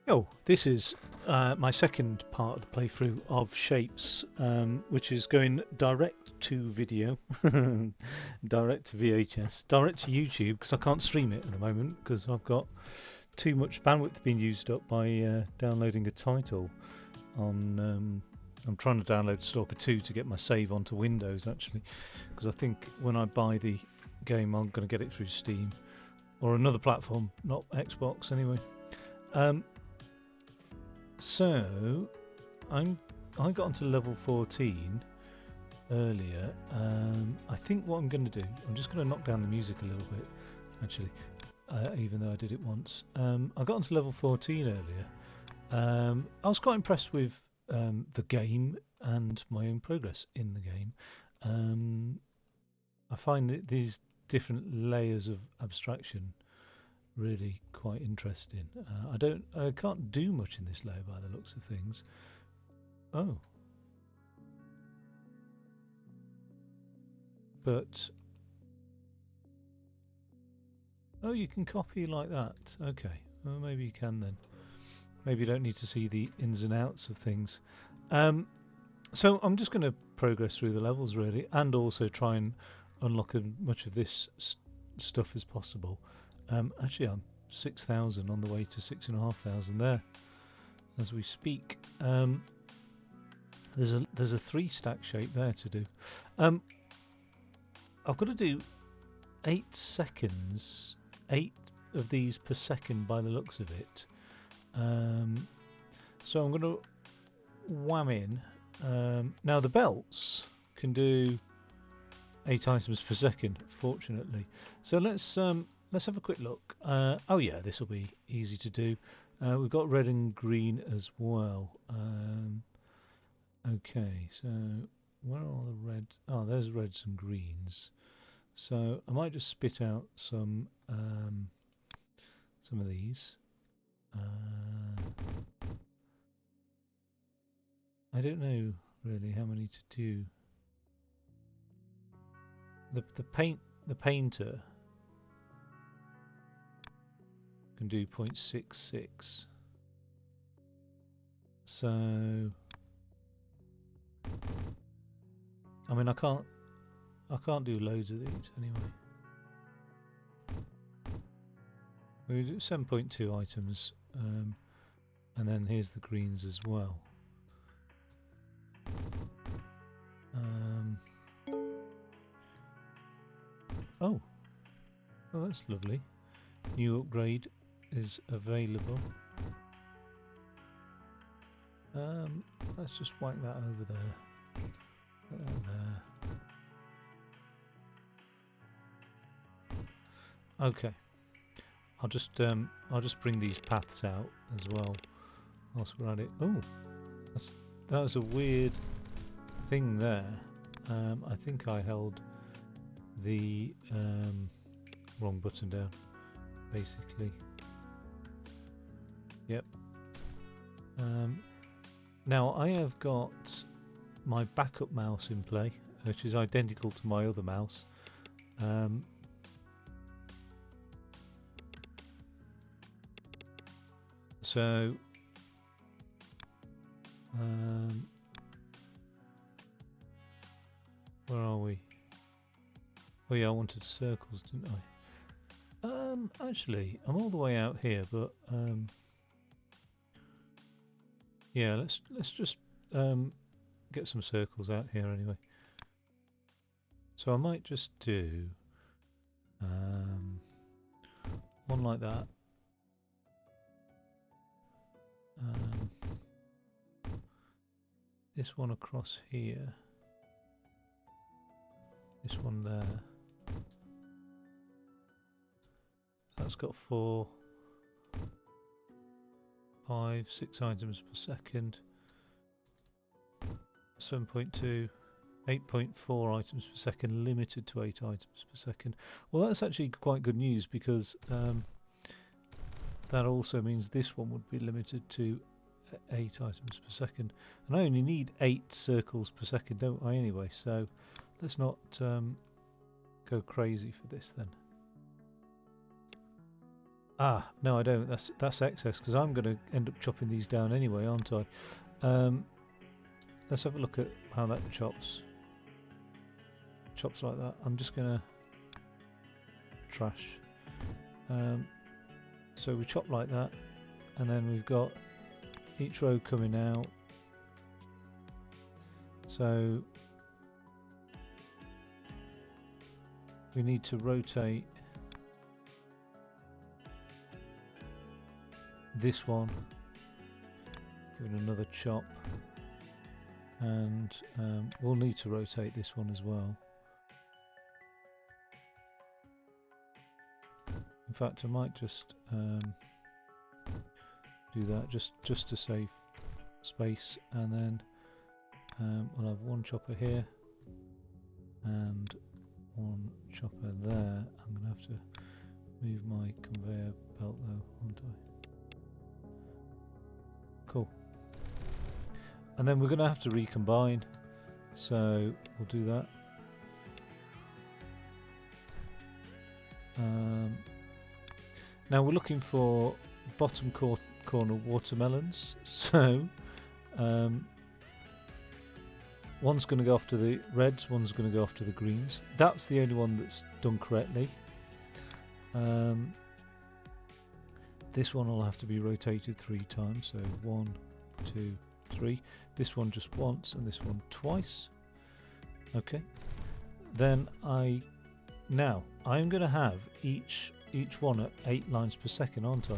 Oh, this is my second part of the playthrough of Shapes, which is going direct to video, direct to VHS, direct to YouTube, because I can't stream it at the moment because I've got too much bandwidth being used up by downloading a title on. I'm trying to download Stalker 2 to get my save onto Windows actually, because I think when I buy the game I'm going to get it through Steam or another platform, not Xbox anyway. So, I got onto level 14 earlier. I think what I'm going to do, I'm just going to knock down the music a little bit, actually, even though I did it once. I got onto level 14 earlier. I was quite impressed with the game and my own progress in the game. I find that these different layers of abstraction really quite interesting. I can't do much in this layer by the looks of things. Oh, but oh, you can copy like that. Okay, well maybe you can then. Maybe you don't need to see the ins and outs of things. So I'm just going to progress through the levels really, and also try and unlock as much of this stuff as possible. Actually, I'm 6,000 on the way to 6,500 there as we speak. There's a 3-stack shape there to do. I've got to do 8 seconds, 8 of these per second by the looks of it. So I'm going to wham in. Now the belts can do 8 items per second, fortunately. So let's have a quick look. Oh yeah, this will be easy to do. We've got red and green as well. Okay, so where are the red? Oh, there's reds and greens. So I might just spit out some of these. I don't know really how many to do. The painter can do 0.66. So I mean I can't do loads of these anyway. We do 7.2 items, and then here's the greens as well. Oh, that's lovely. New upgrade is available. Let's just whack that over there. Okay. I'll just bring these paths out as well whilst we're at it. Oh, that was a weird thing there. I think I held the wrong button down, basically. Yep. Now I have got my backup mouse in play, which is identical to my other mouse. So where are we? Oh yeah, I wanted circles, didn't I? Actually, I'm all the way out here, but yeah, let's just get some circles out here anyway. So I might just do one like that. This one across here. This one there. That's got 4, 5, 6 items per second. 7.2, 8.4 items per second, limited to 8 items per second. Well, that's actually quite good news because that also means this one would be limited to 8 items per second. And I only need 8 circles per second, don't I, anyway? So let's not go crazy for this then. Ah, no, I don't. That's excess because I'm going to end up chopping these down anyway, aren't I? Let's have a look at how that chops. Chops like that. I'm just going to trash. So we chop like that, and then we've got each row coming out. So we need to rotate this one, give it another chop, and we'll need to rotate this one as well. In fact, I might just do that just to save space, and then we'll have one chopper here and one chopper there. I'm going to have to move my conveyor belt though, aren't I? Cool. And then we're going to have to recombine, so we'll do that. Now we're looking for bottom corner watermelons, so one's going to go off to the reds, one's going to go off to the greens. That's the only one that's done correctly. This one will have to be rotated 3 times, so 1, 2, 3. This one just once and this one twice. Okay. Then I'm going to have each one at 8 lines per second, aren't I?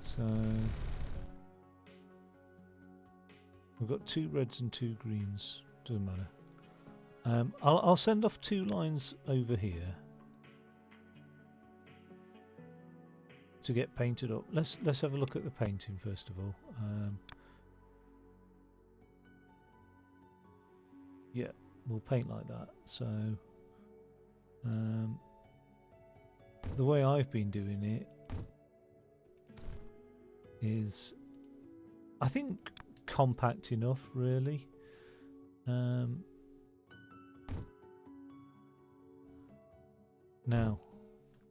So we've got 2 reds and 2 greens. Doesn't matter. I'll send off 2 lines over here to get painted up. Let's have a look at the painting first of all. Yeah, we'll paint like that. So the way I've been doing it is, I think, compact enough, really. Now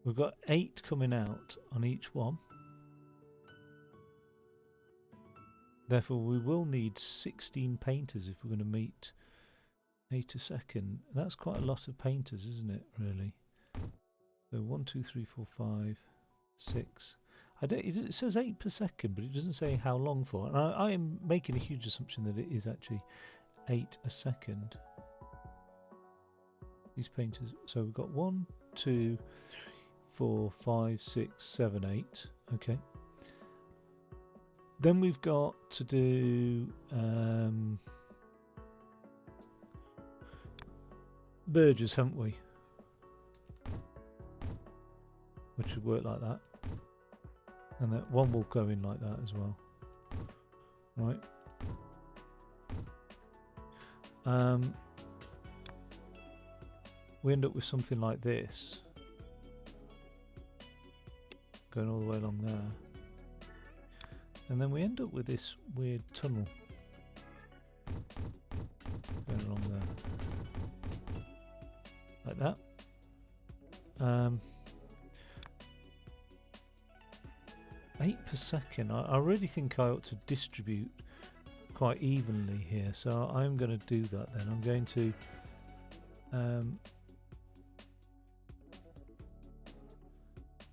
we've got 8 coming out on each one. Therefore, we will need 16 painters if we're going to meet 8 a second. That's quite a lot of painters, isn't it, really? So 1, 2, 3, 4, 5, 6. It says 8 per second, but it doesn't say how long for. And I am making a huge assumption that it is actually 8 a second. These painters. So we've got 1, 2, 3, 4, 5, 6, 7, 8. Okay. Then we've got to do Burgers, haven't we? Which would work like that. And that one will go in like that as well. Right. We end up with something like this. Going all the way along there. And then we end up with this weird tunnel. Going along there. Like that. 8 per second. I really think I ought to distribute quite evenly here, so I'm going to do that then. I'm going to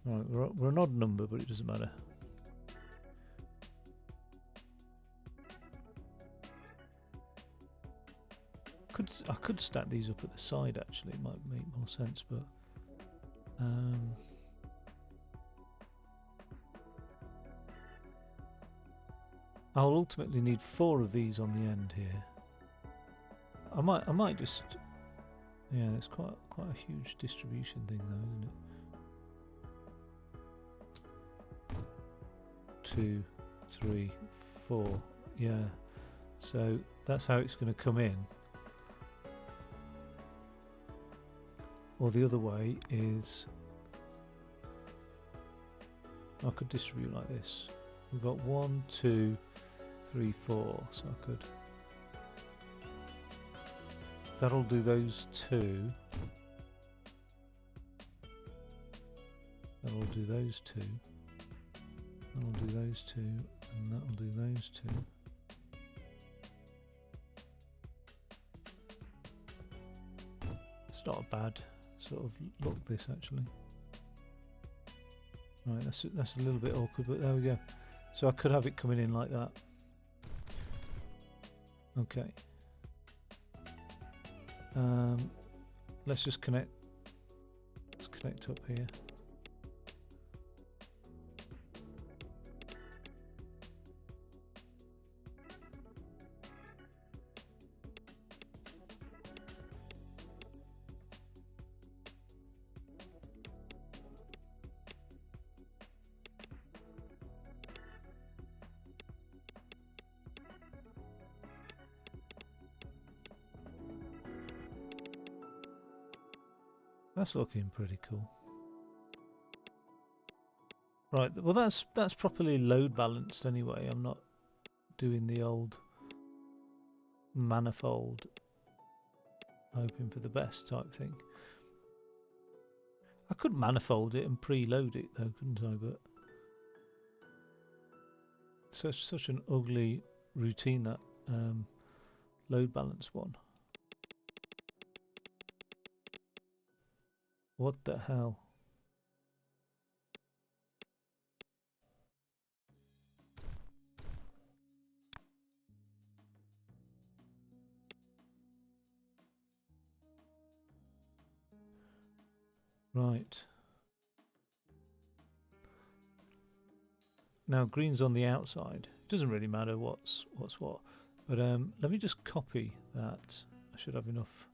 right, we're an odd number, but it doesn't matter. I could stack these up at the side actually, it might make more sense, but I'll ultimately need 4 of these on the end here. I might just, yeah, it's quite a huge distribution thing though, isn't it? 2, 3, 4, yeah. So that's how it's going to come in. Or the other way is, I could distribute like this. We've got 1, 2, 3, 4, so I could. That'll do those 2. That'll do those 2. those two, and that'll do those two. It's not a bad sort of look, this actually. Right, that's a little bit awkward, but there we go. So I could have it coming in like that. Okay. Let's just connect. Let's connect up here. That's looking pretty cool. Right, well that's properly load balanced anyway. I'm not doing the old manifold hoping for the best type thing. I could manifold it and preload it though, couldn't I? But such an ugly routine, that load balance one. What the hell? Right. Now green's on the outside. It doesn't really matter what's what. But let me just copy that. I should have enough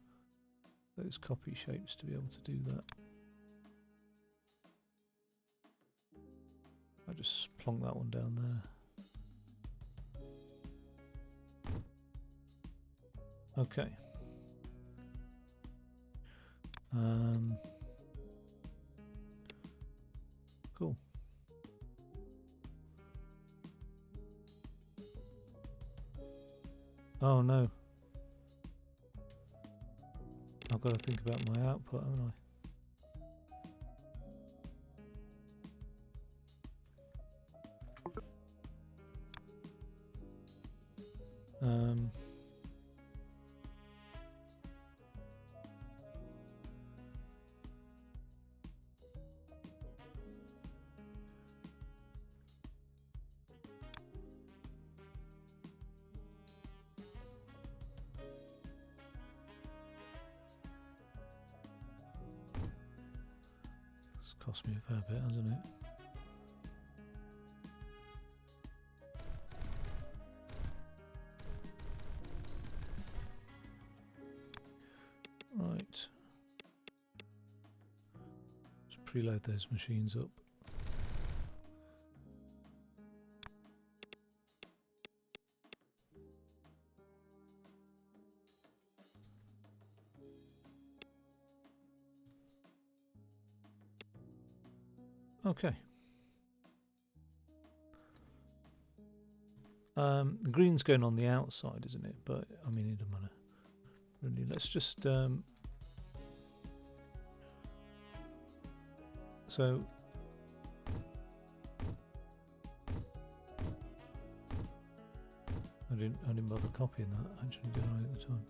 those copy shapes to be able to do that. I'll just plonk that one down there. Okay. Cool. Oh no. I've got to think about my output, haven't I? It's cost me a fair bit, hasn't it? Right. Just preload those machines up. Okay. The green's going on the outside, isn't it? But I mean, it doesn't matter. Really, let's just so I didn't bother copying that actually, did I, at the time?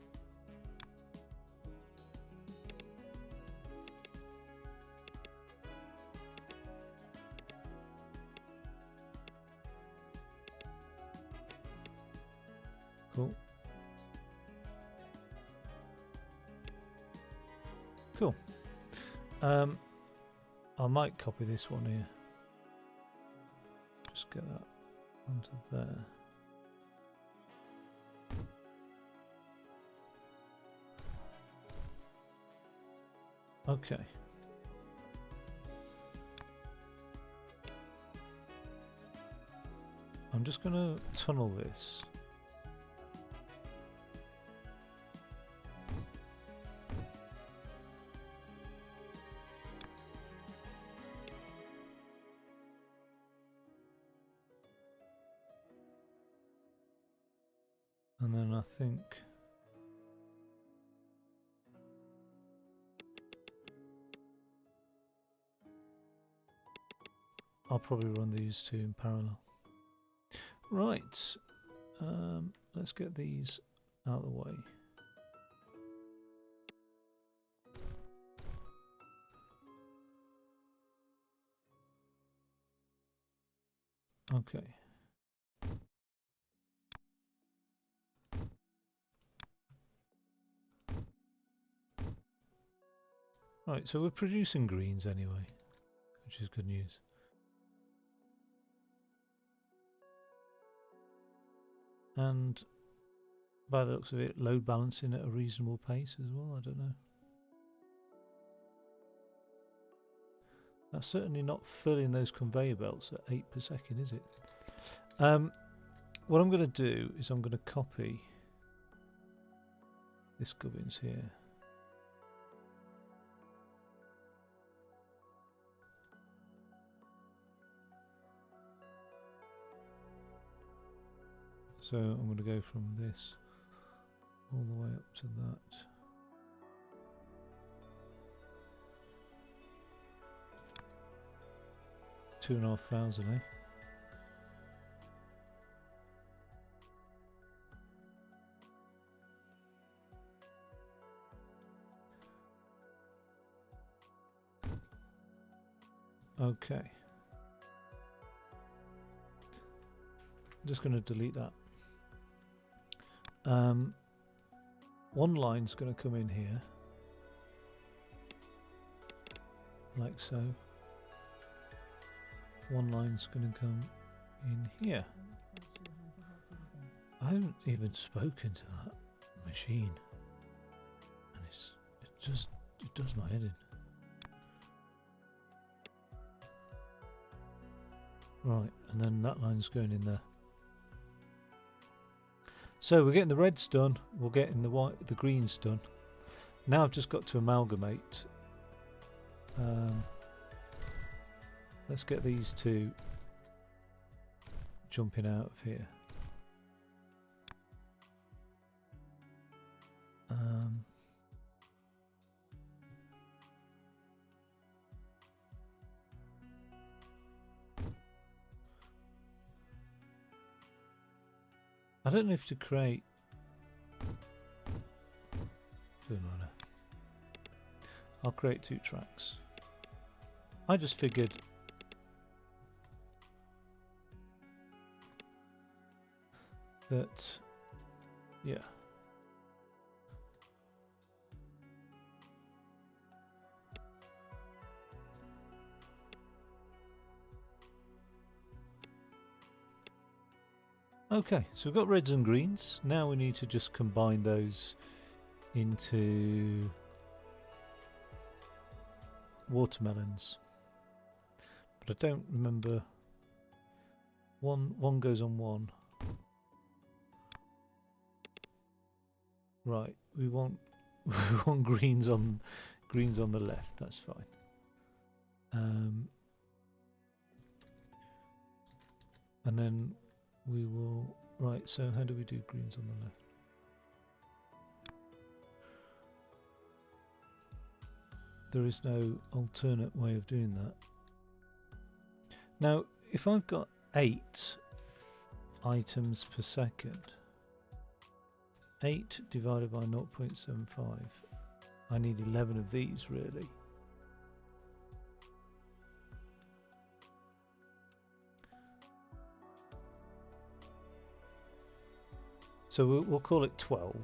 Cool. Cool. I might copy this one here. Just get that onto there. Okay. I'm just going to tunnel this. And then I think I'll probably run these two in parallel. Right, let's get these out of the way. Okay. Right, so we're producing greens anyway, which is good news. And by the looks of it, load balancing at a reasonable pace as well, I don't know. That's certainly not filling those conveyor belts at 8 per second, is it? What I'm going to do is I'm going to copy this gubbins here. So I'm going to go from this all the way up to that. $2,500, eh? Okay. I'm just going to delete that. One line's going to come in here, like so. One line's going to come in here. I haven't even spoken to that machine, and it does my head in. Right, and then that line's going in there. So we're getting the reds done, we're getting the greens done. Now I've just got to amalgamate. Let's get these two jumping out of here. I don't know if to create. Doesn't matter. I'll create 2 tracks. I just figured that, yeah. Okay, so we've got reds and greens. Now we need to just combine those into watermelons. But I don't remember. One goes on one. Right, we want greens on the left. That's fine. And then we will. Right. So how do we do greens on the left? There is no alternate way of doing that. Now, if I've got 8 items per second, 8 divided by 0.75, I need 11 of these really. So we'll call it 12.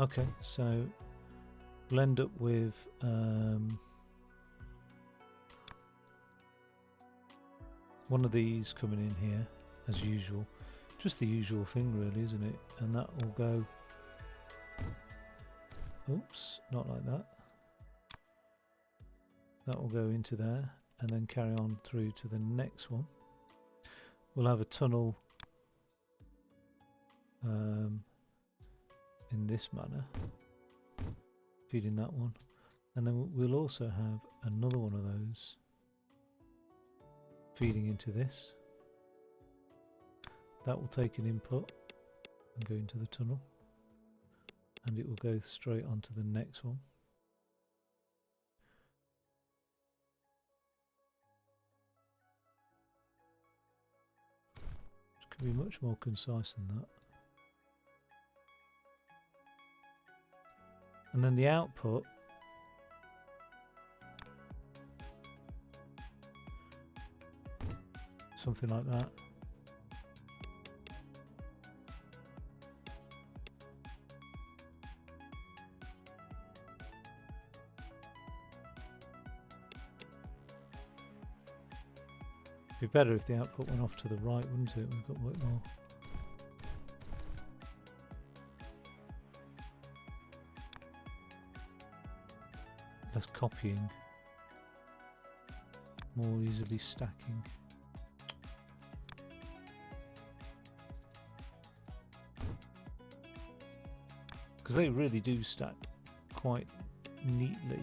Okay, so we'll end up with one of these coming in here as usual. Just the usual thing really, isn't it? And that will go, oops, not like that. That will go into there and then carry on through to the next one. We'll have a tunnel in this manner, feeding that one, and then we'll also have another one of those feeding into this. that will take an input and go into the tunnel, and it will go straight onto the next one. It can be much more concise than that. And then the output something like that. It'd be better if the output went off to the right, wouldn't it? We've got a bit more. Less copying, more easily stacking. Because they really do stack quite neatly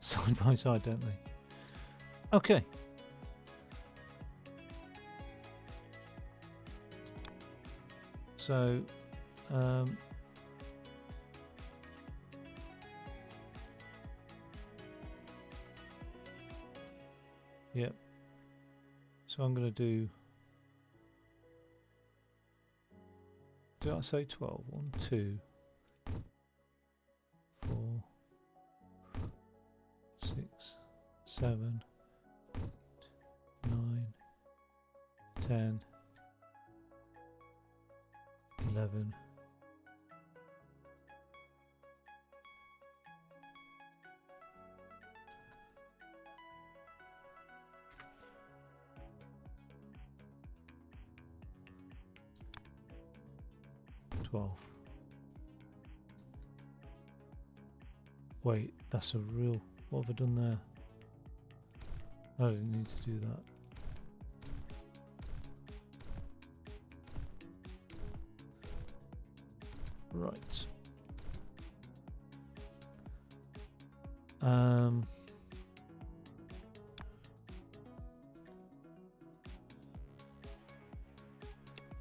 side by side, don't they? Okay. So yep. So I'm going to do. Did I say 12? 1, 2, 4, 6, 7, 9, 10, 11. Wait, that's a real... What have I done there? I didn't need to do that. Right.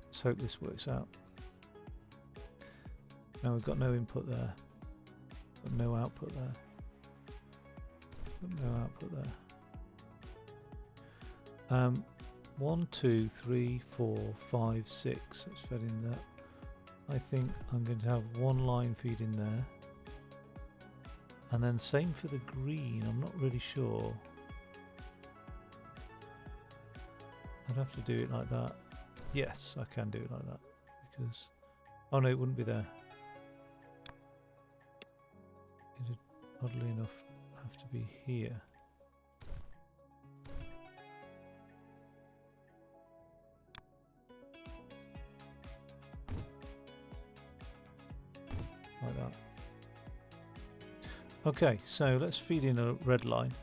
Let's hope this works out. Now we've got no input there, got no output there, got no output there. 1, 2, 3, 4, 5, 6. Let's fed in that. I think I'm going to have one line feed in there, and then same for the green. I'm not really sure. I'd have to do it like that. Yes, I can do it like that because oh no, it wouldn't be there. It'd oddly enough have to be here. Like that. Okay, so let's feed in a red line.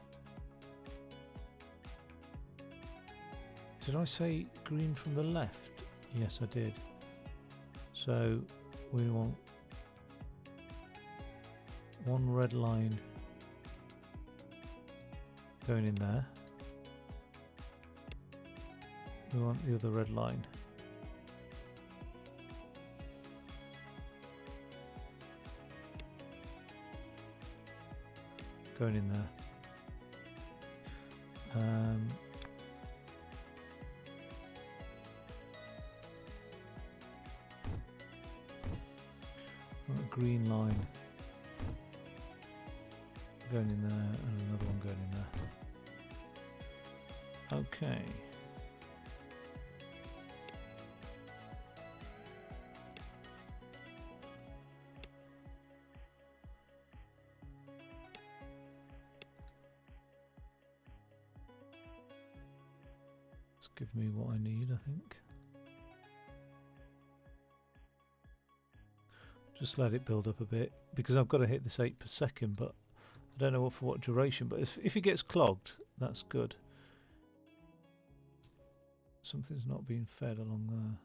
Did I say green from the left? Yes, I did. So we want one red line going in there. We want the other red line going in there. A green line going in there and another one going in there. Okay. It's give me what I need, I think. Just let it build up a bit because I've got to hit this 8 per second, but I don't know for what duration. But if it gets clogged, that's good. Something's not being fed along there.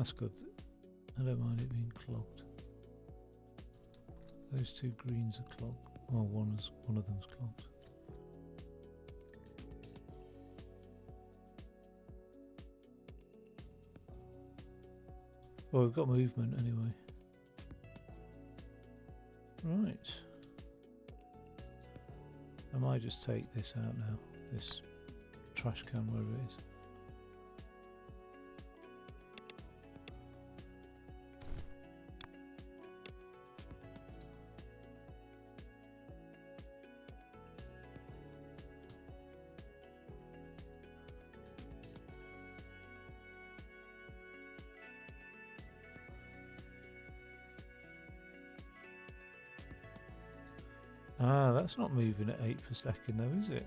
That's good. I don't mind it being clogged. Those two greens are clogged. Well, one of them's clogged. Well, we've got movement anyway. Right. I might just take this out now. This trash can, wherever it is. Ah, that's not moving at 8 per second though, is it?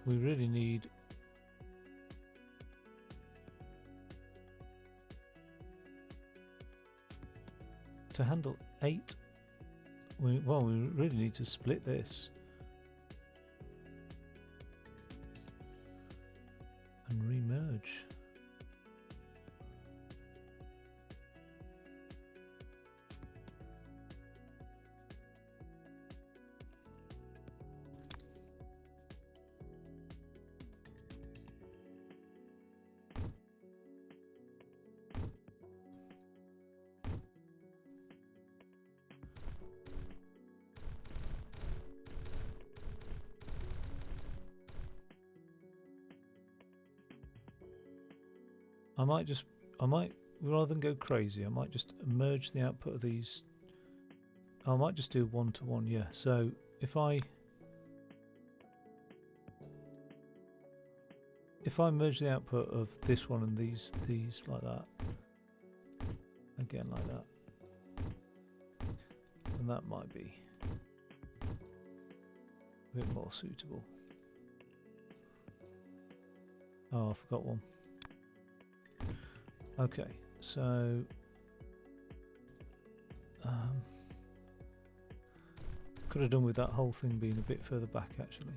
We really need to handle 8. Well, we really need to split this and remerge. I might, rather than go crazy, I might just merge the output of these. I might just do 1-to-1, yeah. So if I merge the output of this one and these like that, again like that, then that might be a bit more suitable. Oh, I forgot one. Okay, so could have done with that whole thing being a bit further back actually.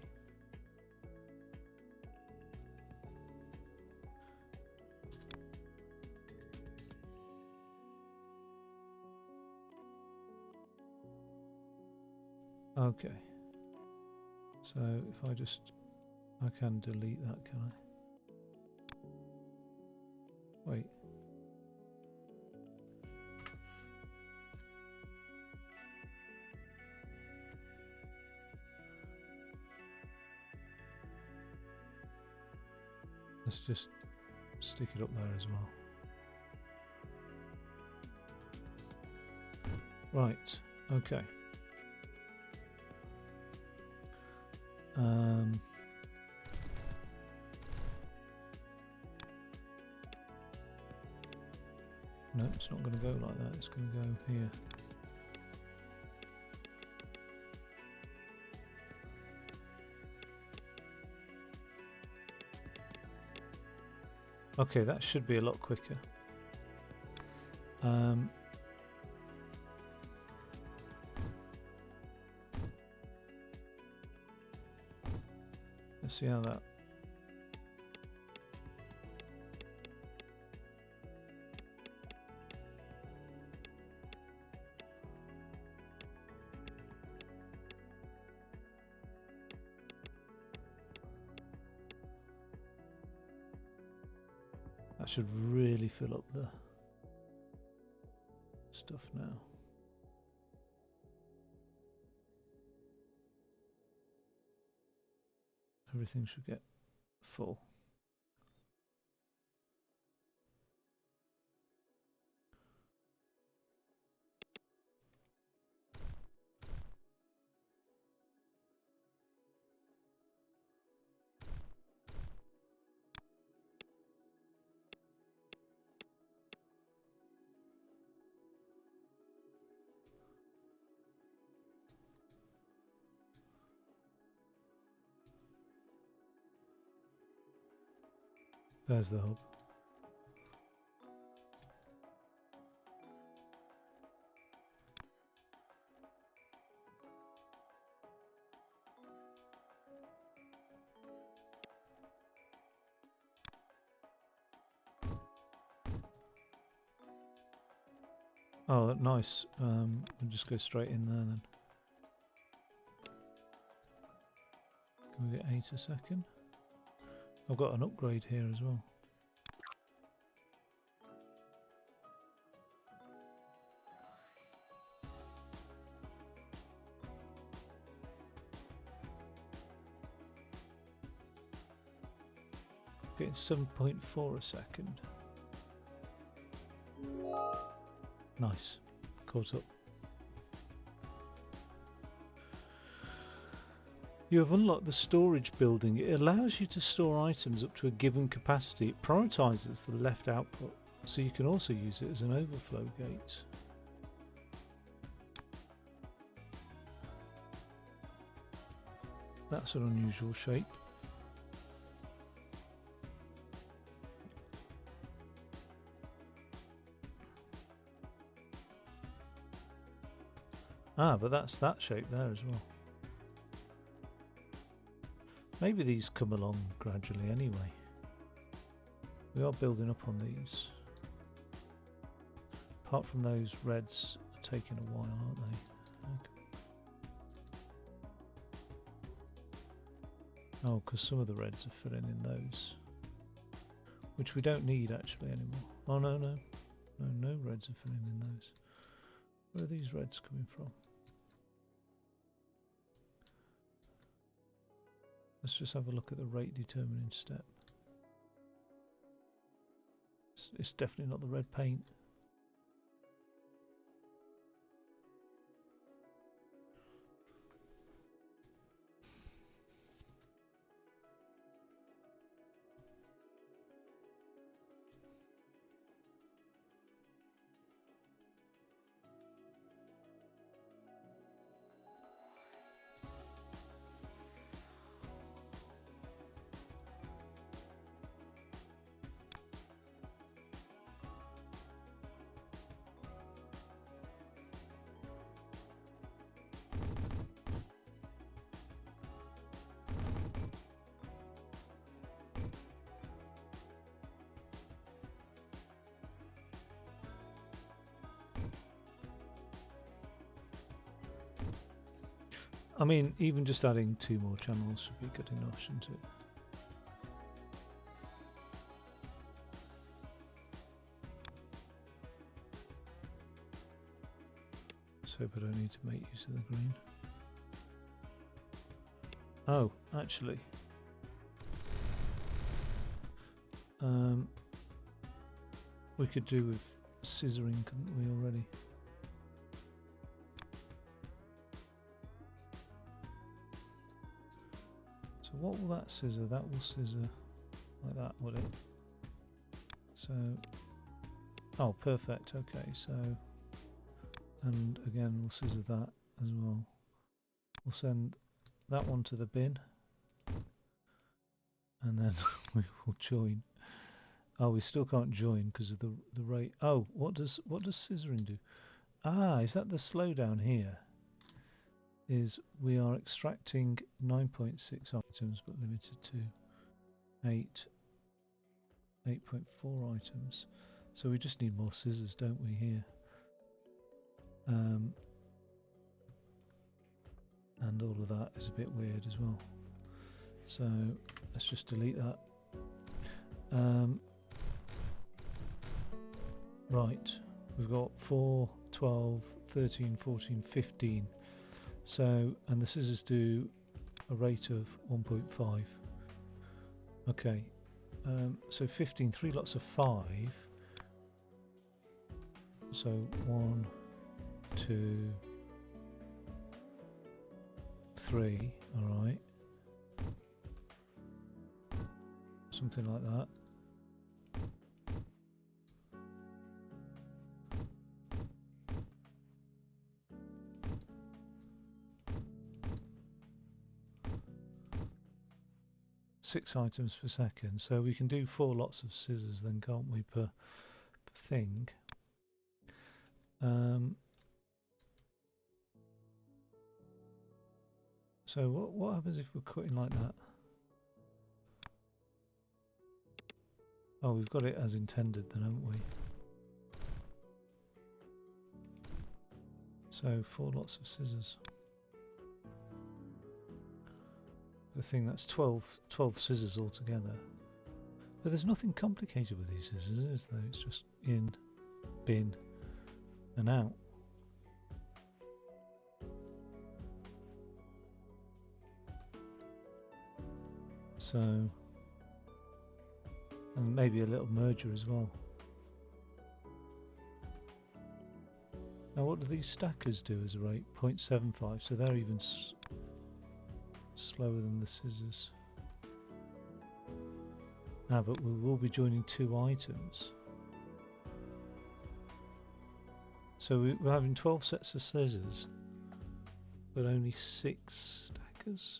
Okay, so if I can delete that, can I? Wait. Let's just stick it up there as well. Right, okay. No, it's not going to go like that, it's going to go here. Okay, that should be a lot quicker. Let's see how that. That should really fill up the stuff now. Everything should get full. There's the hub. Oh, nice. We'll just go straight in there then. Can we get 8 a second? I've got an upgrade here as well. Getting 7.4 a second. Nice. Caught up. You have unlocked the storage building. It allows you to store items up to a given capacity. It prioritises the left output, so you can also use it as an overflow gate. That's an unusual shape. Ah, but that's that shape there as well. Maybe these come along gradually anyway. We are building up on these. Apart from those reds are taking a while, aren't they? Okay. Oh, because some of the reds are filling in those. Which we don't need actually anymore. Oh no, no. No reds are filling in those. Where are these reds coming from? Let's just have a look at the rate determining step. It's definitely not the red paint. I mean, even just adding 2 more channels should be good enough, shouldn't it? Let's hope I don't need to make use of the green. Oh, actually. We could do with scissoring, couldn't we, already? So what will that scissor? That will scissor like that, will it? So, oh, perfect. Okay, so, and again, we'll scissor that as well. We'll send that one to the bin, and then we will join. Oh, we still can't join because of the rate. Oh, what does scissoring do? Ah, is that the slowdown here? Is we are extracting 9.6 items but limited to 8.4 items. So we just need more scissors, don't we, here? And all of that is a bit weird as well. So let's just delete that. Right, we've got 4, 12, 13, 14, 15. So, and the scissors do a rate of 1.5. Okay, so 15, 3 lots of 5. So 1, 2, 3, alright. Something like that. Six items per second, so we can do 4 lots of scissors then, can't we, per thing. So what happens if we're cutting like that? Oh, we've got it as intended then, haven't we? So 4 lots of scissors. The thing, that's 12 scissors altogether. But there's nothing complicated with these scissors, is there? It's just in, bin, and out. So, and maybe a little merger as well. Now what do these stackers do as a rate? 0.75, so they're even slower than the scissors. Ah, but we will be joining 2 items. So we're having 12 sets of scissors, but only 6 stackers.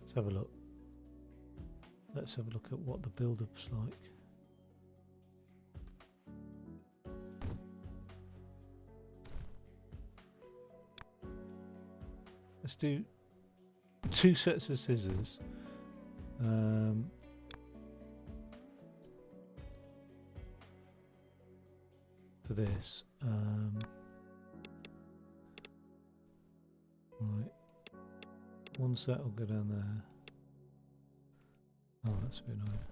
Let's have a look. Let's have a look at what the build-up's like. Let's do 2 sets of scissors. For this. Right. 1 set will go down there. Oh, that's a bit annoying.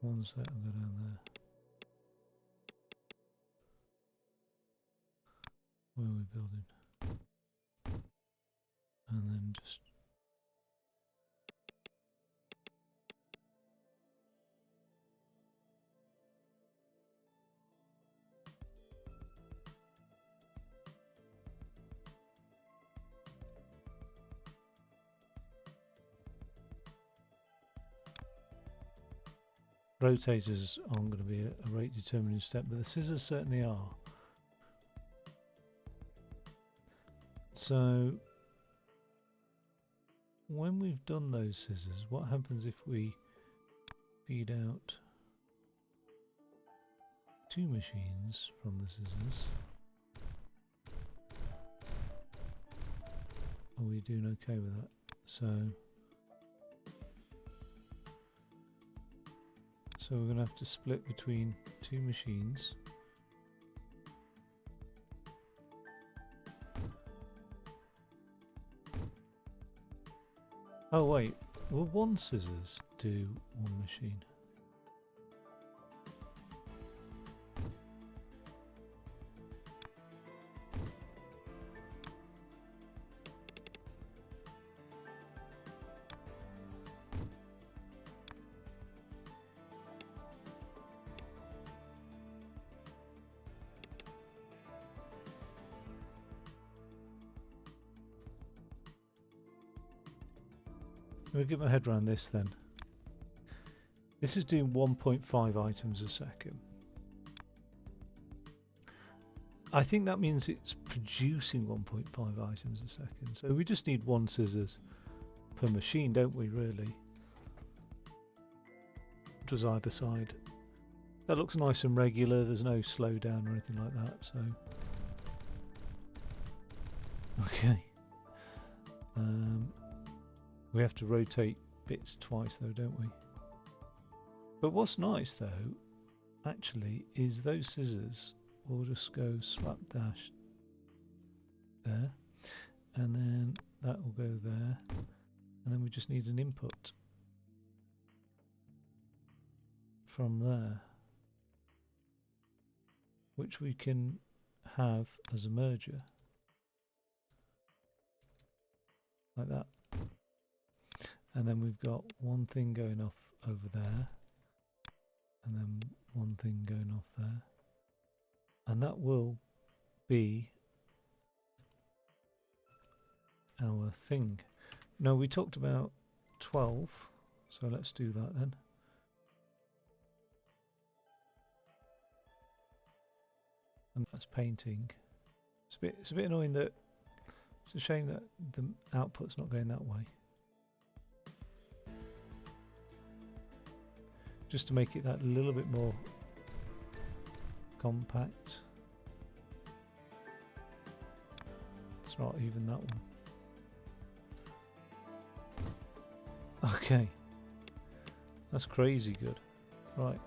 1 set will go down there. Where are we building? And then just... Rotators aren't going to be a rate determining step, but the scissors certainly are. So when we've done those scissors, what happens if we feed out 2 machines from the scissors? Are we doing okay with that? So we're going to have to split between 2 machines. Oh wait, will 1 scissors do 1 machine? Let me get my head around this then. This is doing 1.5 items a second. I think that means it's producing 1.5 items a second. So we just need 1 scissors per machine, don't we, really? Just either side. That looks nice and regular, there's no slowdown or anything like that, so... Okay. We have to rotate bits twice though, don't we? But what's nice though, actually, is those scissors will just go slapdash there, and then that will go there, and then we just need an input from there, which we can have as a merger, like that. And then we've got 1 thing going off over there, and then 1 thing going off there, and that will be our thing. Now we talked about 12, so let's do that then. And that's painting. It's a bit annoying that it's a shame that the output's not going that way. Just to make it that little bit more compact. It's not even that one. Okay. That's crazy good. Right.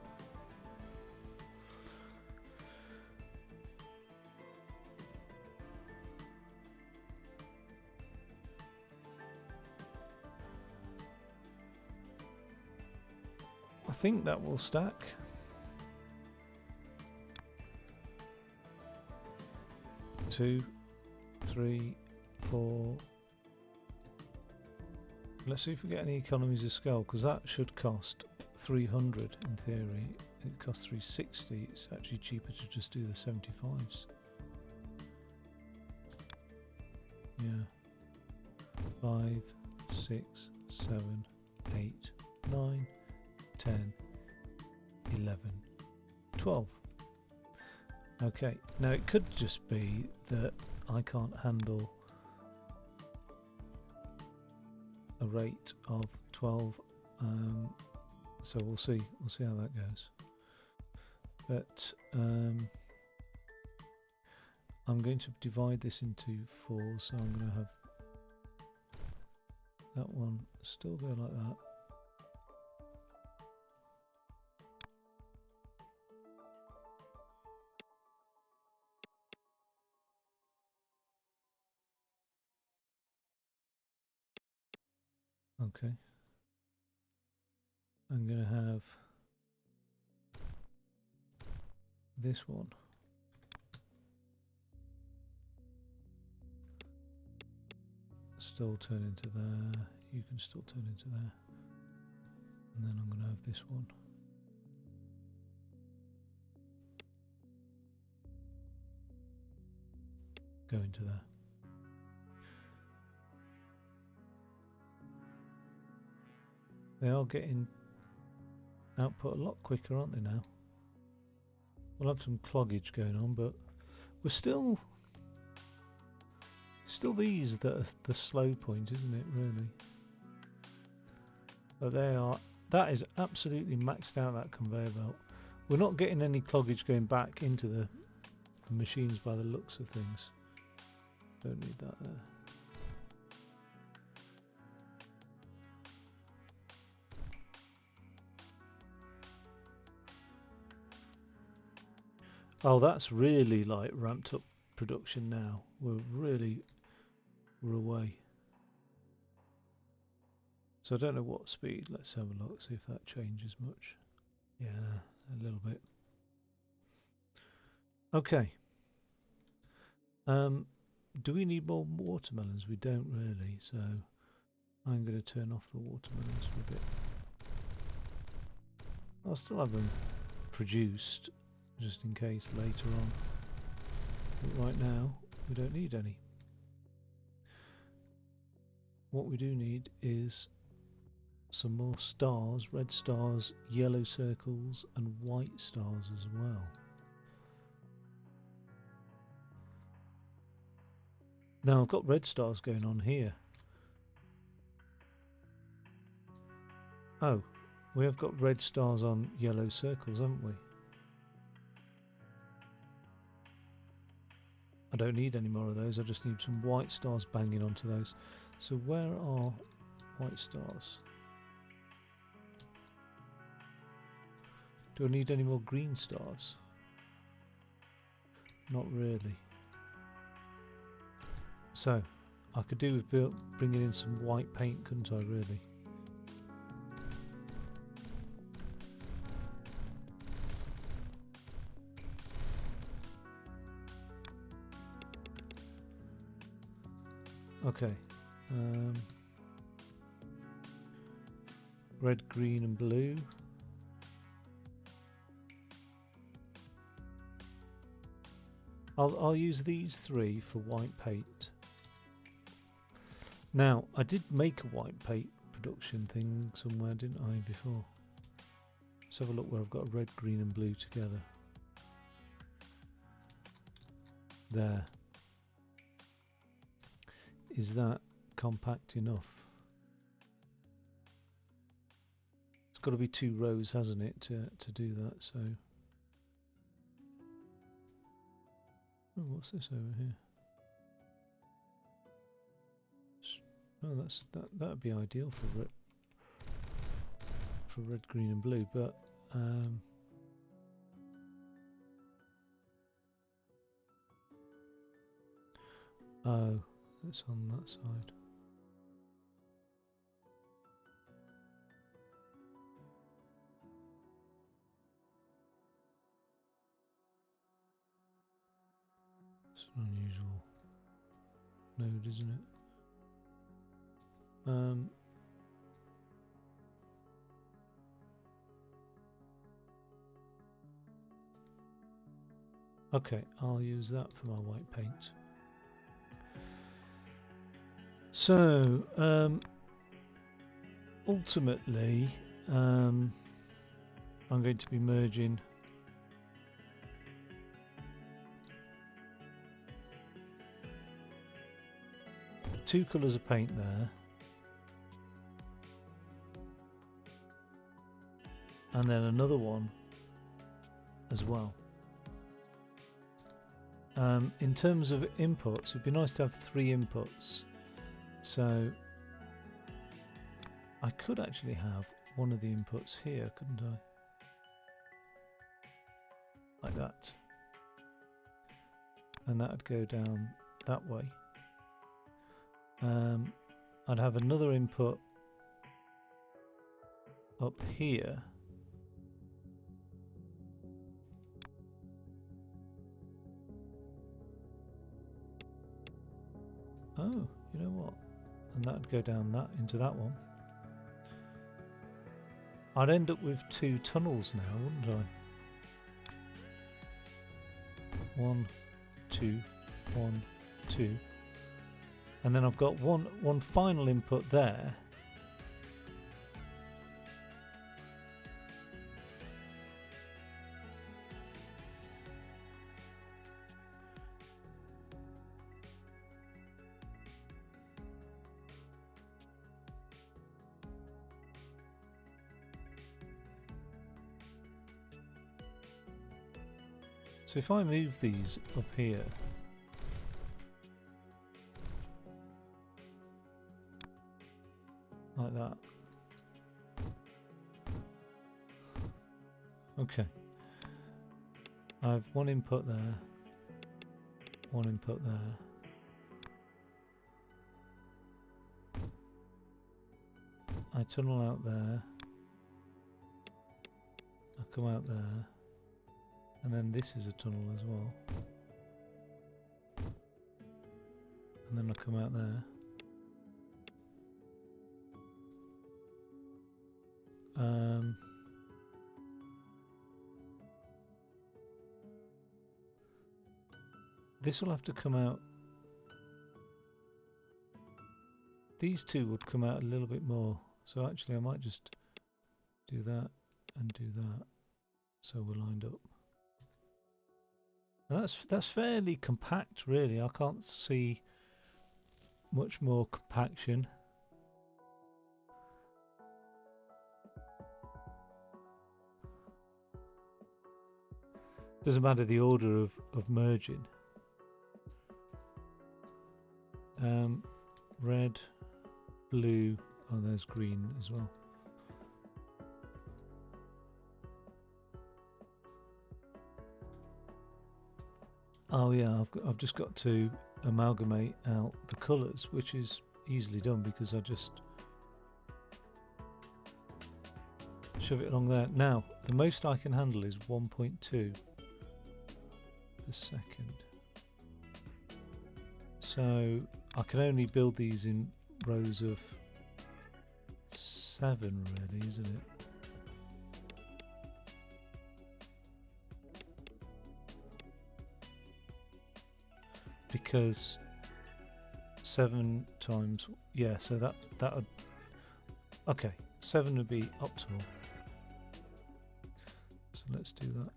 I think that will stack. Two, three, four. Let's see if we get any economies of scale, because that should cost 300 in theory. It costs 360. It's actually cheaper to just do the 75s. Yeah. 5, 6, 7, 8, 9, 10, 11, 12. Okay, now it could just be that I can't handle a rate of 12, so we'll see how that goes. But I'm going to divide this into 4, so I'm going to have that one still go like that. Okay. I'm going to have this one still turn into there, you can still turn into there, and then I'm going to have this one go into there. They are getting output a lot quicker, aren't they now? We'll have some cloggage going on, but we're still these that are the slow point, isn't it, really? But they are, that is absolutely maxed out, that conveyor belt. We're not getting any cloggage going back into the machines by the looks of things. Don't need that there. Oh, that's really like ramped up production now. We're away. So I don't know what speed. Let's have a look, see if that changes much. Yeah, a little bit. Okay. Do we need more watermelons? We don't really, so I'm going to turn off the watermelons for a bit. I'll still have them produced, just in case later on. But right now, we don't need any. What we do need is some more stars, red stars, yellow circles, and white stars as well. Now I've got red stars going on here. Oh, we have got red stars on yellow circles, haven't we? I don't need any more of those, I just need some white stars banging onto those. So where are white stars? Do I need any more green stars? Not really. So, I could do with bringing in some white paint, couldn't I, really? Okay. Red, green and blue. I'll use these 3 for white paint. Now, I did make a white paint production thing somewhere, didn't I, before? Let's have a look where I've got red, green and blue together. There. Is that compact enough? It's got to be 2 rows, hasn't it, to do that, so... Oh, what's this over here? Oh, that'd be ideal for red, green and blue, but oh, it's on that side. It's an unusual node, isn't it? Okay, I'll use that for my white paint. So, ultimately, I'm going to be merging two colours of paint there, and then another one as well. In terms of inputs, it'd be nice to have 3 inputs, so I could actually have one of the inputs here, couldn't I? Like that. And that would go down that way. I'd have another input up here. Oh, you know what? And that would go down that into that one. I'd end up with 2 tunnels now, wouldn't I? 1, 2, 1, 2. And then I've got one final input there. So if I move these up here, like that. Okay. I have one input there, one input there. I tunnel out there. I come out there. And then this is a tunnel as well. And then I come out there. This will have to come out. These two would come out a little bit more. So actually I might just do that and do that. So we're lined up. And that's fairly compact really. I can't see much more compaction. Doesn't matter the order of merging. Red, blue, oh there's green as well. Oh yeah, I've just got to amalgamate out the colours, which is easily done because I just shove it along there. Now, the most I can handle is 1.2 per second. So I can only build these in rows of 7 really, isn't it? Because 7 times, yeah, so that would, okay, 7 would be optimal. So let's do that.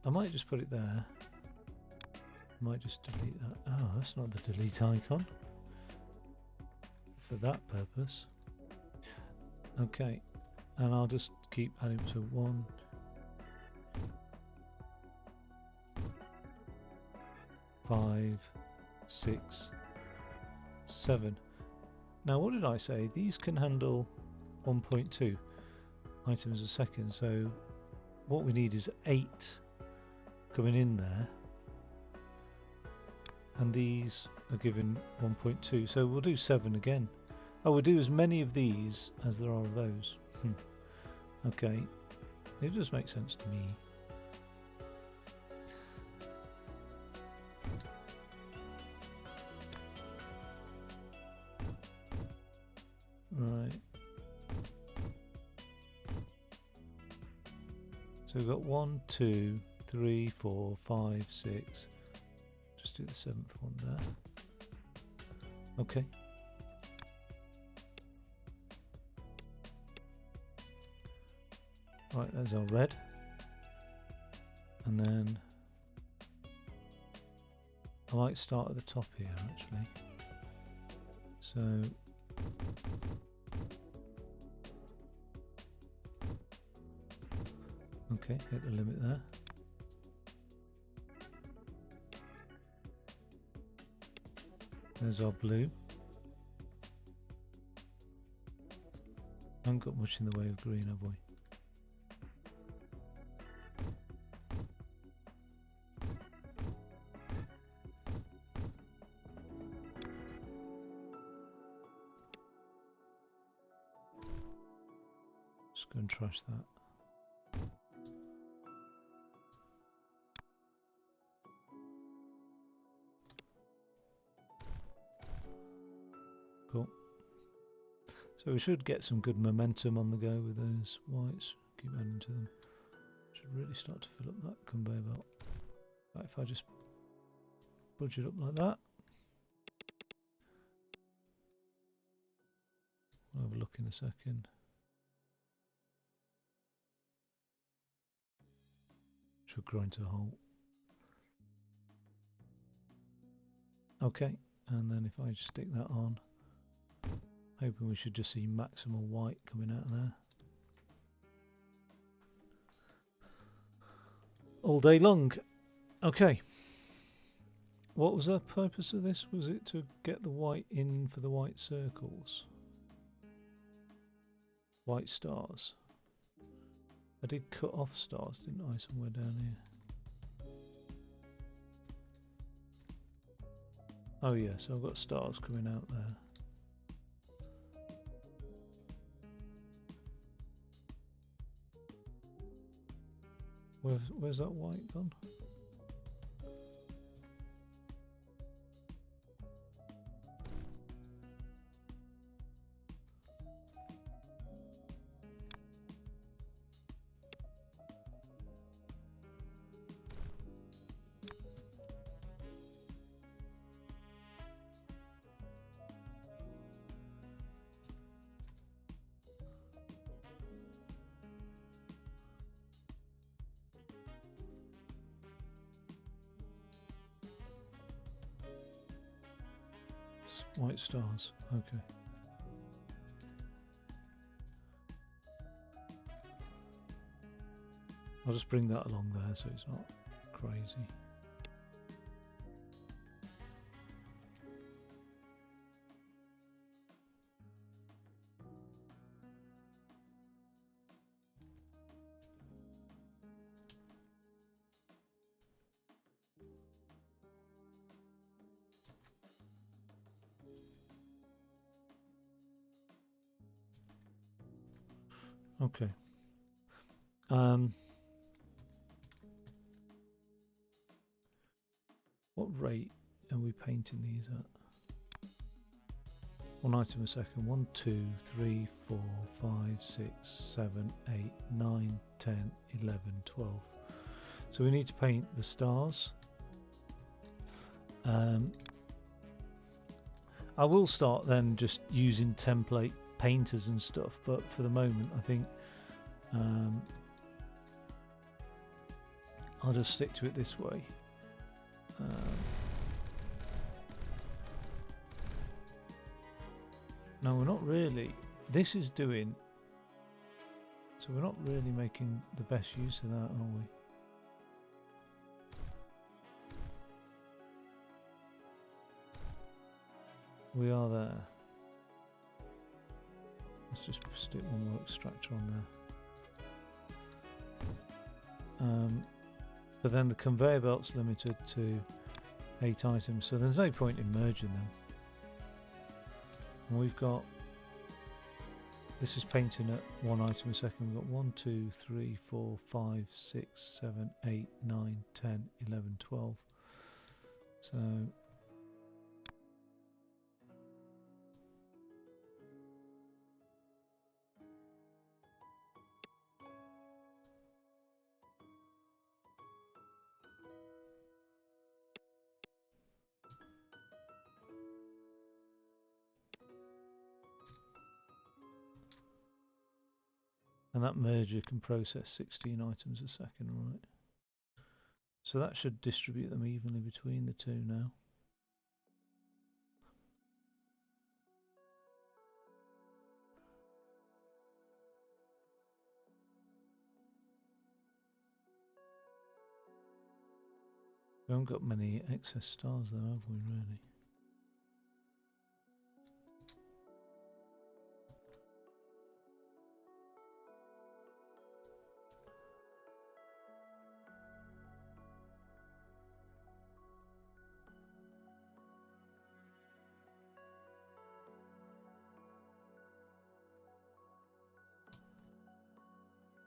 I might just put it there. I might just delete that. Oh, that's not the delete icon for that purpose. Okay, and I'll just keep adding to 1, 5, 6, 7. Now what did I say? These can handle 1.2 items a second, so what we need is 8 coming in there, and these are given 1.2, so we'll do 7 again. Oh, we'll do as many of these as there are of those. Okay, it does make sense to me. Right. So we've got 1, 2, 3, 4, 5, 6. Just do the 7th one there. Okay. Right, there's our red. And then I might start at the top here actually. So okay, hit the limit there. There's our blue. Haven't got much in the way of green, have we? Just go and trash that. Cool. So we should get some good momentum on the go with those whites. Keep adding to them. Should really start to fill up that conveyor belt. Right, if I just budge it up like that. I'll have a look in a second. Should grind to a halt. Okay, and then if I just stick that on, hoping we should just see maximal white coming out of there all day long. Okay, what was the purpose of this? Was it to get the white in for the white circles? White stars? I did cut off stars, didn't I, somewhere down here? Oh yeah, so I've got stars coming out there. Where's that white gone? White stars, okay. I'll just bring that along there so it's not crazy. Okay. What rate are we painting these at? One item a second. 1, 2, 3, 4, 5, 6, 7, 8, 9, 10, 11, 12. So we need to paint the stars. I will start then just using template painters and stuff, but for the moment I think I'll just stick to it this way. No, we're not really. This is doing, so we're not really making the best use of that, are we? we are there. Let's just stick one more extractor on there. But then the conveyor belt's limited to 8 items, so there's no point in merging them. And we've got, this is painting at 1 item a second. We've got 1, 2, 3, 4, 5, 6, 7, 8, 9, 10, 11, 12. So and that merger can process 16 items a second, right? So that should distribute them evenly between the two now. We haven't got many excess stars though, have we, really?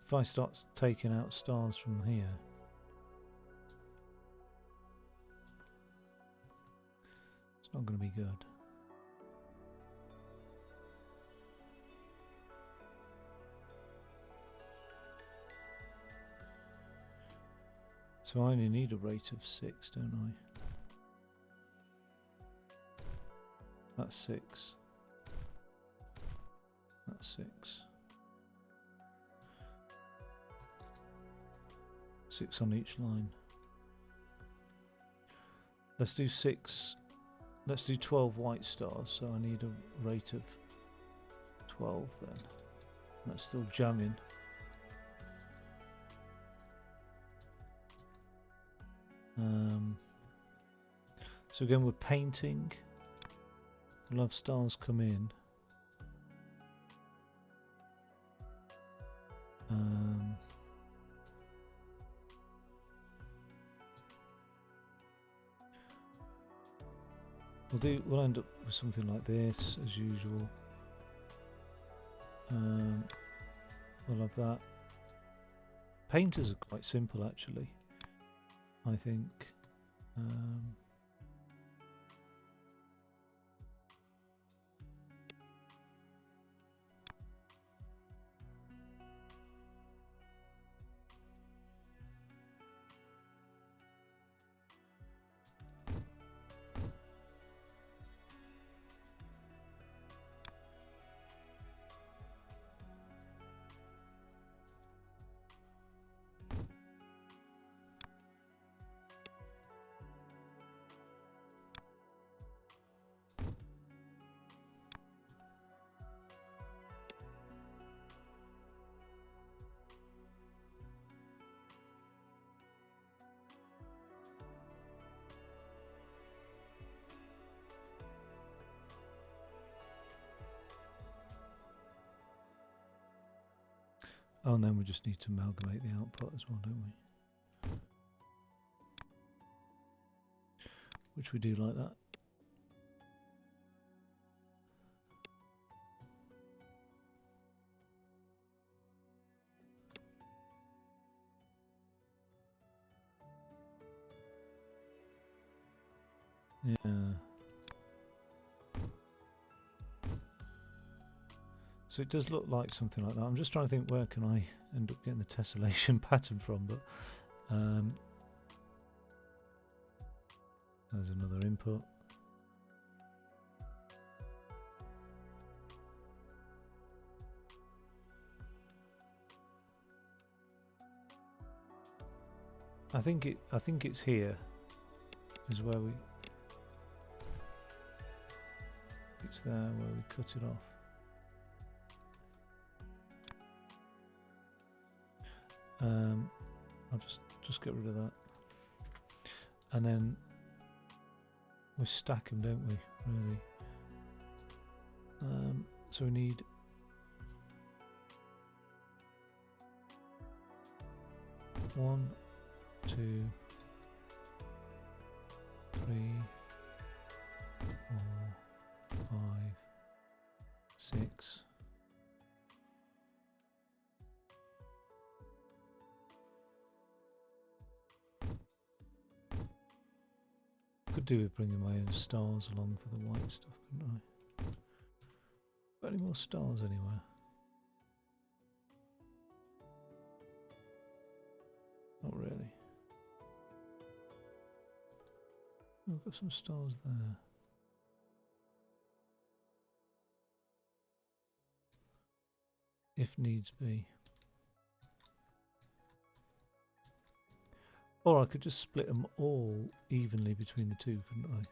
If I start taking out stars from here, it's not going to be good. So I only need a rate of 6, don't I? That's 6. That's 6. 6 on each line. Let's do 6. Let's do 12 white stars, so I need a rate of 12 then. That's still jamming. So again, we're painting. We'll have stars come in. We'll end up with something like this as usual. We'll have that. Painters are quite simple actually, I think. Oh, and then we just need to amalgamate the output as well, don't we? Which we do like that. Yeah. So it does look like something like that. I'm just trying to think where can I end up getting the tessellation pattern from, but there's another input. I think it's here is where it's there where we cut it off. I'll just get rid of that, and then we stack them, don't we? Really. So we need 1, 2, 3, 4, 5, 6. Could do with bringing my own stars along for the white stuff, couldn't I? Got any more stars anywhere? Not really. Oh, I've got some stars there. If needs be. Or I could just split them all evenly between the two, couldn't I?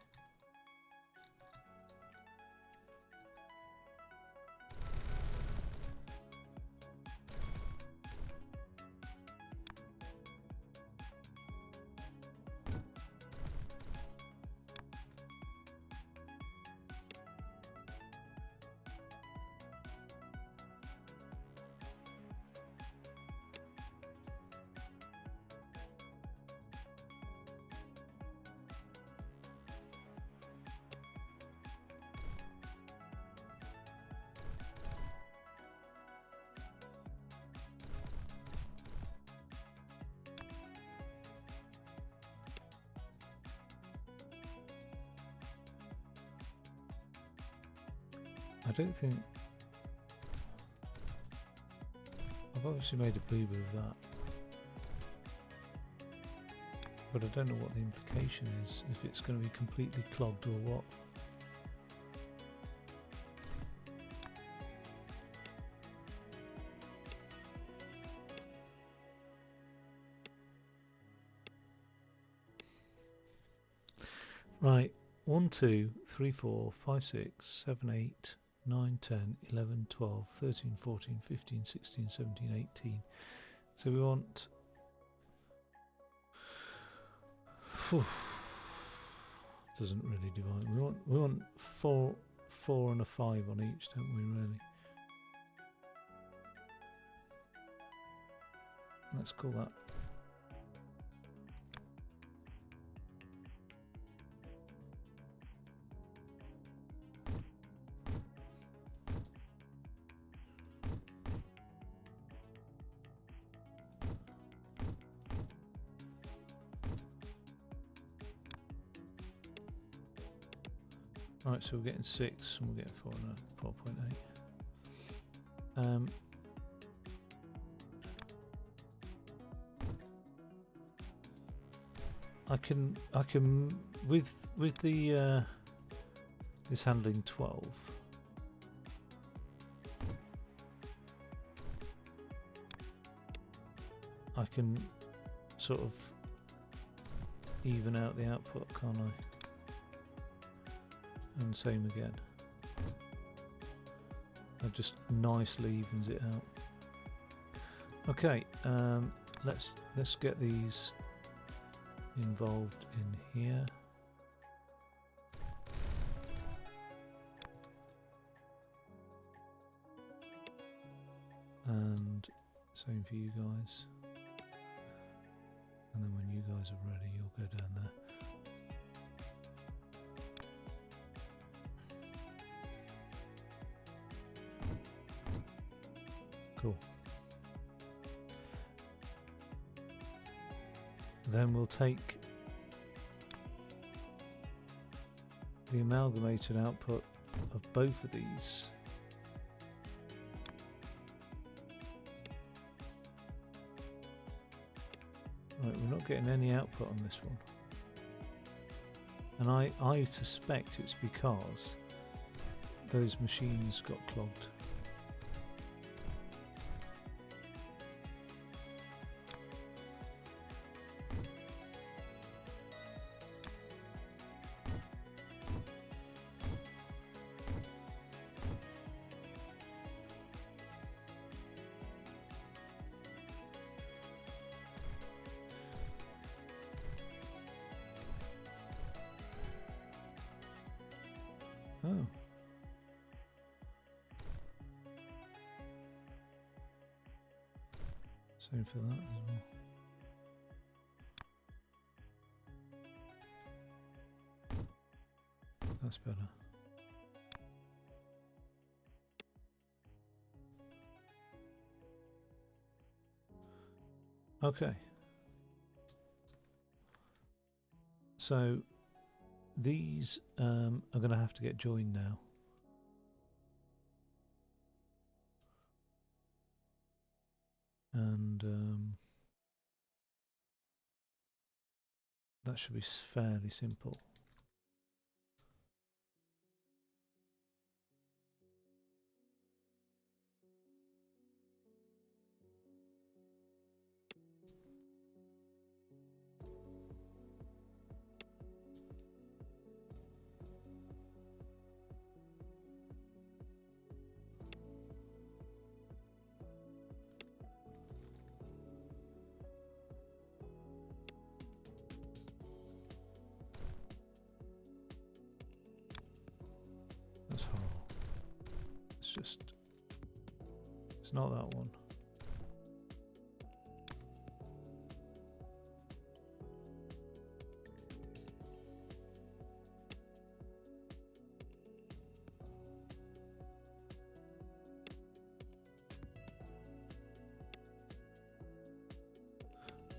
I don't think... I've obviously made a boober of that. But I don't know what the implication is, if it's going to be completely clogged or what. Right, 1, 2, 3, 4, 5, 6, 7, 8, 9, 10, 11, 12, 13, 14, 15, 16, 17, 18. So we want... Doesn't really divide. We want four and a 5 on each, don't we, really? Let's call that. Right, so we're getting 6 and we're getting 4.8. I can with the this handling 12. I can sort of even out the output, can't I? And same again. That just nicely evens it out. Okay, let's get these involved in here. And same for you guys. And then when you guys are ready, you'll go down there. Cool. Then we'll take the amalgamated output of both of these . Right, we're not getting any output on this one. And I suspect it's because those machines got clogged. Oh. Same for that as well. That's better. Okay. So these are going to have to get joined now. And that should be fairly simple. That's horrible. It's not that one.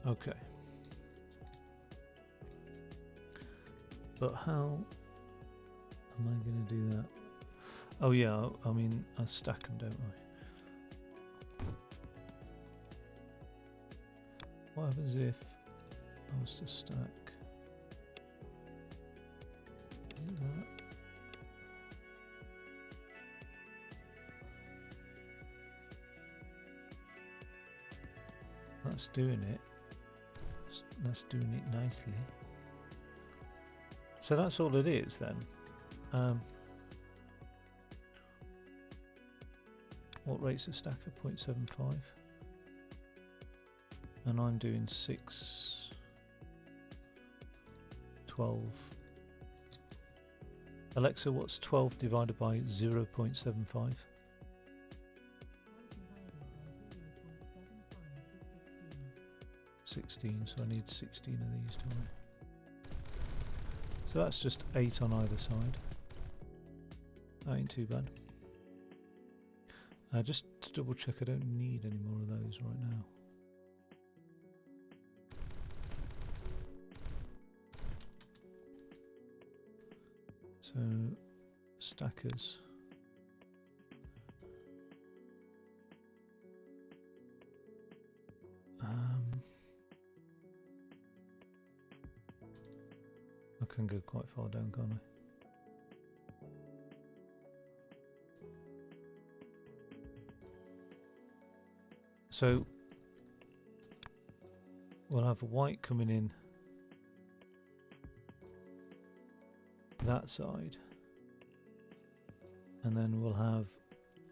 Okay. But how am I going to do that? Oh yeah, I mean, I stack them, don't I? What happens if I was to stack that? That's doing it. That's doing it nicely. So that's all it is then. What rate's a stacker? 0.75. And I'm doing 6, 12. Alexa, what's 12 divided by 0.75? 16, so I need 16 of these, don't I? So that's just 8 on either side. That ain't too bad. Just to double check, I don't need any more of those right now. So, stackers. I can go quite far down, can't I? So we'll have a white coming in that side, and then we'll have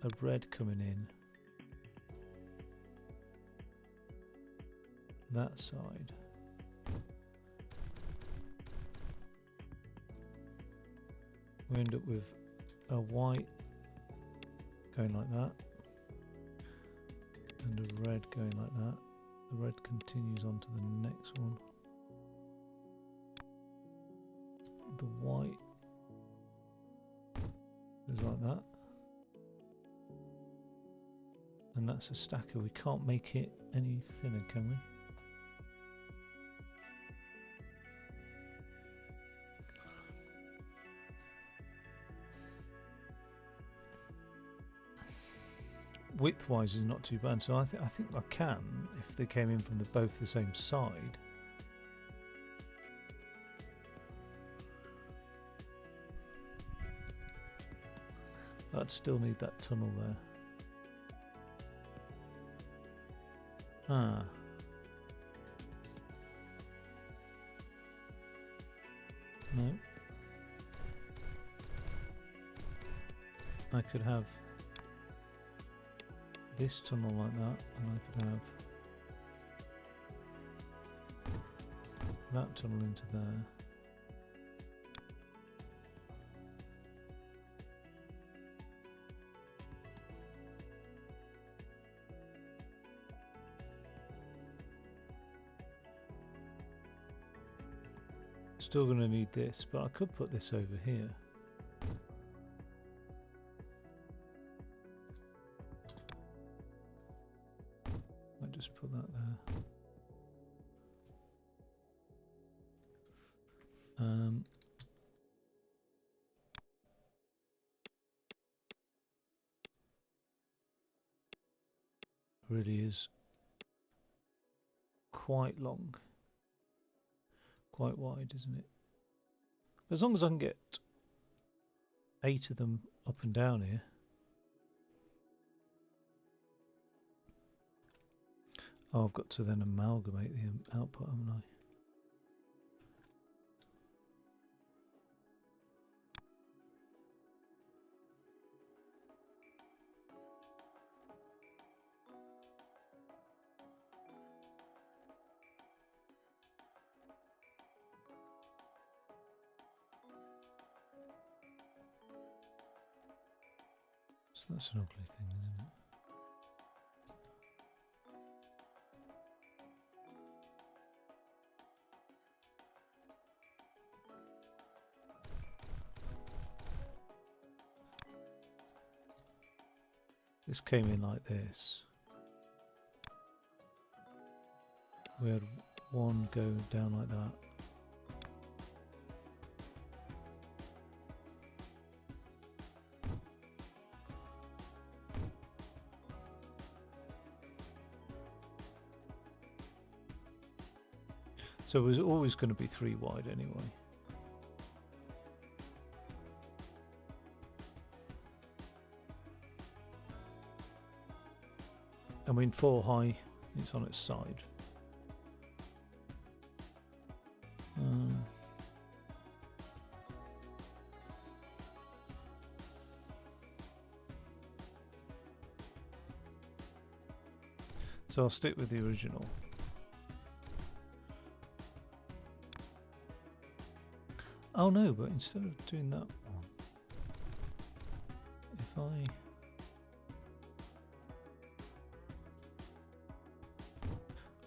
a red coming in that side. We end up with a white going like that and a red going like that. The red continues on to the next one. The white goes like that. And that's a stacker. We can't make it any thinner, can we? Width-wise is not too bad, so I think I can if they came in from both the same side. I'd still need that tunnel there. Ah. No. I could have this tunnel like that, and I could have that tunnel into there. Still going to need this, but I could put this over here. I'll just put that there. Really is quite long, quite wide, isn't it? As long as I can get 8 of them up and down here. Oh, I've got to then amalgamate the output, haven't I? So that's an ugly thing, isn't it? This came in like this. We had one go down like that. So it was always going to be 3 wide anyway. I mean 4 high, it's on its side. So I'll stick with the original. Oh no, but instead of doing that one, if I...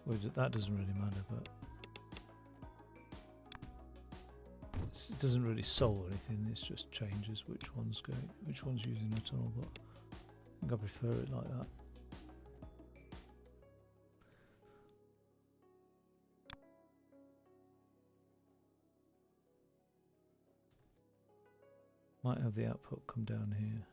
Well, that doesn't really matter, but... It doesn't really solve anything, it just changes which one's using the tunnel, but I think I prefer it like that. Might have the output come down here.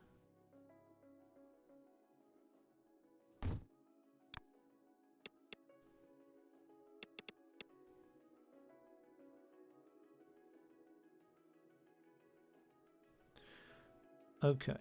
Okay.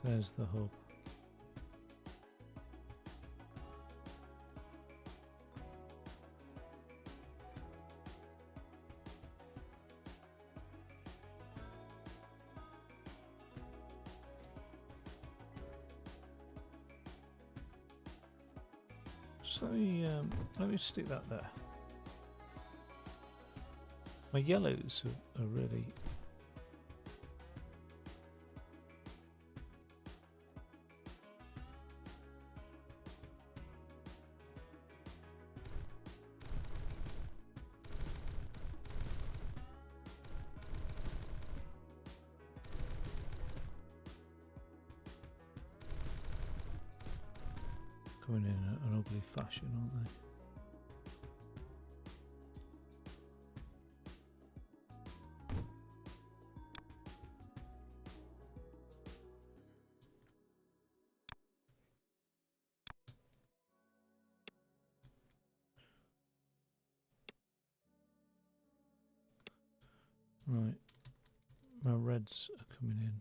There's the hub. Just let me stick that there. My yellows are really... coming in an ugly fashion, aren't they? Right, my reds are coming in.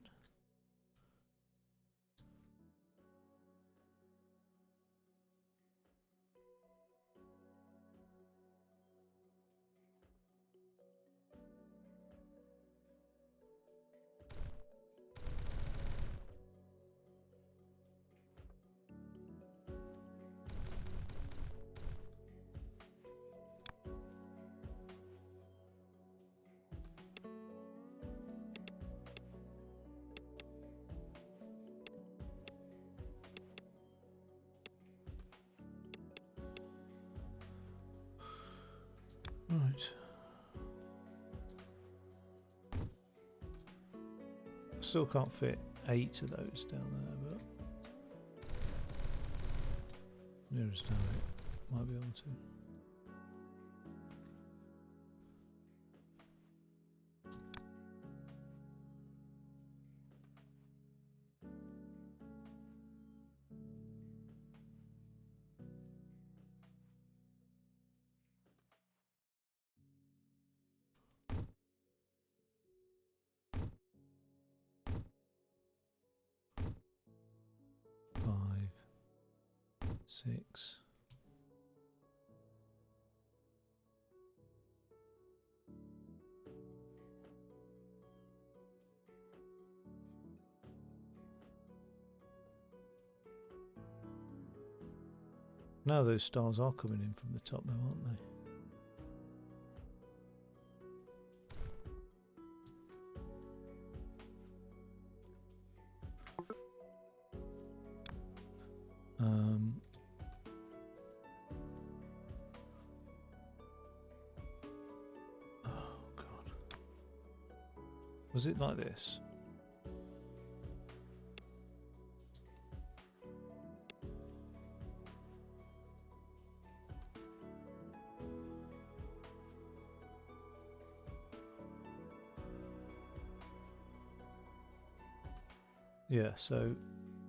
Right. Still can't fit 8 of those down there, but nearest down it might be able to. Five, 6. Now those stars are coming in from the top now, aren't they? Oh God. Was it like this? Yeah, so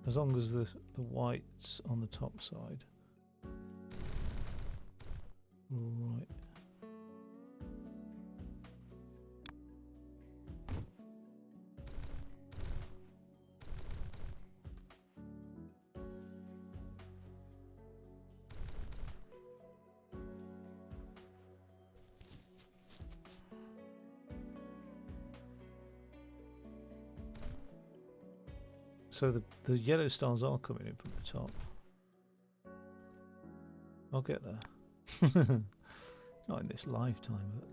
as long as the white's on the top side. Right. So the yellow stars are coming in from the top. I'll get there. Not in this lifetime, but...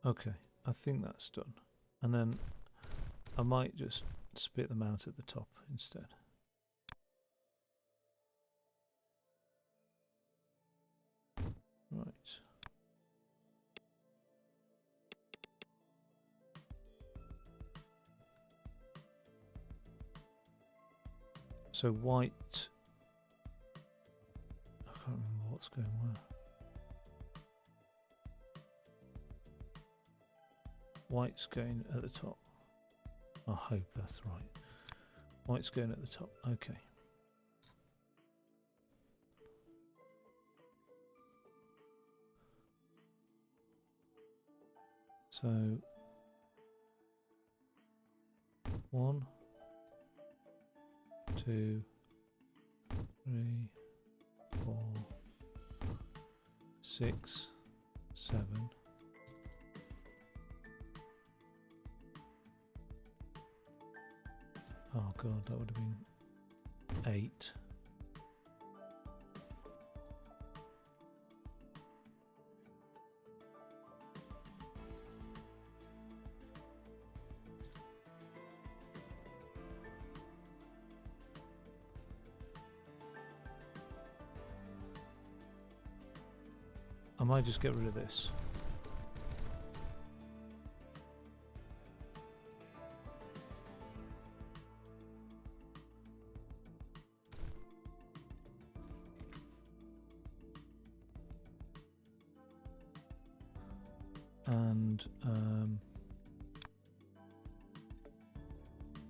Okay, I think that's done. And then I might just spit them out at the top instead. Right. So white... I can't remember what's going where. White's going at the top. I hope that's right. White's going at the top. Okay. So 1, 2, 3, 4, 6, 7. Oh God, that would have been 8. I might just get rid of this. And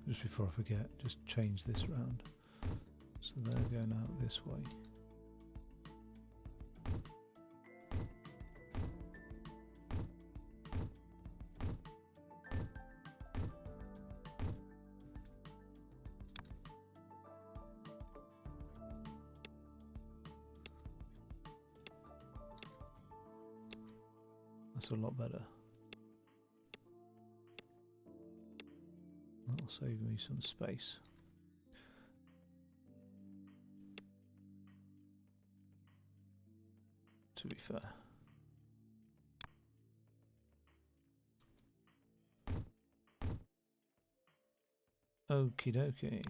just before I forget, just change this round. So they're going out this way. That's a lot better. That'll save me some space. To be fair. Okie dokie.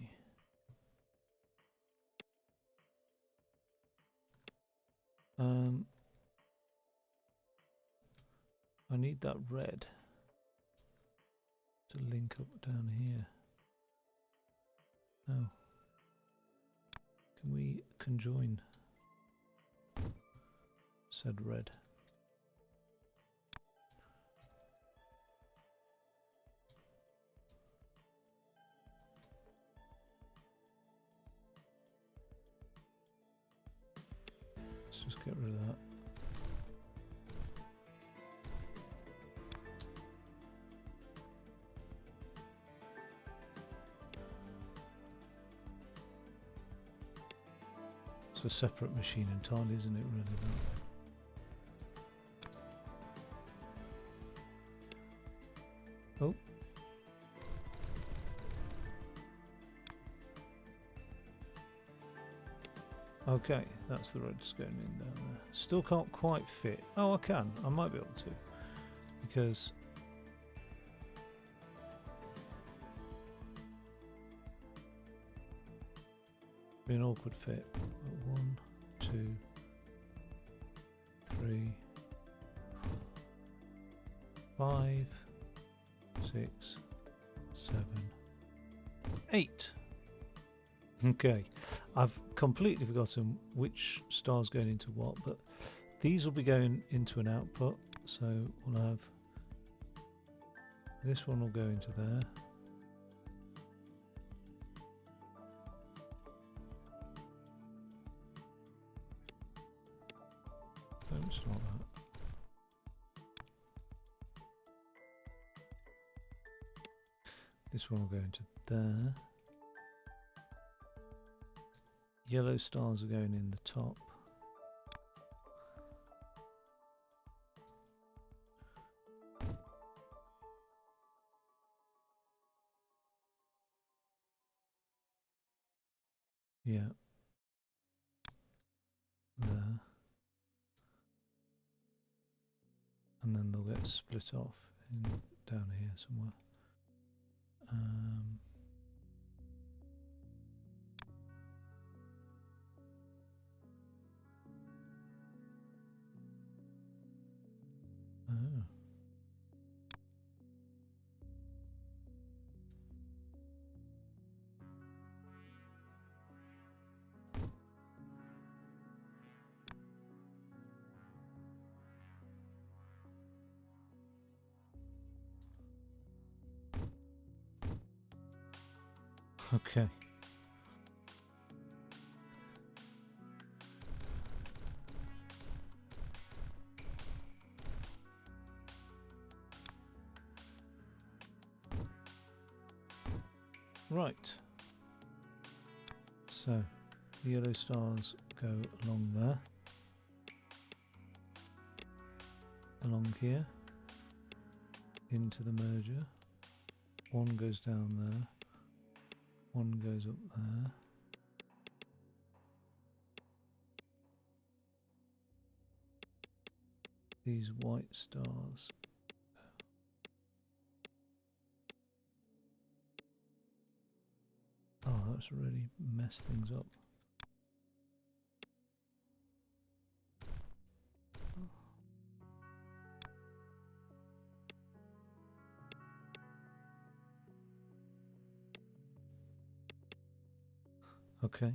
I need that red to link up down here. Oh. Can we conjoin said red? Let's just get rid of that. It's a separate machine entirely, isn't it, really? That? Oh. Okay, that's the road that's going in down there. Still can't quite fit. Oh, I can. I might be able to. Because... be an awkward fit. 1, 2, 3, 5, 6, 7, 8. Okay, I've completely forgotten which star's going into what, but these will be going into an output, so we'll have this one will go into there. Don't start that. This one will go into there. Yellow stars are going in the top. Yeah. There. And then they'll get split off in down here somewhere. Oh. Okay. Right. So the yellow stars go along there. Along here. Into the merger. One goes down there. One goes up there. These white stars. Oh, that's really messed things up. Okay.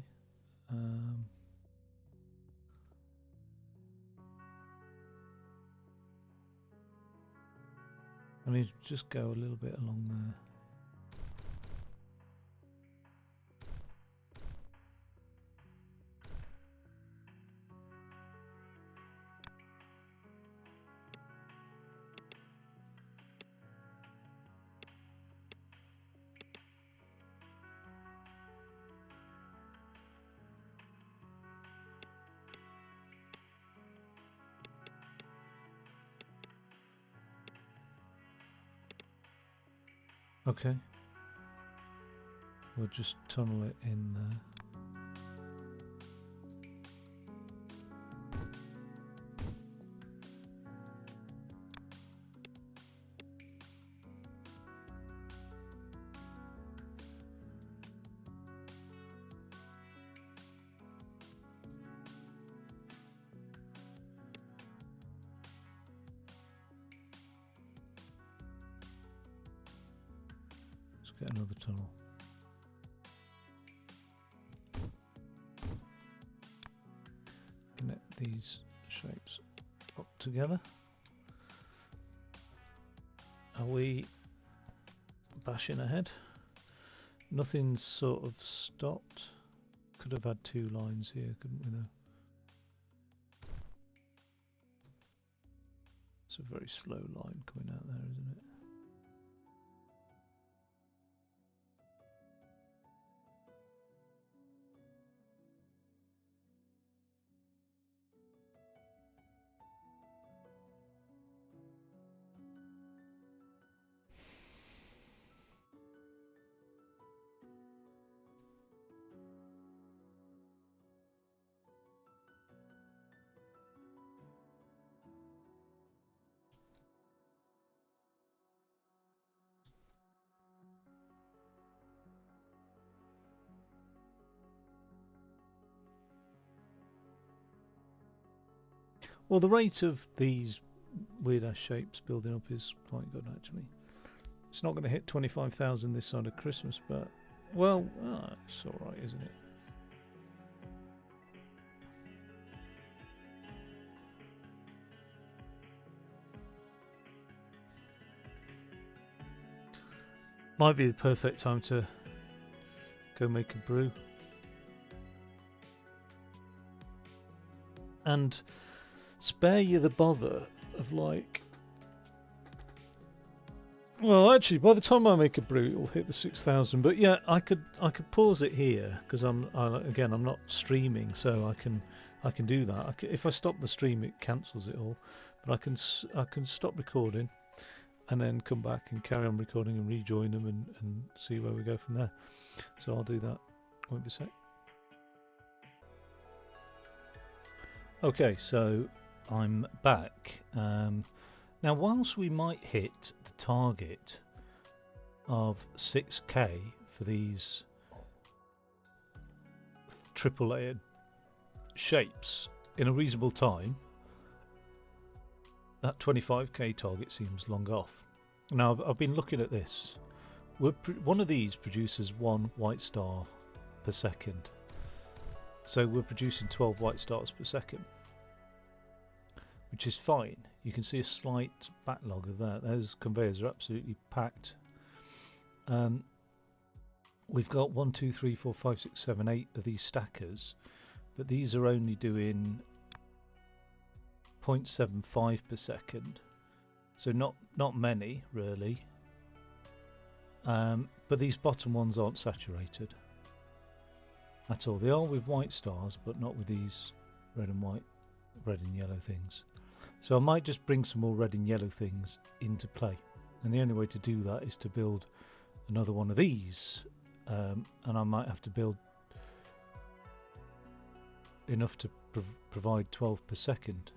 I need to just go a little bit along there. Okay. We'll just tunnel it in there. get another tunnel. Connect these shapes up together. Are we bashing ahead? Nothing's sort of stopped. Could have had 2 lines here, couldn't we though? It's a very slow line coming out there, isn't it? Well, the rate of these weird ass shapes building up is quite good actually. It's not going to hit 25,000 this side of Christmas, but well, it's alright, isn't it? Might be the perfect time to go make a brew. And spare you the bother of like... Well, actually, by the time I make a brew, it'll hit the 6,000. But yeah, I could pause it here because I'm not streaming, so I can do that. If I stop the stream, it cancels it all. But I can stop recording and then come back and carry on recording and rejoin them and see where we go from there. So I'll do that. Won't be a sec. Okay, so I'm back. Now, whilst we might hit the target of 6k for these triple layered shapes in a reasonable time, that 25k target seems long off. Now, I've been looking at this. One of these produces 1 white star per second. So we're producing 12 white stars per second, which is fine. You can see a slight backlog of that. Those conveyors are absolutely packed. We've got 1, 2, 3, 4, 5, 6, 7, 8 of these stackers, but these are only doing 0.75 per second, so not many really. But these bottom ones aren't saturated at all. They are with white stars, but not with these red and yellow things. So I might just bring some more red and yellow things into play, and the only way to do that is to build another one of these, and I might have to build enough to provide 12 per second.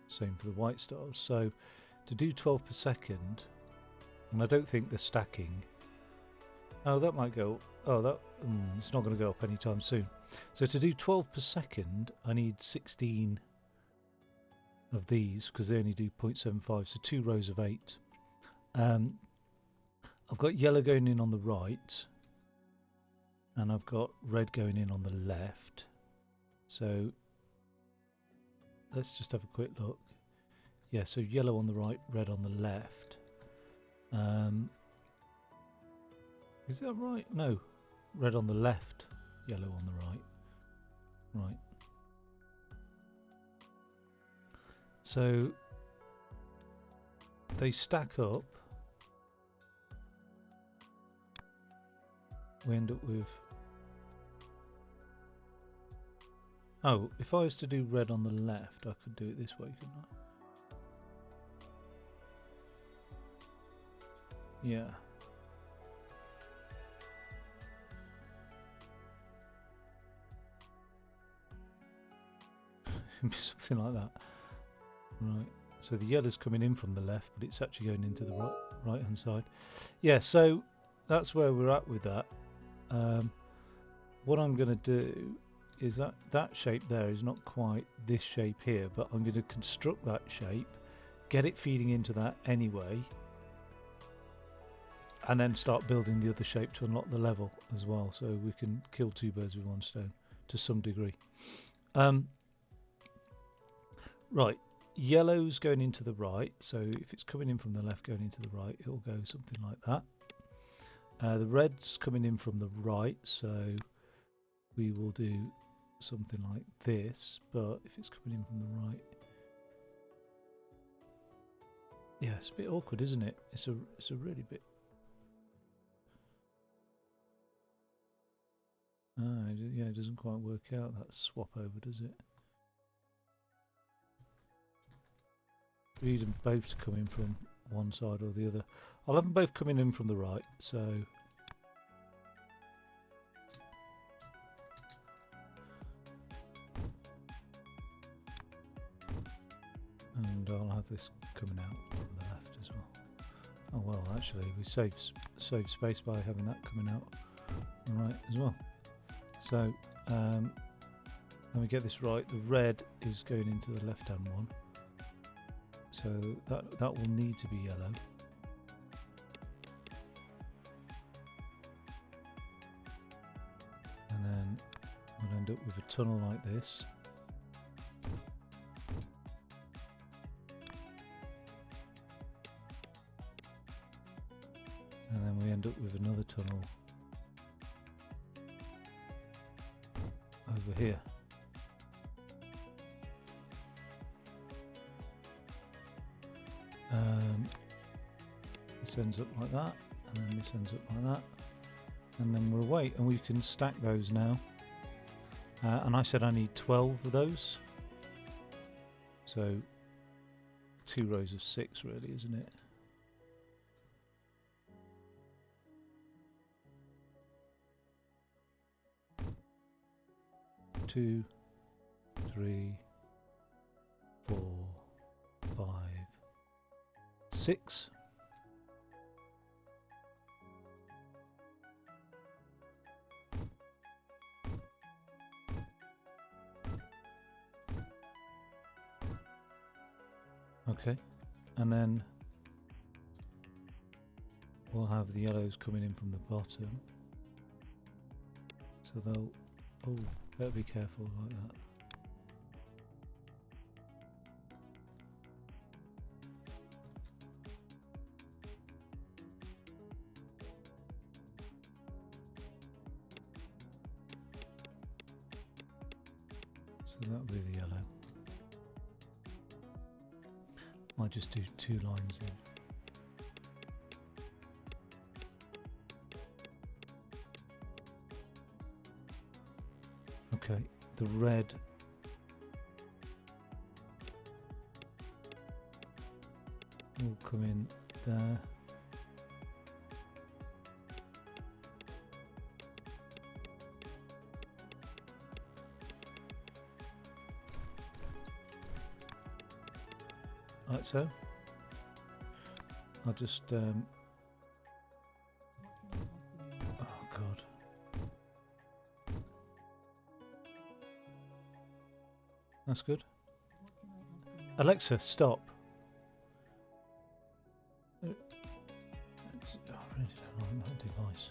Same for the white stars. So to do 12 per second, and I don't think the stacking, oh, that might go, oh, that it's not going to go up anytime soon. So to do 12 per second, I need 16 of these, because they only do 0.75, so 2 rows of 8. I've got yellow going in on the right, and I've got red going in on the left. So let's just have a quick look. Yeah, so yellow on the right, red on the left. Is that right? No, red on the left, yellow on the right. Right. So they stack up. We end up with... Oh, if I was to do red on the left, I could do it this way, couldn't I? Yeah. Something like that. Right. So the yellow's coming in from the left, but it's actually going into the right hand side. Yeah, so that's where we're at with that. What I'm going to do is that shape there is not quite this shape here, but I'm going to construct that shape, get it feeding into that anyway, and then start building the other shape to unlock the level as well, so we can kill two birds with one stone to some degree. Right, yellow's going into the right, so if it's coming in from the left going into the right, it'll go something like that. The red's coming in from the right, so we will do something like this, but if it's coming in from the right, yeah, it's a bit awkward, isn't it? It's a really bit. Yeah, it doesn't quite work out, that swap over, does it? We need them both to come in from one side or the other. I'll have them both coming in from the right, so and I'll have this coming out from the left as well. Oh well, actually we saved space by having that coming out right as well. So let me get this right. The red is going into the left-hand one, so that will need to be yellow. And then we'll end up with a tunnel like this. And then we end up with another tunnel over here. This ends up like that, and then this ends up like that, and then we're away, and we can stack those now. And I said I need 12 of those, so 2 rows of 6 really, isn't it? Two, 3, 4, 5, 6. Okay, and then we'll have the yellows coming in from the bottom, so they'll, oh, better be careful like that. So that'll be the yellow. Might just do 2 lines in. Okay, the red will come in there. Like so. I'll just oh god. That's good. Alexa, stop. I really don't like that device.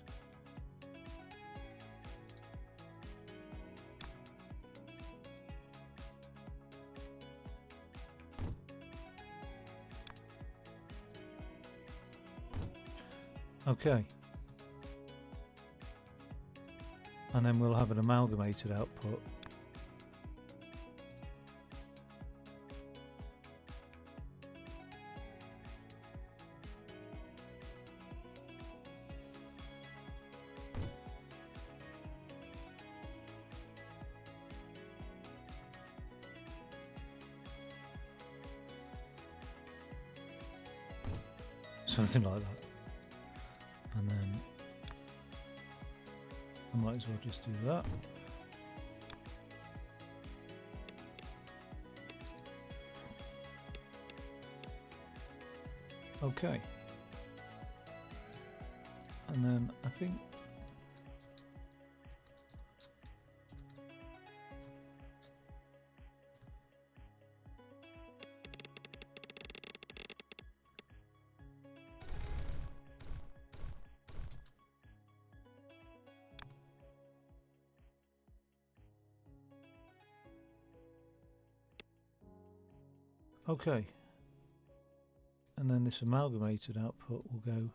Okay. And then we'll have an amalgamated output. Something like that. And then I might as well just do that. Okay. And then I think Okay. And then this amalgamated output will go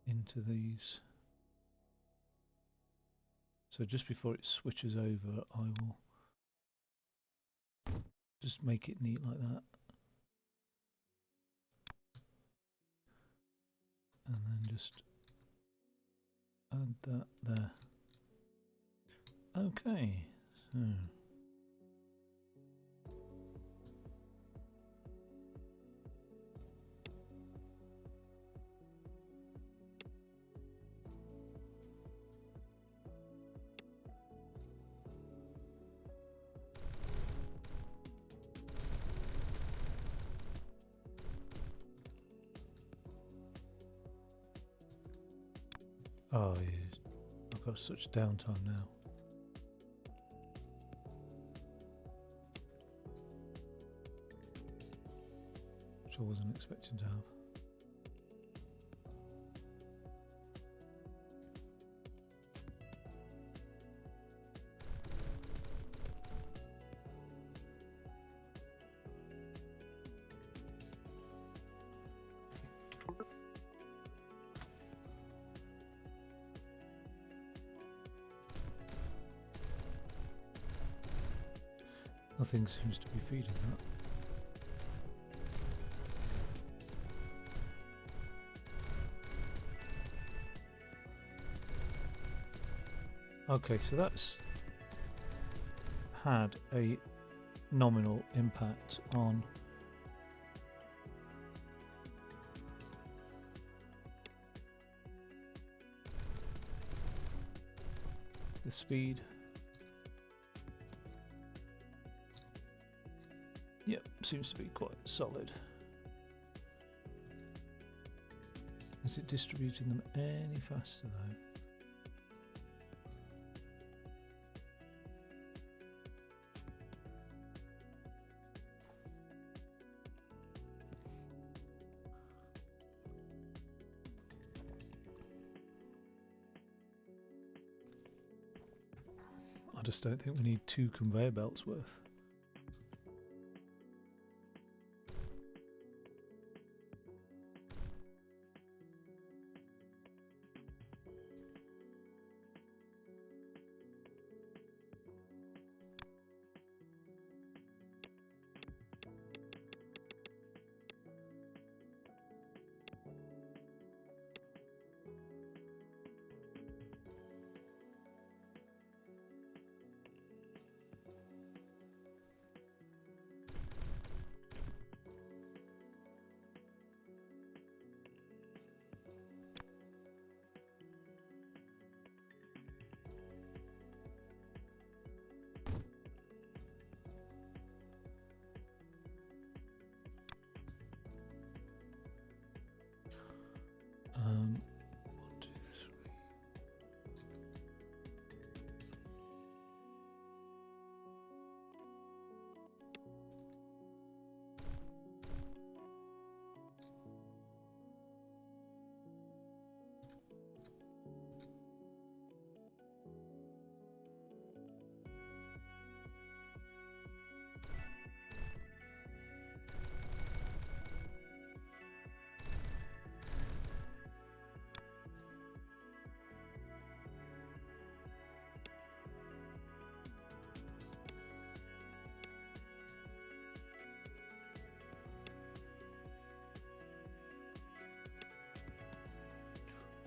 into these. So just before it switches over, I will just make it neat like that. And then just add that there. Okay, so oh yeah, I've got such downtime now. Which I wasn't expecting to have. Nothing seems to be feeding that. Okay, so that's had a nominal impact on the speed. Yep, seems to be quite solid. Is it distributing them any faster though? I just don't think we need 2 conveyor belts worth.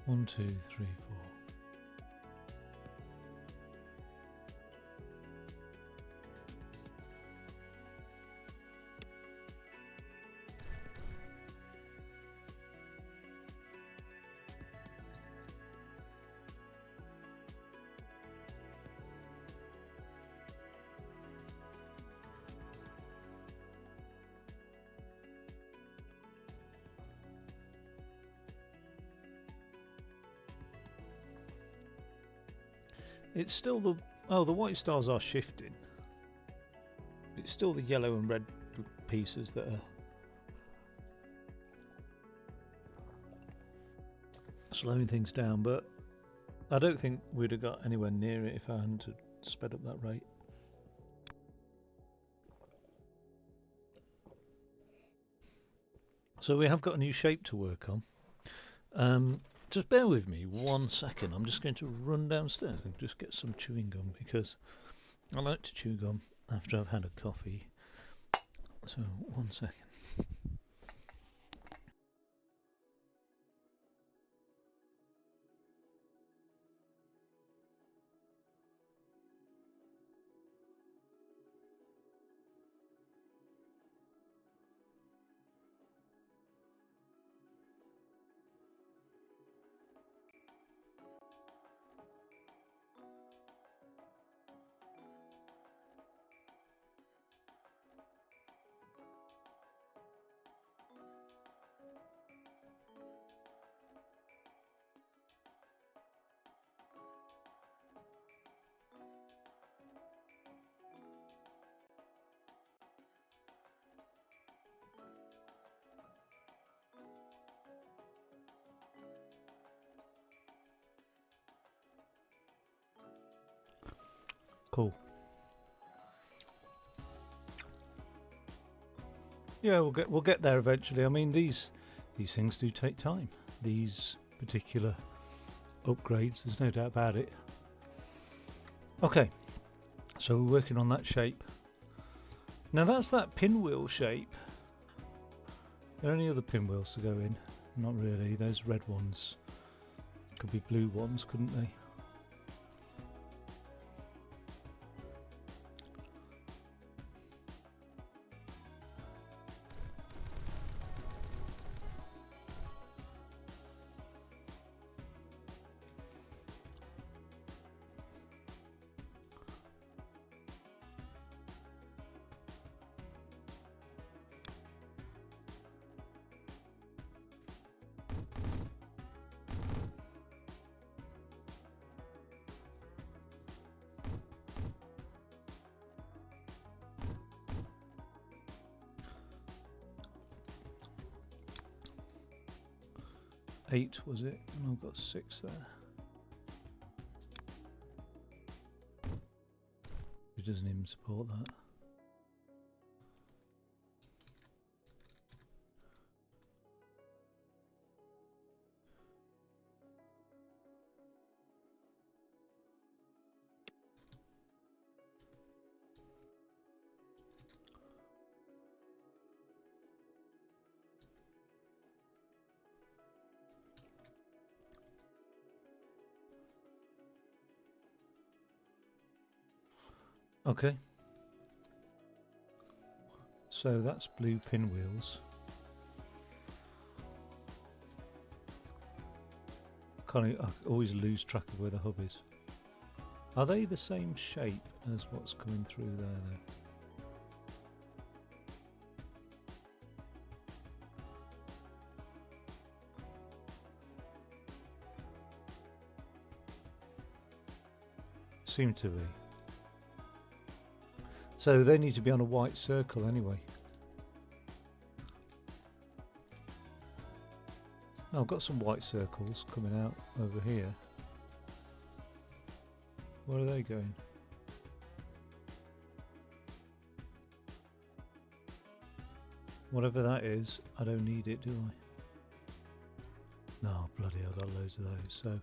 One, two, three. One, two, three, four. It's still the... oh, the white stars are shifting. It's still the yellow and red pieces that are slowing things down, but I don't think we'd have got anywhere near it if I hadn't sped up that rate. So we have got a new shape to work on. Just bear with me 1 second. I'm just going to run downstairs and just get some chewing gum, because I like to chew gum after I've had a coffee. So 1 second. Cool. Yeah, we'll get there eventually. I mean, these things do take time. These particular upgrades, there's no doubt about it. Okay, so we're working on that shape. Now that's that pinwheel shape. Are there any other pinwheels to go in? Not really. Those red ones could be blue ones, couldn't they? Eight was it? And I've got 6 there. It doesn't even support that. Okay. So that's blue pinwheels. I always lose track of where the hub is. Are they the same shape as what's coming through there though? Seem to be. So they need to be on a white circle anyway. Oh, I've got some white circles coming out over here. Where are they going? Whatever that is, I don't need it, do I? No, bloody, I've got loads of those, so...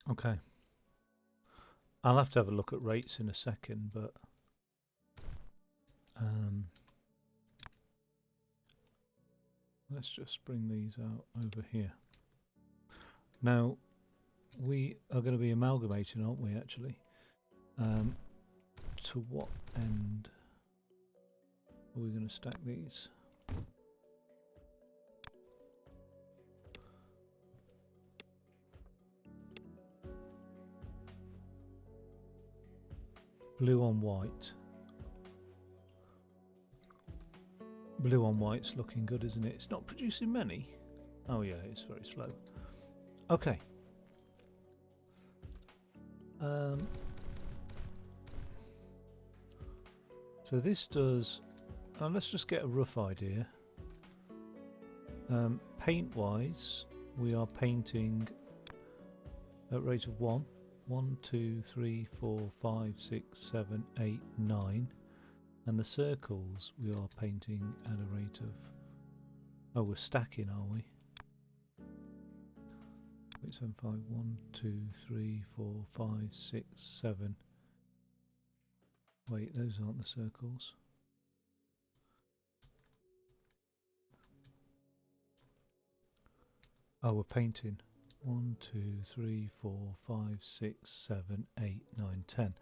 Okay. I'll have to have a look at rates in a second, but let's just bring these out over here. Now, we are going to be amalgamating, aren't we, actually? To what end are we going to stack these? Blue on white. Blue on white's looking good, isn't it? It's not producing many. Oh yeah, it's very slow. Okay. So this does, let's just get a rough idea. Paint wise, we are painting at rate of 1. 1, 2, 3, 4, 5, 6, 7, 8, 9. And the circles we are painting at a rate of, oh, we're stacking, are we? 8, 7, 5, 1, 2, 3, 4, 5, 6, 7. Wait, those aren't the circles. Oh, we're painting. 1, 2, 3, 4, 5, 6, 7, 8, 9, 10.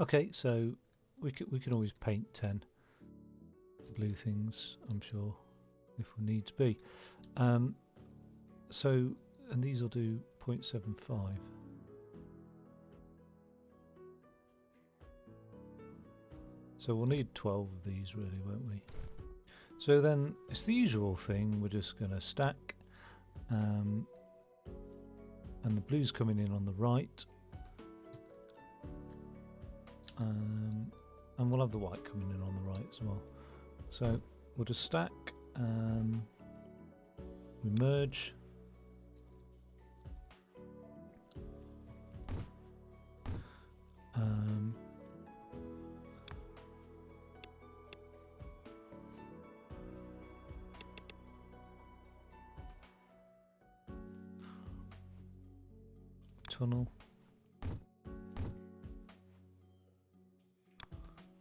Okay, so we can always paint 10 blue things, I'm sure, if we need to be. So, and these will do 0.75. So we'll need 12 of these really, won't we? So then it's the usual thing, we're just going to stack, and the blue's coming in on the right, and we'll have the white coming in on the right as well. So we'll just stack, we merge, tunnel,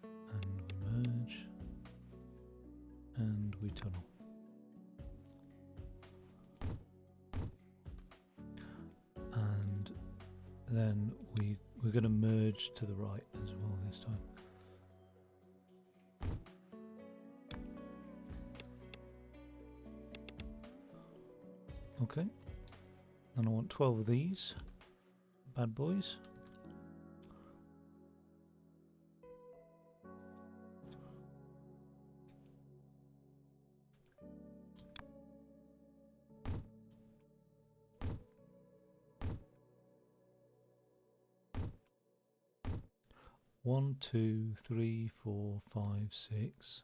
and we merge, and we tunnel. And then we're going to merge to the right as well this time. Okay, and I want 12 of these bad boys. One, two, three, 4, 5, 6.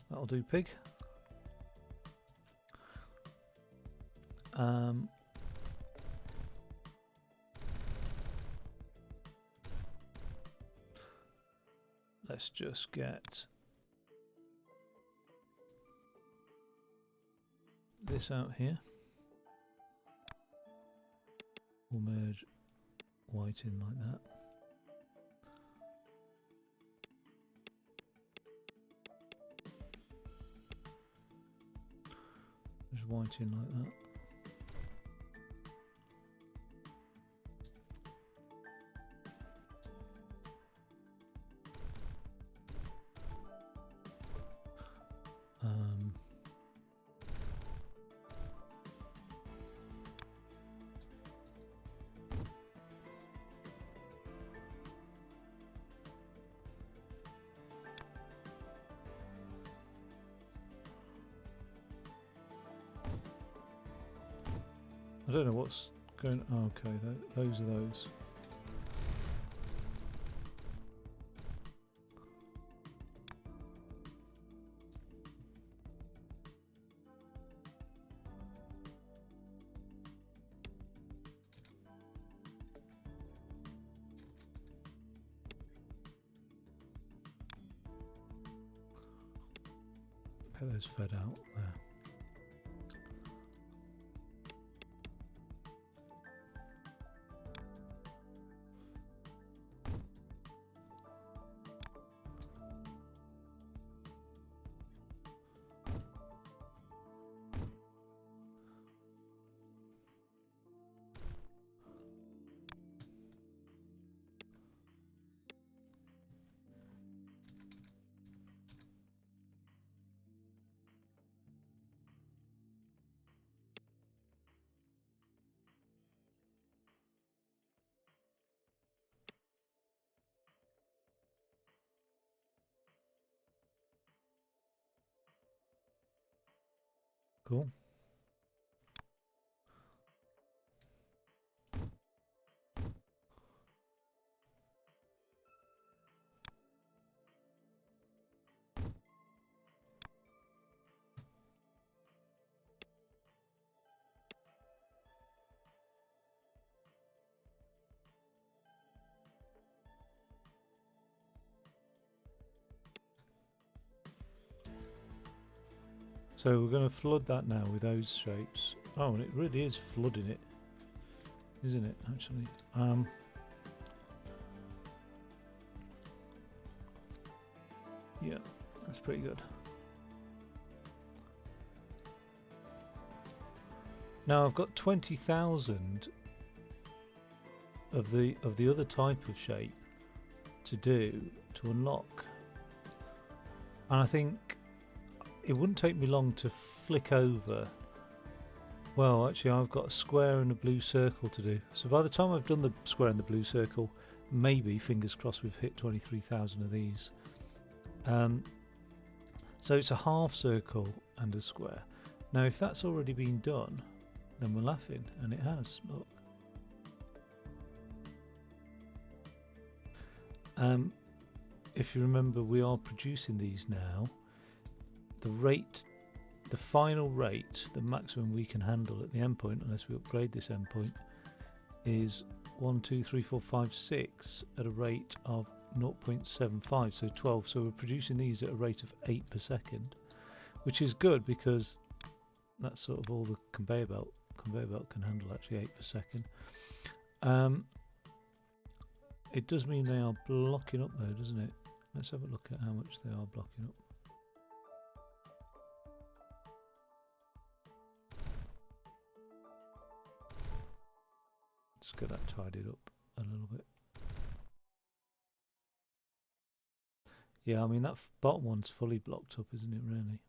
That'll do, pig. Let's just get this out here. We'll merge white in like that. There's white in like that. I don't know what's going. Oh, okay, those are those. Get those fed out there. Cool. So we're going to flood that now with those shapes. Oh, and it really is flooding it, isn't it, actually? Yeah, that's pretty good. Now I've got 20,000 of the other type of shape to do to unlock, and I think it wouldn't take me long to flick over. Well, actually I've got a square and a blue circle to do, so by the time I've done the square and the blue circle, maybe, fingers crossed, we've hit 23,000 of these. So it's a half circle and a square. Now if that's already been done, then we're laughing, and it has. Look. If you remember, we are producing these now. The rate, the final rate, the maximum we can handle at the endpoint, unless we upgrade this endpoint, is 1, 2, 3, 4, 5, 6 at a rate of 0.75, so 12. So we're producing these at a rate of 8 per second, which is good because that's sort of all the conveyor belt can handle, actually, 8 per second. It does mean they are blocking up though, doesn't it? Let's have a look at how much they are blocking up. Let's get that tidied up a little bit. Yeah, I mean that bottom one's fully blocked up, isn't it, really?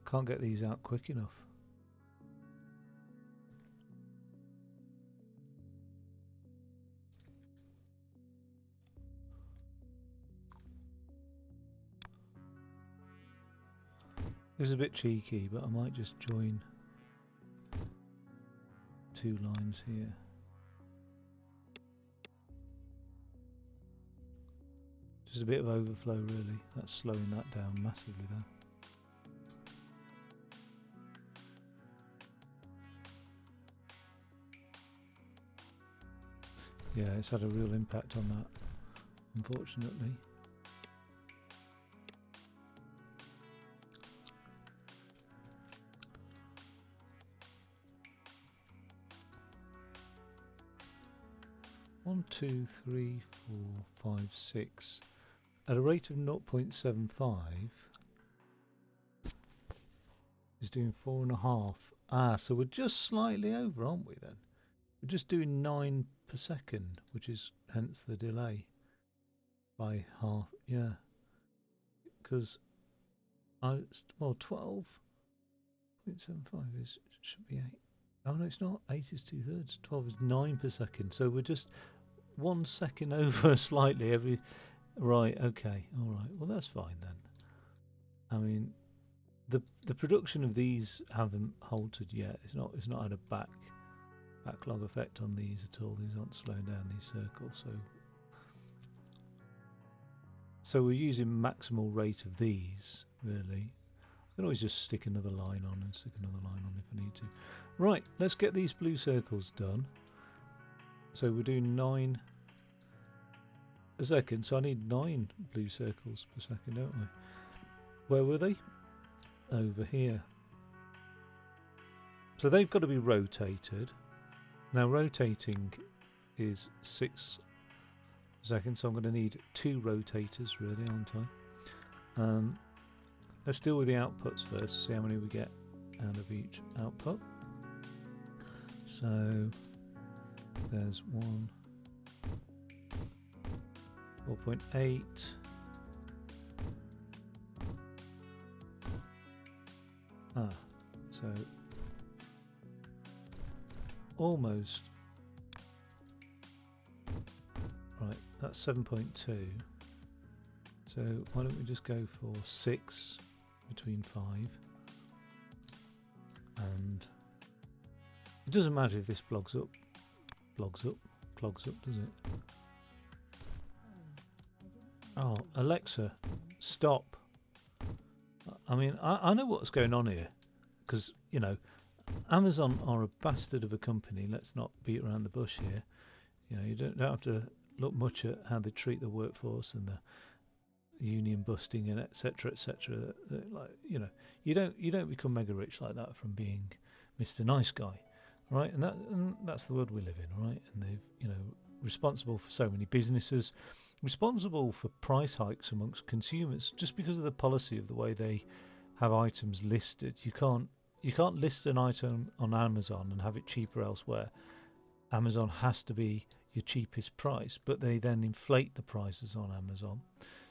Can't get these out quick enough. This is a bit cheeky, but I might just join 2 lines here. Just a bit of overflow, really. That's slowing that down massively though. Yeah, it's had a real impact on that, unfortunately. One, 2, 3, 4, 5, 6 at a rate of 0.75 is doing 4.5. Ah, so we're just slightly over, aren't we then? We're just doing 9 per second, which is hence the delay by half. Yeah, because well, 12.75 is should be 8. Oh no, it's not. 8 is 2/3. 12 is 9 per second. So we're just 1 second over slightly every. Right. Okay. All right. Well, that's fine then. I mean, the production of these haven't halted yet. It's not had a backlog effect on these at all. These aren't slowing down, these circles. So we're using maximal rate of these, really. I can always just stick another line on and stick another line on if I need to. Right, let's get these blue circles done. So we're doing 9 a second, so I need 9 blue circles per second, don't I? Where were they? Over here. So they've got to be rotated. Now rotating is 6 seconds, so I'm going to need 2 rotators, really, aren't I? Let's deal with the outputs first, see how many we get out of each output. So there's 1, 4.8, so almost that's 7.2. So why don't we just go for 6 between 5, and it doesn't matter if this clogs up, does it? Oh, Alexa, stop. I mean, I know what's going on here, because, you know, Amazon are a bastard of a company. Let's not beat around the bush here. You know, you don't have to look much at how they treat the workforce and the union busting and etc. etc. Like, you know, you don't become mega rich like that from being Mr. Nice Guy, right? And that's the world we live in, right? And they've, you know, responsible for so many businesses, responsible for price hikes amongst consumers just because of the policy of the way they have items listed. You can't list an item on Amazon and have it cheaper elsewhere. Amazon has to be your cheapest price, but they then inflate the prices on Amazon,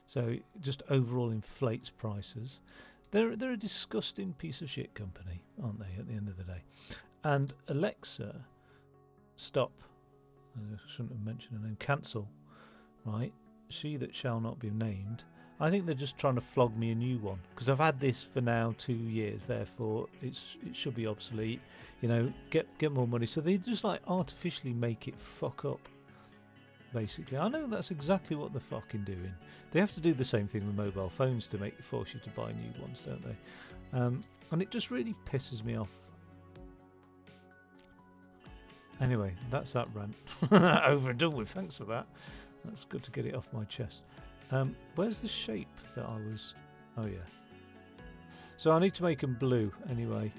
so it just overall inflates prices. They're a disgusting piece of shit company, aren't they, at the end of the day? And Alexa, stop. I shouldn't have mentioned her name. Cancel. Right? She that shall not be named. I think they're just trying to flog me a new one, because I've had this for now 2 years, therefore it should be obsolete. You know, get more money. So they just like artificially make it fuck up, basically. I know that's exactly what they're fucking doing. They have to do the same thing with mobile phones to force you to buy new ones, don't they? And it just really pisses me off. Anyway, that's that rant. Over and done with. Thanks for that. That's good to get it off my chest. Where's the shape that I was... Oh yeah. So I need to make them blue anyway.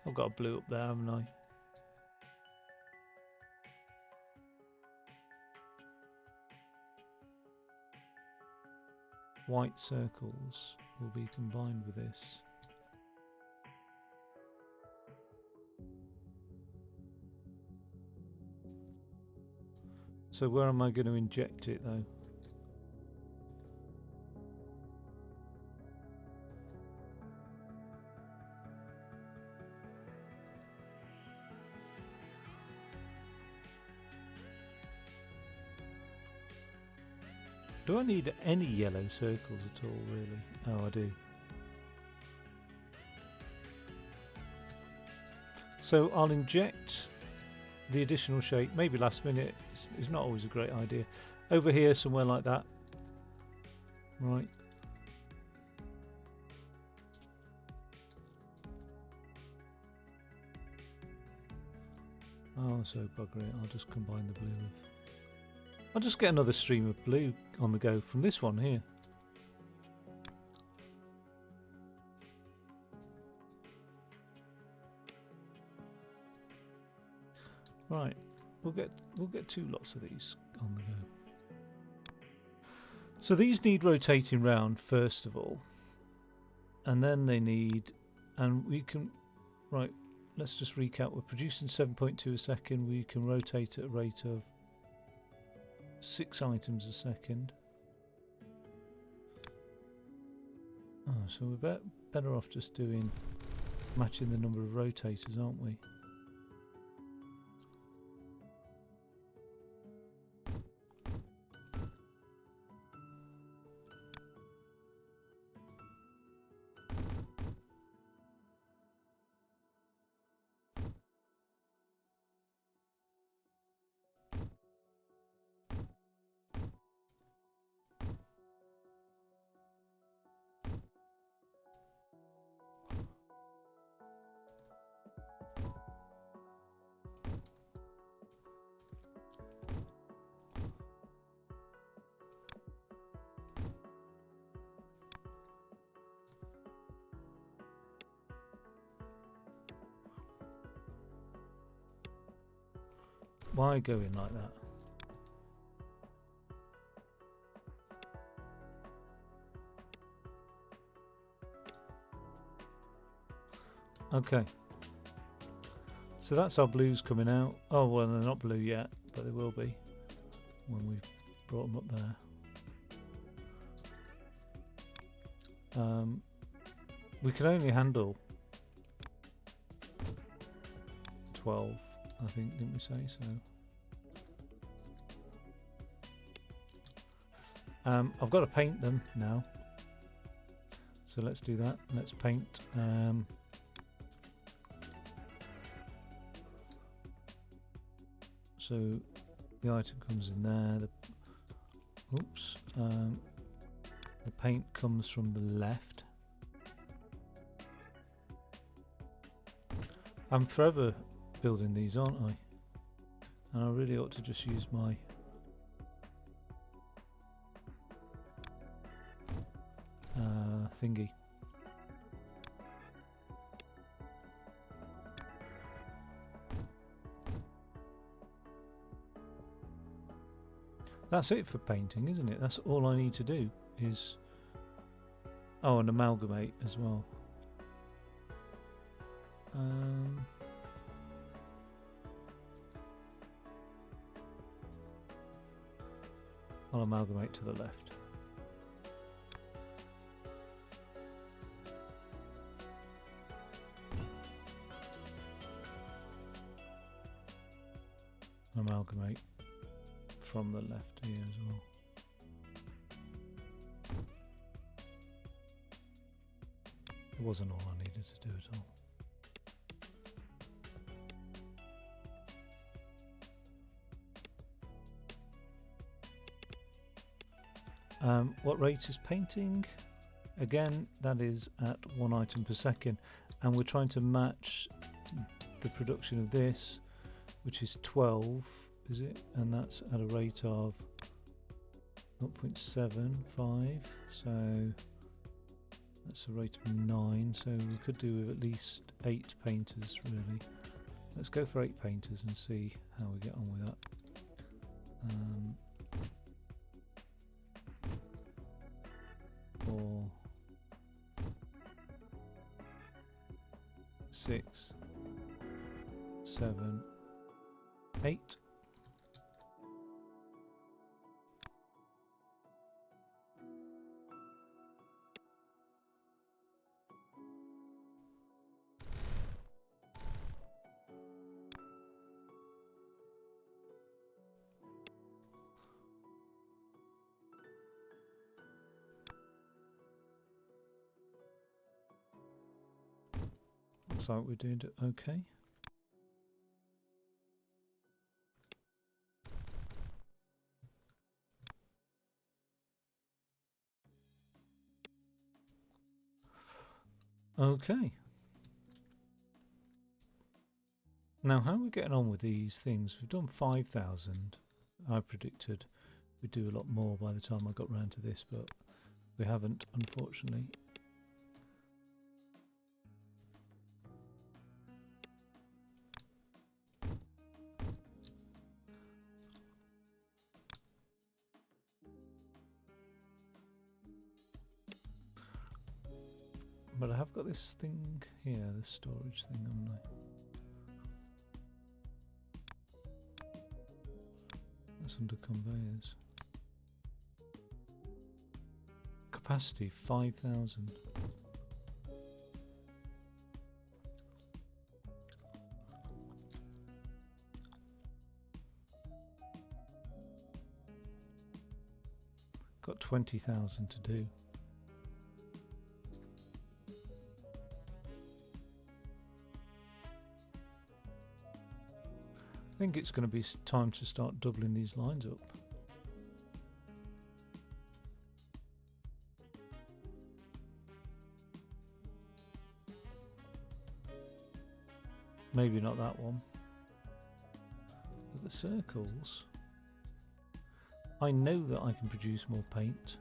I've got a blue up there, haven't I? White circles will be combined with this. So where am I going to inject it though? Do I need any yellow circles at all, really? Oh, I do. So I'll inject the additional shape, maybe last minute. It's not always a great idea. Over here, somewhere like that. Right. Oh, so bugger it. I'll just combine the blue with... I'll just get another stream of blue on the go from this one here. Right, we'll get 2 lots of these on the go. So these need rotating round first of all, and then they need, and we can, right, let's just recap. We're producing 7.2 a second. We can rotate at a rate of 6 items a second. Oh, so we're better off just doing matching the number of rotators, aren't we? Why go in like that? Okay. So that's our blues coming out. Oh, well, they're not blue yet, but they will be when we've brought them up there. We can only handle 12, I think, didn't we say so? I've got to paint them now. So let's do that. Let's paint. So the item comes in there. The paint comes from the left. I'm forever building these, aren't I? And I really ought to just use my thingy. That's it for painting, isn't it? That's all I need to do is... Oh, and amalgamate as well. I'll amalgamate to the left. Amalgamate from the left here as well. It wasn't all I needed to do at all. What rate is painting? Again, that is at 1 item per second, and we're trying to match the production of this, which is 12, is it? And that's at a rate of 0.75, so that's a rate of 9, so we could do with at least 8 painters really. Let's go for 8 painters and see how we get on with that. 4, 6, 7, 8. Looks like we're doing it okay. Okay. Now, how are we getting on with these things? We've done 5,000. I predicted we'd do a lot more by the time I got round to this, but we haven't, unfortunately. But I have got this thing here, this storage thing, haven't I? That's under conveyors. Capacity 5,000. Got 20,000 to do. I think it's going to be time to start doubling these lines up. Maybe not that one. But the circles... I know that I can produce more paint.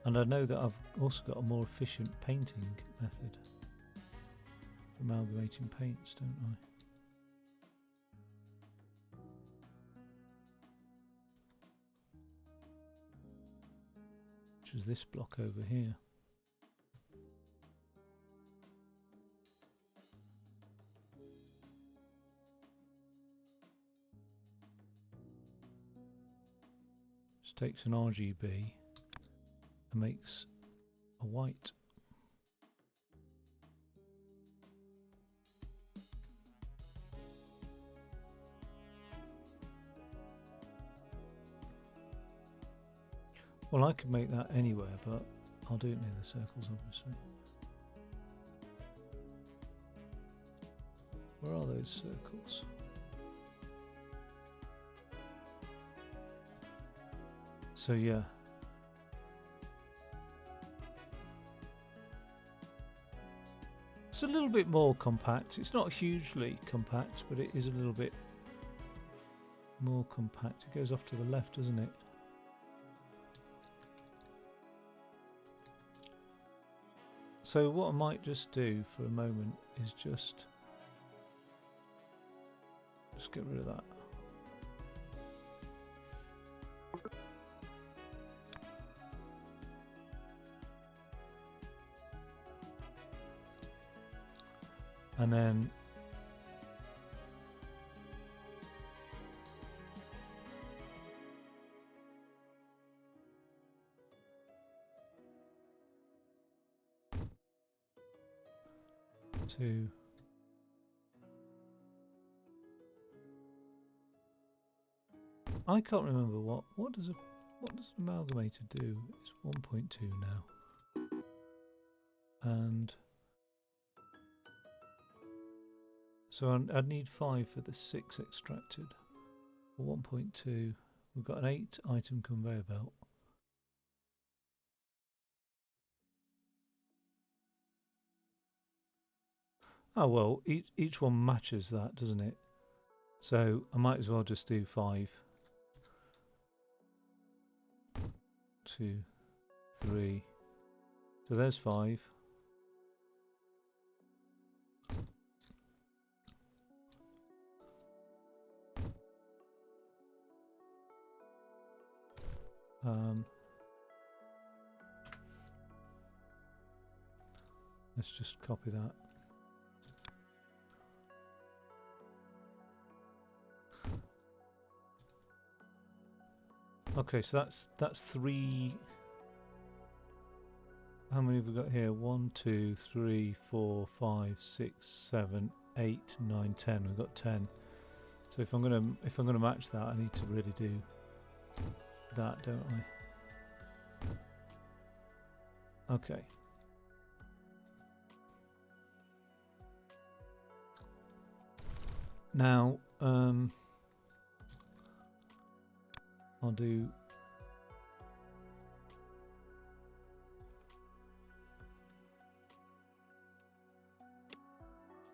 And I know that I've also got a more efficient painting method. Amalgamating paints, don't I? Which is this block over here. Just takes an RGB and makes a white. Well, I could make that anywhere, but I'll do it near the circles, obviously. Where are those circles? So yeah. It's a little bit more compact. It's not hugely compact, but it is a little bit more compact. It goes off to the left, doesn't it? So what I might just do for a moment is just get rid of that. And then two. I can't remember what does amalgamator do? It's 1.2 now. And so I'd need 5 for the 6 extracted. For 1.2, we've got an 8 item conveyor belt. Oh well, each one matches that, doesn't it? So I might as well just do 5. 2, 3. So there's 5. Let's just copy that. Okay, so that's 3. How many have we got here? 1, 2, 3, 4, 5, 6, 7, 8, 9, 10. We've got 10. So if I'm gonna match that, I need to really do that, don't I? Okay. Now, I'll do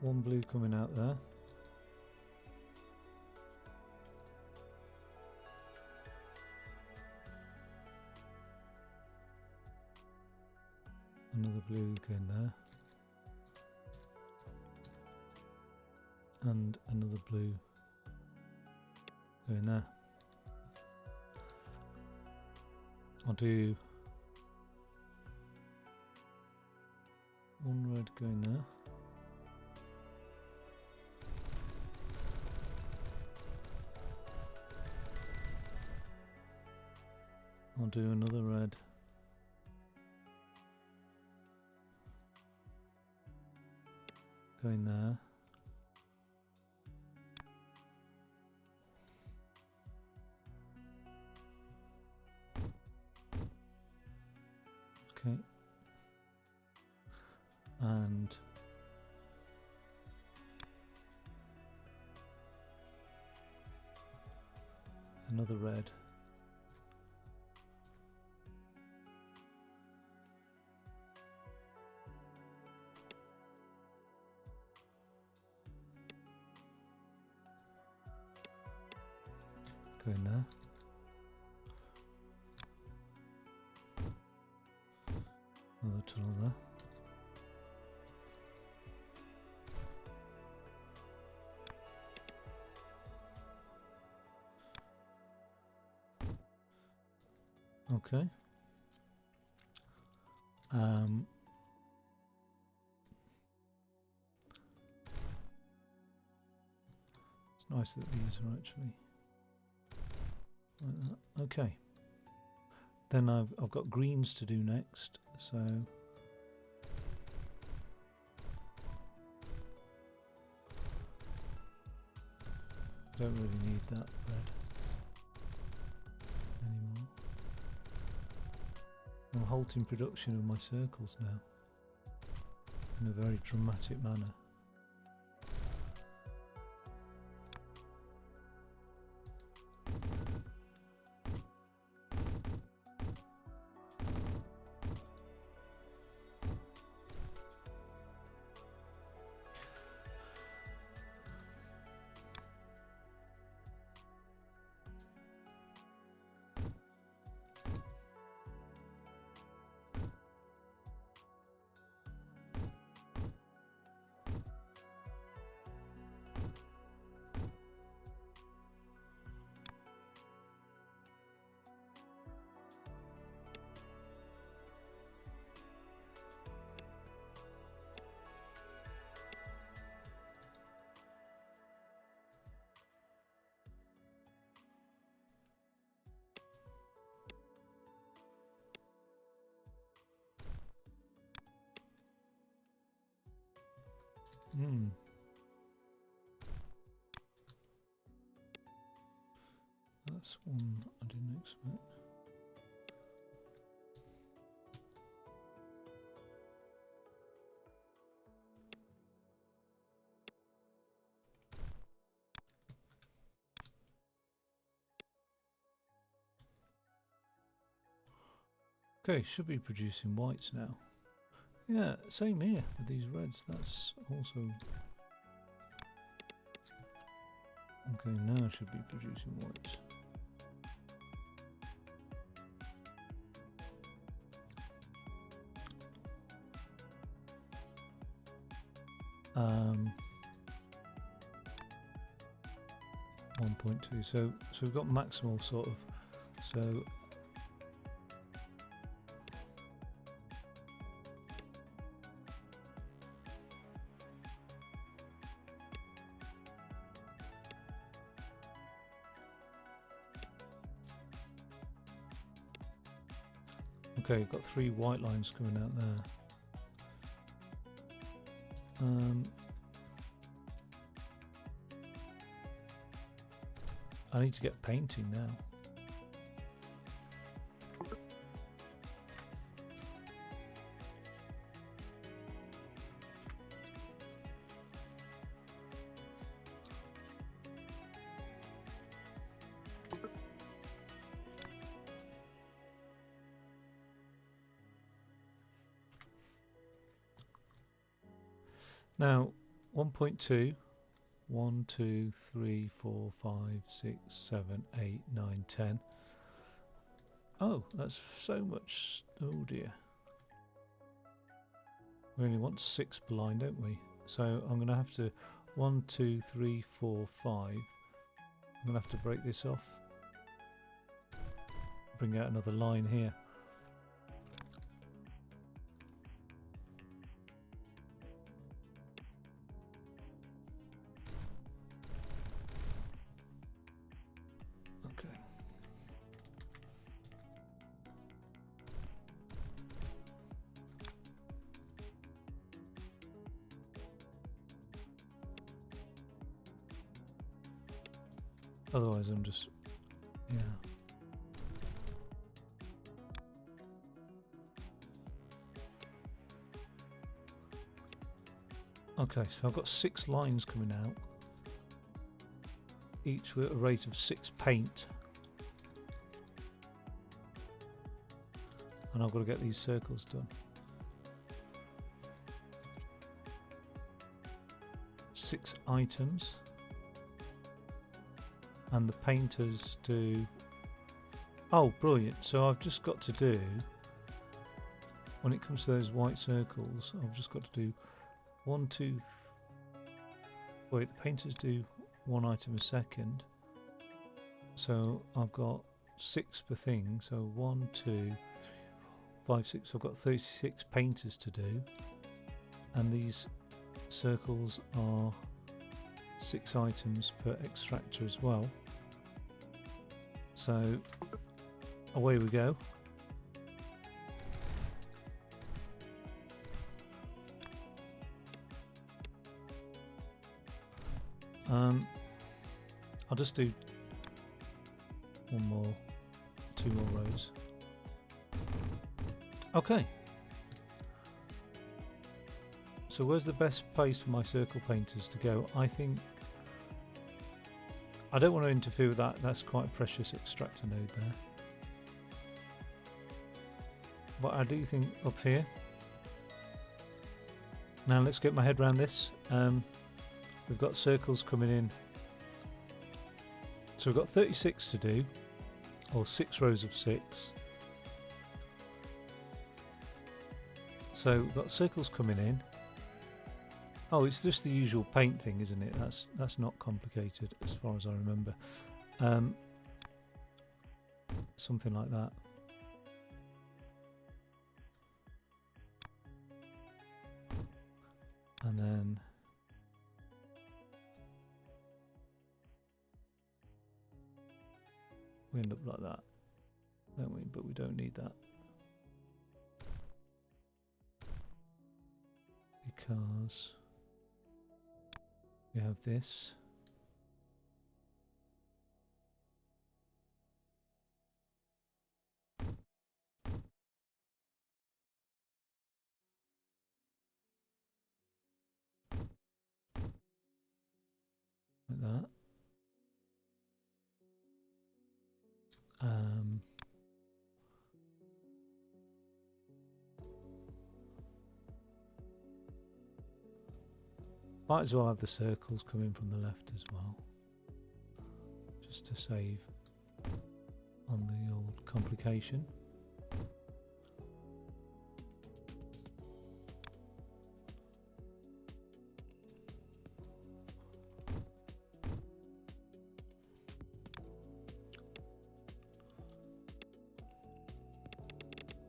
one blue coming out there. Another blue going there. And another blue going there. I'll do one red going there. I'll do another red. Going there. Okay. And another red. Going there. Another tunnel there. Okay. It's nice that these are actually like that. Okay. Then I've got greens to do next, so I don't really need that red anymore. I'm halting production of my circles now in a very dramatic manner. That's one I didn't expect. Okay, should be producing whites now. Yeah, same here with these reds. That's also... Okay, now should be producing whites. Um, 1.2. So we've got maximal sort of. So okay, you've got 3 white lines coming out there. I need to get painting now. Now, 1.2, 1, 2, 3, 4, 5, 6, 7, 8, 9, 10. Oh, that's so much. Oh dear. We only want 6 per line, don't we? So I'm going to have to 1, 2, 3, 4, 5. I'm going to have to break this off. Bring out another line here. Otherwise I'm just, yeah. Okay, so I've got 6 lines coming out, each with a rate of 6 paint. And I've got to get these circles done. 6 items. And the painters do... Oh, brilliant. So I've just got to do, when it comes to those white circles, I've just got to do 1, 2... Wait, the painters do 1 item a second. So I've got 6 per thing. So 1, 2, 5, 6. I've got 36 painters to do. And these circles are 6 items per extractor as well. So away we go. I'll just do 1 more, 2 more rows. Okay. So where's the best place for my circle painters to go? I think I don't want to interfere with that. That's quite a precious extractor node there. But I do think up here. Now let's get my head around this. We've got circles coming in. So we've got 36 to do, or 6 rows of 6. So we've got circles coming in. Oh, it's just the usual paint thing, isn't it? That's not complicated as far as I remember. Something like that. And then we end up like that, don't we? But we don't need that because we have this. Like that. Might as well have the circles coming from the left as well, just to save on the old complication.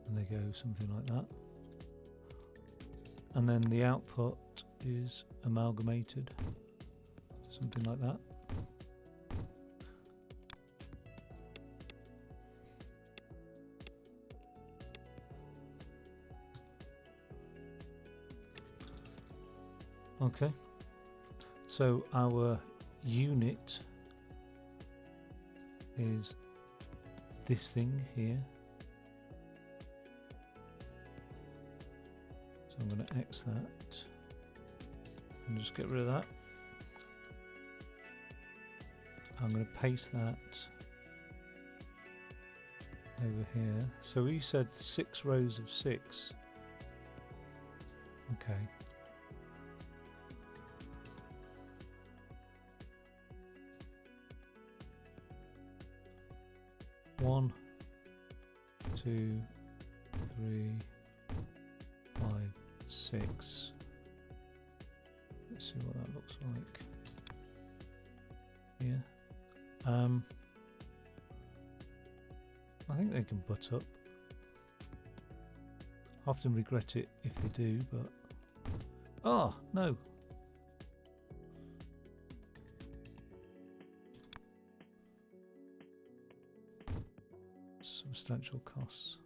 And they go something like that. And then the output is amalgamated, something like that. Okay, so our unit is this thing here. So I'm going to X that and just get rid of that. I'm going to paste that over here. So we said 6 rows of 6. Okay. One, 2, 3, 5, 6. Let's see what that looks like. Yeah. I think they can butt up. I often regret it if they do, but oh no. Substantial costs.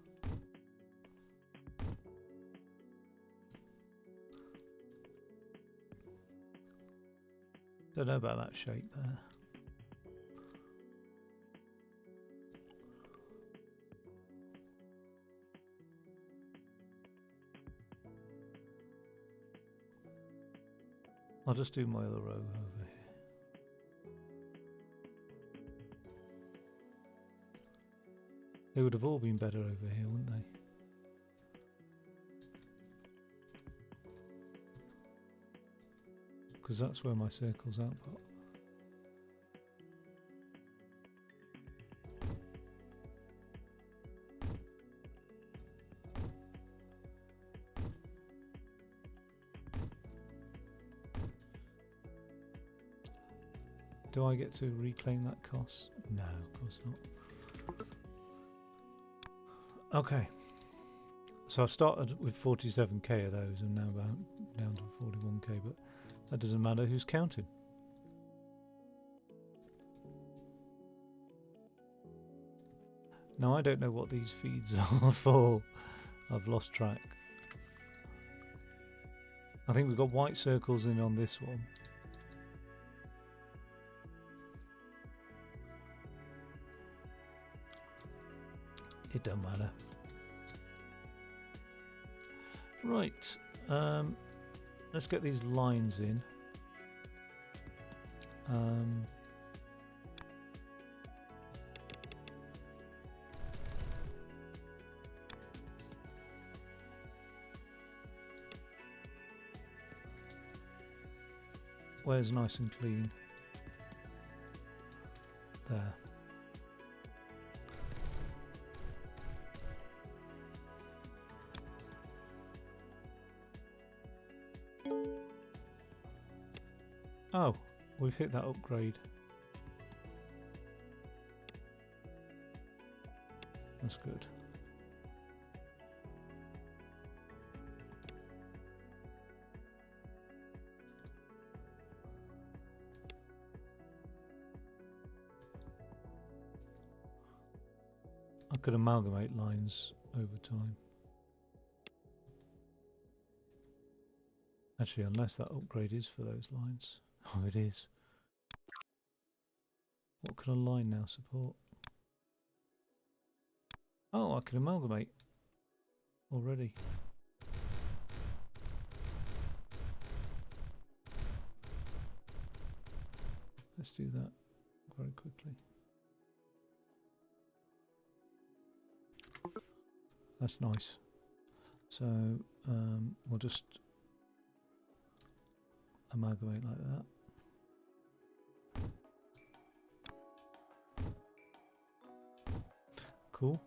Don't know about that shape there. I'll just do my other row over here. They would have all been better over here, wouldn't they? Because that's where my circle's output. Do I get to reclaim that cost? No, of course not. Okay. So I started with 47k of those and now about down to 41k, but that doesn't matter who's counting. Now I don't know what these feeds are for. I've lost track. I think we've got white circles in on this one. It don't matter. Right, let's get these lines in. Where's nice and clean? There. Oh, we've hit that upgrade. That's good. I could amalgamate lines over time. Actually, unless that upgrade is for those lines. Oh, it is. What can a line now support? Oh, I can amalgamate already. Let's do that very quickly. That's nice. So we'll just amalgamate like that. Cool.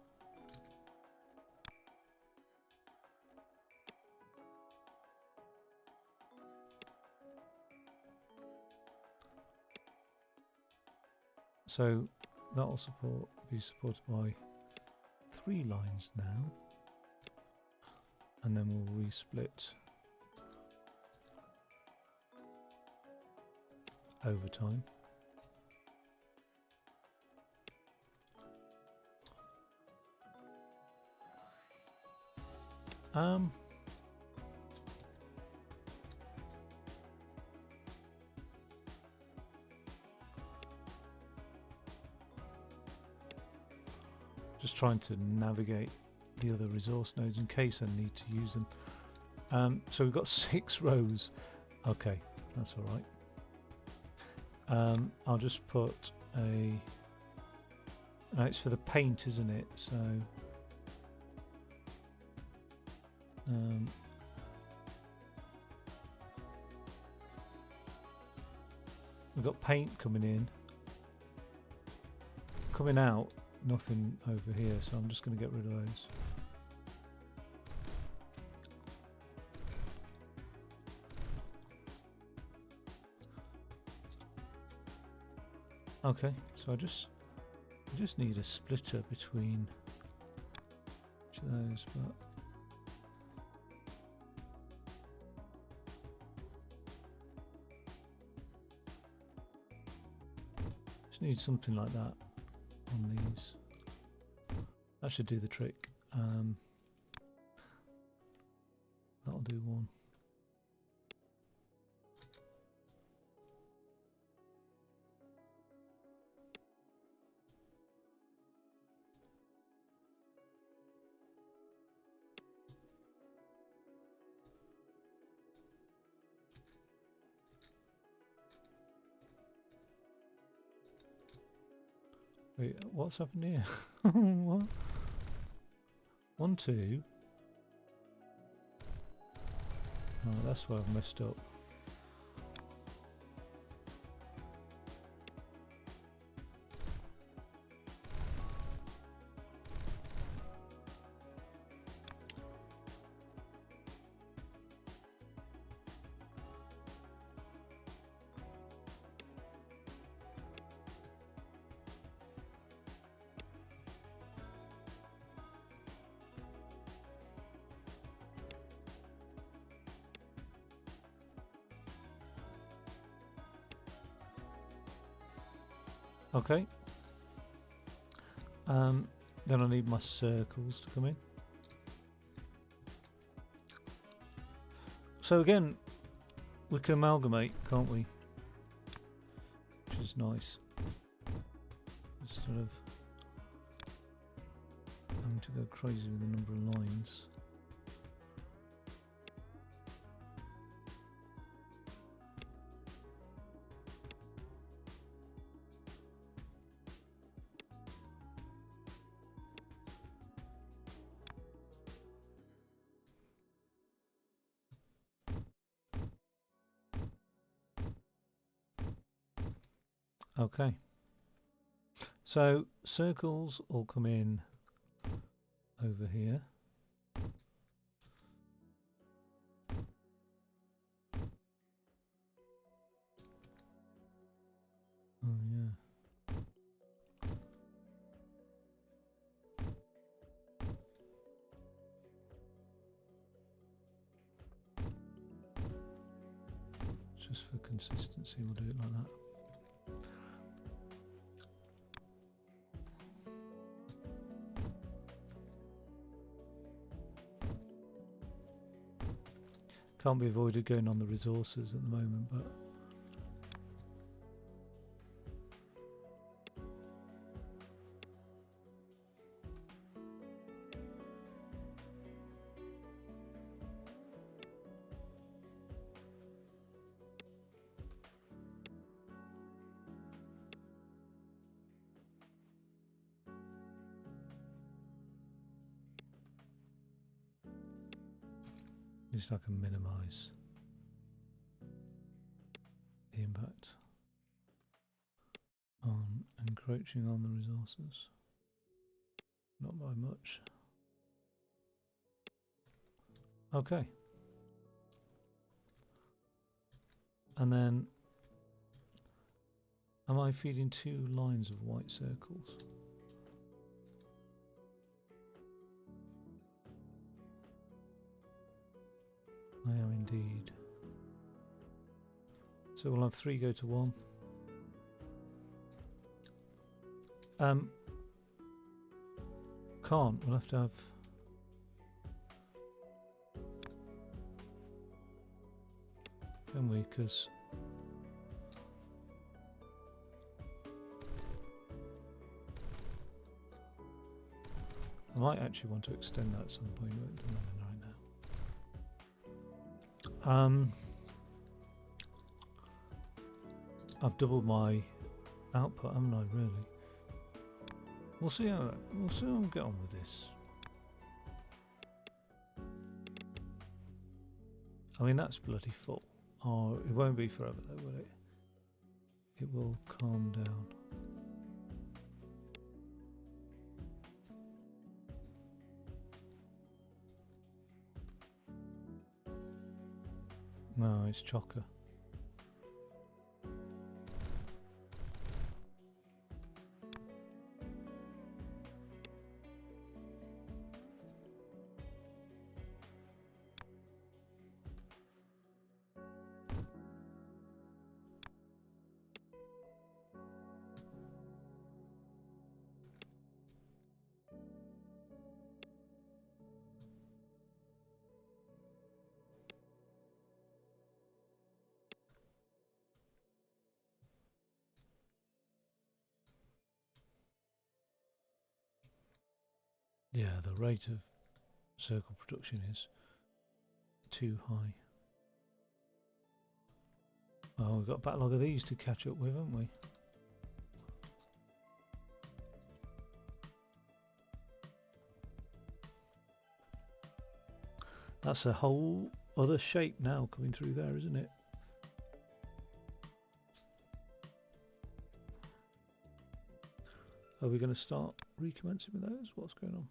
So that will be supported by 3 lines now, and then we'll resplit over time. Just trying to navigate the other resource nodes in case I need to use them. So we've got 6 rows. Okay, that's all right. I'll just put a... it's for the paint, isn't it? So... we've got paint coming in. Coming out, nothing over here, so I'm just going to get rid of those. Okay, so I just need a splitter between each of those, but just need something like that on these. That should do the trick. That'll do one. Wait, what's happened here? What? 1, 2. Oh, that's where I've messed up. Okay. Then I need my circles to come in. So again, we can amalgamate, can't we? Which is nice. Instead of having to go crazy with the number of lines. Okay. So circles all come in over here. Oh yeah. Just for consistency, we'll do it like that. Can't be avoided going on the resources at the moment, but at least I can minimise the impact on encroaching on the resources. Not by much. Okay. And then, am I feeding 2 lines of white circles? I am indeed. So we'll have 3 go to 1. Can't. We'll have to have. Can we? Because I might actually want to extend that at some point, but it doesn't matter right now. I've doubled my output, haven't I? Really? We'll see how we get on with this. I mean, that's bloody full. Oh, it won't be forever though, will it? It will calm down. No, it's chocker. Yeah, the rate of circle production is too high. Oh, we've got a backlog of these to catch up with, haven't we? That's a whole other shape now coming through there, isn't it? Are we going to start recommencing with those? What's going on?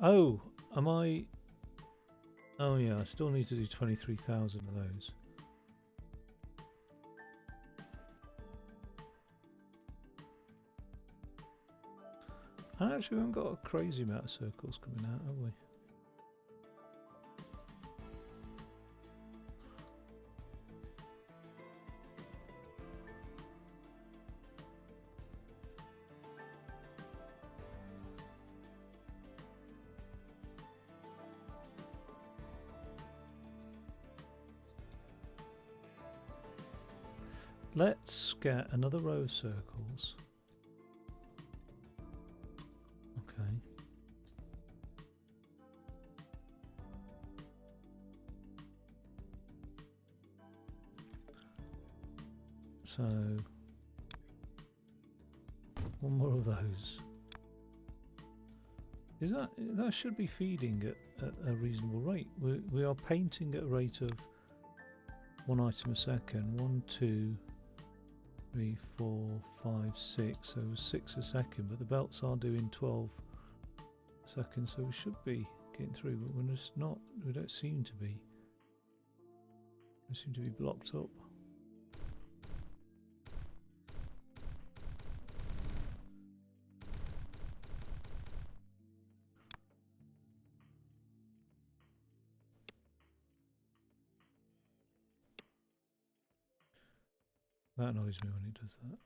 Oh, am I? Oh yeah, I still need to do 23,000 of those. And actually, we haven't got a crazy amount of circles coming out, have we? Let's get another row of circles. Okay. So one more of those. Is that should be feeding at a reasonable rate. We are painting at a rate of 1 item a second. 1, 2, 3, 4, 5, 6. So 6 a second. But the belts are doing 12 seconds, so we should be getting through. But we're just not. We don't seem to be. We seem to be blocked up. That annoys me when it does that.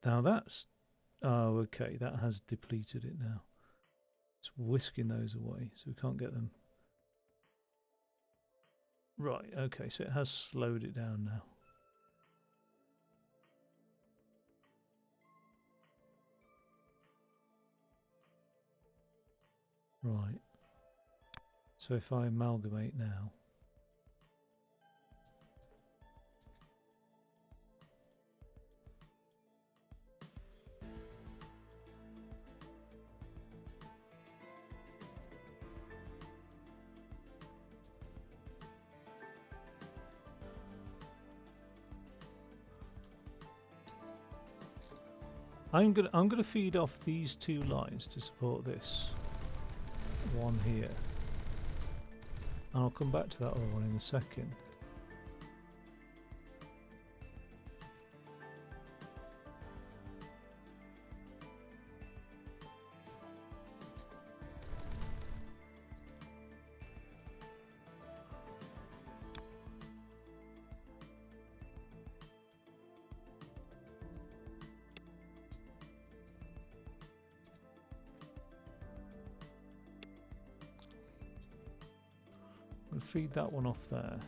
Now that's... Oh, okay, that has depleted it now. It's whisking those away, so we can't get them. Right, okay, so it has slowed it down now. Right. So if I amalgamate now... I'm gonna feed off these 2 lines to support this one here, and I'll come back to that other one in a second. We'll feed that one off there.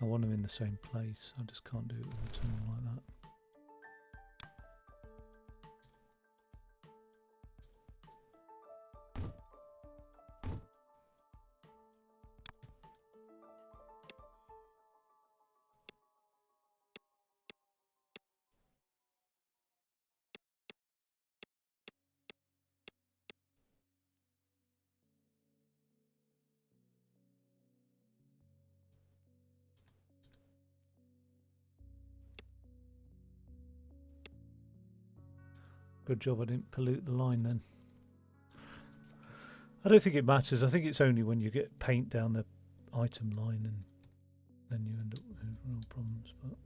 I want them in the same place. I just can't do it all the time like that. Good job I didn't pollute the line then. I don't think it matters. I think it's only when you get paint down the item line and then you end up with real problems. But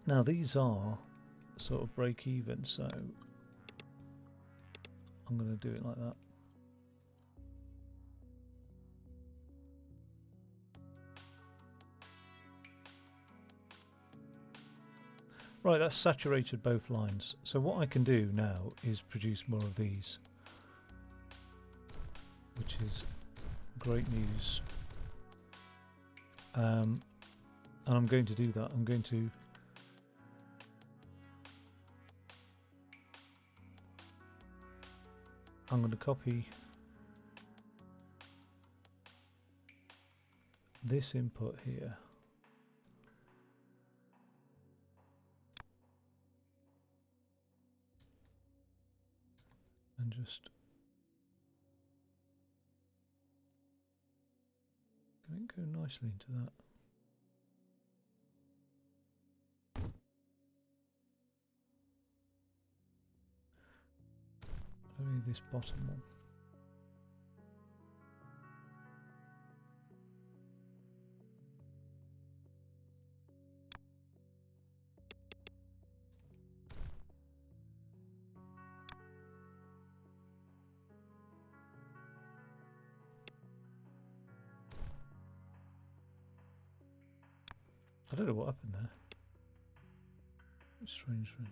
now these are sort of break even, so I'm going to do it like that. Right, that's saturated both lines. So what I can do now is produce more of these, which is great news. And I'm going to do that. I'm going to copy this input here. And just go nicely into that. Only this bottom one. I don't know what happened there. Strangely.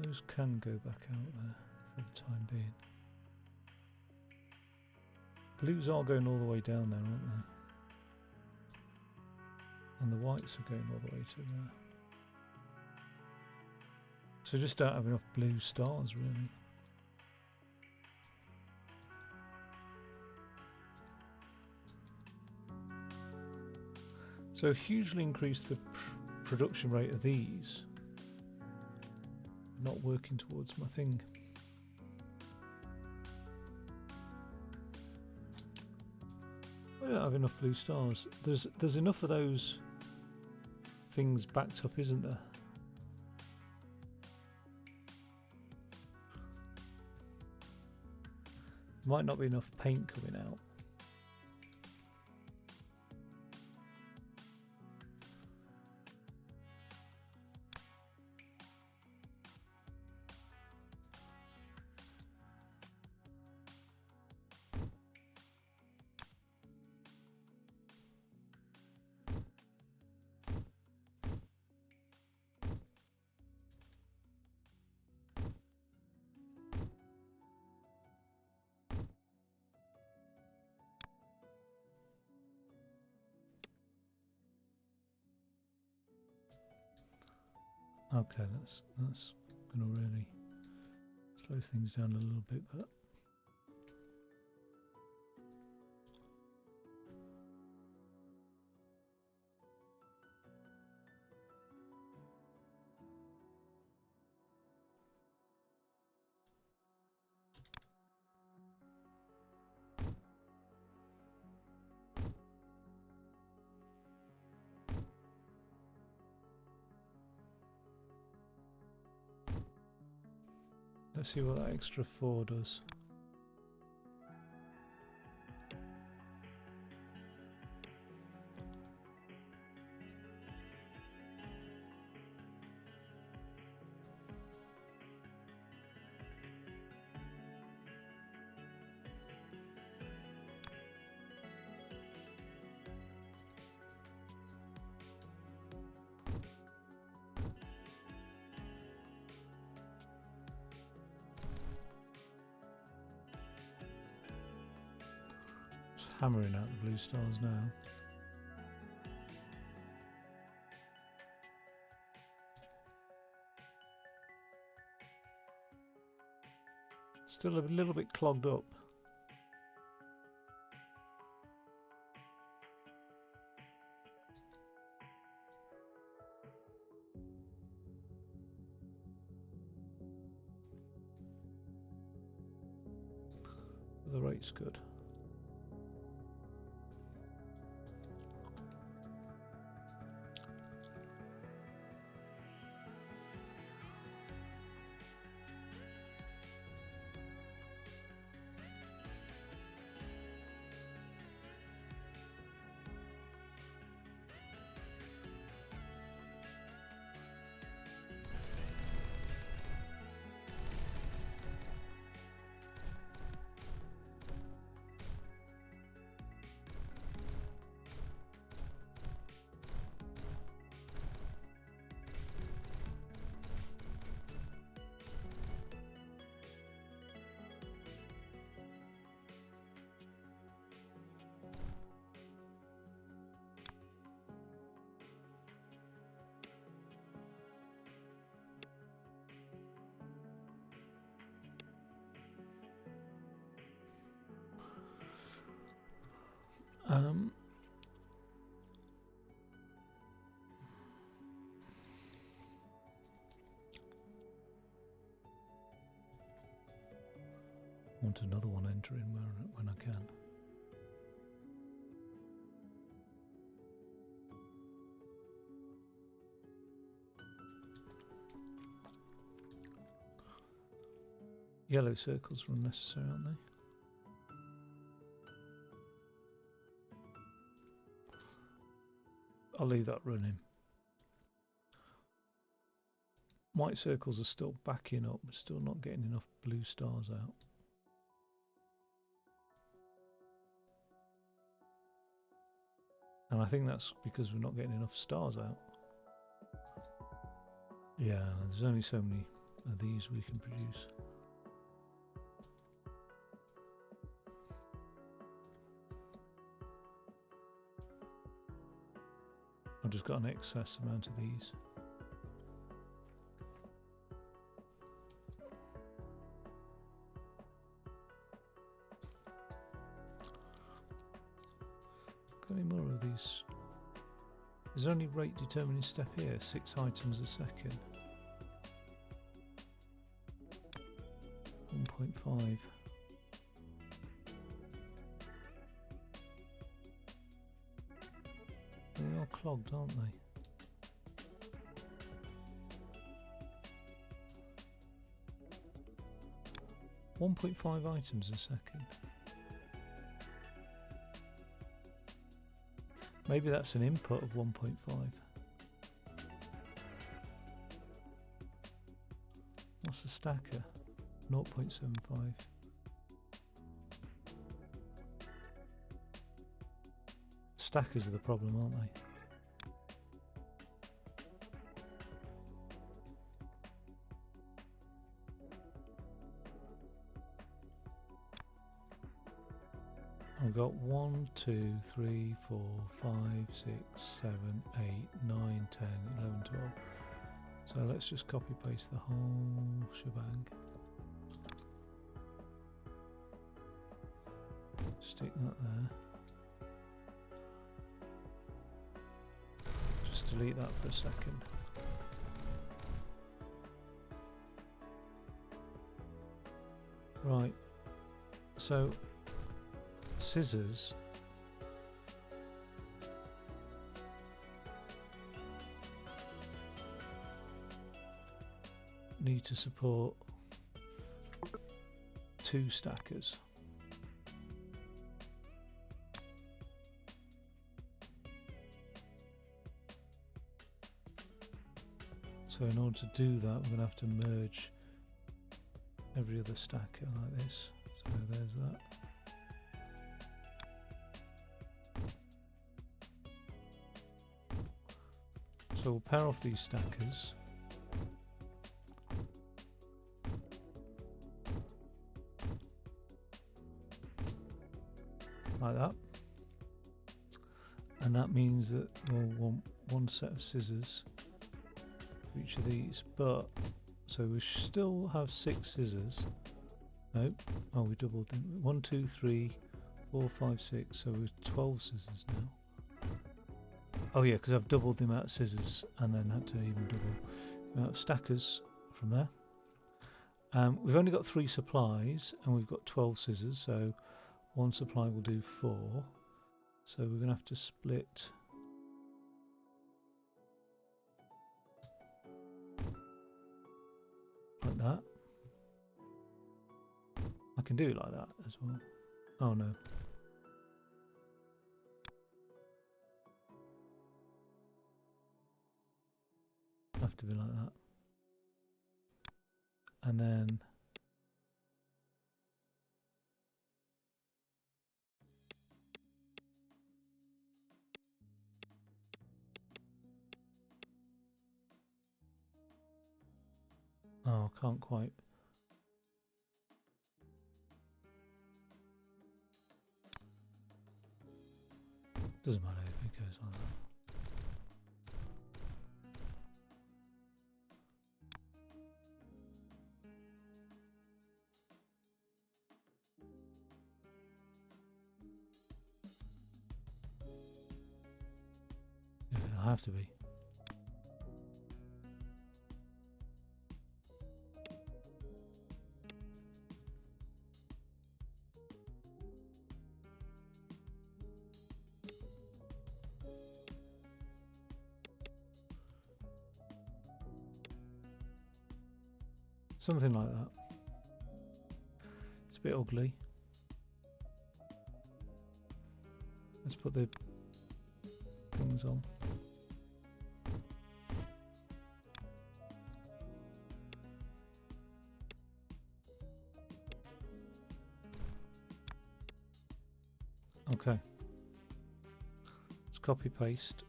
Those can go back out there for the time being. Blues are going all the way down there, aren't they? And the whites are going all the way to there. So just don't have enough blue stars, really. So hugely increase the production rate of these. Not working towards my thing. I don't have enough blue stars. There's enough of those things backed up, isn't there? Might not be enough paint coming out. Okay, that's going to really slow things down a little bit, but let's see what that extra 4 does. Hammering out the blue stars now. Still a little bit clogged up. The rate's good. Want another one entering when I can. Yellow circles are unnecessary, aren't they? I'll leave that running. White circles are still backing up, but still not getting enough blue stars out. And I think that's because we're not getting enough stars out. Yeah, there's only so many of these we can produce. I've just got an excess amount of these. Got any more of these? Is there only rate determining step here? 6 items a second. 1.5. They are clogged, aren't they? .5 items a second. Maybe that's an input of 1.5. What's the stacker? 0.75. Stackers are the problem, aren't they? We've got 1, 2, 3, 4, 5, 6, 7, 8, 9, 10, 11, 12. So let's just copy paste the whole shebang. Stick that there. Just delete that for a second. Right, so scissors need to support 2 stackers. So in order to do that, we're going to have to merge every other stacker like this. So there's that. So we'll pair off these stackers. Like that. And that means that we'll want 1 set of scissors for each of these. But, so we still have 6 scissors. Nope. Oh, we doubled them. 1, 2, 3, 4, 5, 6. So we're 12 scissors now. Oh yeah, because I've doubled the amount of scissors and then had to even double the amount of stackers from there. We've only got 3 supplies and we've got 12 scissors, so 1 supply will do 4. So we're going to have to split like that. I can do it like that as well. Oh no. Have to be like that. And then oh, can't quite. Doesn't matter if it goes like that. Yeah, it'll have to be. Something like that. It's a bit ugly. Let's put the things on. Okay. Let's copy paste.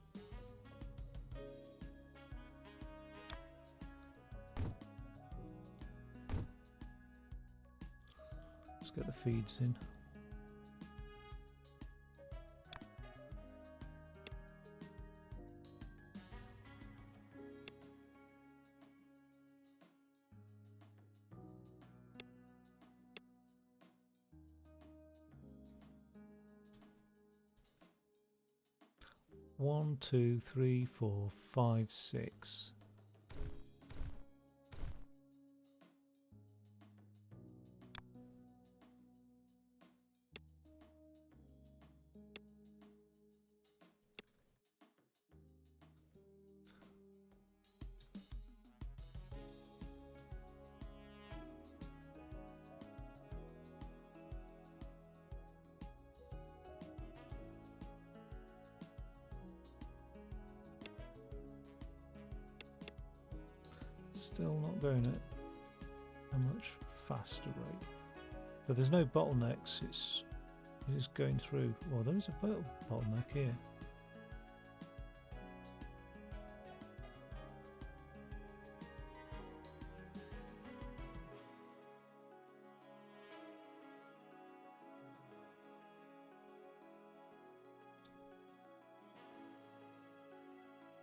Let's get the feeds in. One, two, three, four, five, six. Still not going at a much faster rate. But there's no bottlenecks, it's just going through. Well, there is a bottleneck here.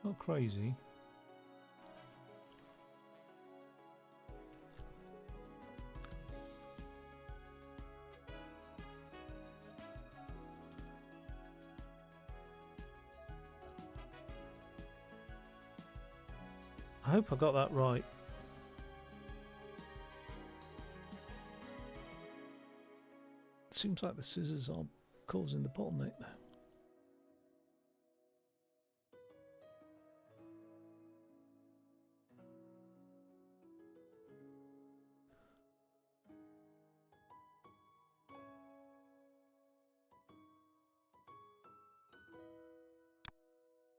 Not crazy. I hope I got that right. Seems like the scissors are causing the bottleneck now.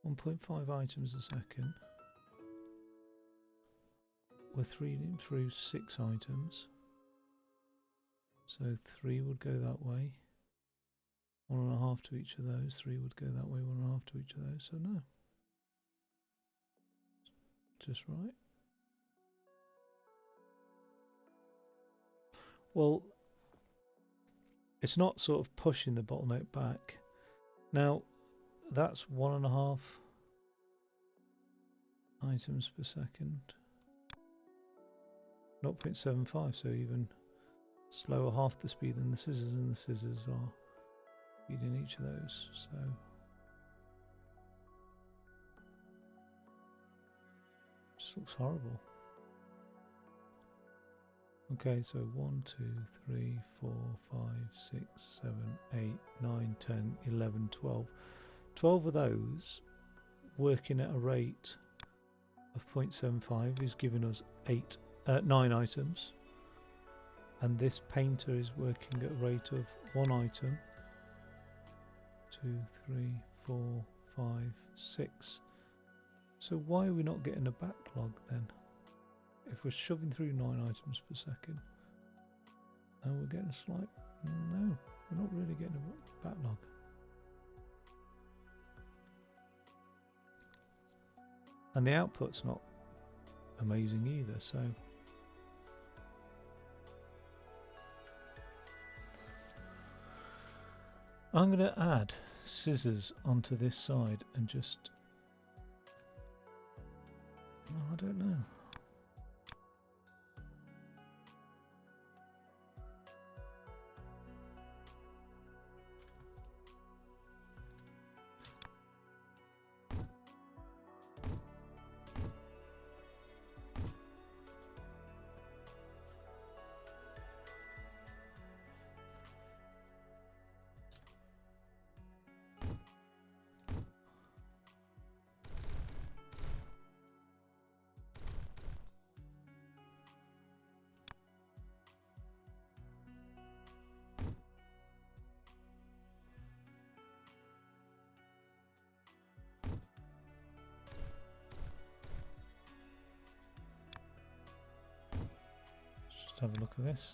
.5 items a second. We're reading through 6 items, so 3 would go that way, 1.5 to each of those, 3 would go that way, 1.5 to each of those, so no. Just right. Well, it's not sort of pushing the bottleneck back. Now, that's 1.5 items per second. 0.75, so even slower, half the speed than the scissors, and the scissors are feeding each of those, so just looks horrible. Okay, so 1, 2, 3, 4, 5, 6, 7, 8, 9, 10, 11, 12. 12 of those working at a rate of 0.75 is giving us 9 items, and this painter is working at a rate of 1 item, 2, 3, 4, 5, 6. So why are we not getting a backlog then? If we're shoving through 9 items per second, and we're getting a slight... No, we're not really getting a backlog. And the output's not amazing either, so... I'm going to add scissors onto this side and just... Oh, I don't know. Just have a look at this.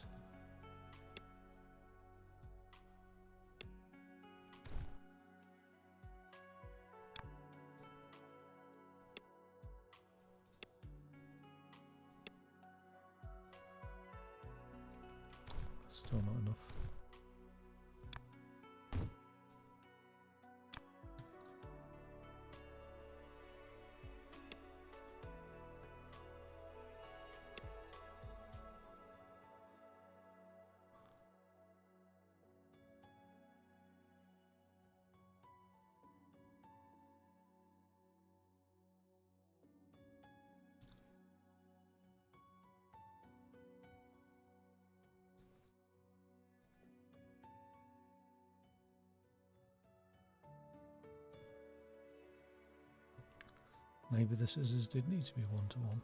Still not enough. Maybe the scissors did need to be 1-to-1.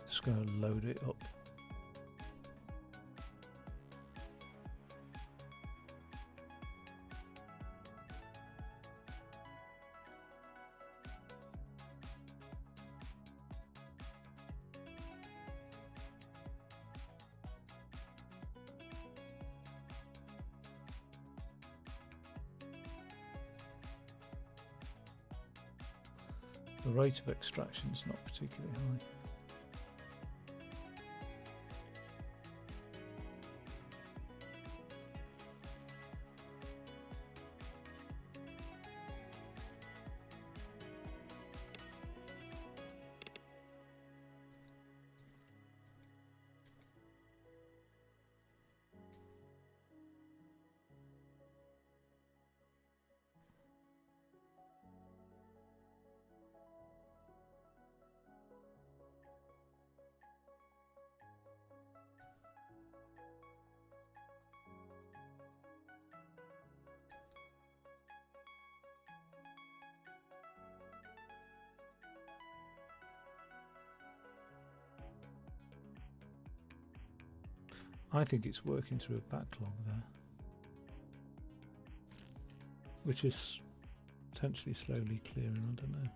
Just going to load it up. The rate of extraction is not particularly high. I think it's working through a backlog there, which is potentially slowly clearing, I don't know.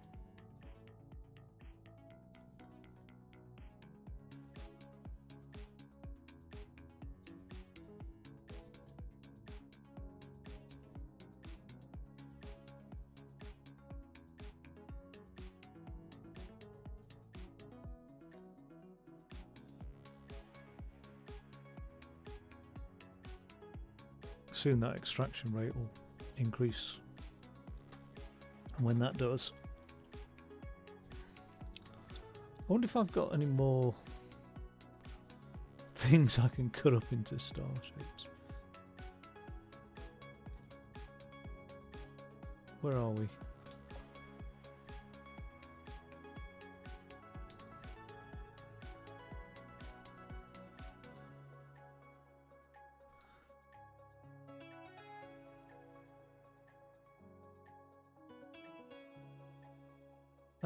Soon that extraction rate will increase, and when that does, I wonder if I've got any more things I can cut up into star shapes. Where are we?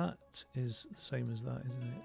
That is the same as that, isn't it?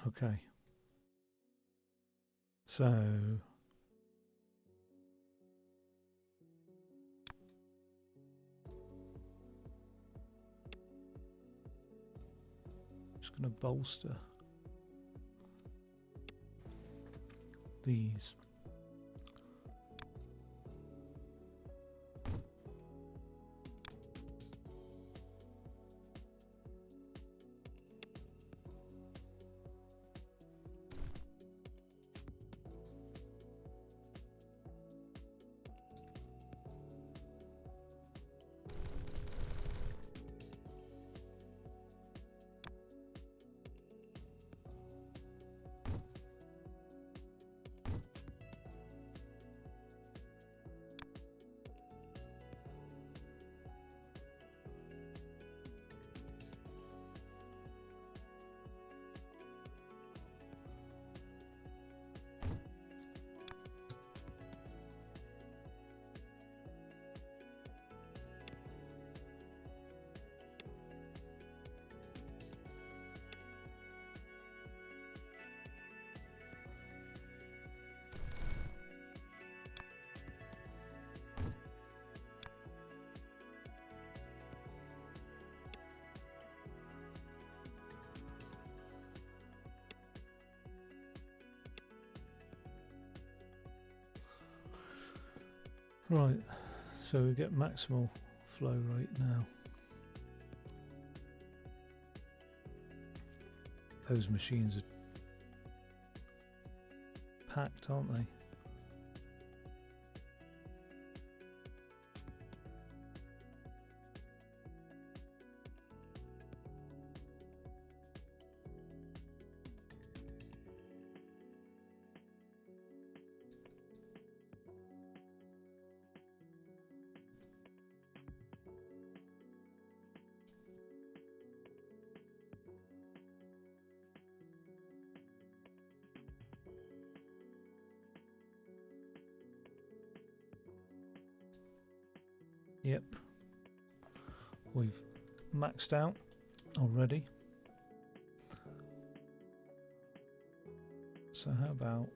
Okay. So just going to bolster these. Right, so we get maximal flow rate now. Those machines are packed, aren't they? Yep, we've maxed out already. So how about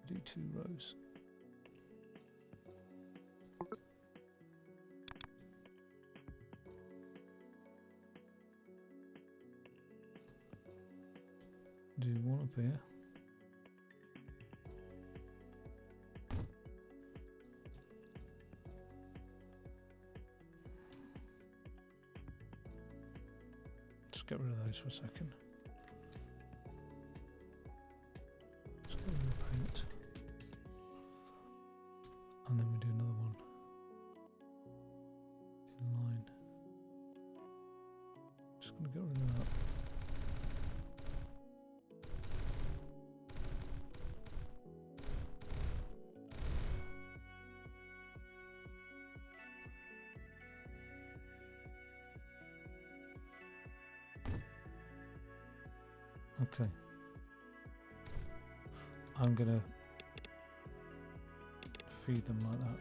do 2 rows? Do 1 up here. Get rid of those for a second. Just get rid of the paint. Okay. I'm gonna feed them like that.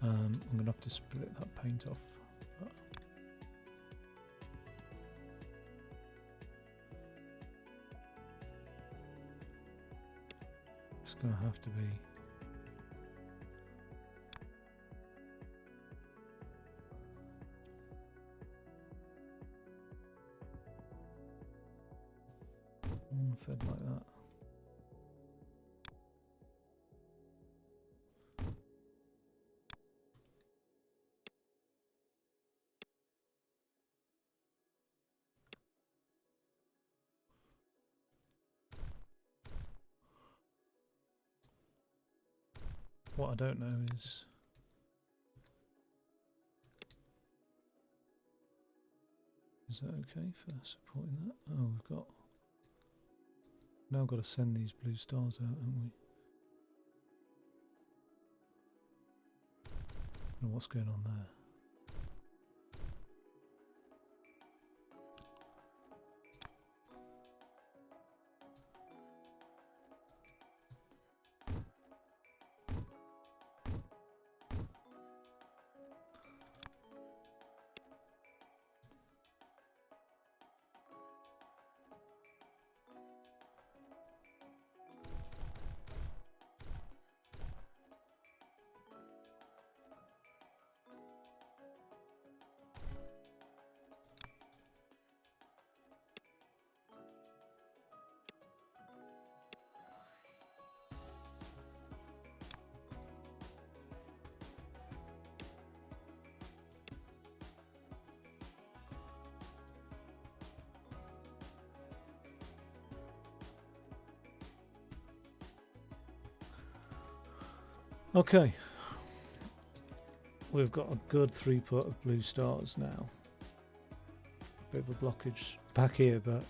I'm going to have to split that paint off. But it's going to have to be. Fed like that. What I don't know is that okay for supporting that? Oh, we've got now got to send these blue stars out, haven't we? I don't know what's going on there. Okay, we've got a good 3 pot of blue stars now. Bit of a blockage back here, but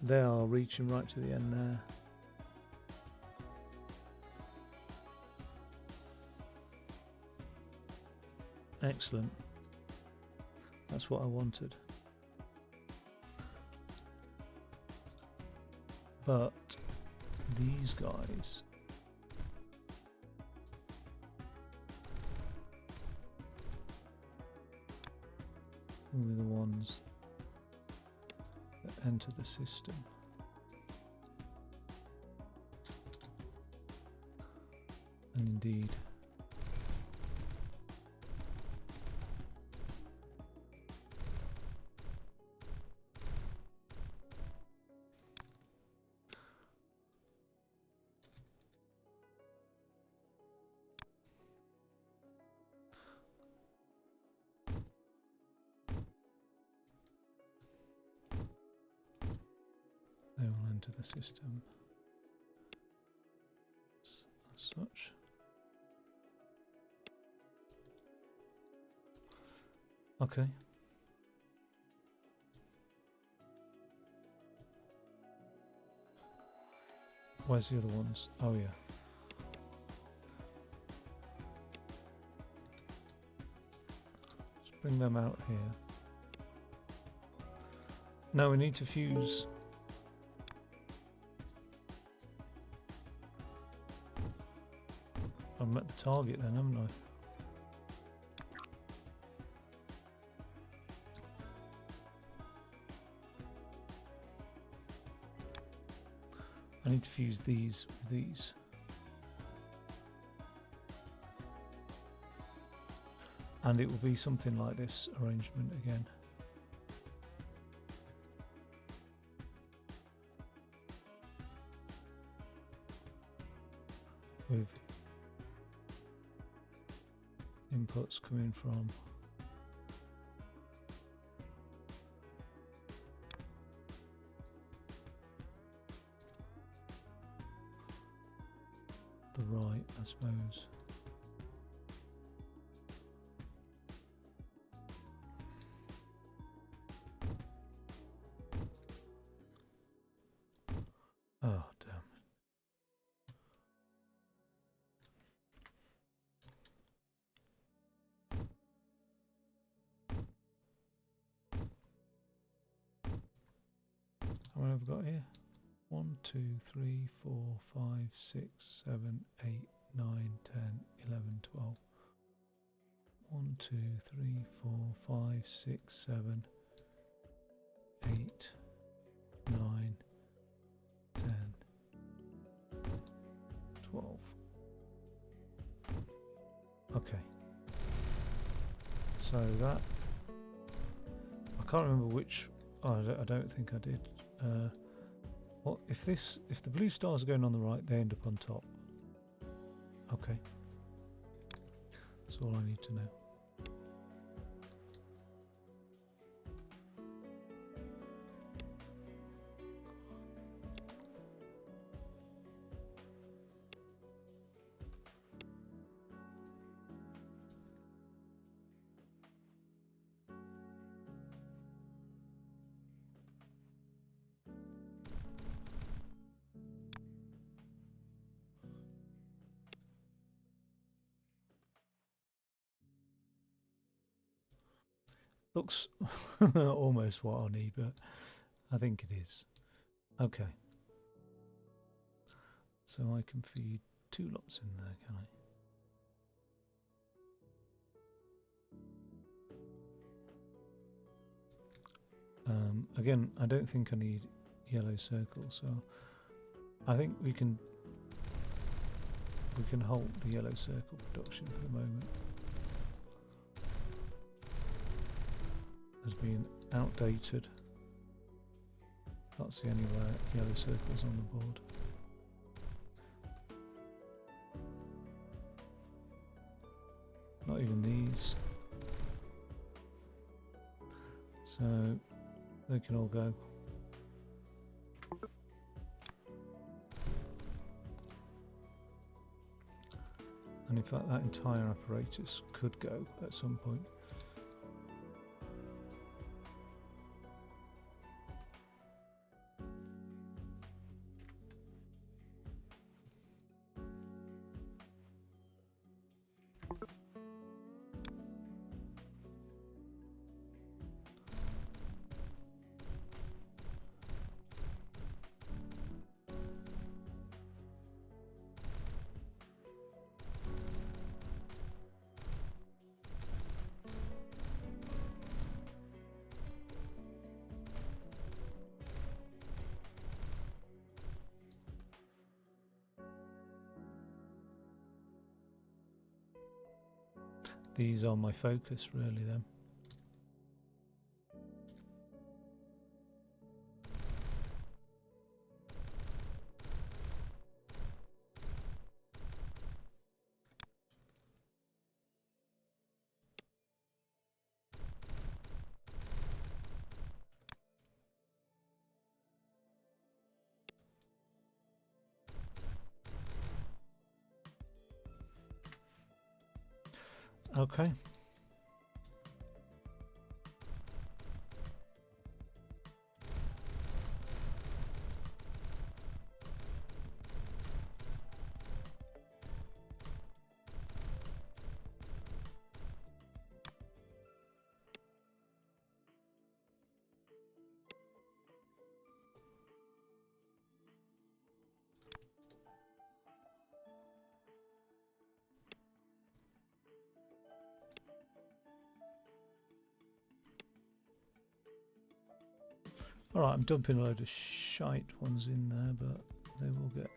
they are reaching right to the end there. Excellent. That's what I wanted. But these guys will be the ones that enter the system. And indeed, they will enter the system as such. Okay. Where's the other ones? Oh yeah. Let's bring them out here. Now we need to fuse I've met the target then, haven't I? I need to fuse these with these. And it will be something like this arrangement again. With inputs coming from. The right, I suppose. Oh, damn. How many have I got here? 1, 2, 3, 4, 5, 6, 7, 8, 9, 10, 11, 12. 1, 2, 3, 4, 5, 6, 7, 8, 9, 10, 12. Okay. So that, I can't remember which. Oh, I don't think I did. What if this? If the blue stars are going on the right, they end up on top. Okay. That's all I need to know. Looks almost what I need, but I think it is. Okay. So I can feed 2 lots in there, can I? Again, I don't think I need yellow circles, so I think we can halt the yellow circle production for the moment as being outdated. Can't see anywhere yellow circles on the board. Not even these. So they can all go. And in fact that entire apparatus could go at some point. These are my focus really then. Okay. Alright, I'm dumping a load of shite ones in there, but they will get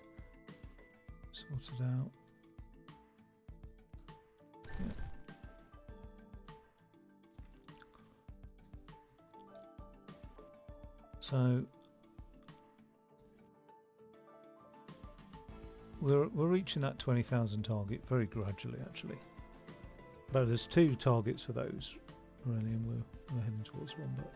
sorted out. Yeah. So we're reaching that 20,000 target very gradually actually. But there's 2 targets for those, really, and we're heading towards one. But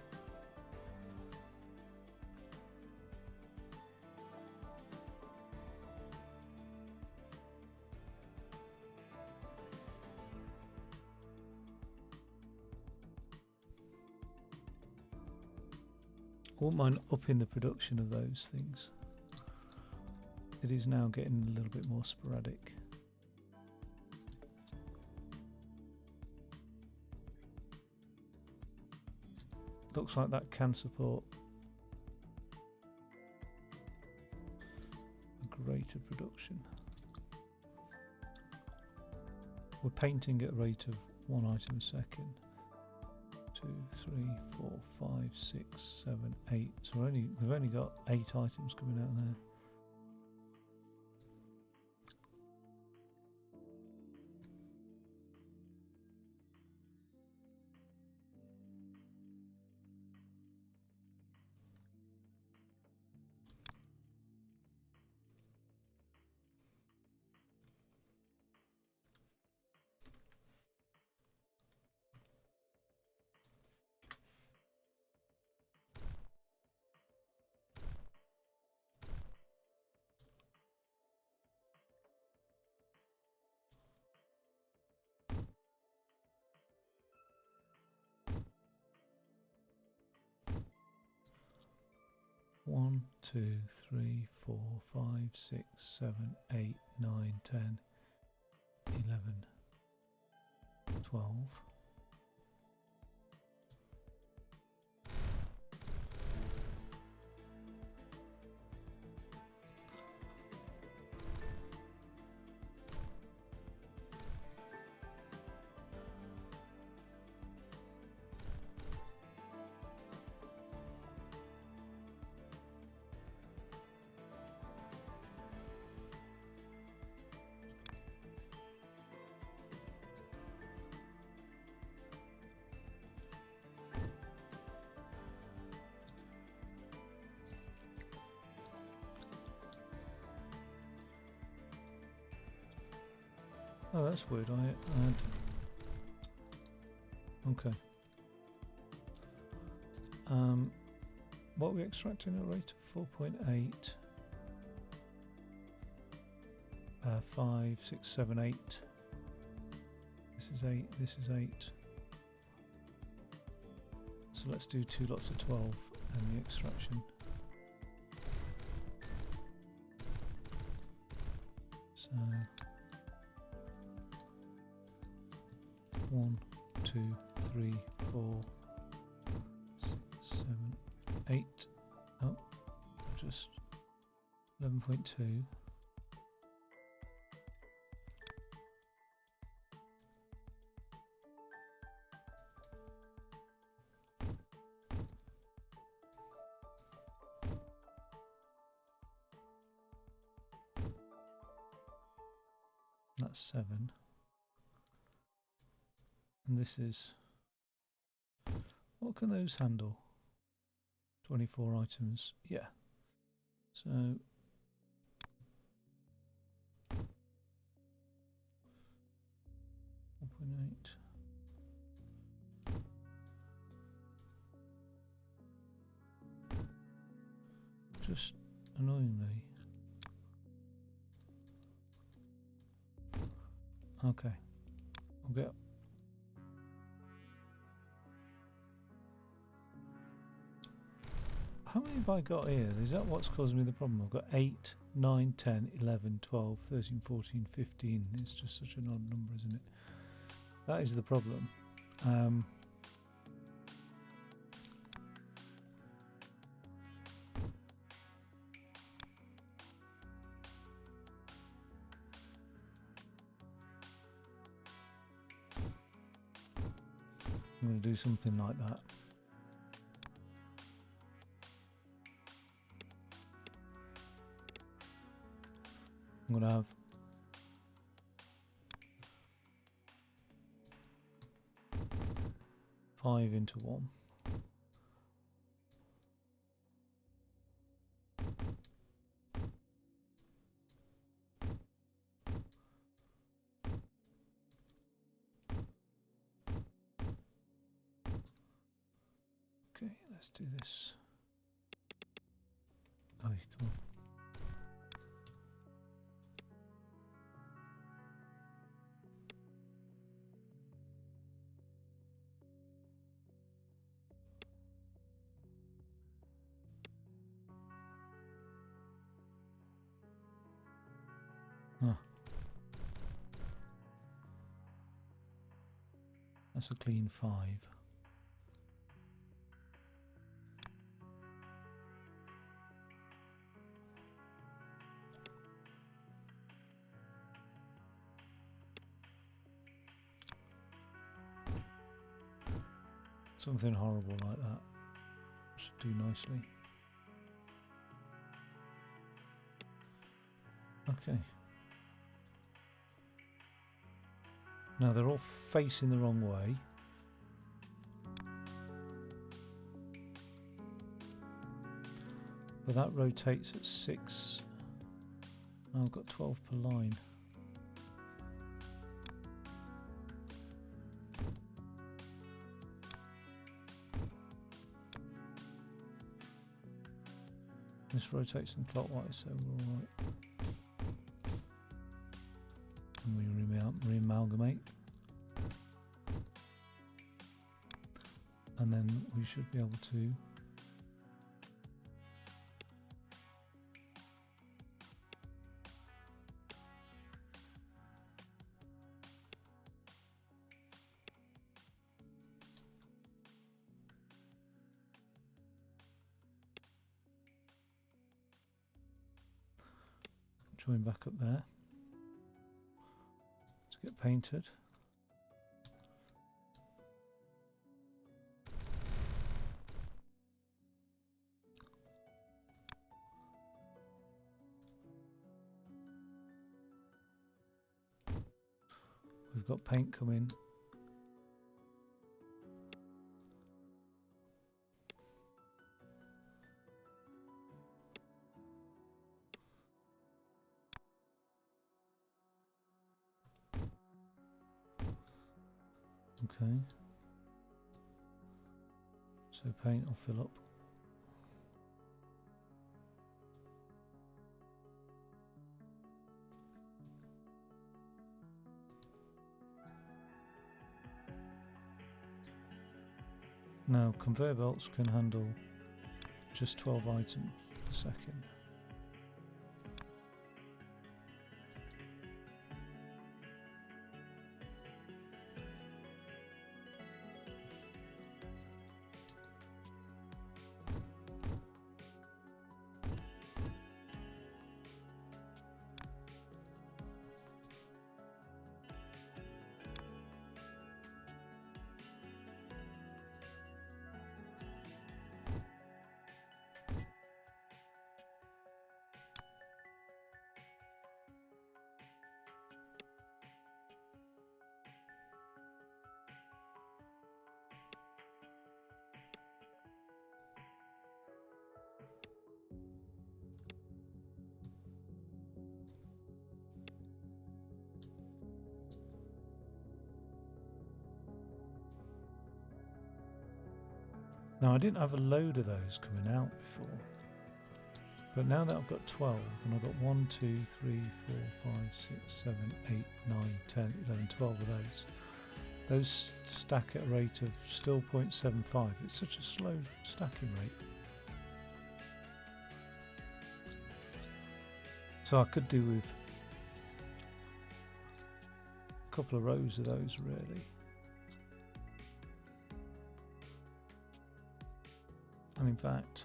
I wouldn't mind upping the production of those things. It is now getting a little bit more sporadic. Looks like that can support a greater production. We're painting at a rate of 1 item a second. 2, 3, 4, 5, 6, 7, 8. So we've only got 8 items coming out there. One, 2, 3, 4, 5, 6, 7, 8, 9, 10, 11, 12. Oh, that's weird. I had... Okay. What are we extracting at a rate of 4.8? 5, 6, 7, 8. This is 8. This is 8. So let's do 2 lots of 12 and the extraction. So 1, 2, 3, 4, 6, 7, 8. Oh, just 11.2. That's 7. And this is, what can those handle? 24 items, yeah. So 4.8. Just annoyingly. Okay, we'll get. How many have I got here? Is that what's causing me the problem? I've got 8, 9, 10, 11, 12, 13, 14, 15. It's just such an odd number, isn't it? That is the problem. I'm going to do something like that. I'm going to have five into one. Okay, let's do this. Oh, come on. Ah. That's a clean 5. Something horrible like that should do nicely. Okay. Now they're all facing the wrong way. But that rotates at 6. Oh, I've got 12 per line. This rotates them clockwise, so we're alright. And we re-amalgamate. And then we should be able to join back up there to get painted. We've got paint coming. Okay. So paint will fill up. Now conveyor belts can handle just 12 items per second. Now I didn't have a load of those coming out before, but now that I've got 12, and I've got 1, 2, 3, 4, 5, 6, 7, 8, 9, 10, 11, 12 of those stack at a rate of still 0.75. It's such a slow stacking rate. So I could do with a couple of rows of those really. And in fact,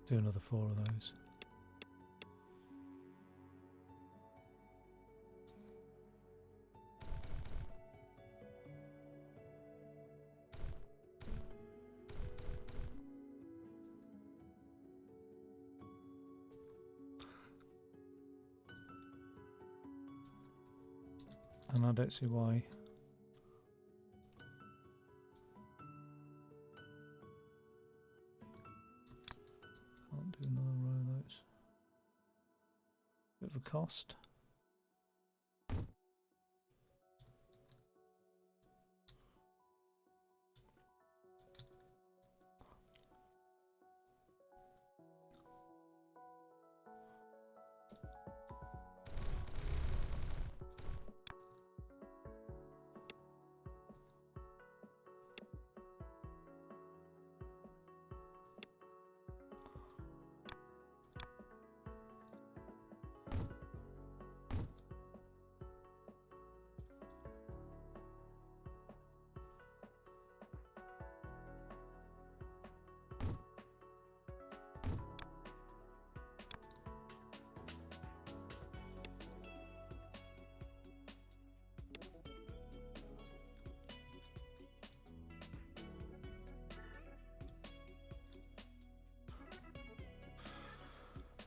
do another 4 of those. And I don't see why. Can't do another row of those. Bit of a cost.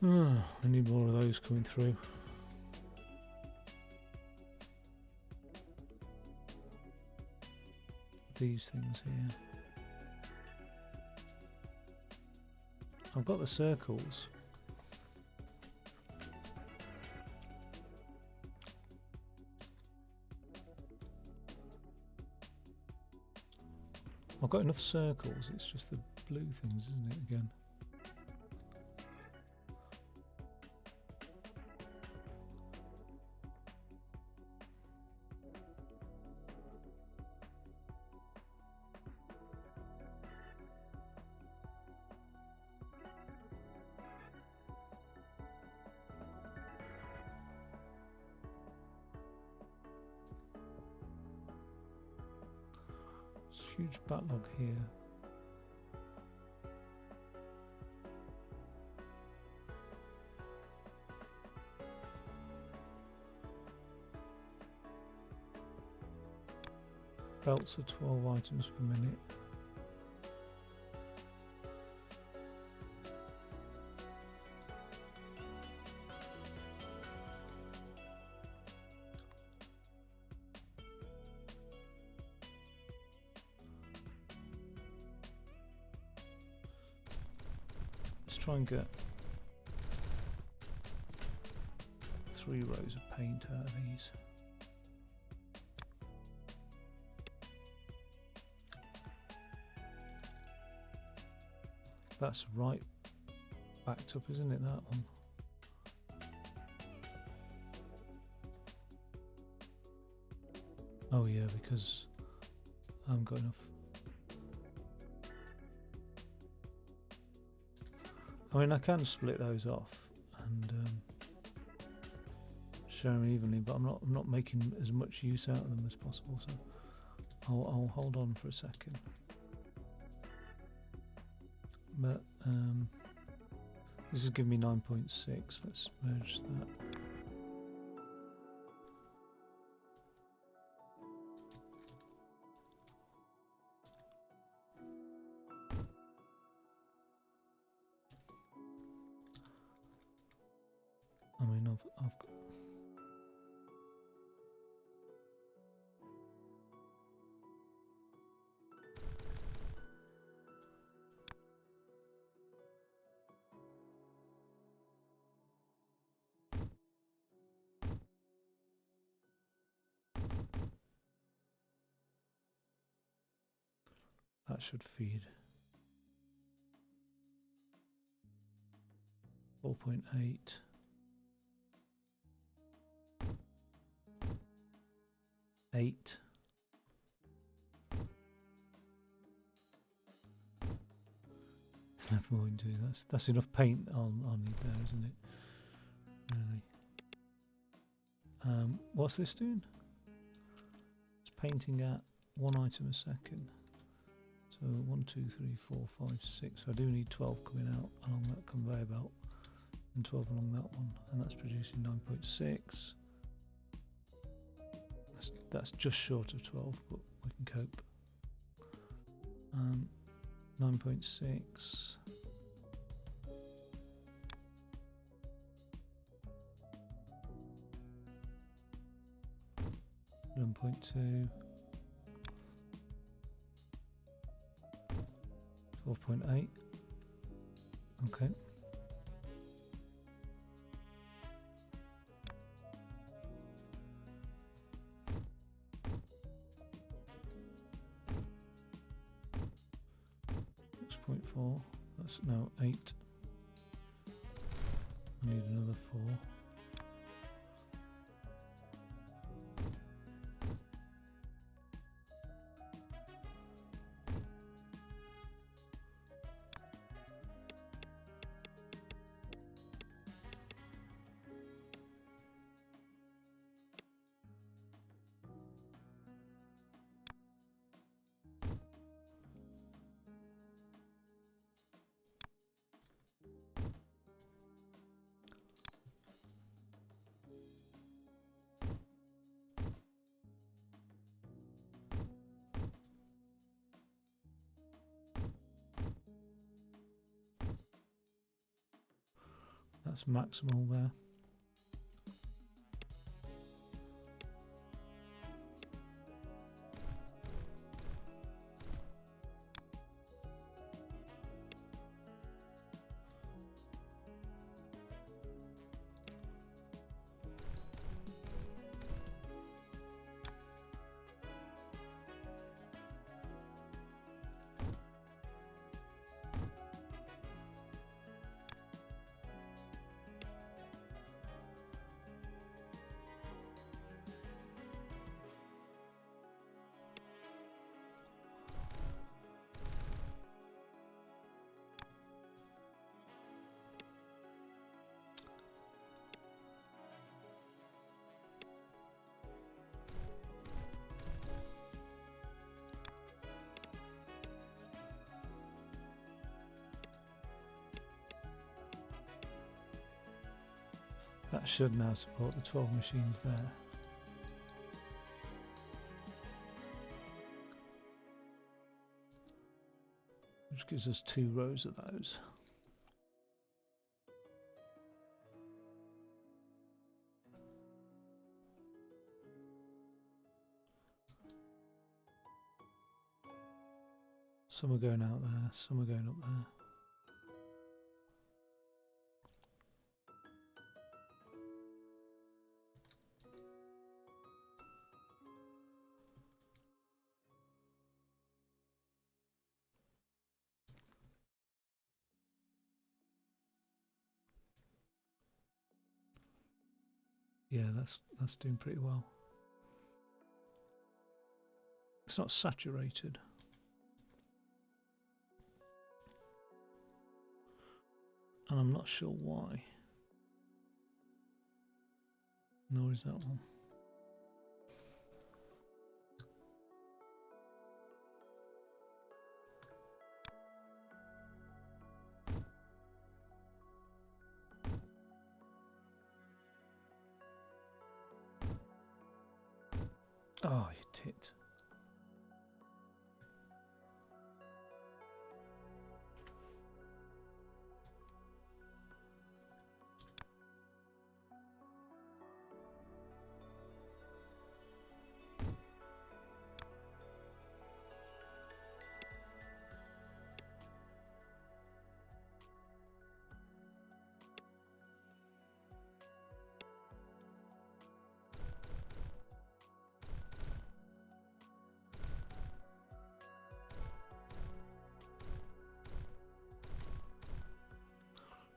I need more of those coming through. These things here. I've got the circles. I've got enough circles, it's just the blue things, isn't it, again? Huge backlog here. Belts are 12 items per minute. Try and get 3 rows of paint out of these. That's right backed up, isn't it, that one? Oh yeah, because I haven't got enough. I mean, I can split those off and share them evenly, but I'm not making as much use out of them as possible. So I'll hold on for a second. But this is giving me 9.6. Let's merge that. I mean, I've got that should feed 4.8. Eight. Never mind, that's enough paint I'll need there, isn't it? Really. What's this doing? It's painting at 1 item a second. So 1, 2, 3, 4, 5, 6. So I do need 12 coming out along that conveyor belt, and 12 along that one, and that's producing 9.6. That's just short of 12, but we can cope. 9.6. 3.2, 4.8. Okay. .4, that's now 8. I need another 4. That's maximal there. That should now support the 12 machines there. Which gives us 2 rows of those. Some are going out there, some are going up there. Yeah, that's doing pretty well. It's not saturated. And I'm not sure why. Nor is that one. Oh, you tit.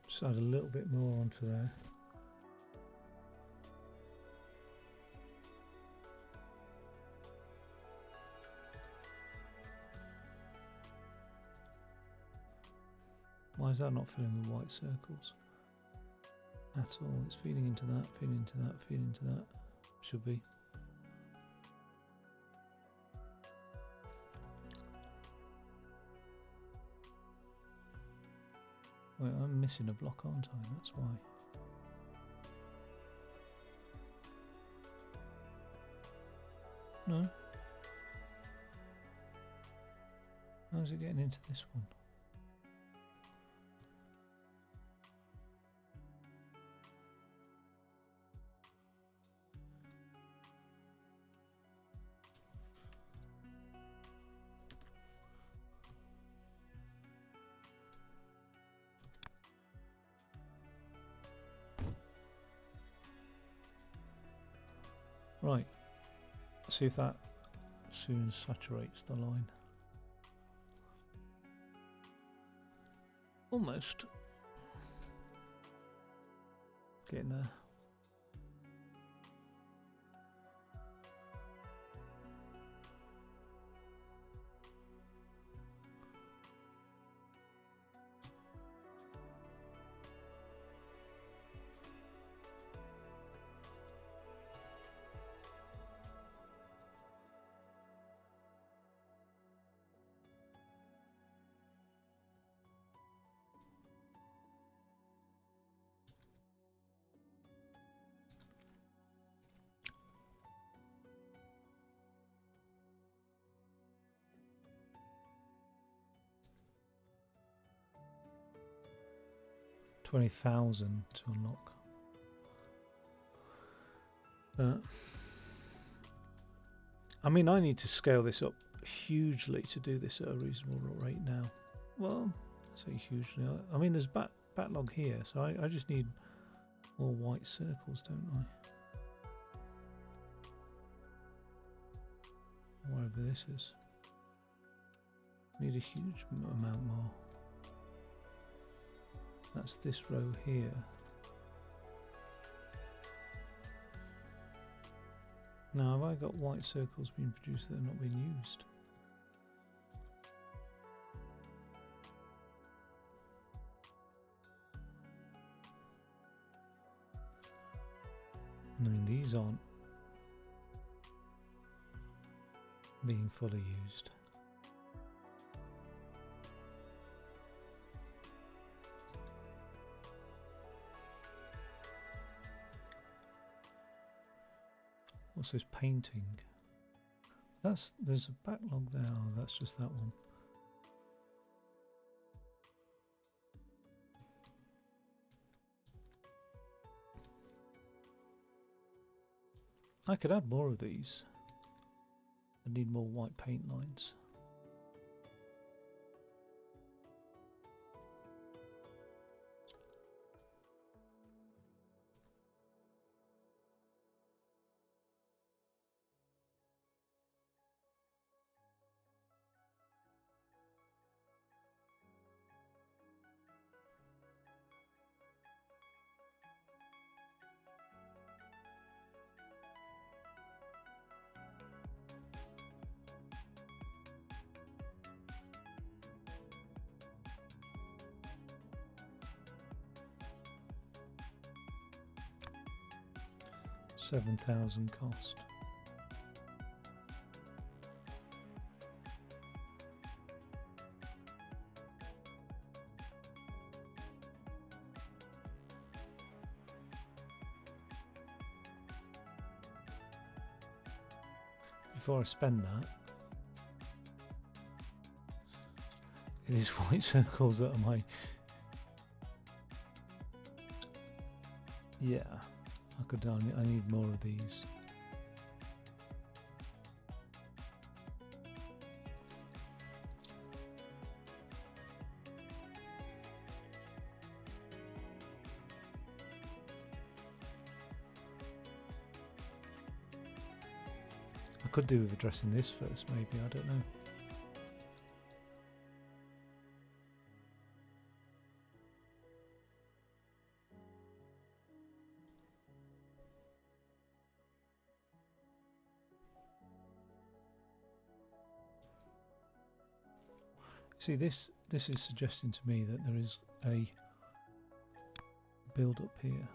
Just add a little bit more onto there. Why is that not filling with white circles at all? It's feeding into that, feeding into that, feeding into that. Should be. Wait, I'm missing a block, aren't I? That's why. No. How's it getting into this one? Right, see if that soon saturates the line. Almost. Getting there. $20,000 to unlock. I mean, I need to scale this up hugely to do this at a reasonable rate now. Well, I say hugely. I mean, there's backlog here, so I just need more white circles, don't I? Wherever this is. Need a huge amount more. That's this row here. Now, have I got white circles being produced that are not being used? I mean, these aren't being fully used. What's this painting? There's a backlog there. Oh, that's just that one. I could add more of these. I need more white paint lines. $7,000 cost. Before I spend that, it is white circles that are my... Yeah. I need more of these. I could do with addressing this first, maybe, I don't know. See, this is suggesting to me that there is a build up here.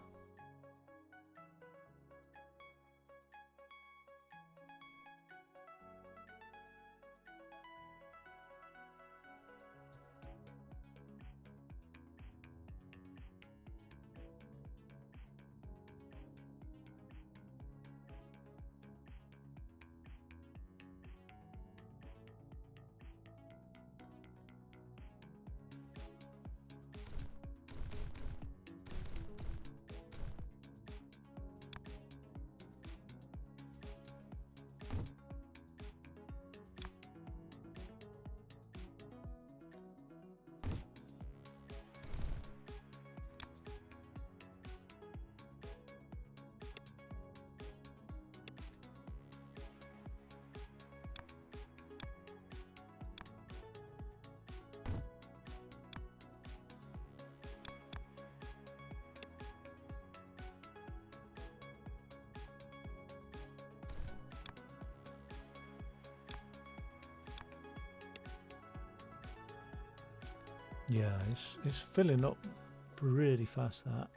Yeah, it's filling up really fast, that.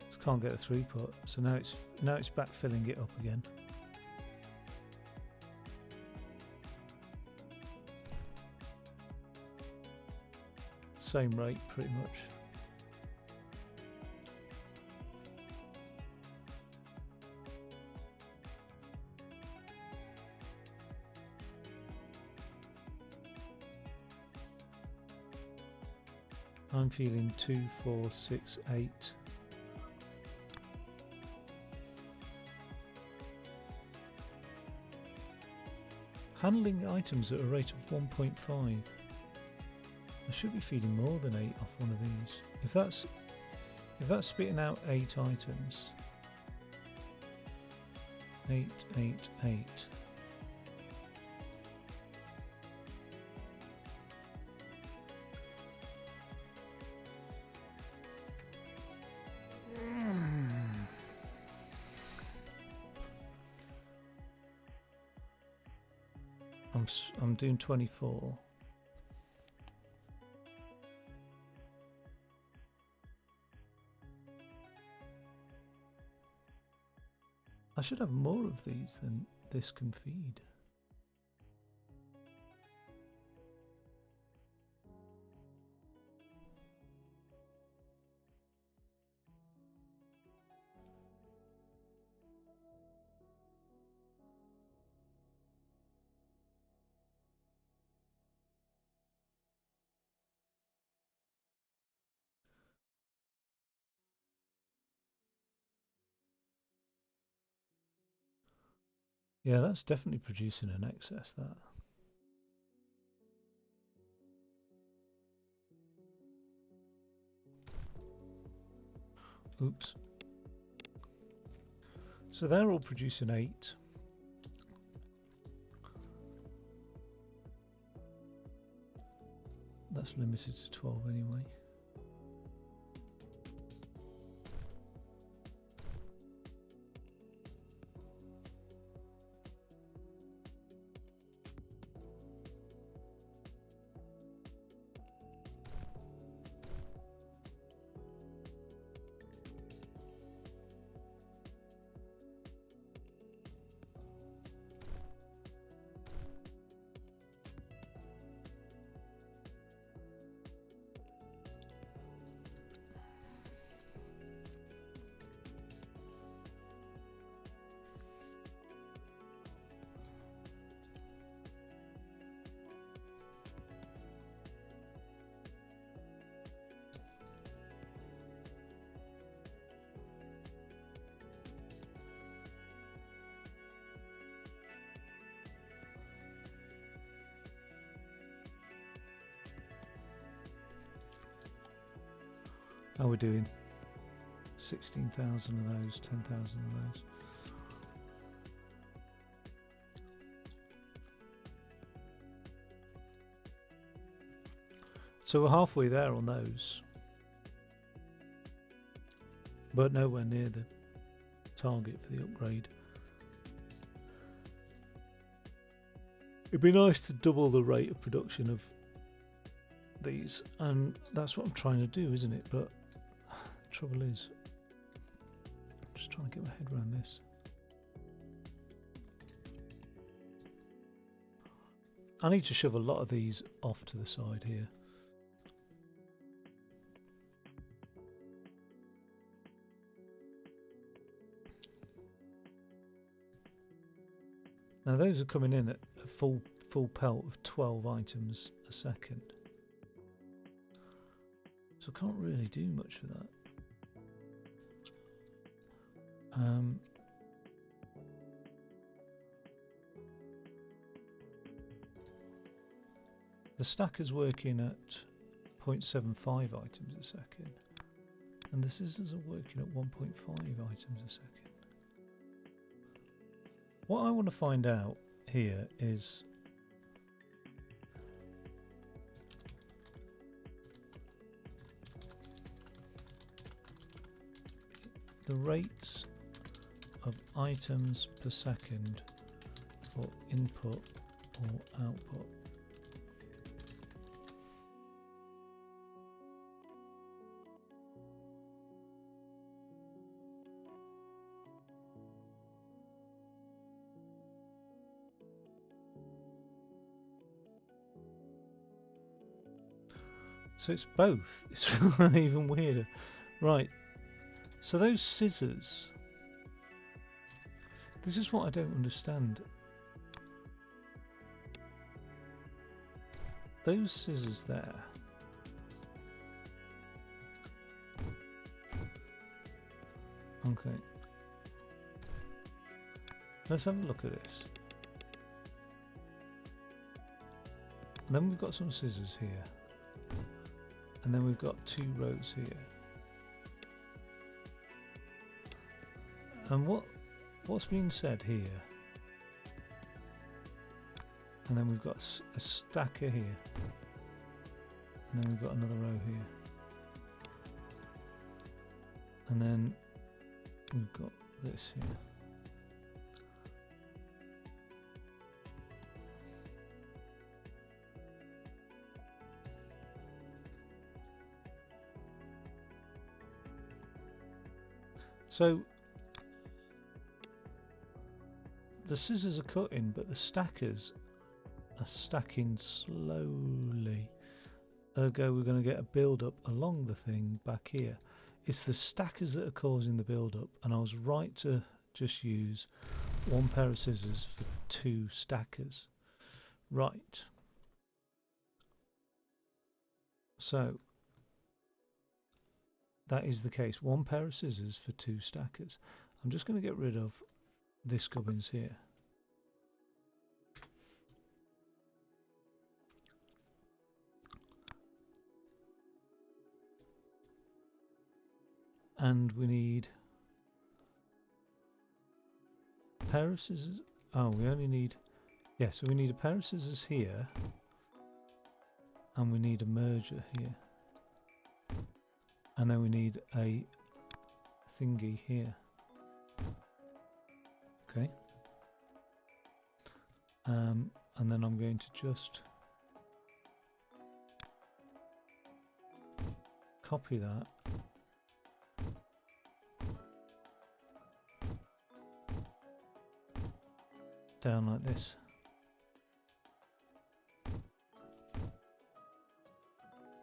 Just can't get a throughput, so now it's back filling it up again. Same rate pretty much. I'm feeling 2, 4, 6, 8. Handling items at a rate of 1.5. I should be feeding more than 8 off one of these. If that's spitting out 8 items. 8, 8, 8. I'm doing 24. I should have more of these than this can feed. Yeah, that's definitely producing an excess, that. Oops. So they're all producing 8. That's limited to 12 anyway. How are we doing? 16,000 of those, 10,000 of those. So we're halfway there on those, but nowhere near the target for the upgrade. It'd be nice to double the rate of production of these, and that's what I'm trying to do, isn't it? But the trouble is, I'm just trying to get my head around this. I need to shove a lot of these off to the side here. Now those are coming in at a full pelt of 12 items a second. So I can't really do much for that. The stacker's working at 0.75 items a second, and the scissors are working at 1.5 items a second. What I want to find out here is the rates of items per second for input or output. So it's both. It's even weirder. Right. So those scissors. This is what I don't understand. Those scissors there. Okay. Let's have a look at this. And then we've got some scissors here. And then we've got 2 rows here. And what's being said here? And then we've got a stacker here. And then we've got another row here. And then we've got this here. So the scissors are cutting, but the stackers are stacking slowly. Ergo, we're going to get a build-up along the thing back here. It's the stackers that are causing the build-up, and I was right to just use 1 pair of scissors for 2 stackers. Right. So that is the case. 1 pair of scissors for 2 stackers. I'm just going to get rid of this gubbins here. And we need a pair of scissors. Oh, we only need... Yeah, so we need a pair of scissors here. And we need a merger here. And then we need a thingy here. Okay. And then I'm going to just copy that. Down like this.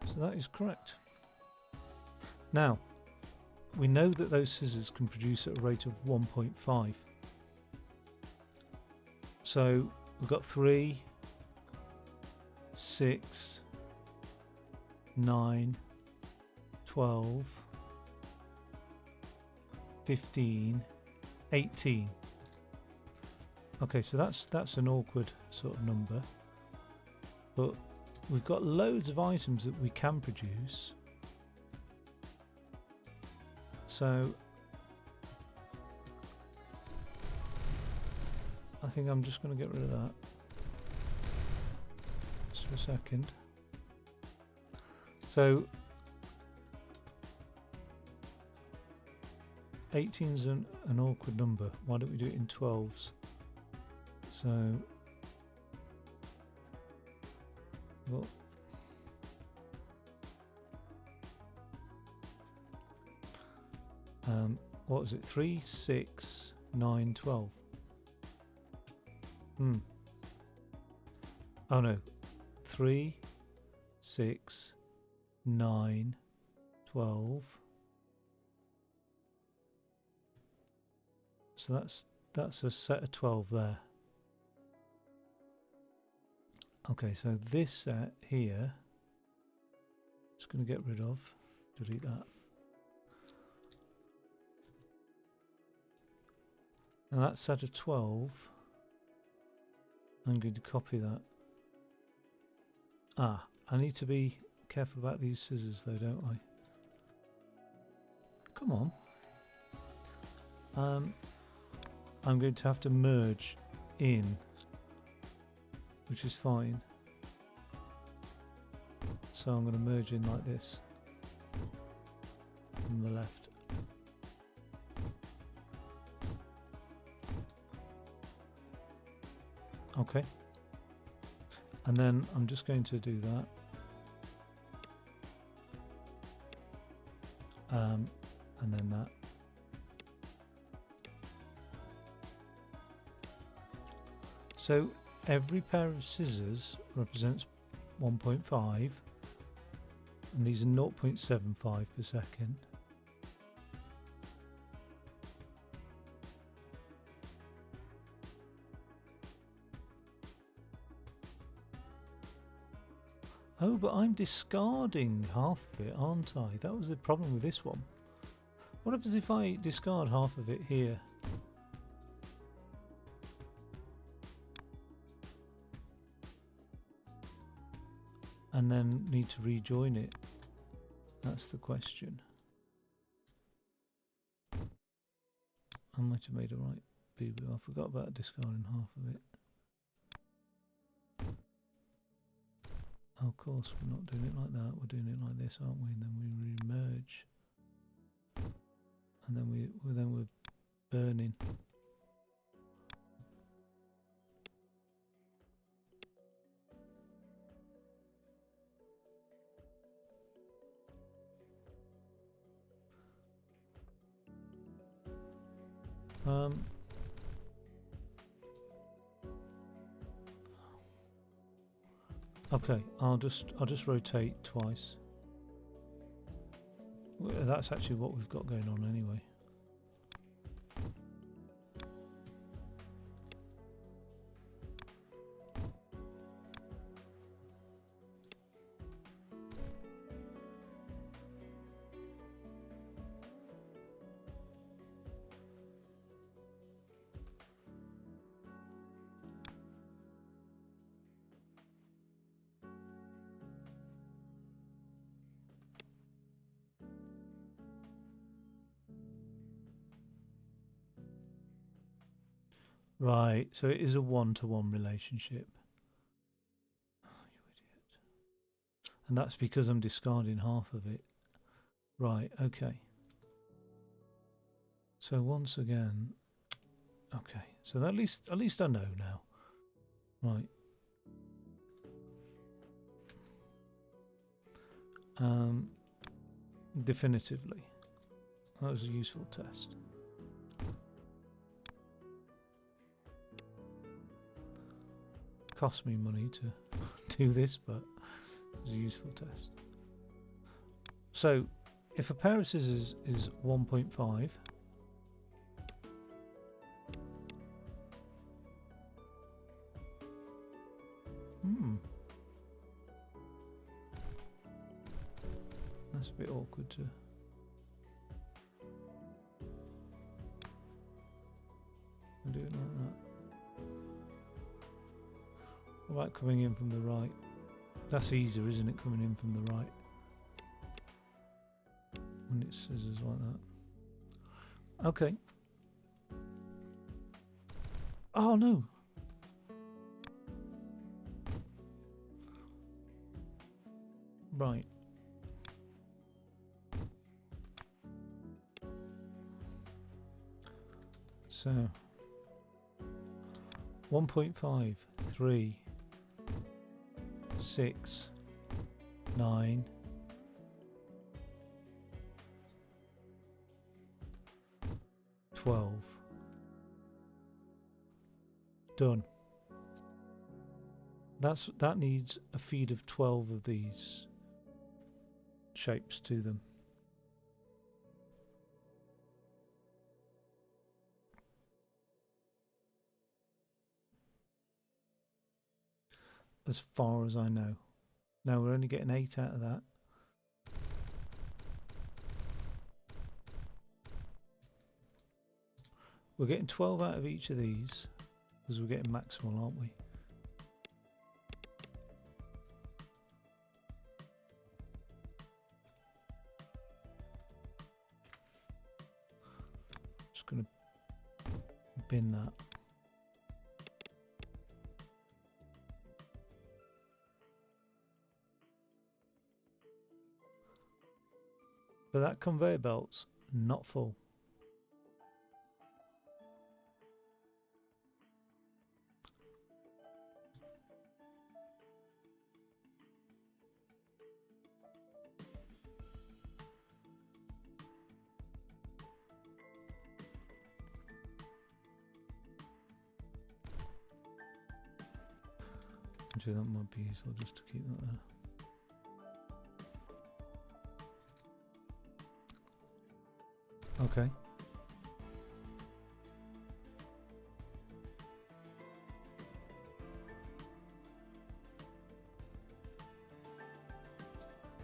So that is correct. Now, we know that those scissors can produce at a rate of 1.5. So we've got 3, 6, 9, 12, 15, 18. Okay, so that's an awkward sort of number. But we've got loads of items that we can produce. So I think I'm just going to get rid of that just for a second. So 18's an awkward number. Why don't we do it in 12s? So well, what was it? 3, 6, 9, 12. Oh no. 3, 6, 9, 12. So that's a set of 12 there. Okay, so this set here, just going to get rid of, delete that. Now that set of 12, I'm going to copy that. Ah, I need to be careful about these scissors though, don't I? Come on. I'm going to have to merge in, which is fine. So I'm going to merge in like this from the left. Okay. And then I'm just going to do that. And then that. So every pair of scissors represents 1.5, and these are 0.75 per second. Oh, but I'm discarding half of it, aren't I? That was the problem with this one. What happens if I discard half of it here? And then need to rejoin it? That's the question. I might have made a right boo-boo. I forgot about discarding half of it. Oh, of course, we're not doing it like that. We're doing it like this, aren't we? And then we re-merge. And then we're burning. Okay, I'll just rotate twice. Well, that's actually what we've got going on anyway. Right, so it is a one-to-one relationship. Oh, you idiot. And that's because I'm discarding half of it. Right, okay. So once again, okay, so at least I know now. Right. Definitively. That was a useful test. Cost me money to do this, but it was a useful test. So, if a pair of scissors is 1.5, that's a bit awkward to... I'll do it like that. What about coming in from the right? That's easier, isn't it, coming in from the right? When it's scissors like that. Okay. Oh no! Right. So 1.5, 3, 6, 9, 12. Done. That needs a feed of 12 of these shapes to them. As far as I know. Now we're only getting 8 out of that. We're getting 12 out of each of these because we're getting maximal, aren't we? Just going to bin that. But that conveyor belt's not full. Actually, that might be useful just to keep that there. Okay.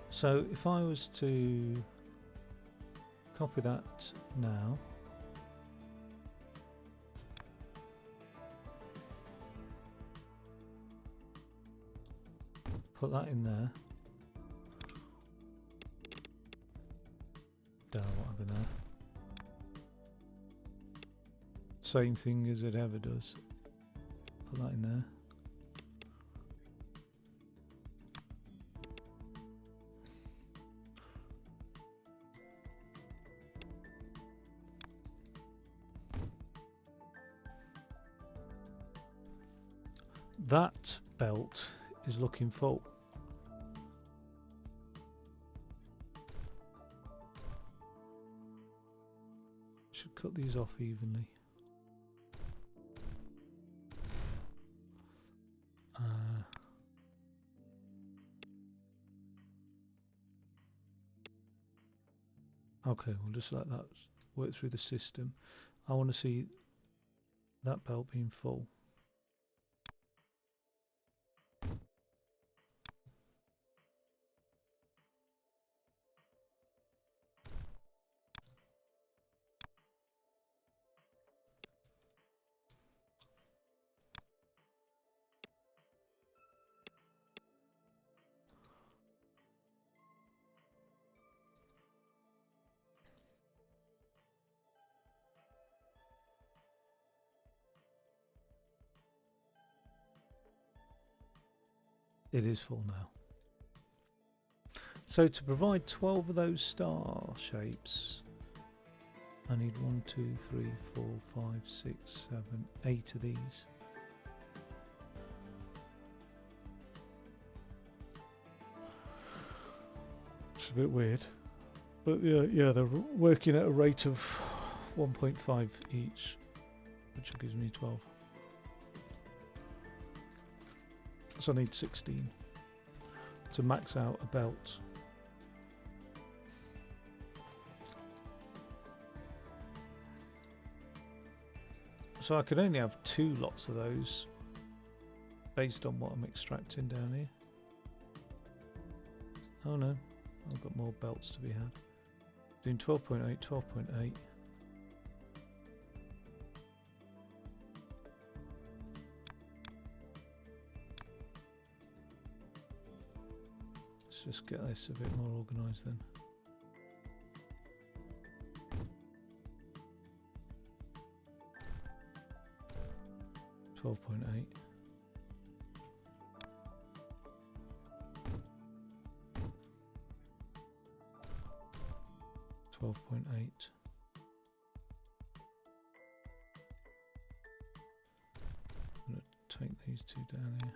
So if I was to copy that now, put that in there, don't know what happened there. Same thing as it ever does. Put that in there. That belt is looking full. Should cut these off evenly. Okay, we'll just let that work through the system. I want to see that belt being full. It is full now. So to provide 12 of those star shapes, I need 1, 2, 3, 4, 5, 6, 7, 8 of these. It's a bit weird, but yeah, they're working at a rate of 1.5 each, which gives me 12. So I need 16 to max out a belt. So I could only have 2 lots of those based on what I'm extracting down here. Oh no, I've got more belts to be had. Doing 12.8, 12.8. Let's just get this a bit more organised then. $12.8. $12.8. I'm going to take these 2 down here.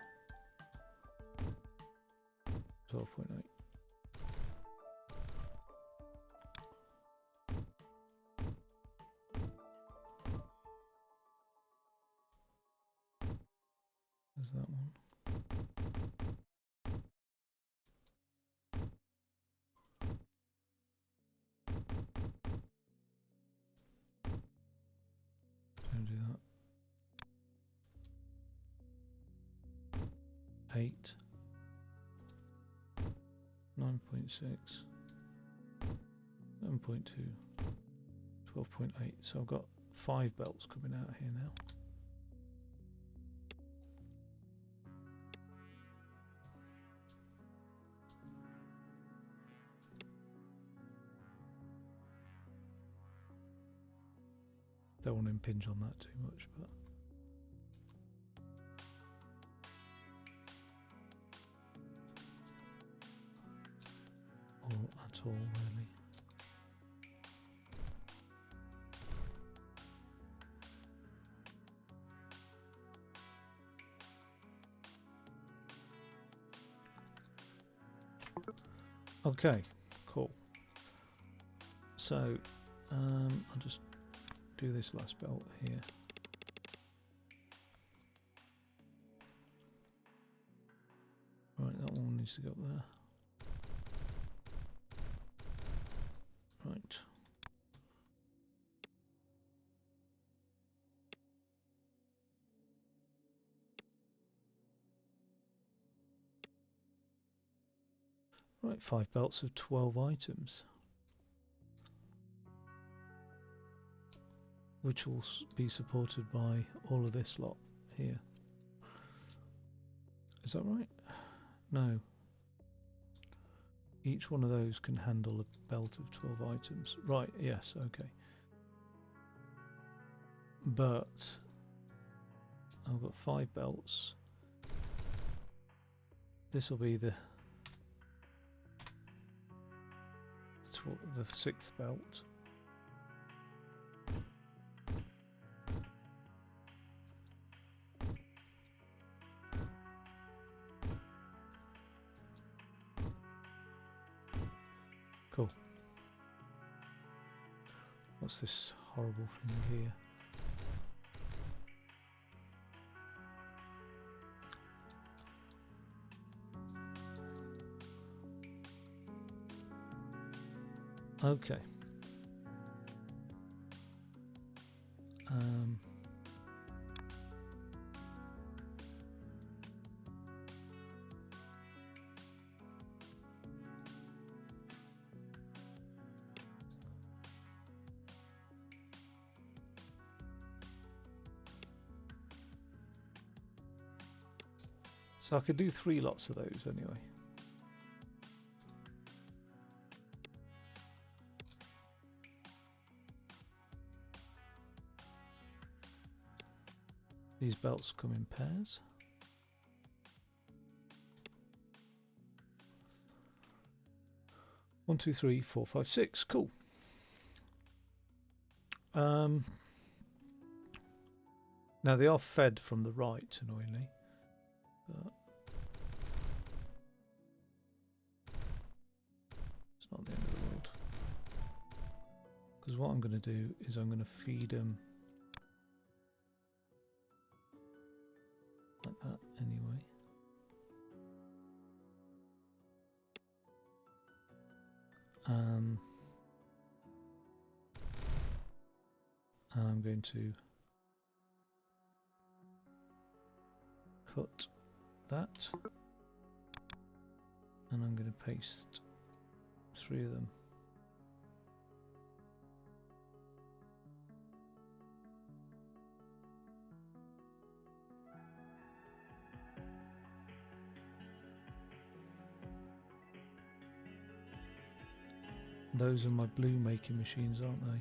12.8. There's that one. Don't do that. 8. 9.6. 7.2. 12.8. So I've got 5 belts coming out here now. Don't want to impinge on that too much, but or at all really. Okay, cool. So I'll just do this last belt here. Right, that one needs to go up there. Right. Right, 5 belts of 12 items. Which will be supported by all of this lot here. Is that right? No. Each one of those can handle a belt of 12 items. Right, yes, okay. But I've got 5 belts. This will be the 6th belt. Cool. What's this horrible thing here? Okay. So I could do 3 lots of those anyway. These belts come in pairs. One, two, three, 4, 5, 6. Cool. Now they are fed from the right, annoyingly. But it's not the end of the world. Because what I'm going to do is I'm going to feed them like that anyway. And I'm going to cut that, and I'm going to paste 3 of them. Those are my blue making machines, aren't they?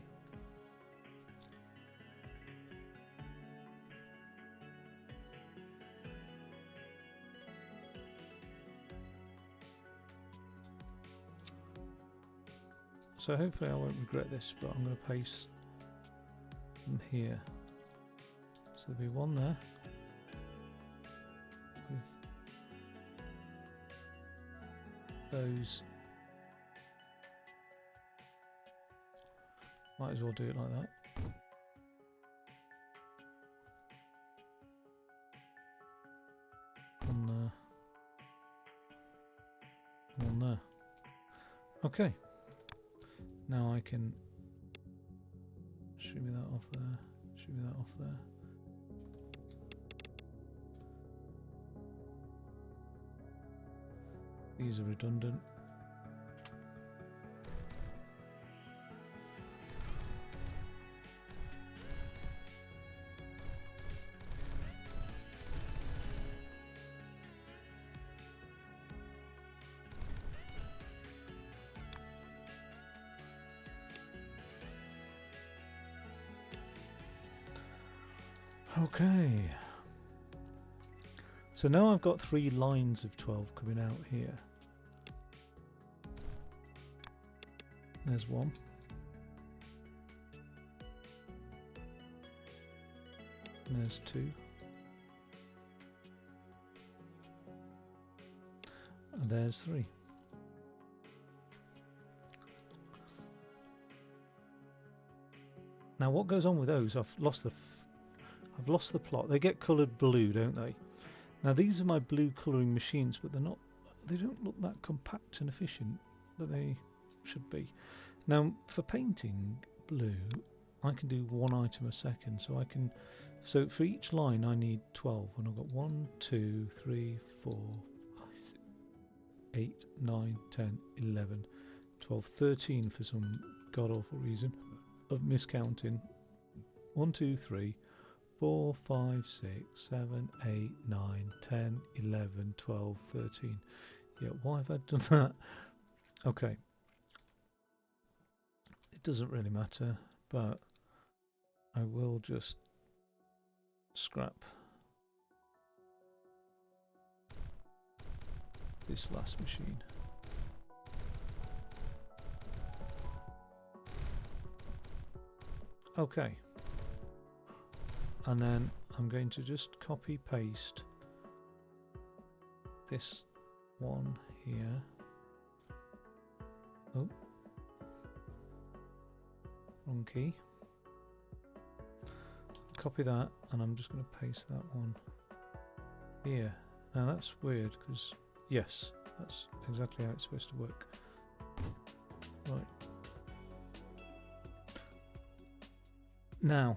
So hopefully I won't regret this, but I'm going to paste them here. So there'll be one there with those. Might as well do it like that. One there. One there. Okay. Now I can shimmy that off there, shimmy that off there. These are redundant. Okay, so now I've got 3 lines of 12 coming out here. There's one. There's 2. And there's 3. Now what goes on with those? I've lost the plot. They get coloured blue, don't they? Now these are my blue colouring machines, but they're not they don't look that compact and efficient, but they should be. Now, for painting blue, I can do 1 item a second, so I can. So for each line, I need 12, and I've got 1, 2, 3, 4, 5, 8, 9, 10, 11, 12, 13 for some god awful reason of miscounting. 1, 2, 3, 4, 5, 6, 7, 8, 9, 10, 11, 12, 13. Yeah, why have I done that? Okay. It doesn't really matter, but I will just scrap this last machine. Okay. And then I'm going to just copy paste this one here. Oh, wrong key. Copy that, and I'm just going to paste that one here. Now that's weird because yes, that's exactly how it's supposed to work. Right. Now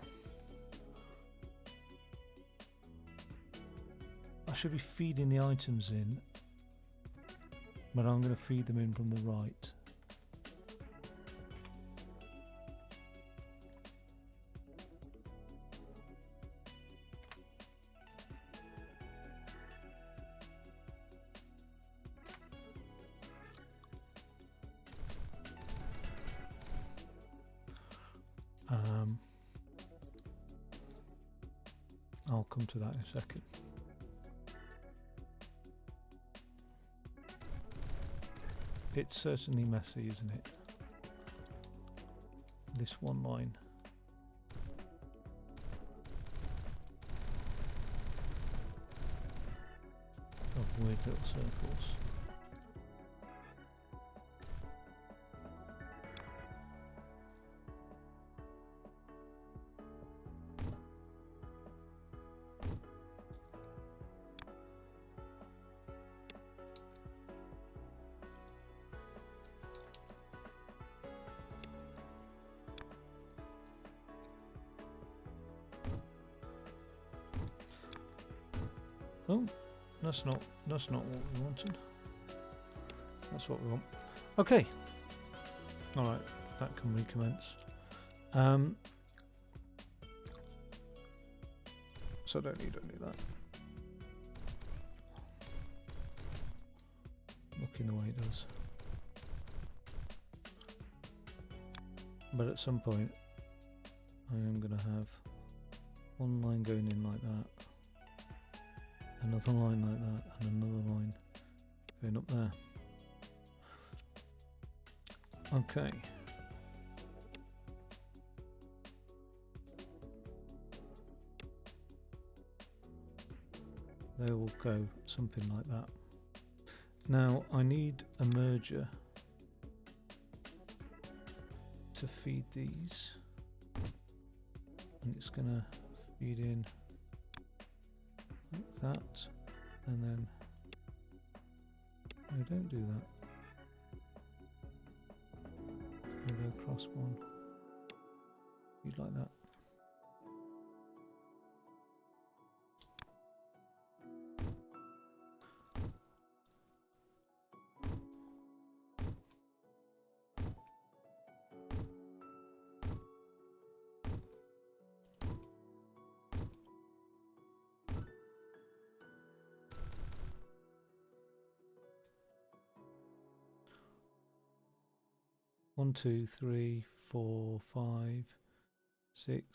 I should be feeding the items in, but I'm going to feed them in from the right. I'll come to that in a second. It's certainly messy, isn't it? This one line. Of weird little circles. Oh, that's not what we wanted. That's what we want. Okay. Alright, that can recommence. So I don't need that. Looking the way it does. But at some point I am going to have one line going in like that, another line like that, and another line going up there. Okay. There will go something like that. Now I need a merger to feed these, and it's gonna feed in like that, and then no, don't do that. It's gonna go across one. Feed like that. One, 2, 3, 4, 5, 6,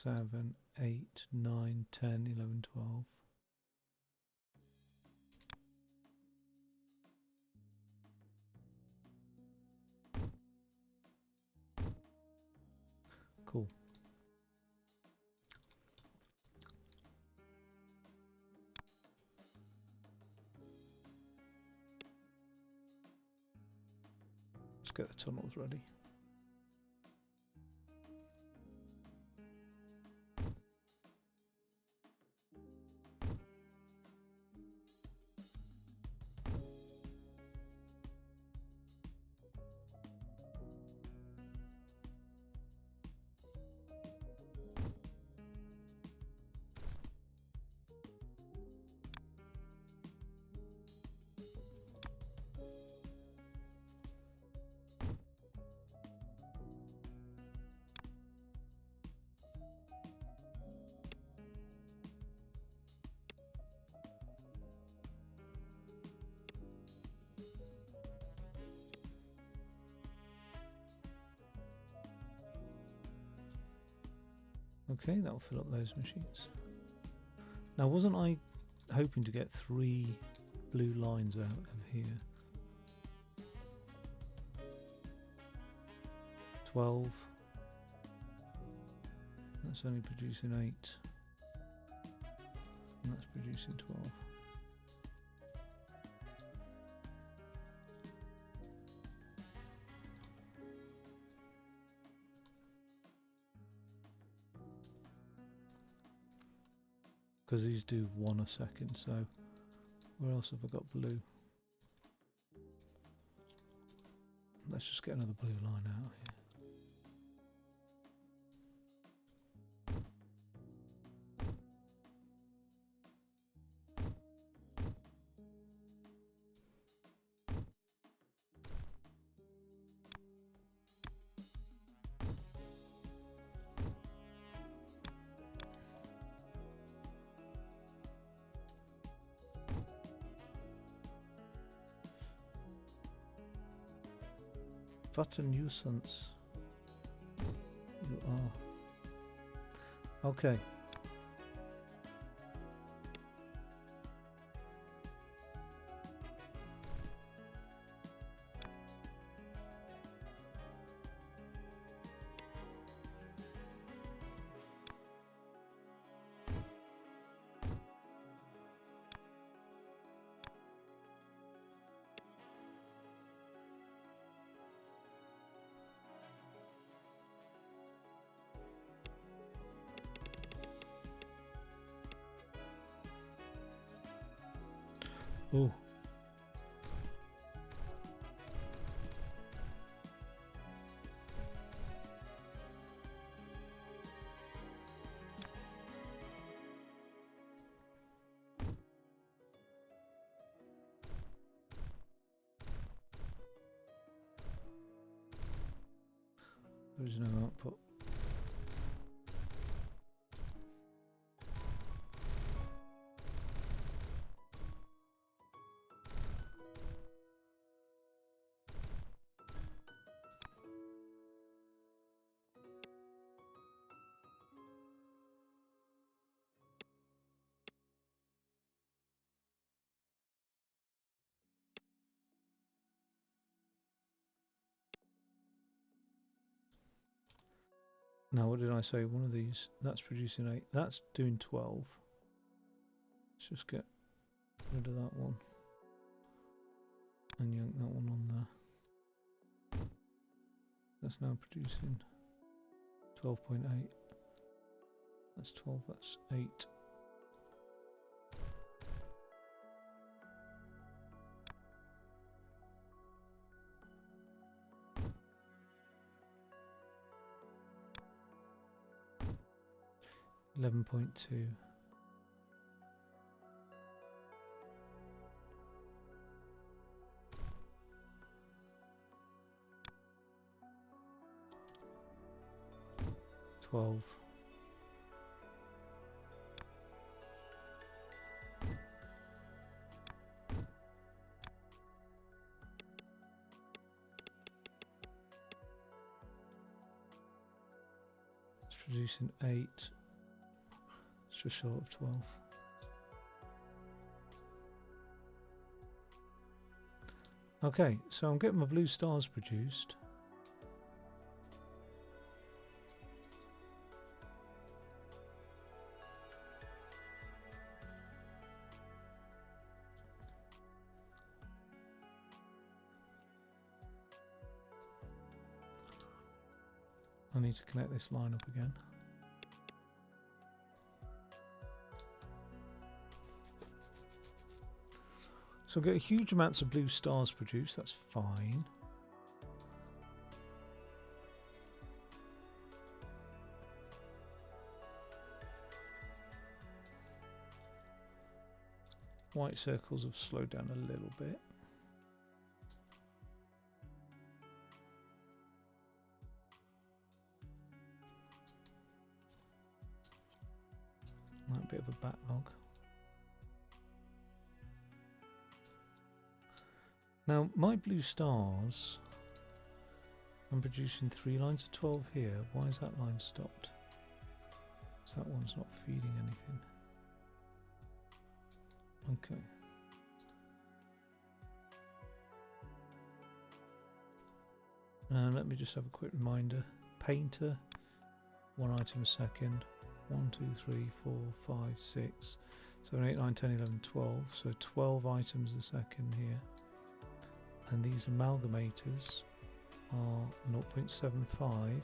7, 8, 9, 10, 11, 12. Cool. Let's get the tunnels ready. Okay, that'll fill up those machines. Now, wasn't I hoping to get 3 blue lines out of here? 12. That's only producing 8. And that's producing 12. Because these do 1 a second, so where else have I got blue? Let's just get another blue line out here. What a nuisance you are. Okay. Oh. There is no output. Now, what did I say? One of these, that's producing 8. That's doing 12. Let's just get rid of that one. And yank that one on there. That's now producing 12.8. That's 12, that's 8. $11.2. $12. It's producing 8. It's just short of 12. Okay, so I'm getting my blue stars produced. I need to connect this line up again. So I get huge amounts of blue stars produced, that's fine. White circles have slowed down a little bit. A bit of a backlog. Now my blue stars, I'm producing 3 lines of 12 here. Why is that line stopped? So that one's not feeding anything. Okay. Let me just have a quick reminder. Painter, 1 item a second. 1, 2, 3, 4, 5, 6, 7, 8, 9, 10, 11, 12. So 12 items a second here. And these amalgamators are 0.75.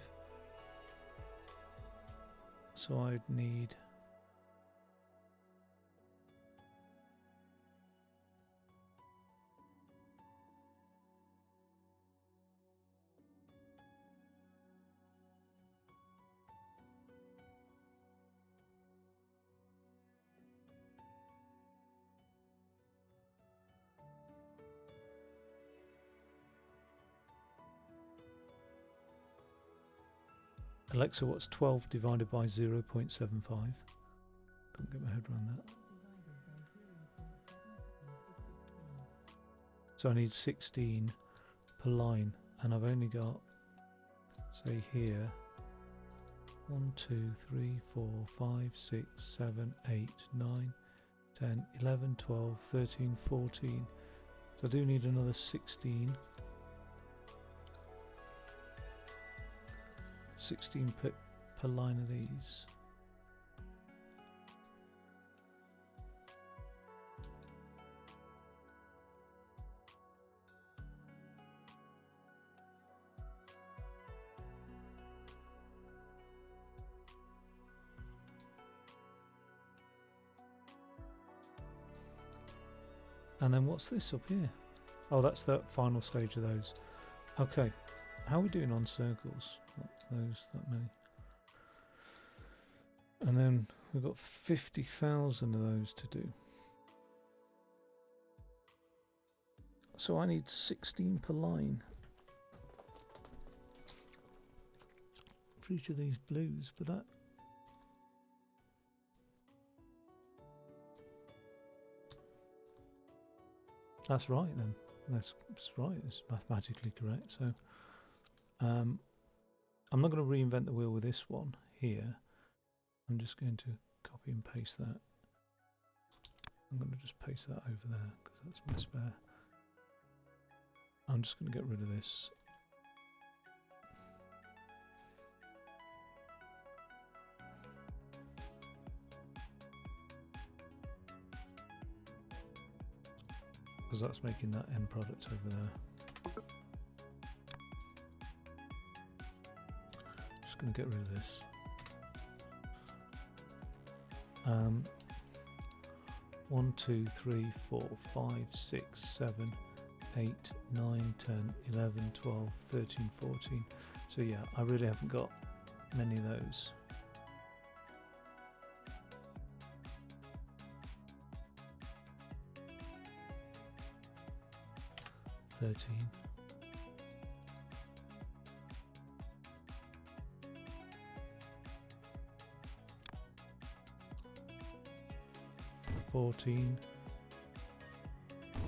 So I'd need Alexa, what's 12 divided by 0.75? Couldn't get my head around that. So I need 16 per line, and I've only got, say here, 1, 2, 3, 4, 5, 6, 7, 8, 9, 10, 11, 12, 13, 14. So I do need another 16. 16 per line of these. And then what's this up here? Oh, that's the final stage of those. Okay, how are we doing on circles? Not those that many. And then we've got 50,000 of those to do. So I need 16 per line for each of these blues, but that's right then. That's right, it's mathematically correct. So I'm not going to reinvent the wheel with this one here. I'm just going to copy and paste that. I'm going to just paste that over there because that's my spare. I'm just going to get rid of this. Because that's making that end product over there. Just going to get rid of this. 1, 2, 3, 4, 5, 6, 7, 8, 9, 10, 11, 12, 13, 14. So yeah, I really haven't got many of those. $13. 14,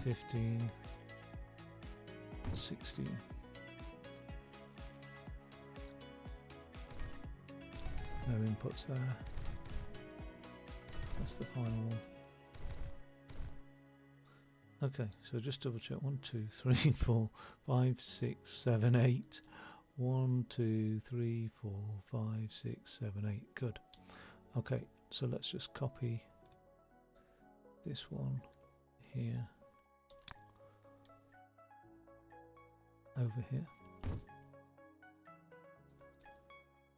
15, 16. No inputs there. That's the final one. Okay, so just double check. 1, 2, 3, 4, 5, 6, 7, 8. 1, 2, 3, 4, 5, 6, 7, 8. Good. Okay, so let's just copy this one here over here,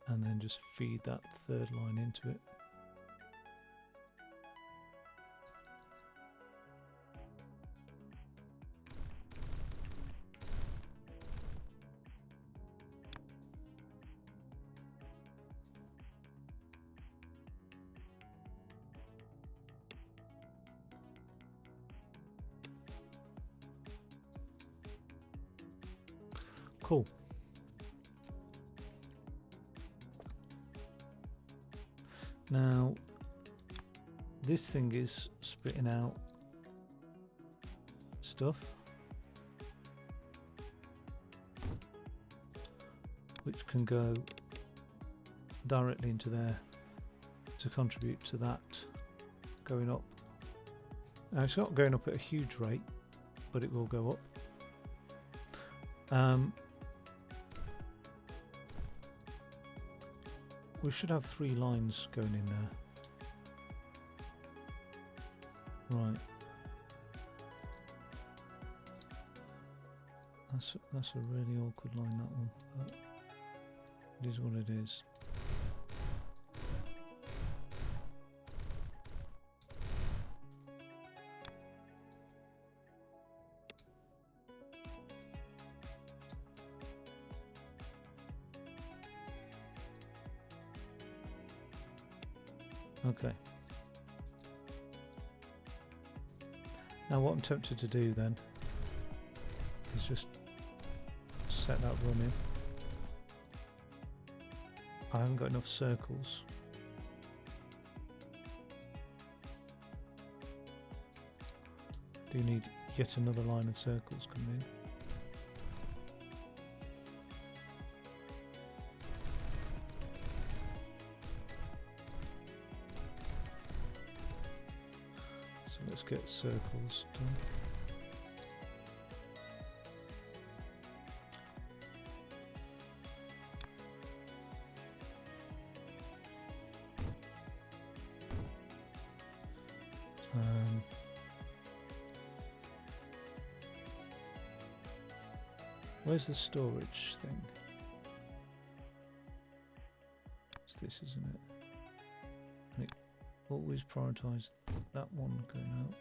and then just feed that third line into it. Cool. Now this thing is spitting out stuff which can go directly into there to contribute to that going up. Now it's not going up at a huge rate, but it will go up. We should have 3 lines going in there. Right. That's a really awkward line, that one. But it is what it is. Okay. Now what I'm tempted to do then is just set that run in. I haven't got enough circles. Do need yet another line of circles coming in. So let's get circles done. Where's the storage thing? It's this, isn't it? And it always prioritised that one going out.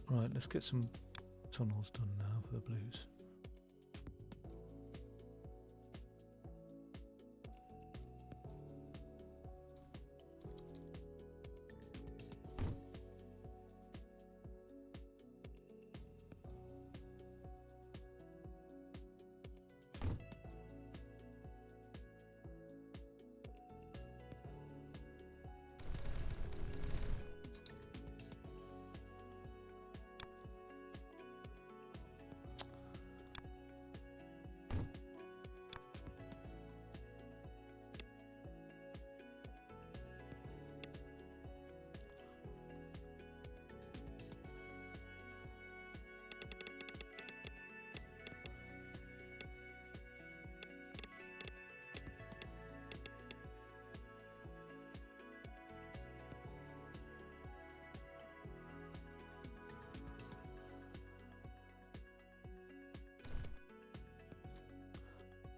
Right, let's get some tunnels done now for the blues.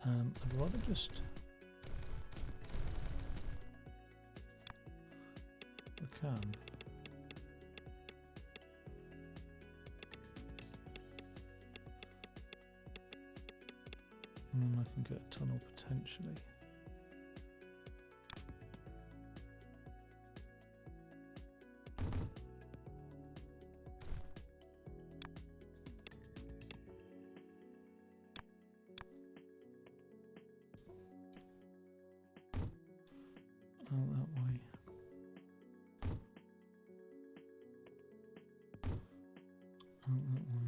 I'd rather just I can. And then I can get a tunnel potentially. Out that way. Out that way.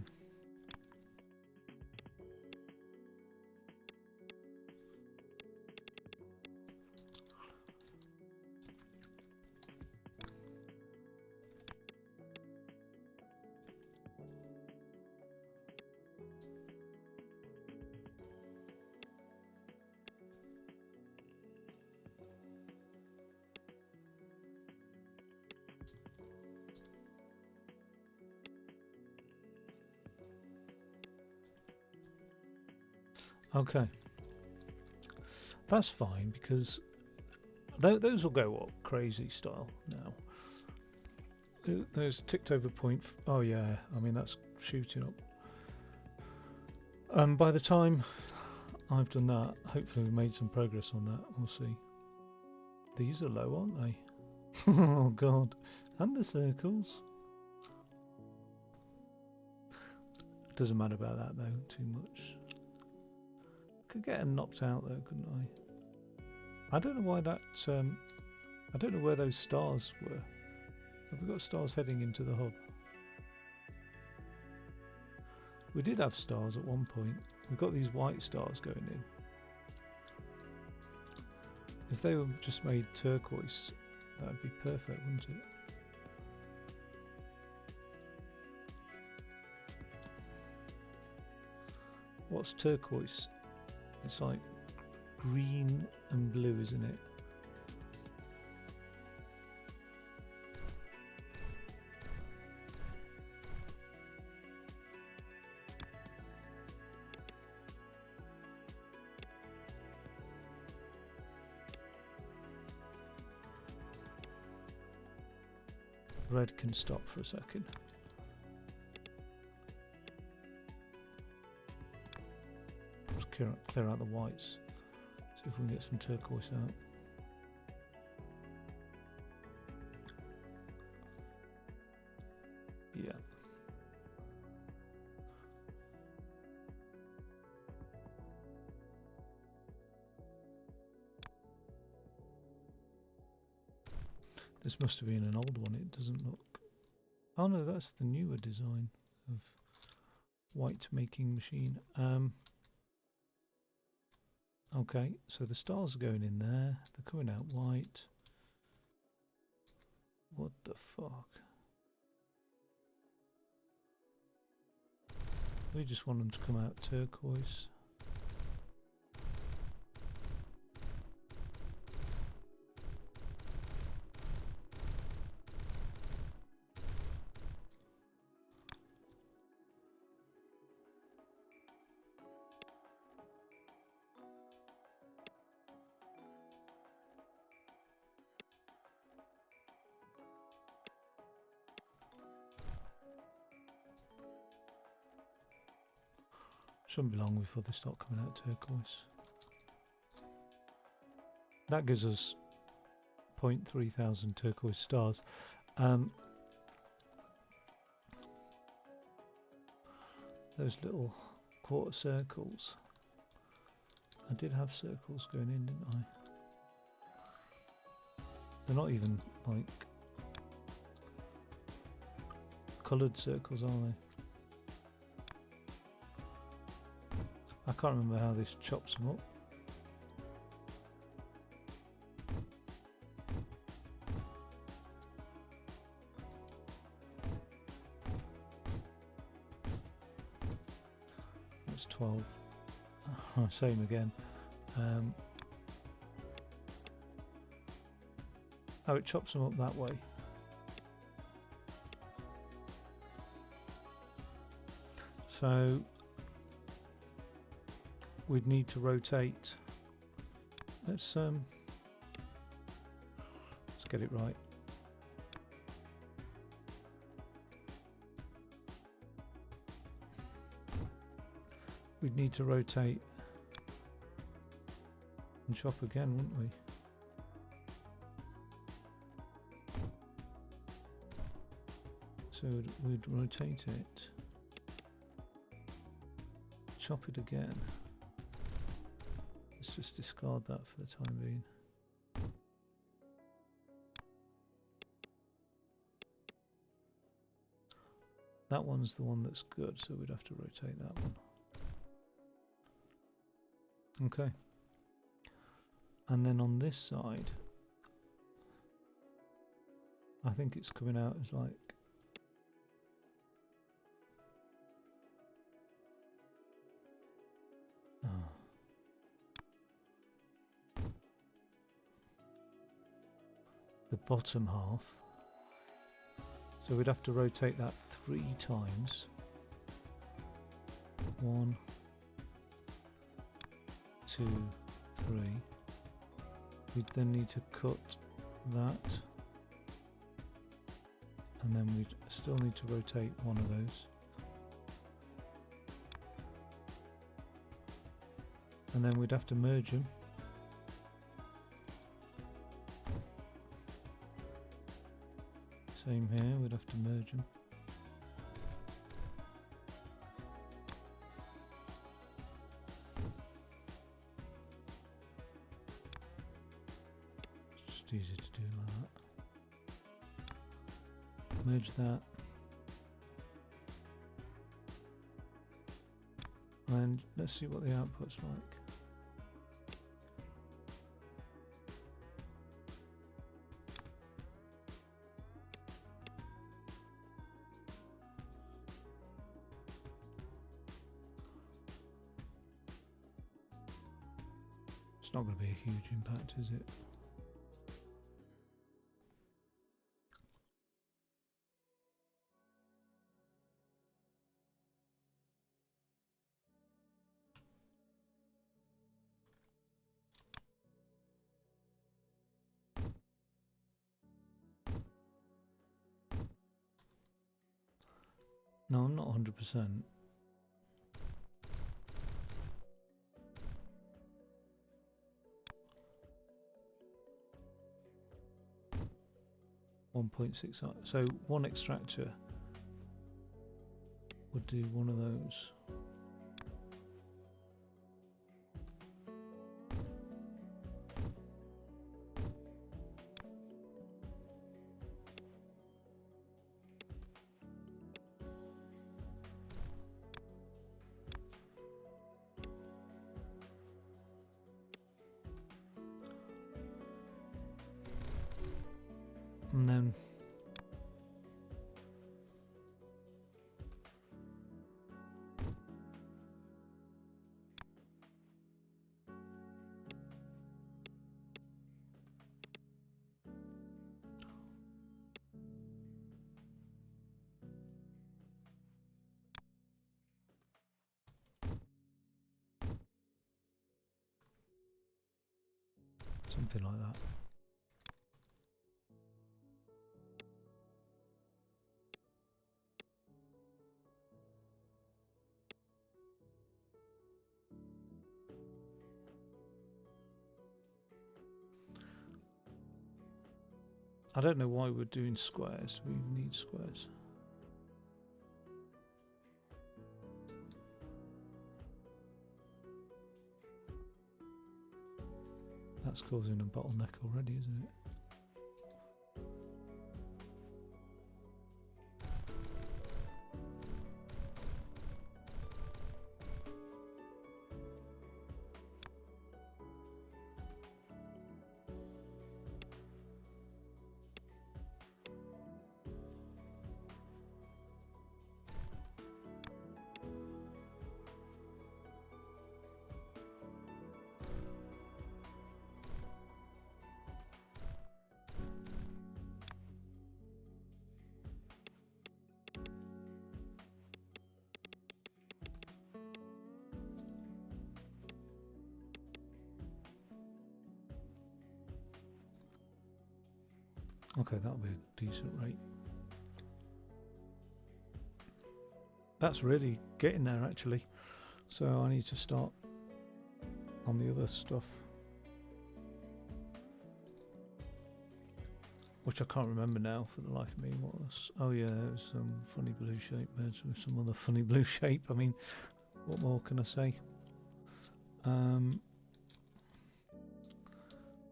Okay. That's fine, because those will go up crazy style now. There's ticked over point. Oh yeah, I mean that's shooting up. By the time I've done that, hopefully we've made some progress on that. We'll see. These are low, aren't they? Oh god. And the circles. Doesn't matter about that though, too much. Could get them knocked out though, couldn't I? I don't know why that, I don't know where those stars were. Have we got stars heading into the hub? We did have stars at one point. We've got these white stars going in. If they were just made turquoise, that would be perfect, wouldn't it? What's turquoise? It's like green and blue, isn't it? Red can stop for a second. Let's clear out the whites. See if we can get some turquoise out. Yeah. This must have been an old one, it doesn't look... Oh no, that's the newer design of white making machine. Okay, so the stars are going in there, they're coming out white. What the fuck? We just want them to come out turquoise. Shouldn't be long before they start coming out turquoise. That gives us 0.3000 turquoise stars. Those little quarter circles. I did have circles going in, didn't I? They're not even like coloured circles, are they? I can't remember how this chops them up. That's 12. Same again. Oh, it chops them up that way. So we'd need to rotate. Let's get it right. We'd need to rotate and chop again, wouldn't we? So we'd rotate it, chop it again. Let's just discard that for the time being. That one's the one that's good, so we'd have to rotate that one. Okay. And then on this side, I think it's coming out as like the bottom half. So we'd have to rotate that 3 times. 1, 2, 3. We then need to cut that, and then we still need to rotate one of those, and then we'd have to merge them. Same here, we'd have to merge them. It's just easy to do like that. Merge that. And let's see what the output's like. It's not going to be a huge impact, is it? No, I'm not 100%. So one extractor would do one of those. And then something like that. I don't know why we're doing squares. We need squares. That's causing a bottleneck already, isn't it? Okay, that'll be a decent rate. That's really getting there actually. So I need to start on the other stuff, which I can't remember now for the life of me. What was? Oh yeah, it was some funny blue shape beds with some other funny blue shape. I mean, what more can I say?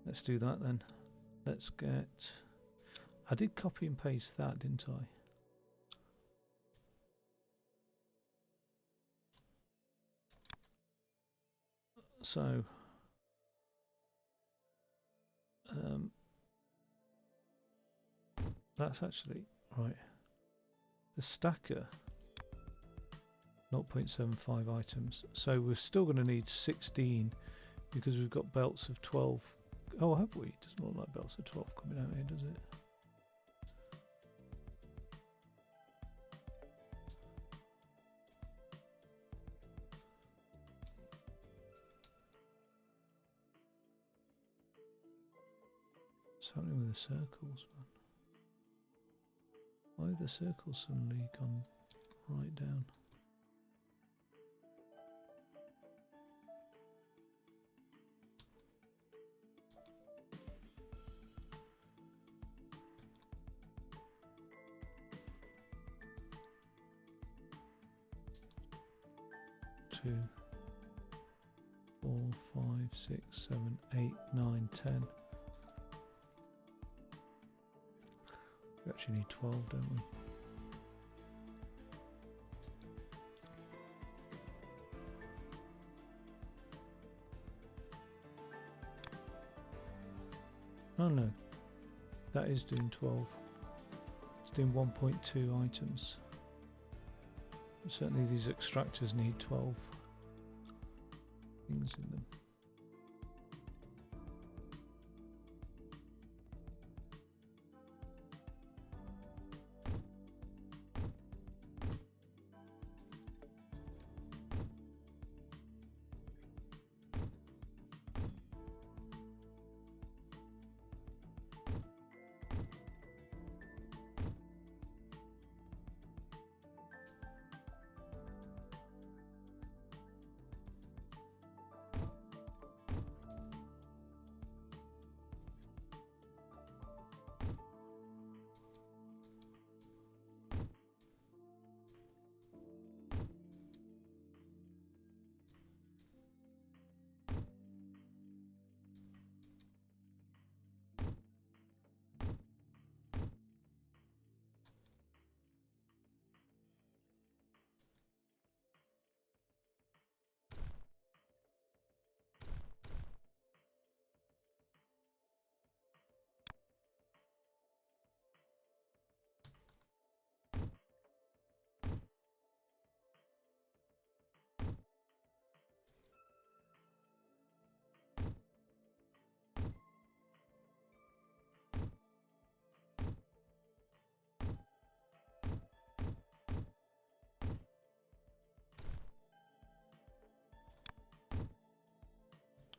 Let's do that then. Let's get... I did copy and paste that, didn't I? So that's actually right. The stacker 0.75 items. So we're still going to need 16 because we've got belts of 12. Oh, have we? It doesn't look like belts of 12 coming out here, does it? What's happening with the circles, man? Why have the circles suddenly gone right down? Two, 4, 5, 6, 7, 8, 9, 10. We actually need 12, don't we? Oh no, that is doing 12. It's doing 1.2 items. Certainly these extractors need 12 things in them.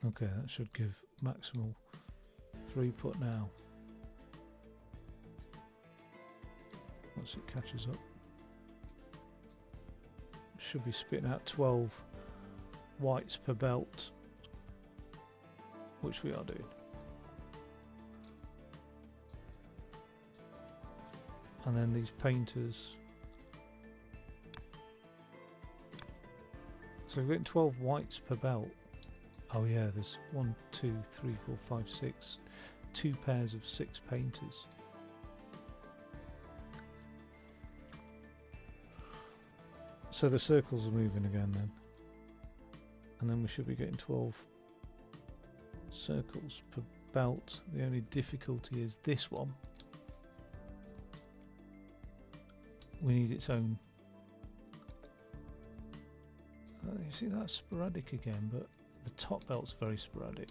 Okay, that should give maximal throughput now. Once it catches up. Should be spitting out 12 whites per belt, which we are doing. And then these painters. So we're getting 12 whites per belt. Oh yeah, there's 1, 2, 3, 4, 5, 6. 2 pairs of 6 painters. So the circles are moving again then. And then we should be getting 12 circles per belt. The only difficulty is this one. We need its own. You see, that's sporadic again, but the top belt's very sporadic.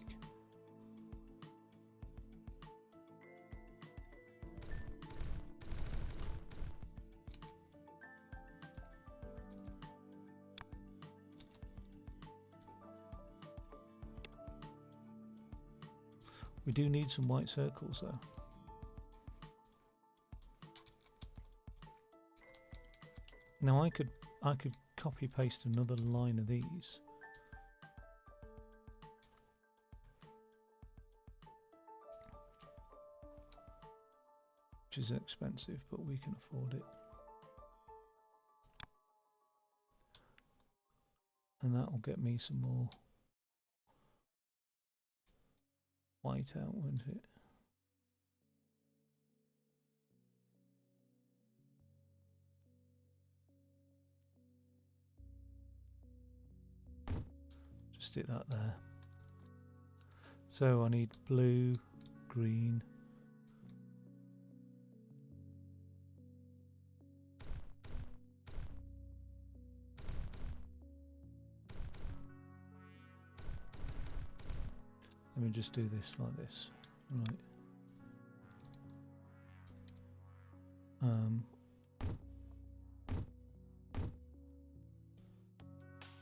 We do need some white circles though. Now I could copy paste another line of these. Which is expensive, but we can afford it. And that will get me some more white out, won't it? Just stick that there. So I need blue, green. Let me just do this like this. Right.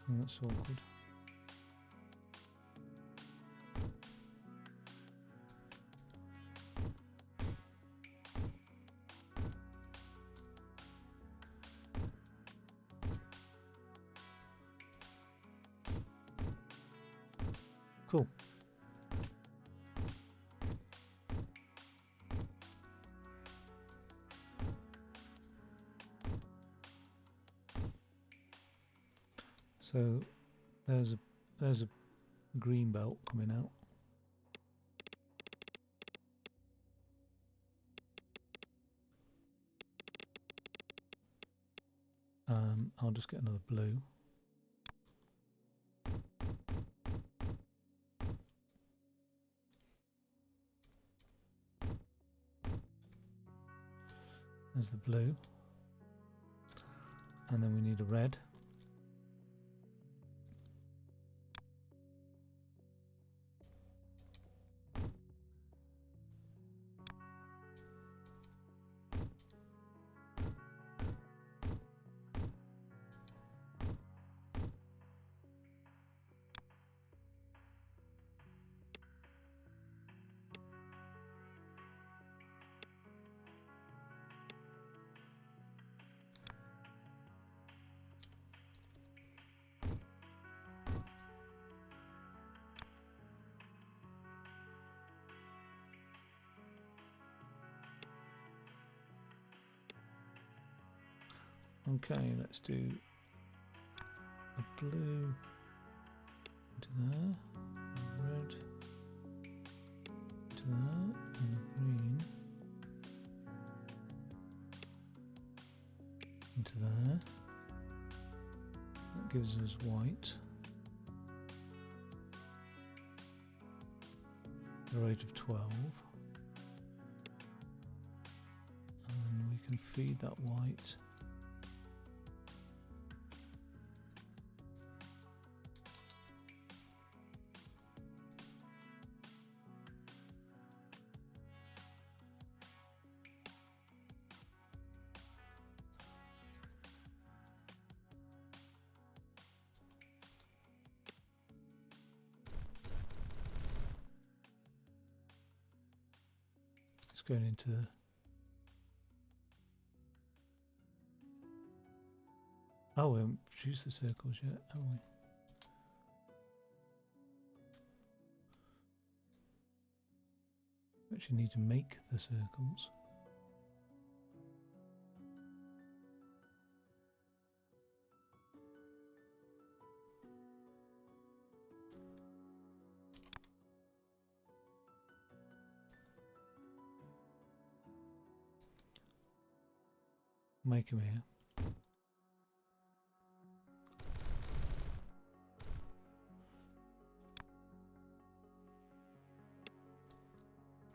That's awkward. So there's a green belt coming out. I'll just get another blue. There's the blue. And then we need a red. Okay, let's do a blue to there, a red to there, and a green into there. That gives us white. The rate of 12. And we can feed that white. Going into oh, we haven't produced the circles yet, have we? We actually need to make the circles. Make them here.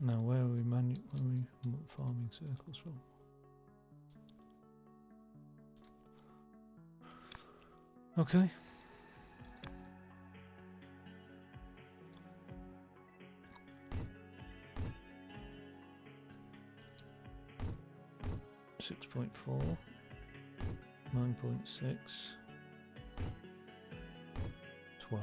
Now, where are we farming circles from? Okay. Six 6.4, 9.6, 12.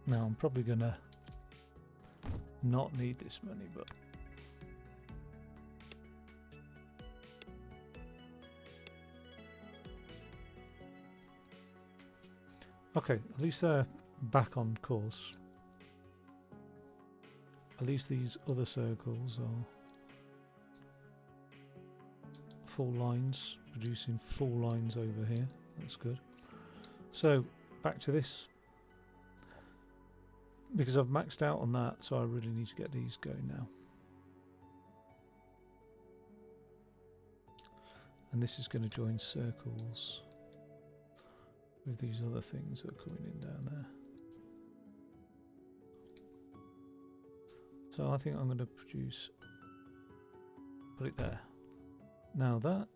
Now I'm probably gonna not need this money, but okay, at least they're back on course. At least these other circles are full lines, producing full lines over here. That's good. So back to this, because I've maxed out on that, so I really need to get these going now. And this is going to join circles with these other things that are coming in down there. So I think I'm going to put it there. Now that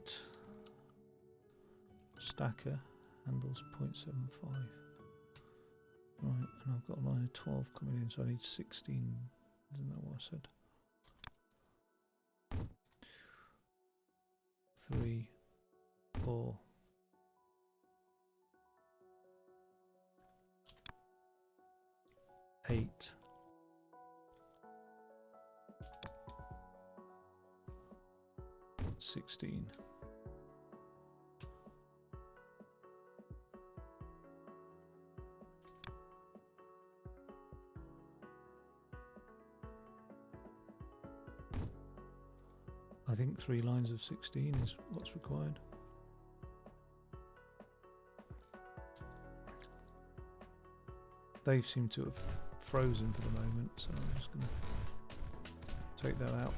stacker handles 0.75. Right, and I've got a line of 12 coming in, so I need 16. Isn't that what I said? 3, 4. 8. 16. I think 3 lines of 16 is what's required. They seem to have frozen for the moment, so I'm just going to take that out.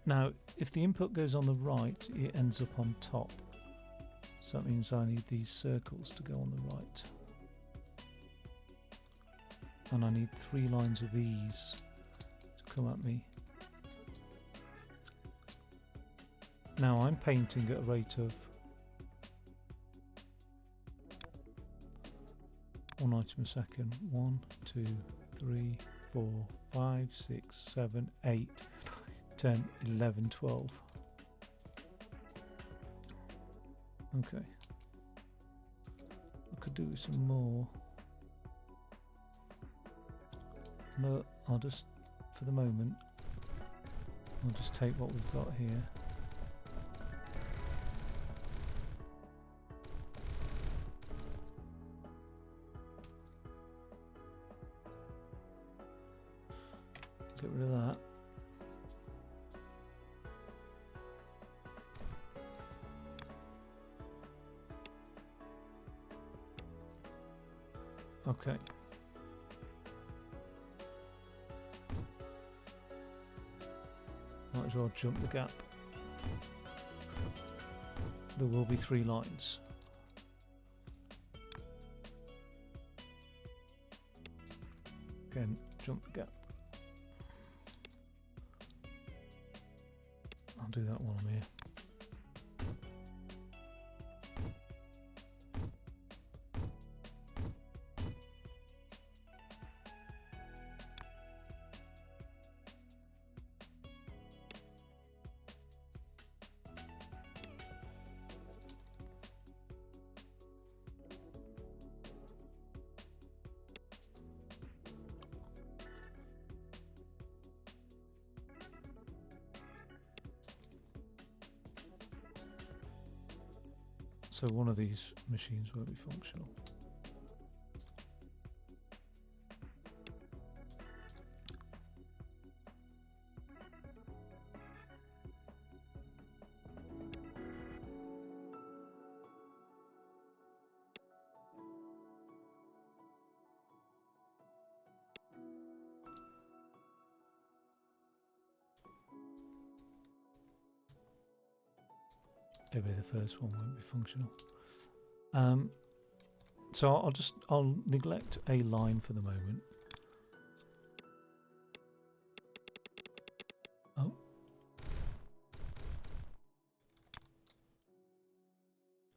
Now, if the input goes on the right, it ends up on top. So that means I need these circles to go on the right. And I need 3 lines of these to come at me. Now I'm painting at a rate of 1 item a second. 1, 2, 3, 4, 5, 6, 7, 8, 10, 11, 12. Okay. I could do with some more. No, I'll just, for the moment, I'll just take what we've got here. Get rid of that. Okay. Might as well jump the gap. There will be 3 lines. Again, jump the gap. I'll do that while I'm here. So one of these machines won't be functional. Maybe the first one won't be functional. So I'll neglect a line for the moment. Oh.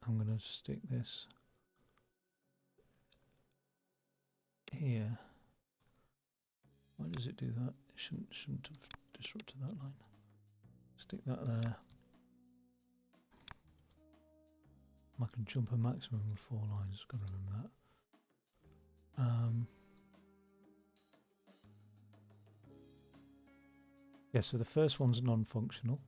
I'm going to stick this here. Why does it do that? It shouldn't have disrupted that line. Stick that there. I can jump a maximum of 4 lines, got to remember that. Yeah, so the first one's non-functional.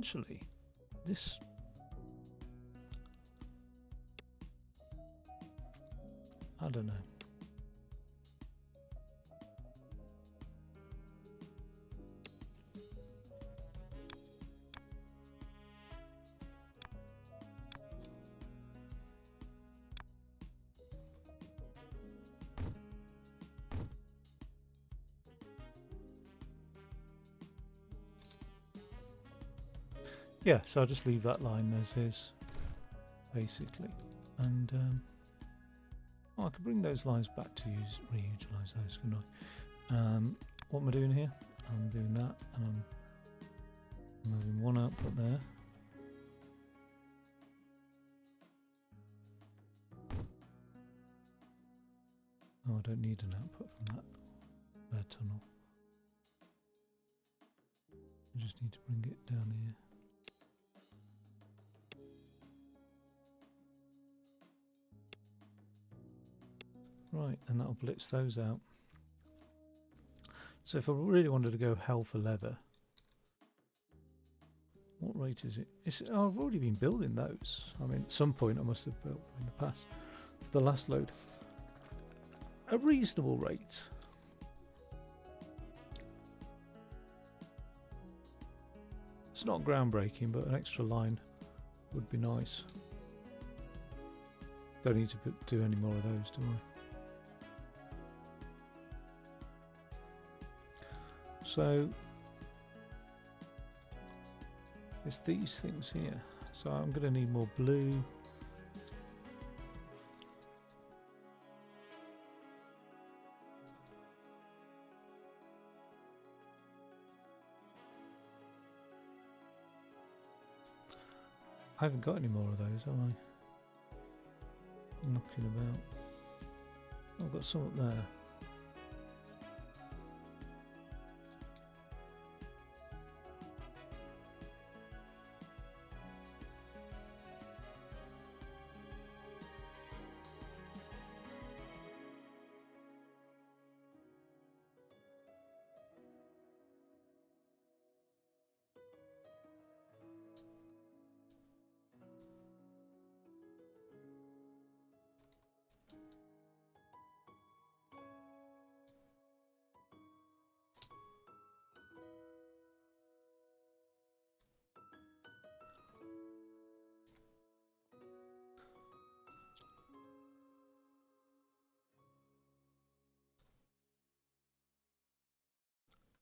actually, this... I don't know. Yeah, so I'll just leave that line as is, basically. And oh, I could bring those lines back to use, reutilize those, couldn't I? What am I doing here? I'm doing that, and I'm moving one output there. Oh, I don't need an output from that tunnel. I just need to bring it down here. Right, and that'll blitz those out. So if I really wanted to go hell for leather, what rate is it? Oh, I've already been building those. I mean, at some point I must have built in the past. For the last load. A reasonable rate. It's not groundbreaking, but an extra line would be nice. Don't need to do any more of those, do I? So it's these things here. So I'm going to need more blue. I haven't got any more of those, have I? I'm knocking about. I've got some up there.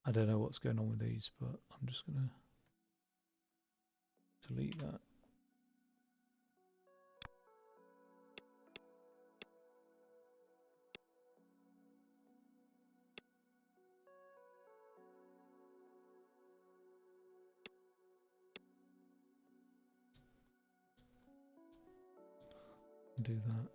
I don't know what's going on with these, but I'm just going to delete that. Do that.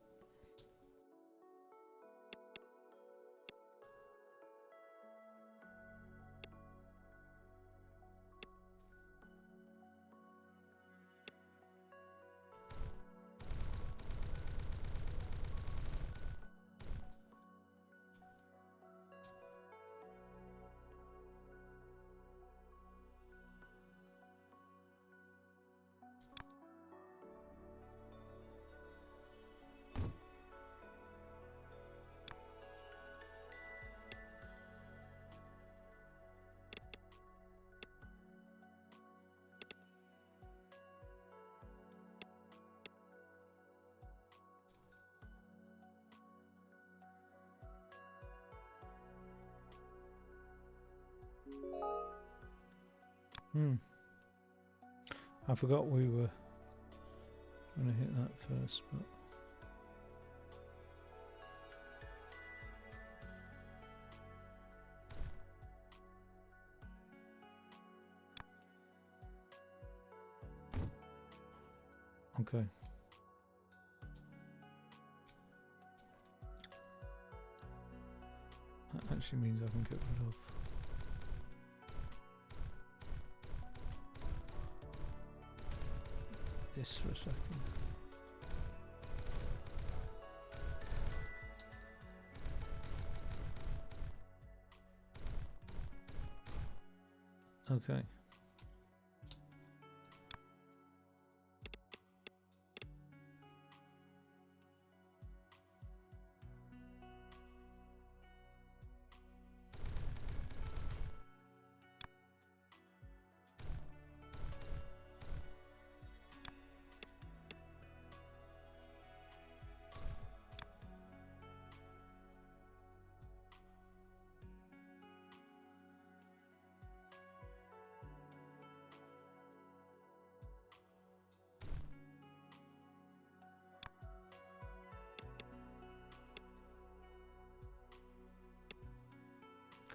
I forgot we were going to hit that first, but okay. That actually means I can get rid of this for a second. Okay.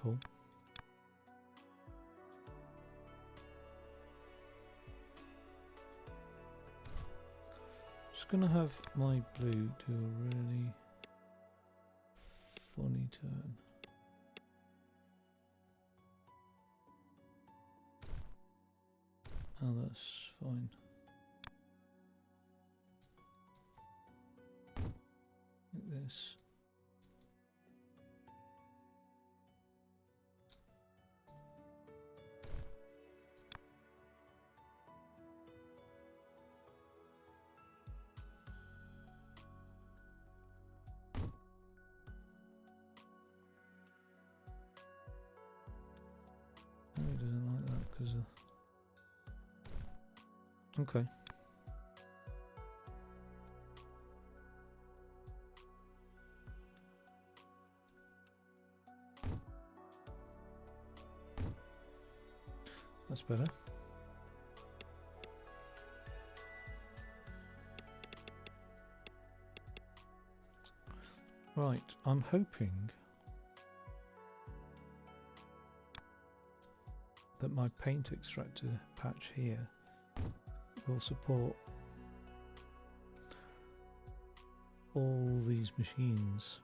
simple. Just gonna have my blue do a really funny turn. Oh, that's fine. Like this. Oh, he doesn't like that because of... Okay. That's better. Right, I'm hoping that my paint extractor patch here will support all these machines.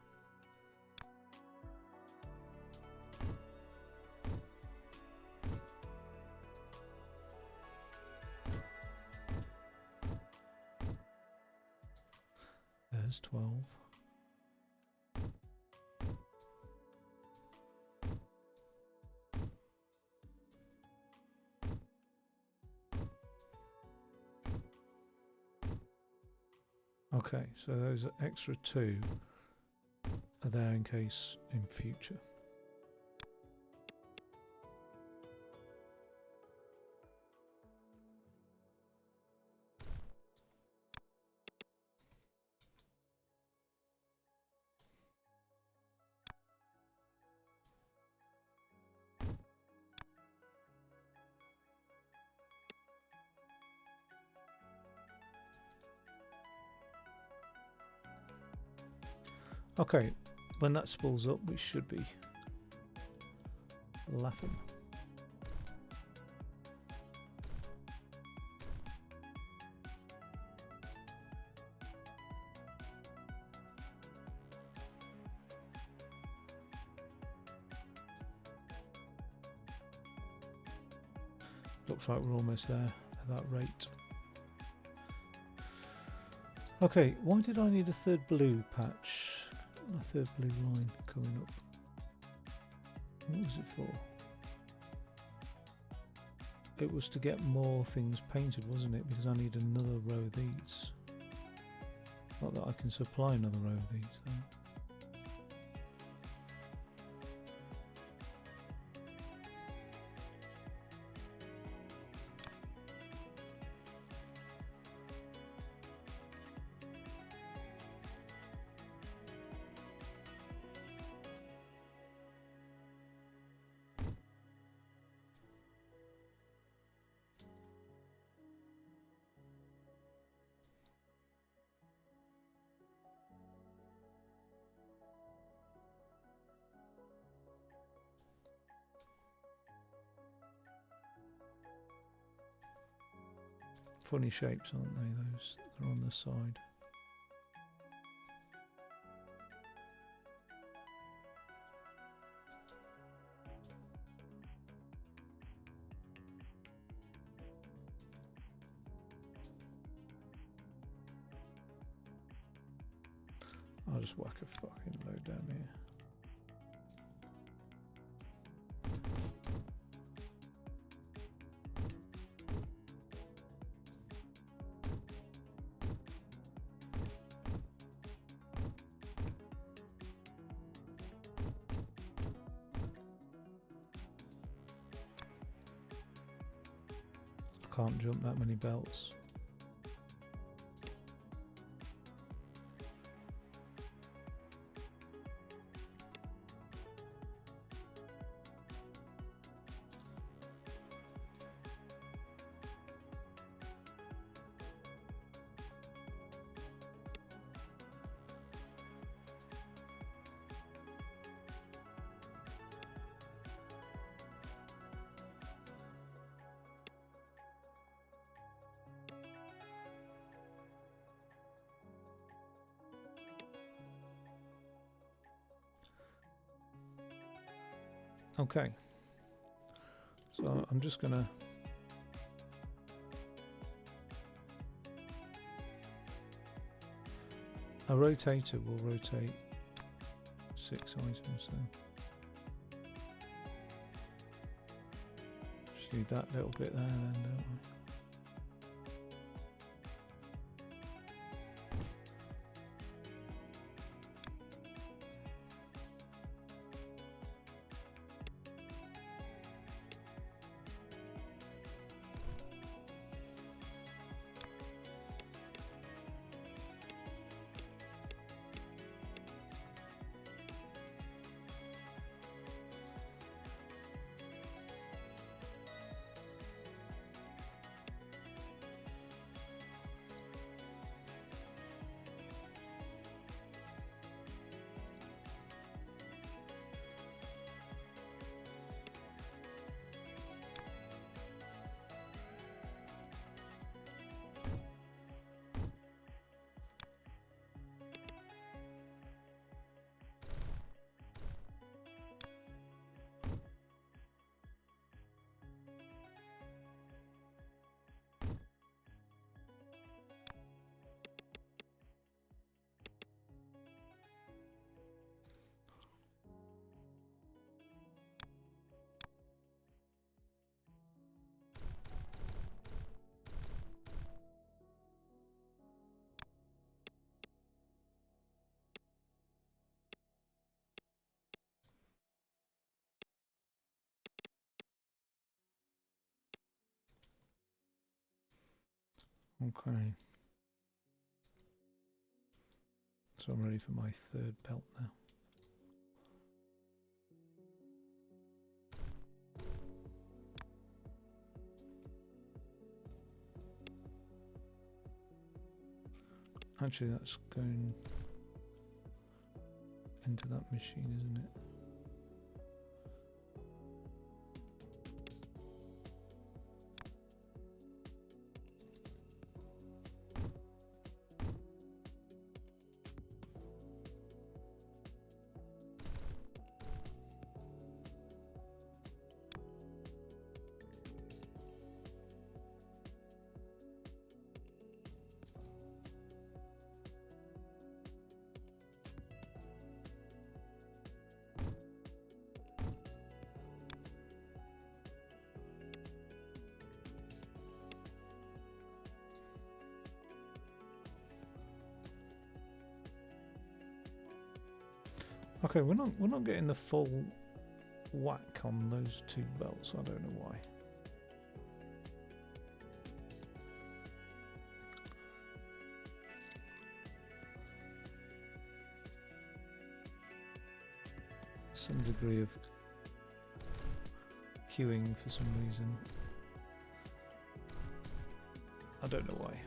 There's 12. Okay, so those extra 2 are there in case in future. Okay, when that spools up, we should be laughing. Looks like we're almost there at that rate. Okay, why did I need a third blue patch? A third blue line coming up. What was it for? It was to get more things painted, wasn't it? Because I need another row of these. Not that I can supply another row of these though. Funny shapes, aren't they, those? They're on the side. I'll just whack a fucking load down here. Can't jump that many belts. Okay, so I'm just gonna a rotator will rotate 6 items, so just need that little bit there then, don't we? Okay, so I'm ready for my third belt now. Actually, that's going into that machine, isn't it? Okay, we're not getting the full whack on those 2 belts. I don't know why. Some degree of queuing for some reason. I don't know why.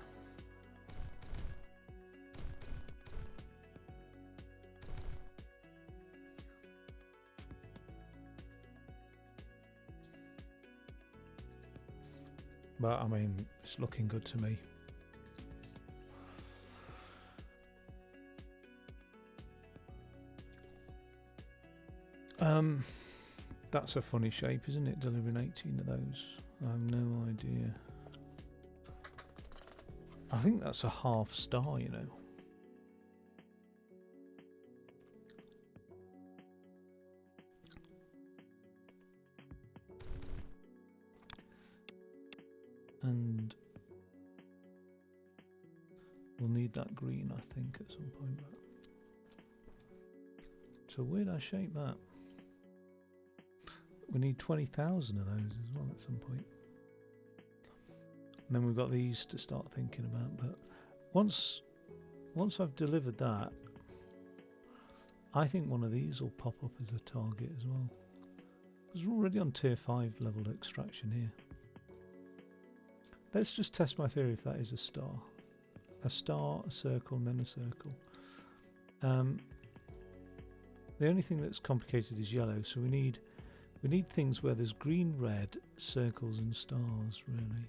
But I mean, it's looking good to me. That's a funny shape, isn't it? Delivering 18 of those. I have no idea. I think that's a half star, you know. And we'll need that green, I think, at some point. So where'd I shape that? We need 20,000 of those as well at some point. And then we've got these to start thinking about. But once I've delivered that, I think one of these will pop up as a target as well. Because we're already on tier 5 level extraction here. Let's just test my theory if that is a star. A star, a circle, and then a circle. The only thing that's complicated is yellow, so we need things where there's green, red, circles and stars, really.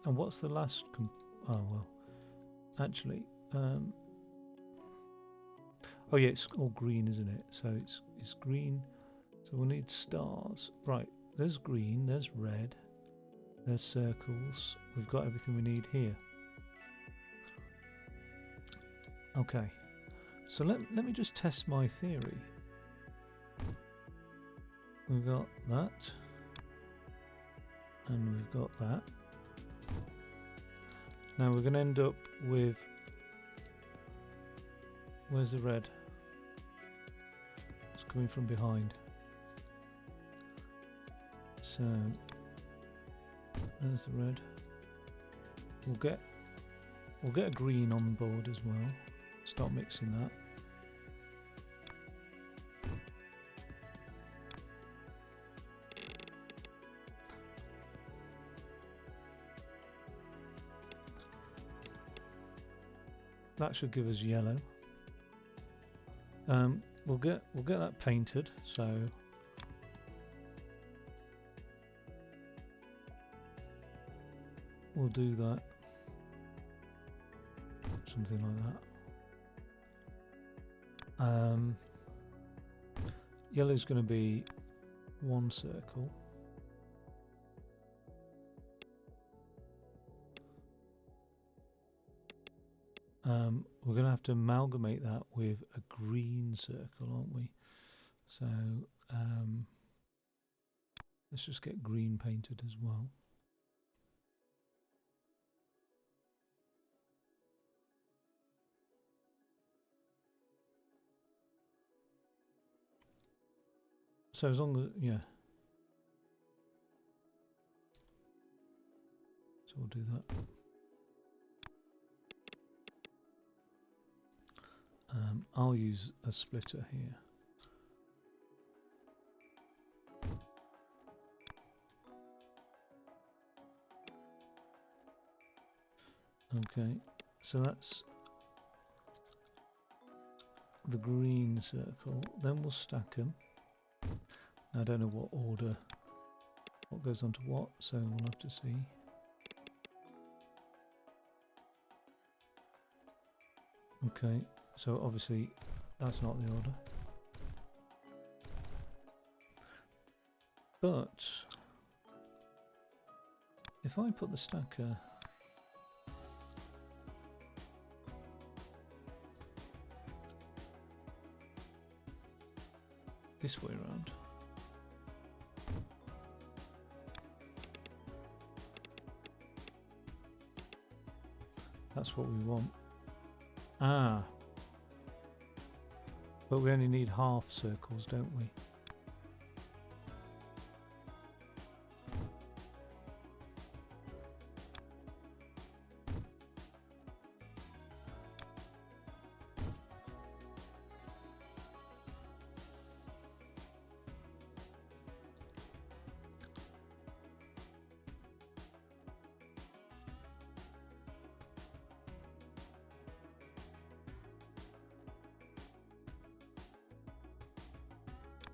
And what's the last? Oh well, actually, oh yeah, it's all green, isn't it? So it's green. So we'll need stars. Right, there's green, there's red, there's circles. We've got everything we need here. Okay, so let me just test my theory. We've got that, and we've got that. Now we're going to end up with, where's the red? It's coming from behind. So there's the red. We'll get a green on board as well. Start mixing that. That should give us yellow. We'll get that painted. So we'll do that. Something like that. Yellow's going to be one circle. We're going to have to amalgamate that with a green circle, aren't we? So let's just get green painted as well. So as long as, yeah. So we'll do that. I'll use a splitter here. Okay, so that's the green circle. Then we'll stack them. I don't know what order, what goes onto what, so we'll have to see. Okay, so obviously that's not the order. But if I put the stacker this way around, that's what we want. Ah, but we only need half circles, don't we?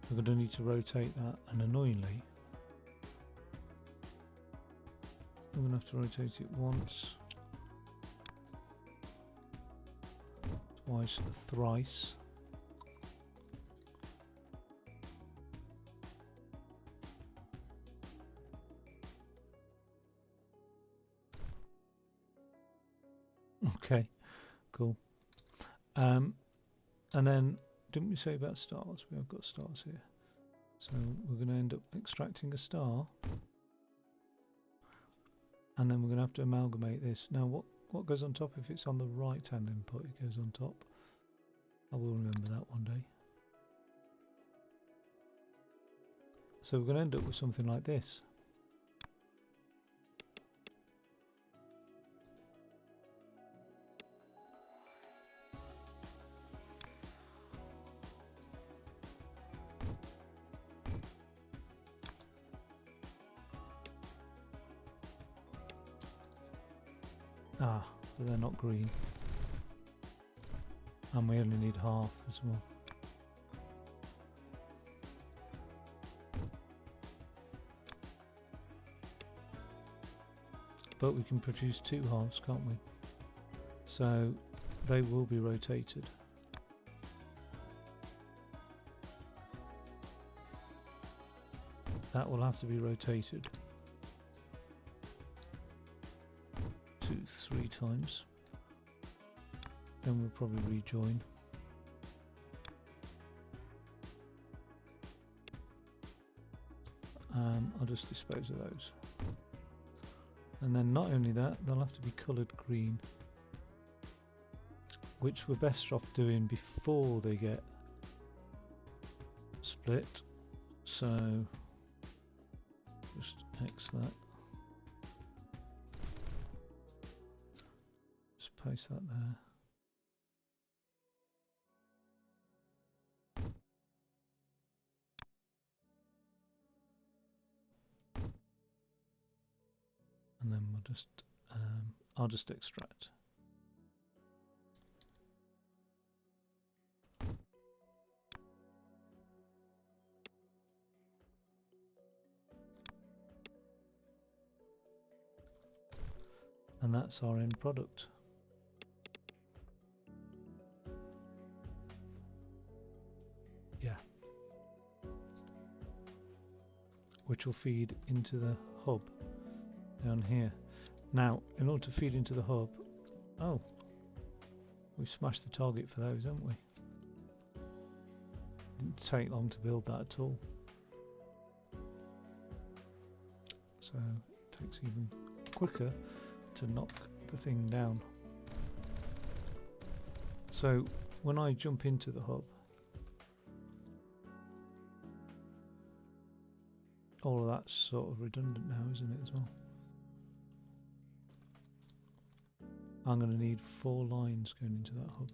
We're going to need to rotate that, and annoyingly I'm going to have to rotate it once, twice, thrice. Okay, cool. And then, didn't we say about stars? We have got stars here. So we're going to end up extracting a star. And then we're going to have to amalgamate this. Now what goes on top? If it's on the right hand input, it goes on top. I will remember that one day. So we're going to end up with something like this. Ah, but they're not green. And we only need half as well. but we can produce two halves, can't we? So they will be rotated. That will have to be rotated 2-3 times. Then we'll probably rejoin. I'll just dispose of those. And then not only that, they'll have to be coloured green, which we're best off doing before they get split. So just X that. Just paste that there. And then we'll just, I'll just extract. And that's our end product. Yeah. Which will feed into the hub down here. Now, in order to feed into the hub, oh, we smashed the target for those, haven't we? Didn't take long to build that at all. So it takes even quicker to knock the thing down. So when I jump into the hub, all of that's sort of redundant now, isn't it, as well? I'm going to need 4 lines going into that hub.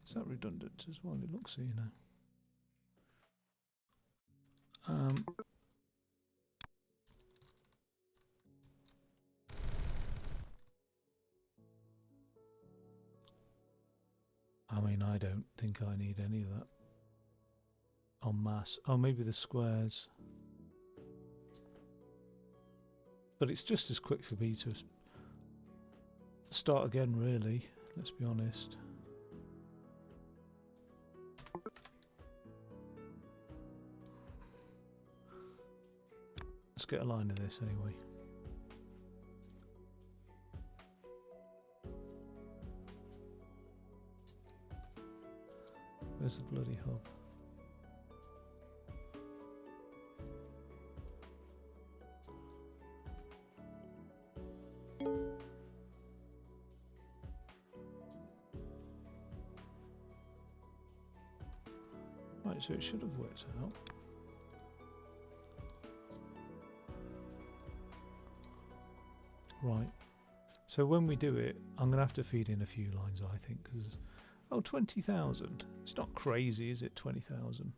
Is that redundant as well? It looks so, you know. I mean, I don't think I need any of that en masse. Oh, maybe the squares. But it's just as quick for me to start again, really. Let's be honest. Let's get a line of this anyway. Where's the bloody hub? Right, so it should have worked out. Right, so when we do it, I'm going to have to feed in a few lines, I think, because, oh, 20,000. It's not crazy, is it, 20,000?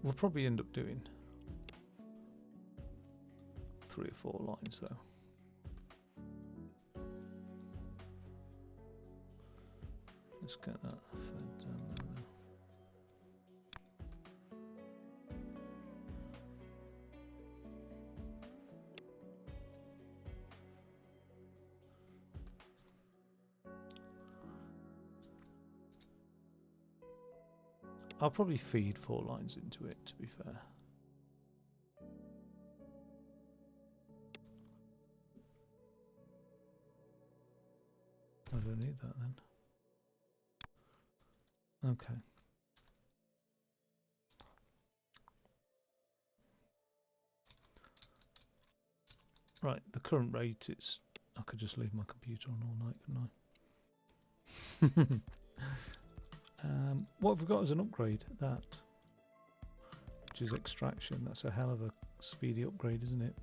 We'll probably end up doing 3 or 4 lines, though. Let's get that fed down there. I'll probably feed 4 lines into it, to be fair. I don't need that then. Okay. Right, the current rate, it's... I could just leave my computer on all night, couldn't I? What have we got as an upgrade? That. Which is extraction. That's a hell of a speedy upgrade, isn't it?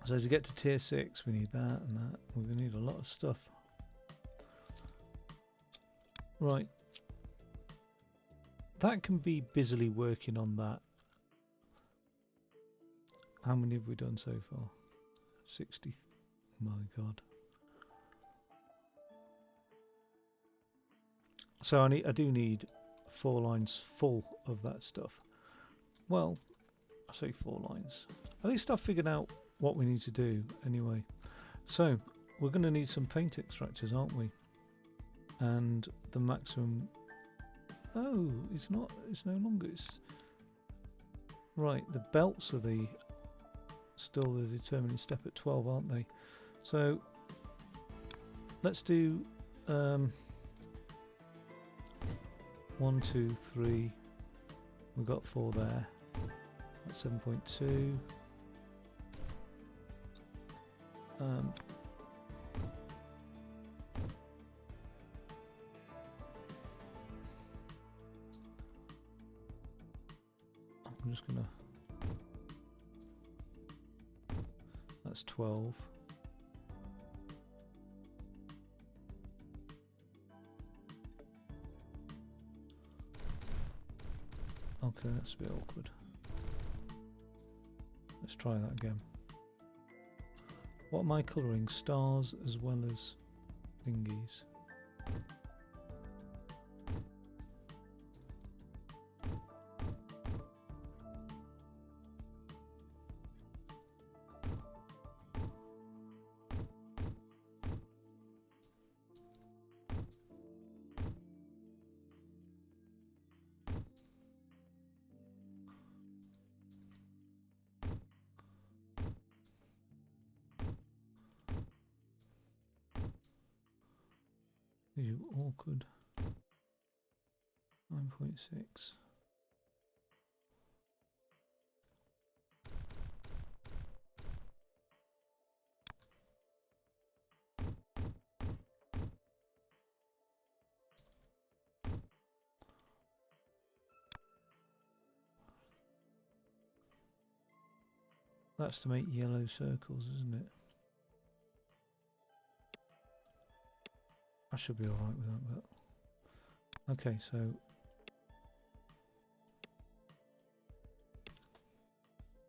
So to get to tier 6, we need that and that. We're going to need a lot of stuff. Right. That can be busily working on that. How many have we done so far? 60. My God. So I do need 4 lines full of that stuff. Well, I say 4 lines. At least I've figured out what we need to do anyway. So we're going to need some paint extractors, aren't we? And the maximum. Oh, it's not. It's no longer. It's right. The belts are still the determining step at 12, aren't they? So let's do 1, 2, 3. We've got 4 there. That's 7.2. I'm just gonna. That's 12. Okay, that's a bit awkward. Let's try that again. What am I colouring? Stars as well as thingies. You awkward. 9.6. That's to make yellow circles, isn't it? I should be alright with that, but okay, so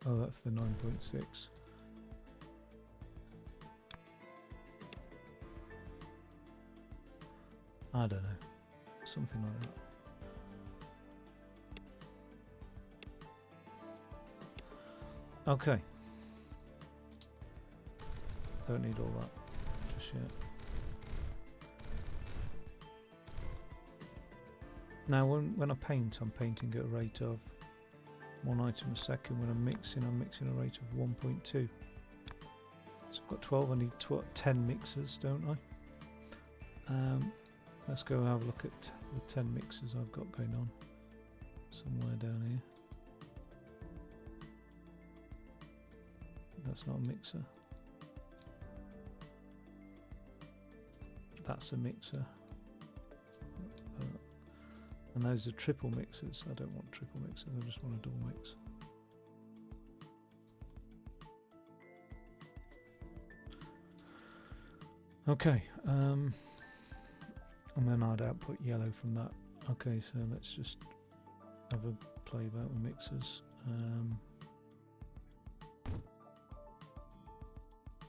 oh, that's the 9.6. I don't know, something like that. Okay, don't need all that just yet. Now when I paint, I'm painting at a rate of 1 item a second. When I'm mixing a rate of 1.2. So I've got 12, I need 10 mixers, don't I? Let's go have a look at the 10 mixers I've got going on somewhere down here. That's not a mixer. That's a mixer. And those are triple mixers. I don't want triple mixers, I just want a double mix. Okay, and then I'd output yellow from that. Okay, so let's just have a play about with mixers.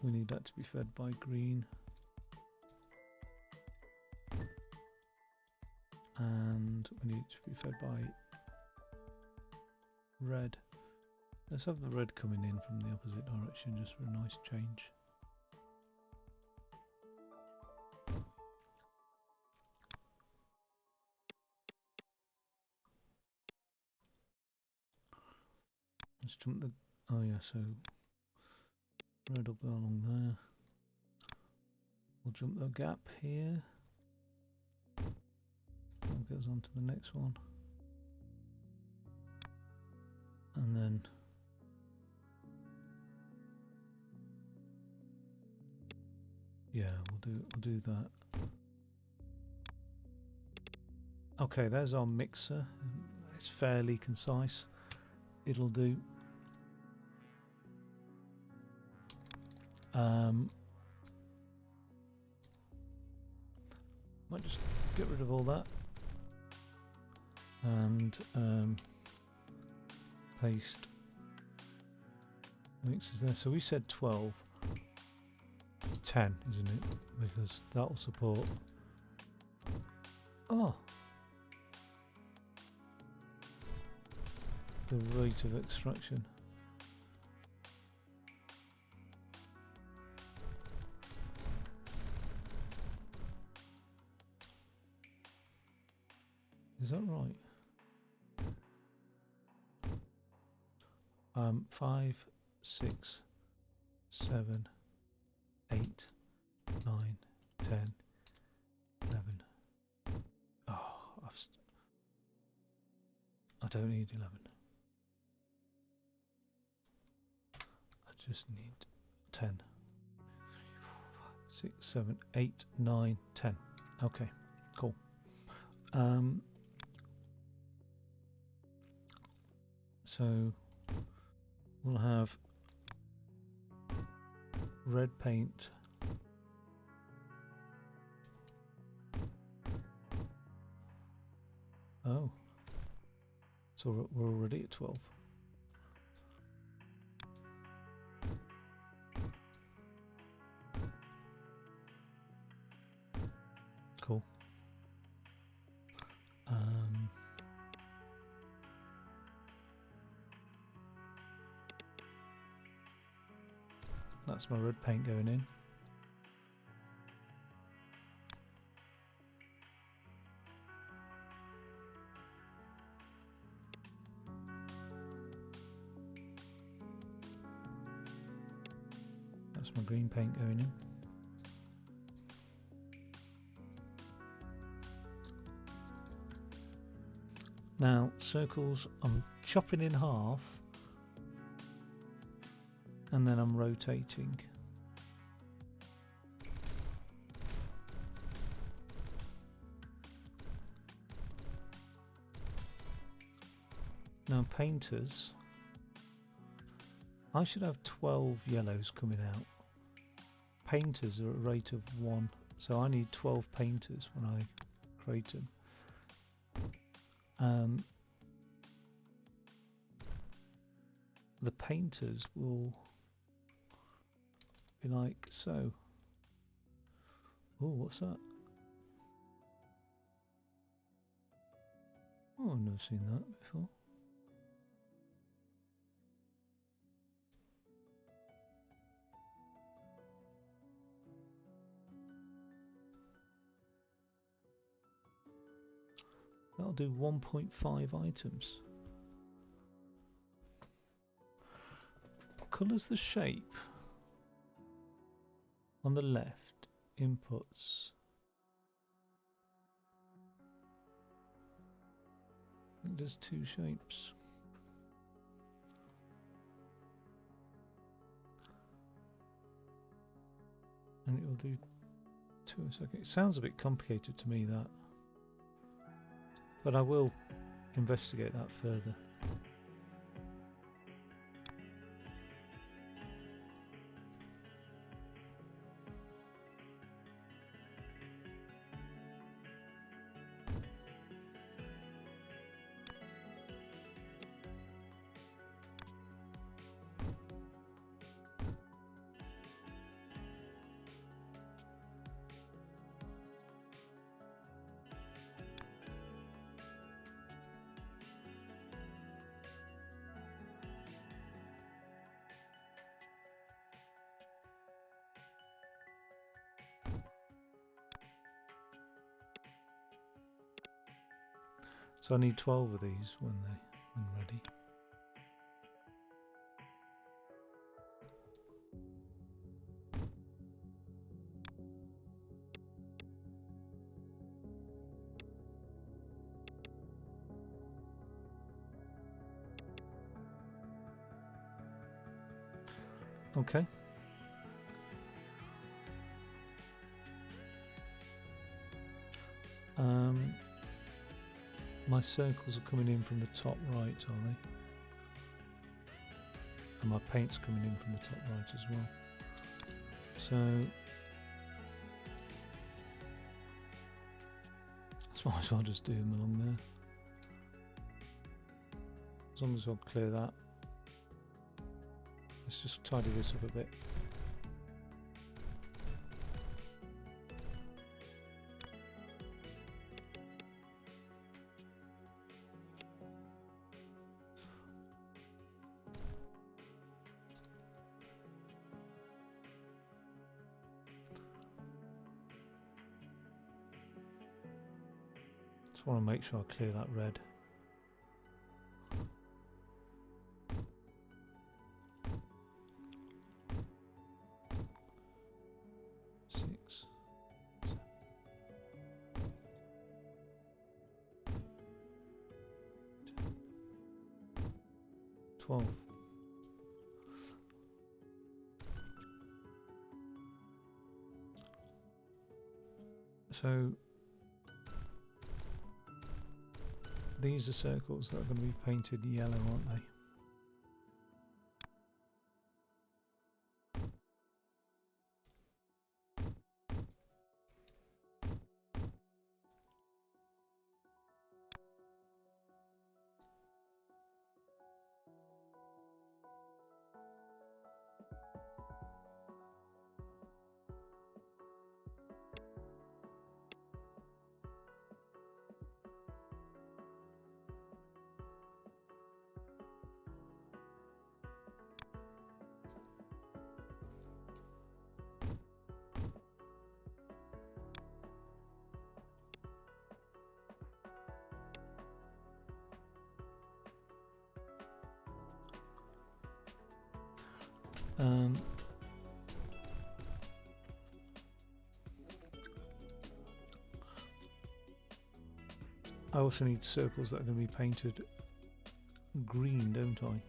We need that to be fed by green. And we need it to be fed by red. Let's have the red coming in from the opposite direction just for a nice change. Let's jump the... oh yeah, so red will go along there. We'll jump the gap here. That goes on to the next one. And then yeah, we'll do that. Okay, there's our mixer. It's fairly concise. It'll do. Might just get rid of all that and paste mixes there. So we said 12, 10, isn't it? Because that will support. Oh, the rate of extraction. Is that right? 5, 6, 7, 8, 9, 10, 11. Oh, I don't need 11. I just need 10. 6, 7, 8, 9, 10. Okay, cool. So we'll have red paint. Oh, so we're already at 12. Cool. That's my red paint going in. That's my green paint going in. Now, circles I'm chopping in half and then I'm rotating. Now painters, I should have 12 yellows coming out. Painters are at a rate of 1, so I need 12 painters when I create them. The painters will be like so. Oh, what's that? Oh, I've never seen that before. That'll do 1.5 items. Colours the shape on the left, inputs. It does 2 shapes. And it will do 2 a second. It sounds a bit complicated to me, that. But I will investigate that further. So I need 12 of these when ready. Okay. My circles are coming in from the top right, are they? And my paint's coming in from the top right as well. So that's why I'll just do them along there. As long as I'll clear that. Let's just tidy this up a bit. Just want to make sure I clear that red. Six. 12. So these are circles that are going to be painted yellow, aren't they? I also need circles that are going to be painted green, don't I?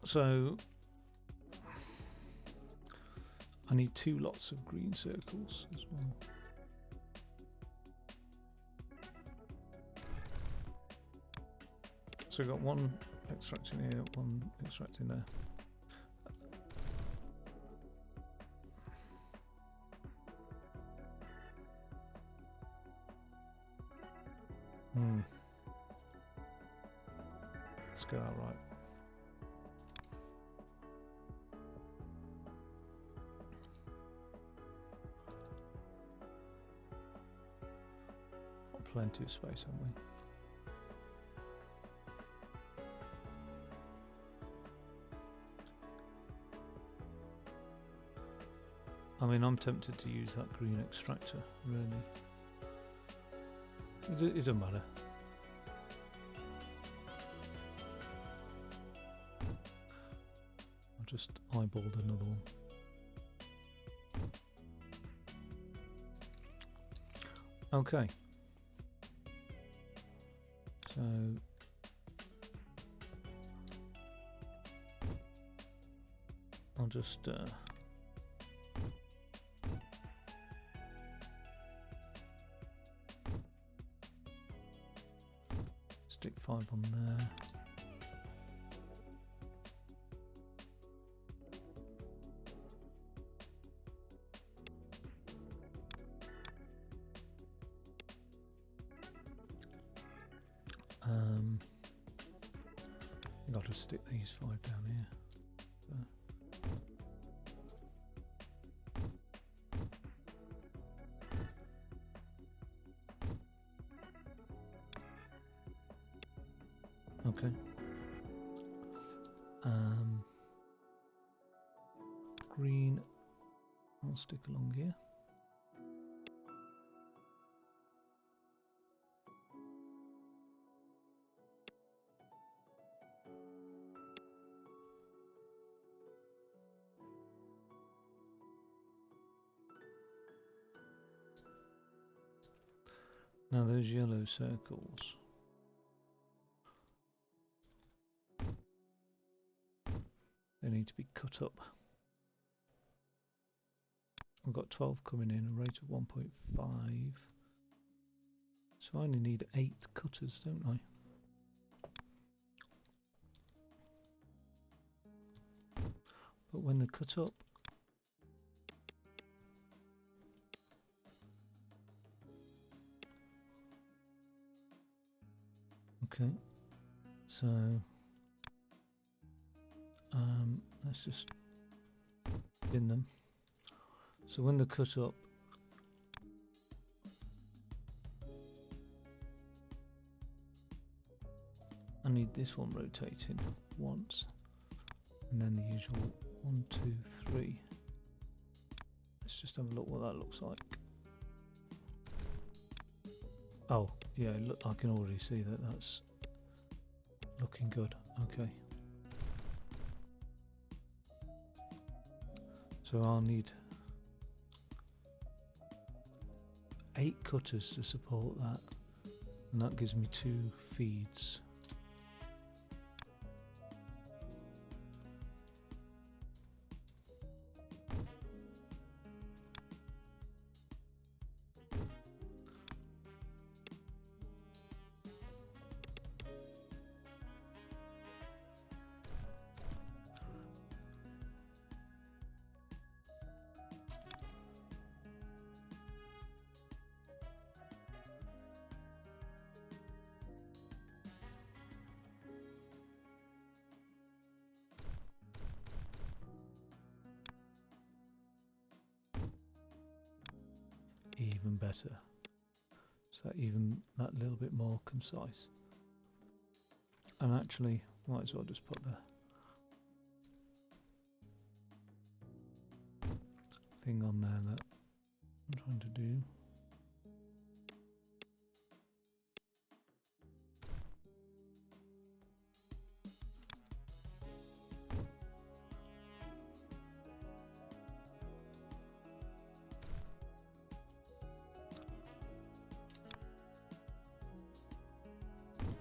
So I need 2 lots of green circles as well. So we've got 1 extracting here, 1 extracting there. Let's get that right. Got plenty of space, haven't we? I mean, I'm tempted to use that green extractor, really. It doesn't matter. I just eyeballed another one. Okay. So I'll just stick 5 on there. I'll just stick these 5 down here. Okay. Green, I'll stick along here. Now those yellow circles. They need to be cut up. I've got 12 coming in, a rate of 1.5. So I only need 8 cutters, don't I? But when they're cut up, okay, so let's just bin them. So when they're cut up, I need this one rotating once, and then the usual 1, 2, 3. Let's just have a look what that looks like. Oh, yeah, look, I can already see that that's looking good. Okay. So I'll need 8 cutters to support that, and that gives me 2 feeds. Even better. So even that little bit more concise. And actually, might as well just put the thing on there that I'm trying to do.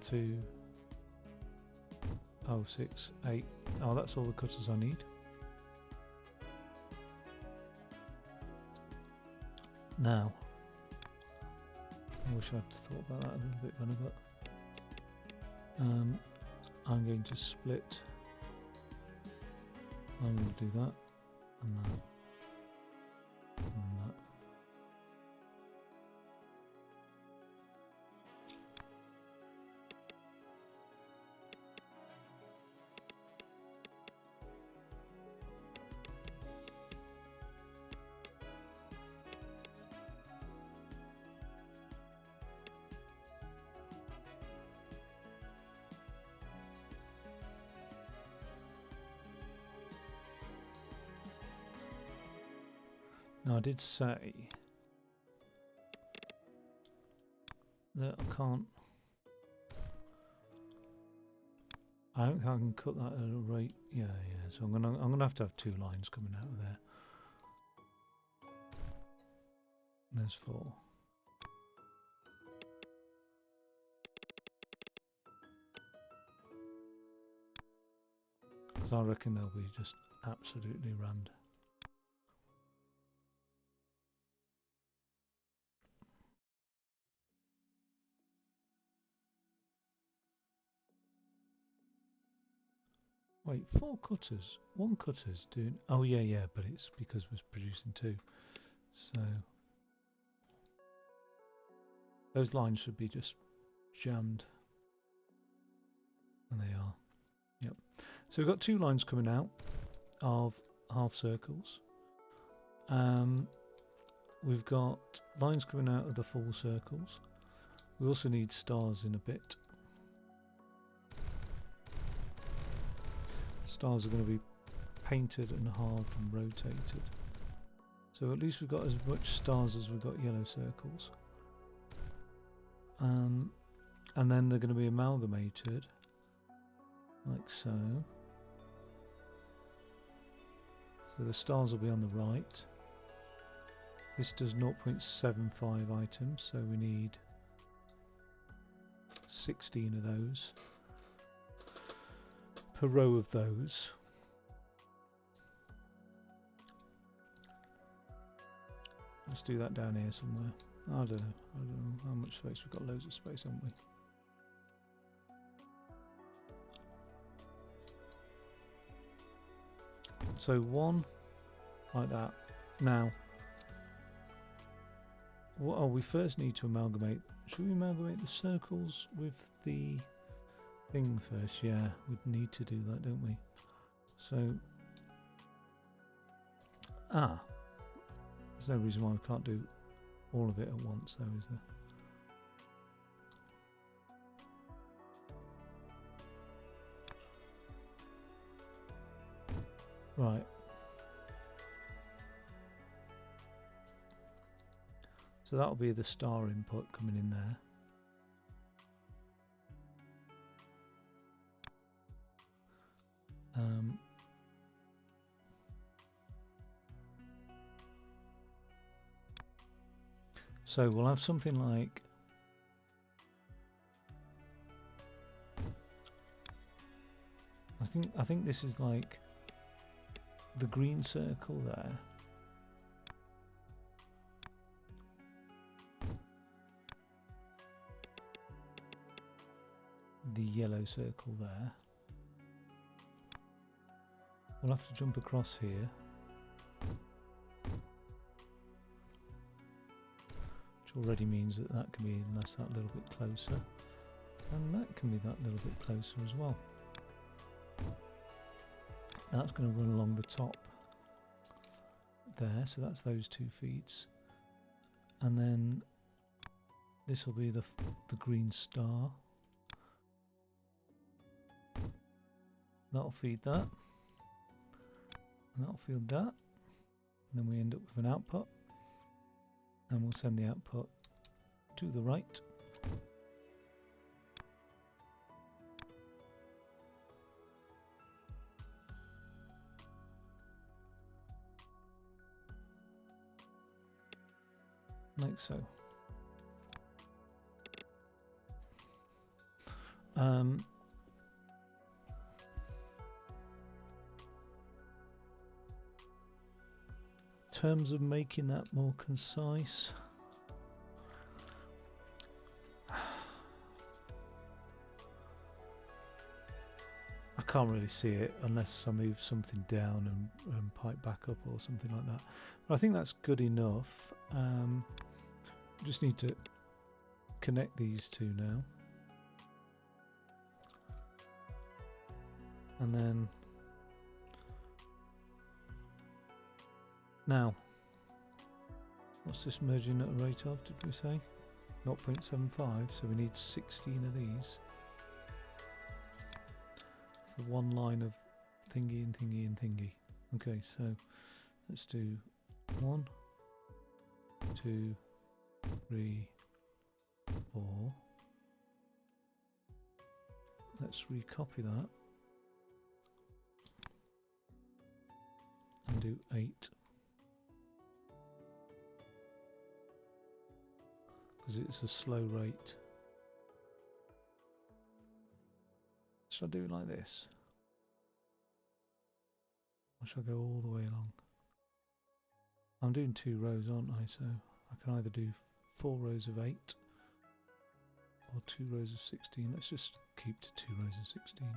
Two, oh, 6, 8. Oh, that's all the cutters I need. Now, I wish I'd thought about that a little bit better, but I'm going to split. I'm going to do that and that and that. Now I did say that I can't. I don't think I can cut that at a rate. Yeah. So I'm gonna have to have 2 lines coming out of there. There's 4. Because I reckon they'll be just absolutely rammed. Wait, 4 cutters. 1 cutter's doing. Oh yeah, but it's because we're producing 2. So those lines should be just jammed. And they are. Yep. So we've got 2 lines coming out of half circles. We've got lines coming out of the full circles. We also need stars in a bit. Stars are going to be painted and halved and rotated. So at least we've got as much stars as we've got yellow circles. And then they're going to be amalgamated like so. So the stars will be on the right. This does 0.75 items, so we need 16 of those per row of those. Let's do that down here somewhere. I don't know how much space. We've got loads of space, haven't we? So 1 like that. Now, we first need to amalgamate. Should we amalgamate the circles with the thing first? Yeah, we'd need to do that, don't we? So, There's no reason why we can't do all of it at once though, is there? Right. So that'll be the star input coming in there. So we'll have something like I think this is like the green circle there. The yellow circle there. We'll have to jump across here. Which already means that that can be that's that little bit closer. And that can be that little bit closer as well. That's going to run along the top there, so that's those two feeds. And then this will be the green star. That'll feed that. And that'll feed that. And then we end up with an output. And we'll send the output to the right. Like so. In terms of making that more concise, I can't really see it unless I move something down and pipe back up or something like that. But I think that's good enough. Just need to connect these two now. And then now, what's this merging at a rate of, did we say? 0.75, so we need 16 of these for one line of thingy and thingy and thingy. Okay, so let's do 1, 2, 3, 4. Let's recopy that and do 8. Because it's a slow rate. Should I do it like this? Or should I go all the way along? I'm doing 2 rows, aren't I? So I can either do 4 rows of 8 or 2 rows of 16. Let's just keep to 2 rows of 16.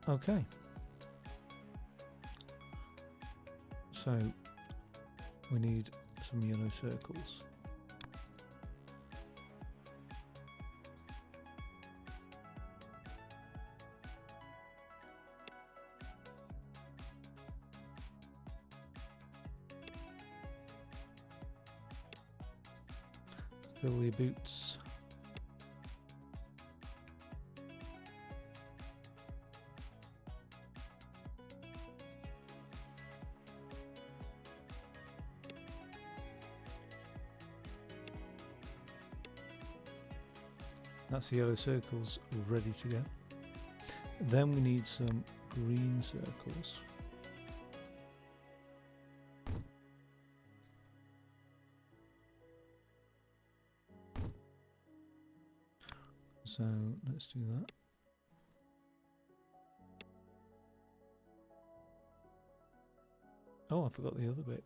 Okay. So we need some yellow circles. Fill your boots. That's the yellow circles ready to go. Then we need some green circles. So let's do that. Oh, I forgot the other bit.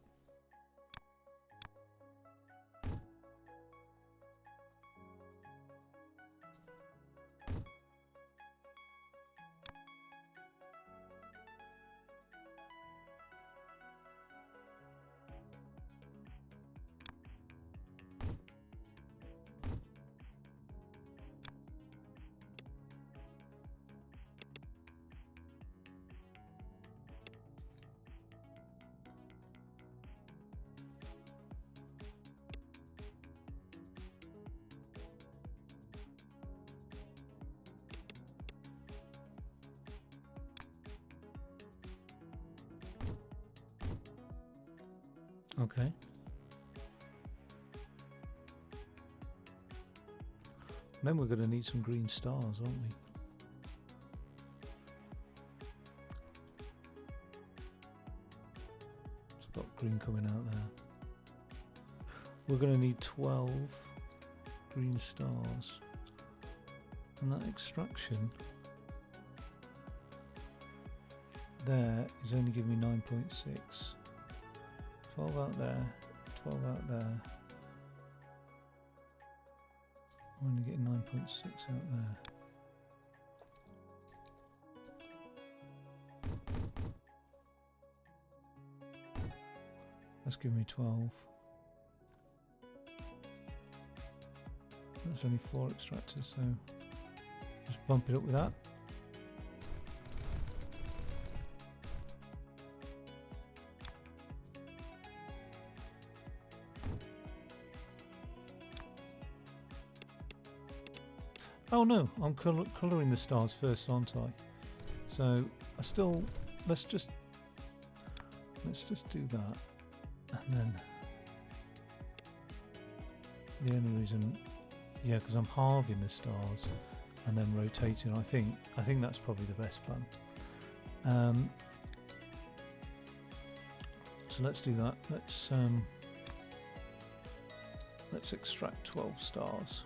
Okay. Then we're going to need some green stars, aren't we? It's got green coming out there. We're going to need 12 green stars. And that extraction there is only giving me 9.6. 12 out there, 12 out there. I'm only getting 9.6 out there. That's giving me 12. That's only 4 extractors, so just bump it up with that. Oh no, I'm colouring the stars first, aren't I? So I still let's just do that, and then the only reason, yeah, because I'm halving the stars and then rotating. I think that's probably the best plan. So let's do that. Let's extract 12 stars.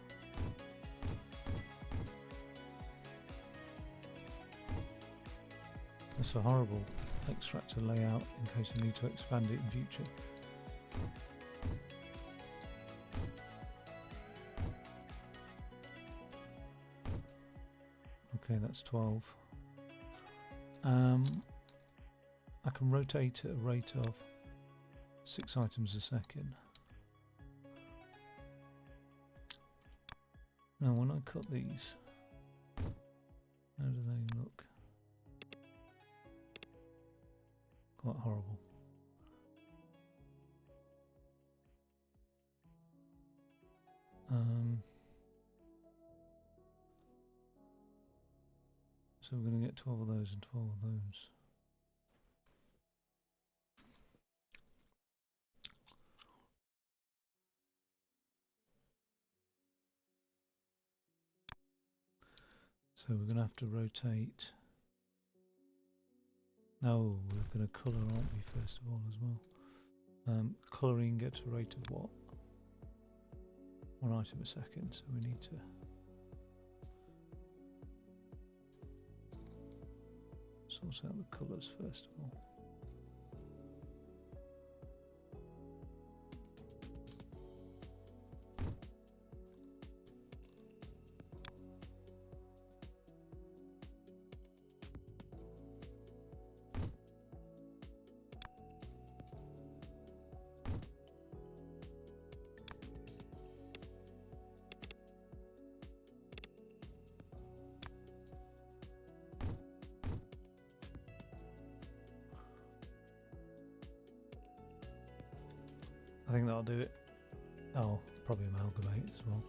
That's a horrible extractor layout in case I need to expand it in future. Okay, that's 12. I can rotate at a rate of 6 items a second. Now when I cut these, how do they look? Quite horrible. So we're going to get 12 of those and 12 of those. So we're going to have to rotate. No, we're going to colour, aren't we, first of all, as well. Colouring at a rate of what? 1 item a second, so we need to source out the colours first of all. I think that'll do it. Oh, probably amalgamate as well.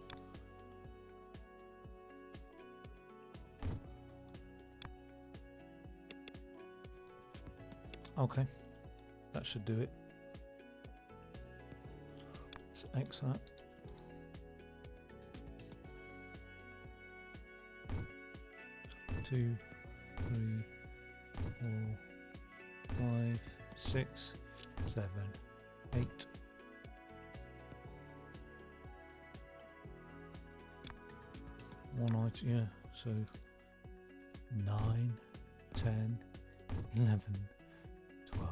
Okay, that should do it. Let's X that. Two, 3, 4, 5, 6, 7, 8. One item, yeah, so 9, 10, 11, 12.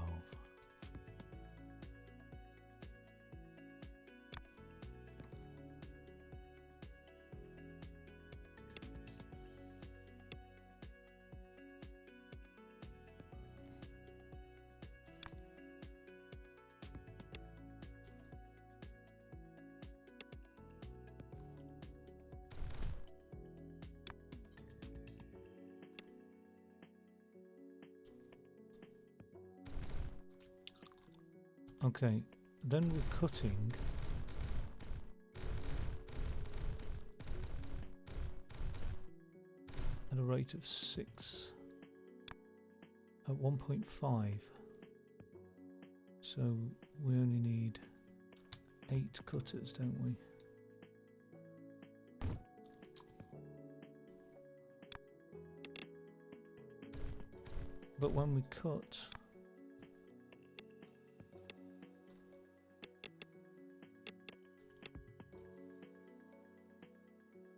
Okay, then we're cutting at a rate of 6 at 1.5. So we only need 8 cutters, don't we? But when we cut,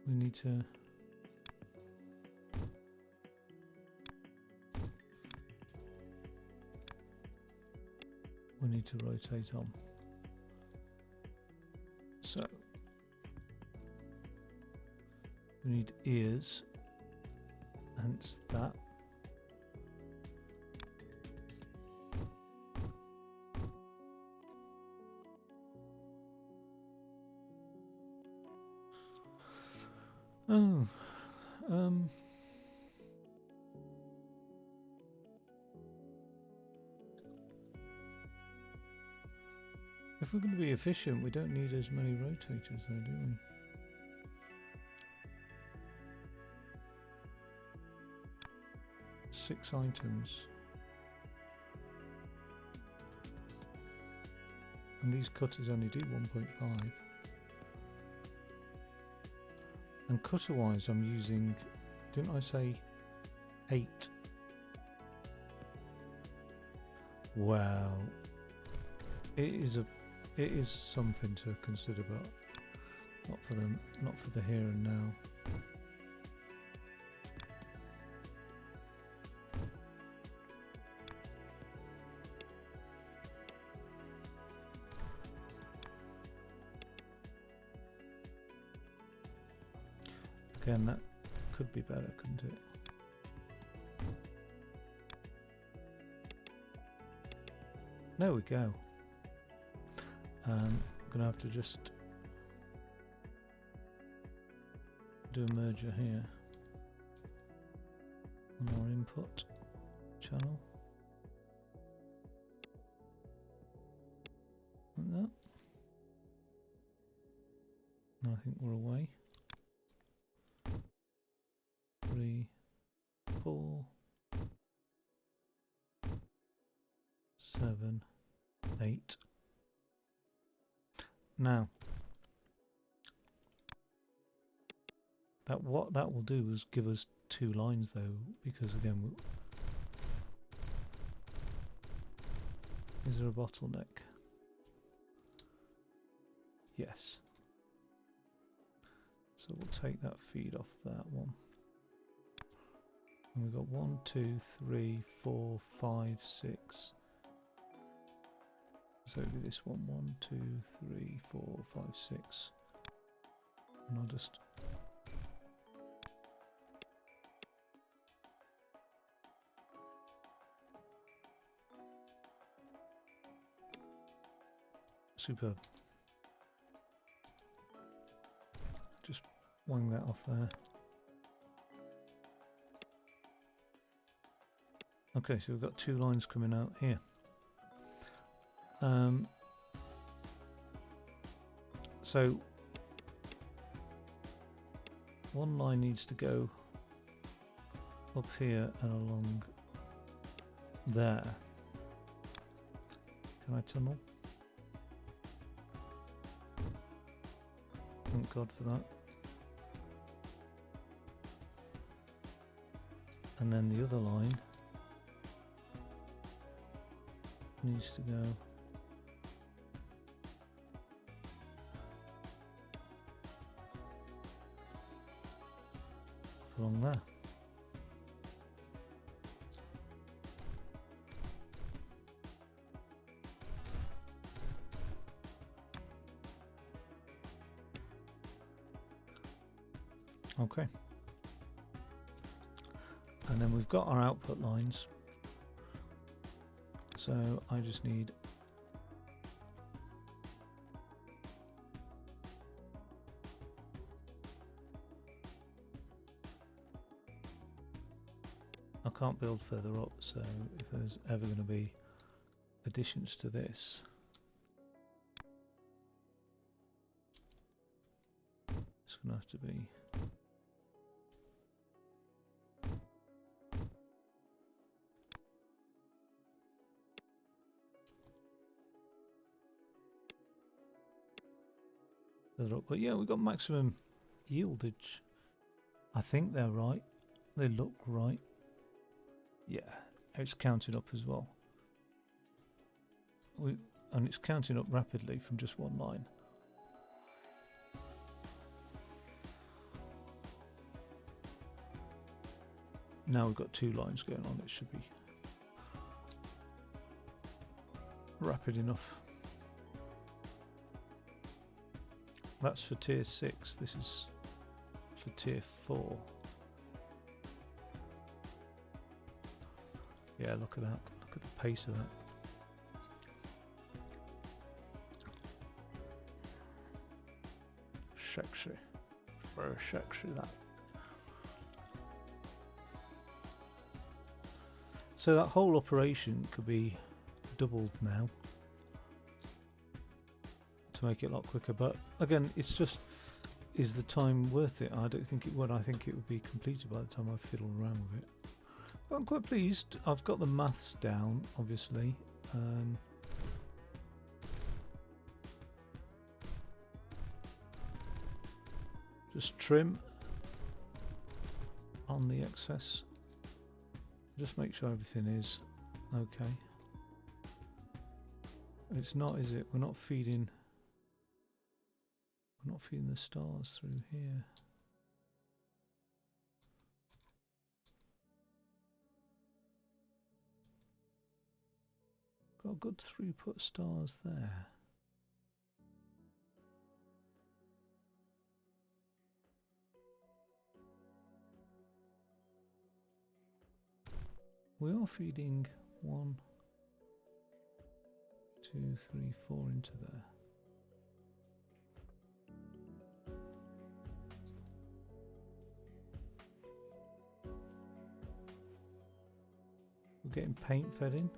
we need to rotate on. So we need ears, hence that. Oh, if we're going to be efficient, we don't need as many rotators though, do we? Six items. And these cutters only do 1.5. And cutter wise I'm using, didn't I say 8? Wow. It is something to consider, but not for the here and now. Again, that could be better, couldn't it? There we go. I'm gonna have to just do a merger here on our input channel. Like that. I think we're away. 3, 4, 7, 8. Now, what that will do is give us 2 lines though, because again, is there a bottleneck? Yes. So we'll take that feed off that one. And we've got 1, 2, 3, 4, 5, 6. So it'll be this one, 1, 2, 3, 4, 5, 6. And I'll just superb. Just wang that off there. Okay, so we've got 2 lines coming out here. So one line needs to go up here and along there. Can I tunnel? Thank God for that. And then the other line needs to go along there. Okay. And then we've got our output lines. So I just need I can't build further up, so if there's ever going to be additions to this, it's going to have to be further up. But yeah, we've got maximum yieldage. I think they're right. They look right. Yeah, it's counting up as well. And it's counting up rapidly from just one line. Now we've got 2 lines going on. It should be rapid enough. That's for tier 6. This is for tier 4. Yeah, look at that. Look at the pace of that. Sexy. Very sexy, that. So that whole operation could be doubled now to make it a lot quicker. But again, it's just, is the time worth it? I don't think it would. I think it would be completed by the time I fiddle around with it. But I'm quite pleased. I've got the maths down, obviously. Just trim on the excess. Just make sure everything is okay. It's not, is it? We're not feeding the stars through here. Got good throughput stars there. We are feeding 1, 2, 3, 4 into there. We're getting paint fed in.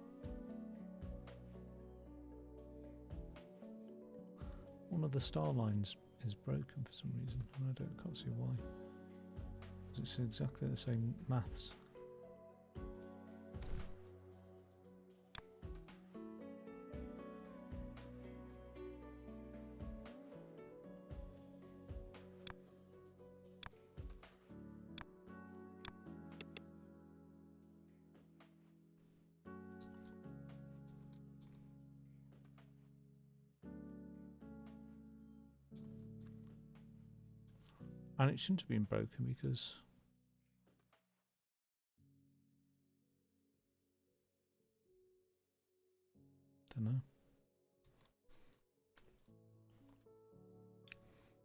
One of the star lines is broken for some reason, and I can't see why. It's exactly the same maths. And it shouldn't have been broken because don't know.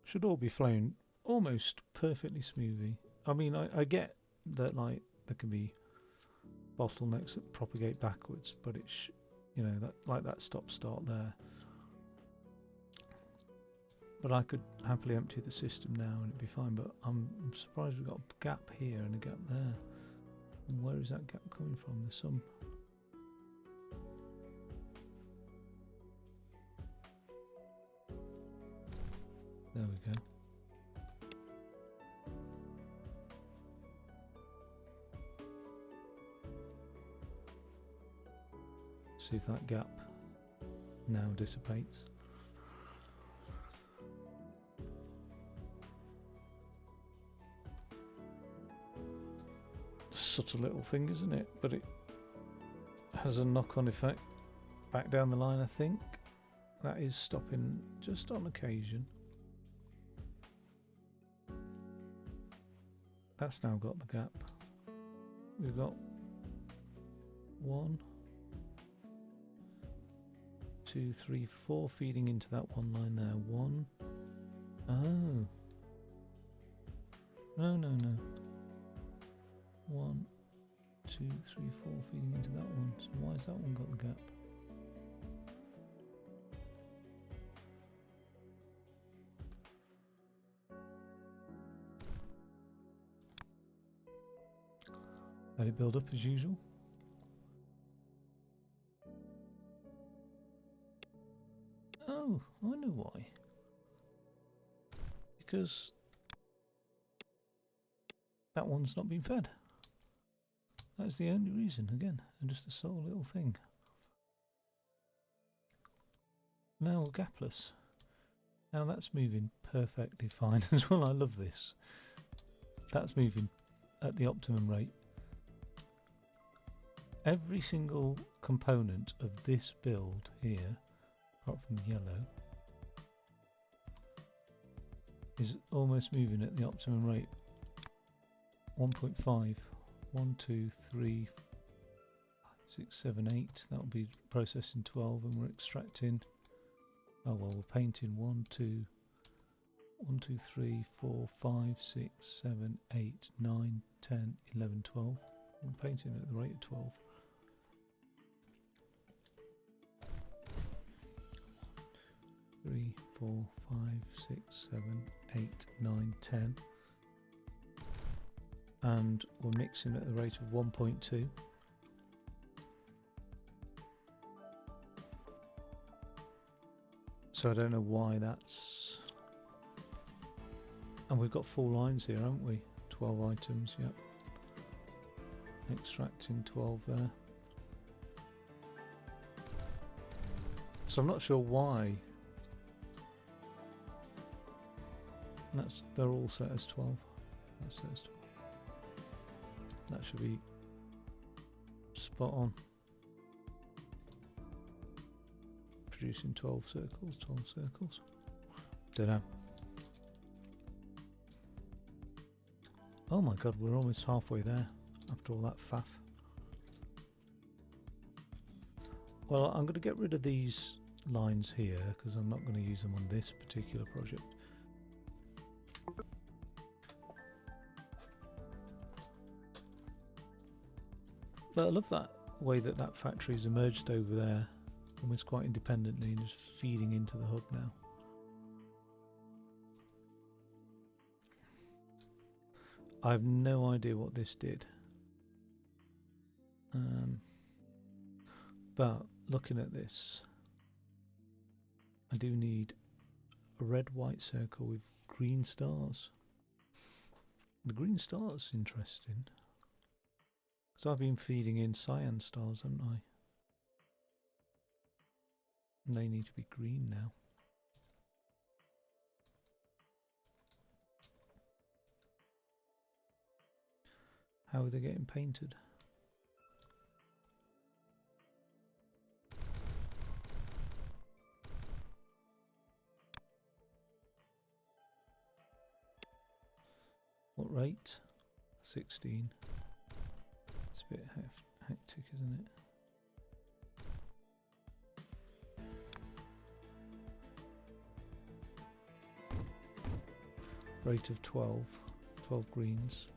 Should all be flowing almost perfectly smoothly. I mean, I get that like there can be bottlenecks that propagate backwards, but it's, you know, that like that stop start there. But I could happily empty the system now and it'd be fine, but I'm surprised we've got a gap here and a gap there. And where is that gap coming from? There's some... There we go. See if that gap now dissipates. Such a little thing, isn't it? But it has a knock-on effect back down the line, I think. That is stopping just on occasion. That's now got the gap. We've got 1, 2, 3, 4 feeding into that one line there. 1. Oh. No. 1, 2, 3, 4 feeding into that one. So why has that one got the gap? Let it build up as usual. Oh, I know why. Because that one's not been fed. That's the only reason, again, and just a sole little thing. Now we're gapless. Now that's moving perfectly fine as well. I love this. That's moving at the optimum rate. Every single component of this build here, apart from the yellow, is almost moving at the optimum rate. 1.5, 1, 2, 3, 6, 7, 8. That'll be processing 12, and we're extracting. Oh well, we're painting 1, 2, 3, 4, 5, 6, 7, 8, 9, 10, 11, 12. We're painting at the rate of 12. Three, 4, 5, 6, 7, 8, 9, 10. And we're mixing at the rate of 1.2. So I don't know why that's... And we've got 4 lines here, haven't we? 12 items, yep. Extracting 12 there. So I'm not sure why. They're all set as 12. That says 12. That should be spot on. Producing 12 circles, 12 circles. Don't know. Oh my god, we're almost halfway there after all that faff. Well, I'm going to get rid of these lines here because I'm not going to use them on this particular project. But I love that way that that factory's emerged over there, almost quite independently, and just feeding into the hub now. I have no idea what this did. But looking at this, I do need a red-white circle with green stars. The green stars interesting. Because I've been feeding in cyan stars, haven't I? And they need to be green now. How are they getting painted? What rate? 16. It's a bit hectic, isn't it? Rate of 12. 12 greens.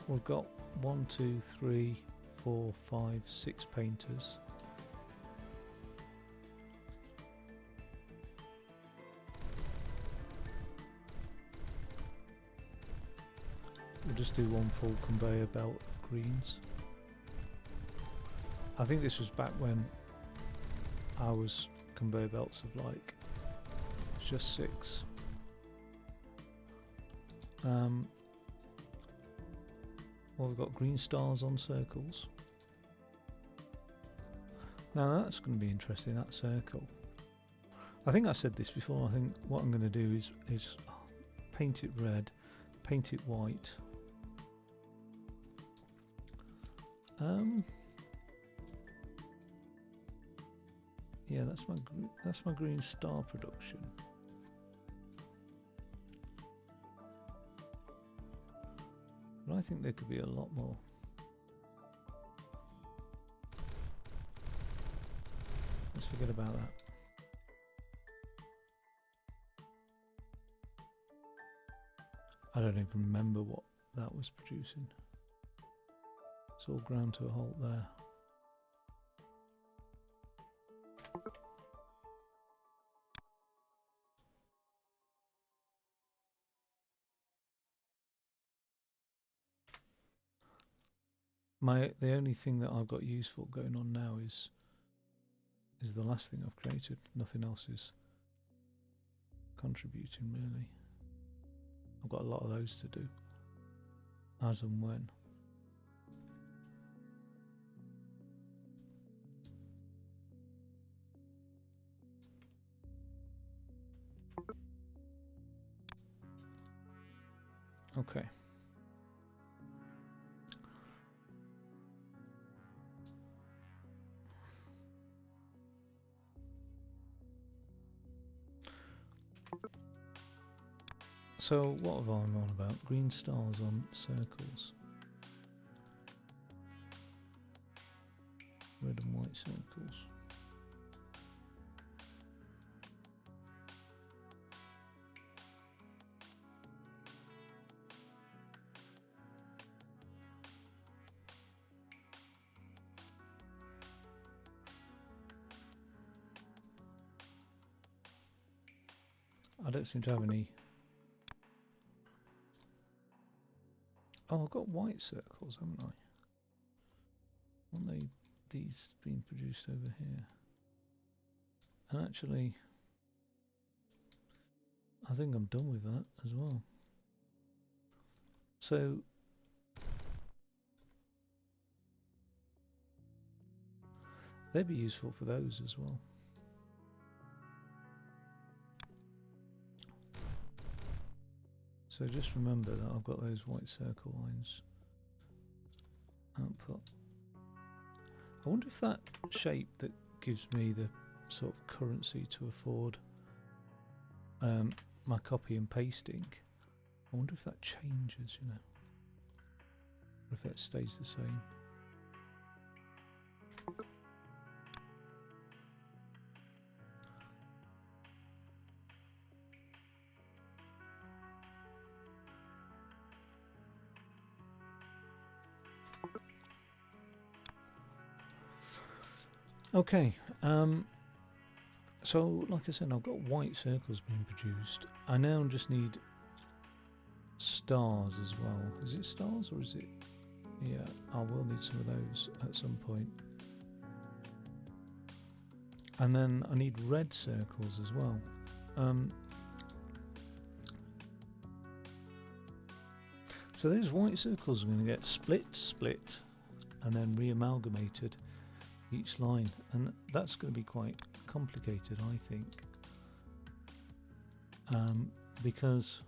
We've got 1, 2, 3, 4, 5, 6 painters. We'll just do one full conveyor belt of greens. I think this was back when I was conveyor belts of like just 6. Well, we've got green stars on circles. Now that's going to be interesting, that circle. I think I said this before. I think what I'm going to do is paint it red, paint it white. Yeah, that's my green star production. But I think there could be a lot more. Let's forget about that. I don't even remember what that was producing. It's all ground to a halt there. The only thing that I've got useful going on now is the last thing I've created. Nothing else is contributing really. I've got a lot of those to do, as and when. Okay. So what have I on about? Green stars on circles. Red and white circles. I don't seem to have any. Oh, I've got white circles, haven't I? Aren't these being produced over here? And actually, I think I'm done with that as well. So they'd be useful for those as well. So just remember that I've got those white circle lines. Output. I wonder if that shape that gives me the sort of currency to afford my copy and pasting, I wonder if that changes, you know, or if it stays the same. Okay, so like I said, I've got white circles being produced. I now just need stars as well. Is it stars or is it? Yeah, I will need some of those at some point. And then I need red circles as well. So those white circles are going to get split, and then re-amalgamated each line, and that's going to be quite complicated, I think, because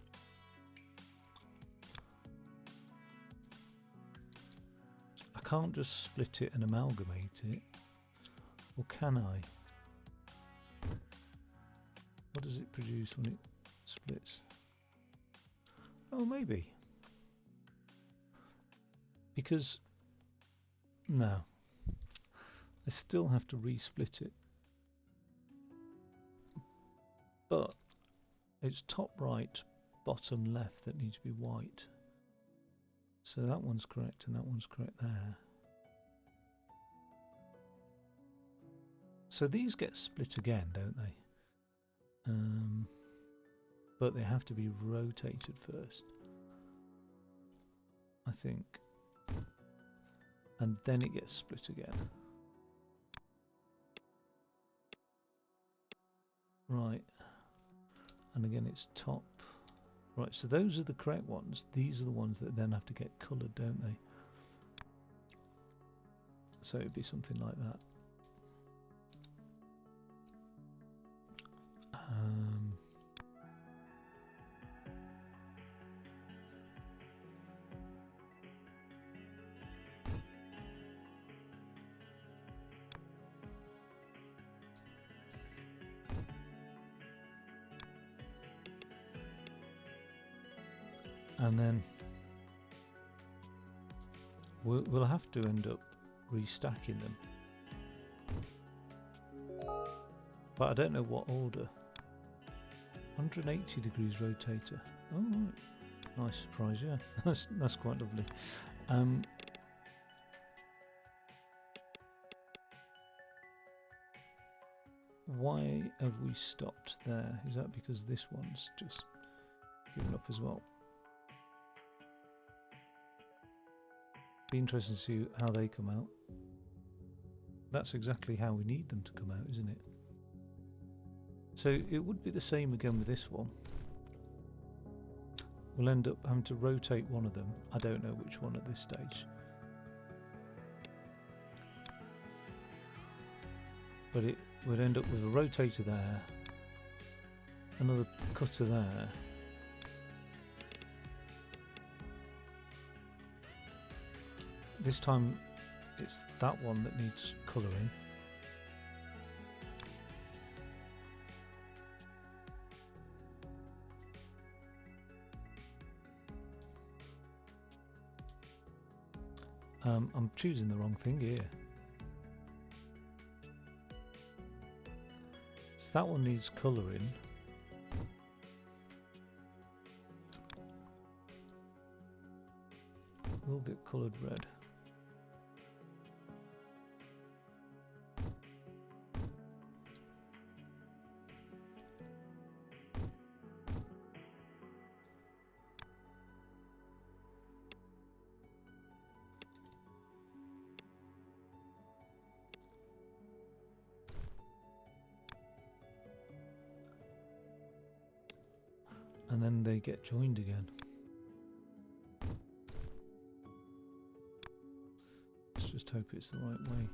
I can't just split it and amalgamate it, or can I? What does it produce when it splits? Oh, maybe. Because no, I still have to re-split it, but it's top right, bottom left that need to be white. So that one's correct and that one's correct there. So these get split again, don't they? But they have to be rotated first, I think. And then it gets split again. Right. And again it's top. Right, so those are the correct ones. These are the ones that then have to get coloured, don't they? So it'd be something like that. And then we'll have to end up restacking them, but I don't know what order. 180 degrees rotator. Oh right, nice surprise. Yeah, that's quite lovely. Why have we stopped there? Is that because this one's just given up as well? Be interesting to see how they come out. That's exactly how we need them to come out, isn't it? So it would be the same again with this one. We'll end up having to rotate one of them. I don't know which one at this stage. But it would end up with a rotator there, another cutter there, this time it's that one that needs colouring. I'm choosing the wrong thing here. So that one needs colouring. We'll get coloured red. And then they get joined again. Let's just hope it's the right way.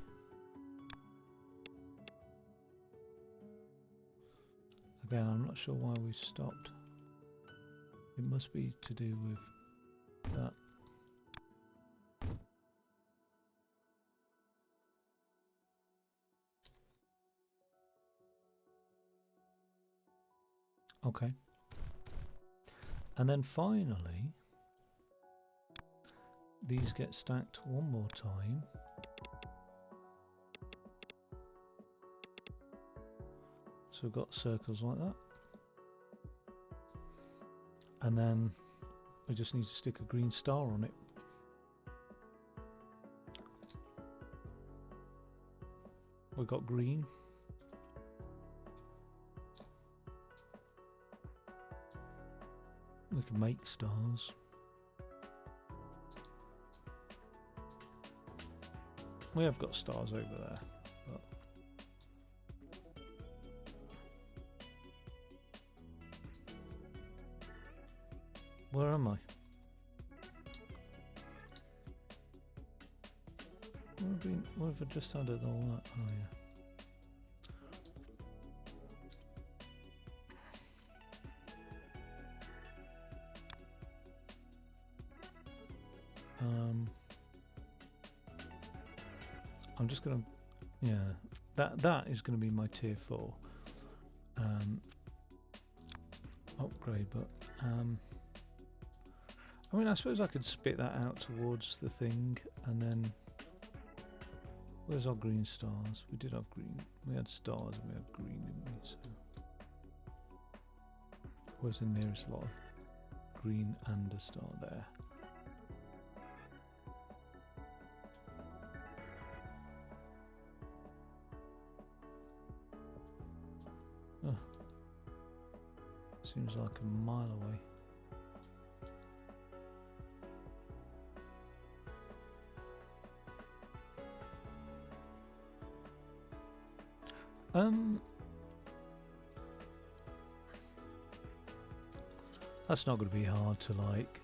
Again, I'm not sure why we stopped. It must be to do with that. Okay. And then finally, these get stacked one more time. So we've got circles like that. And then we just need to stick a green star on it. We've got green. We can make stars. We have got stars over there, but where am I? Where have I just added all that? Oh yeah. I'm just gonna, yeah, that is gonna be my tier 4 upgrade. But I mean, I suppose I could spit that out towards the thing, and then where's our green stars? We did have green. We had stars and we had green, didn't we? So where's the nearest lot of green and a star there? Oh, seems like a mile away. That's not going to be hard to like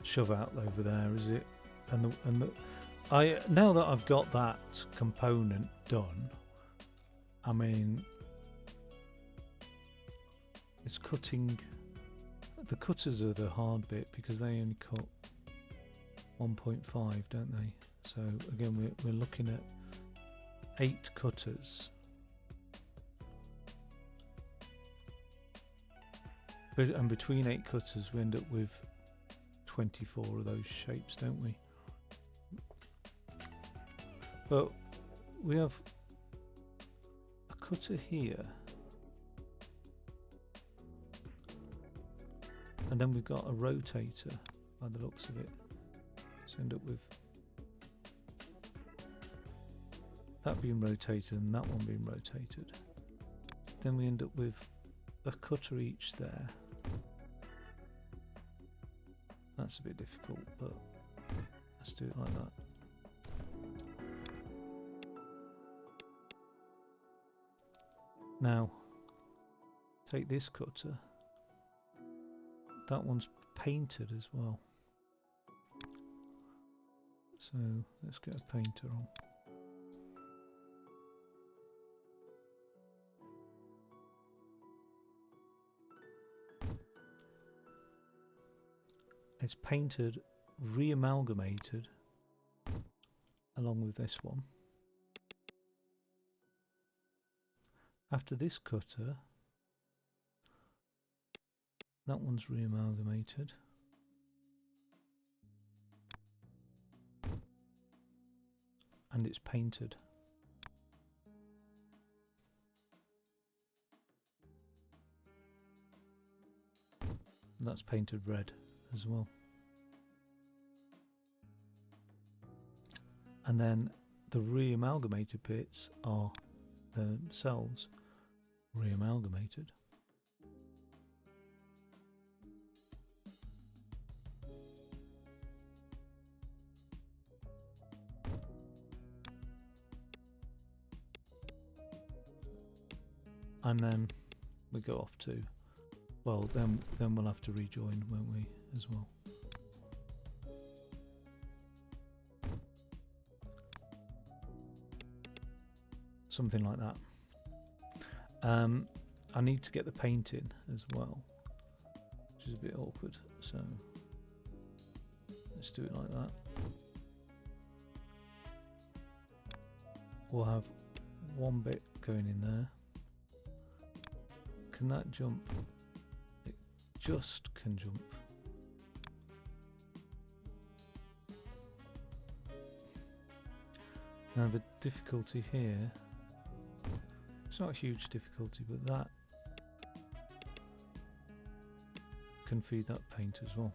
shove out over there, is it? And now that I've got that component done, I mean, it's cutting. The cutters are the hard bit because they only cut 1.5, don't they? So again, we're looking at 8 cutters. And between 8 cutters we end up with 24 of those shapes, don't we? But we have a cutter here, and then we've got a rotator by the looks of it, so end up with that being rotated and that one being rotated. Then we end up with a cutter each there. That's a bit difficult, but let's do it like that. Now, take this cutter. That one's painted as well. So let's get a painter on. It's painted, re-amalgamated, along with this one. After this cutter, that one's reamalgamated. And it's painted. And that's painted red as well. And then the reamalgamated bits are themselves reamalgamated. And then we go off to, well, then we'll have to rejoin, won't we, as well. Something like that. I need to get the paint in as well, which is a bit awkward, so let's do it like that. We'll have one bit going in there. Can that jump? It just can jump. Now the difficulty here, it's not a huge difficulty, but that can feed that paint as well.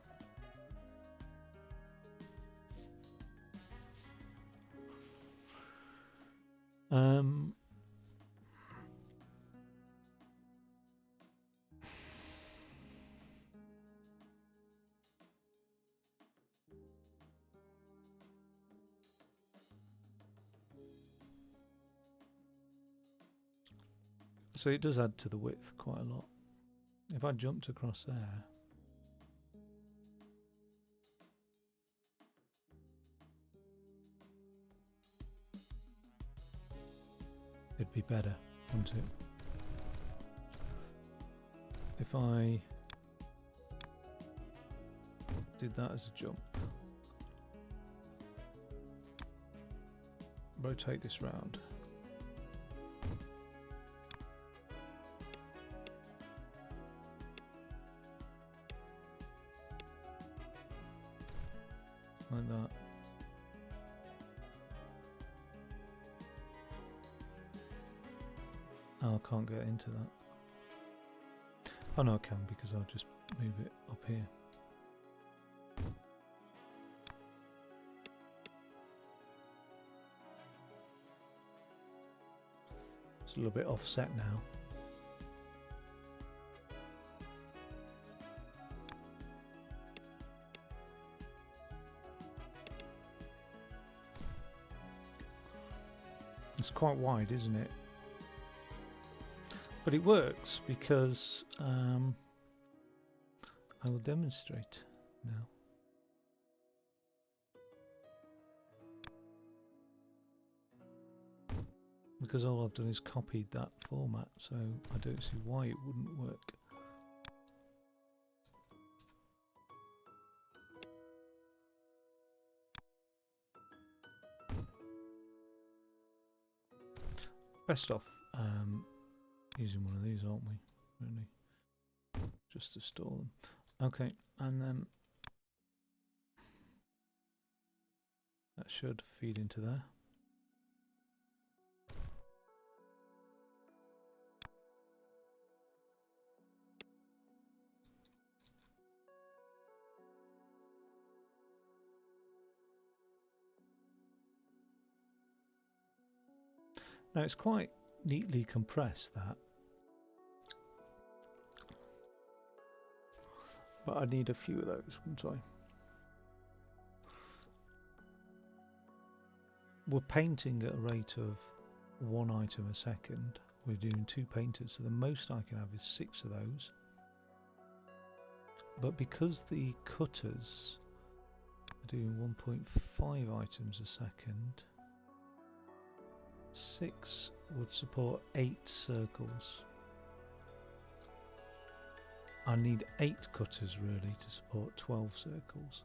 So it does add to the width quite a lot. If I jumped across there, it'd be better, wouldn't it? If I did that as a jump, rotate this round, like that. Oh, I can't get into that. Oh no, I can, because I'll just move it up here. It's a little bit offset now. It's quite wide, isn't it? But it works because I will demonstrate now. Because all I've done is copied that format, so I don't see why it wouldn't work. Best off using one of these, aren't we? Really, just to store them. Okay, and then that should feed into there. Now it's quite neatly compressed, that, but I need a few of those, wouldn't I? We're painting at a rate of 1 item a second. We're doing 2 painters, so the most I can have is 6 of those. But because the cutters are doing 1.5 items a second, 6 would support 8 circles. I need 8 cutters really to support 12 circles.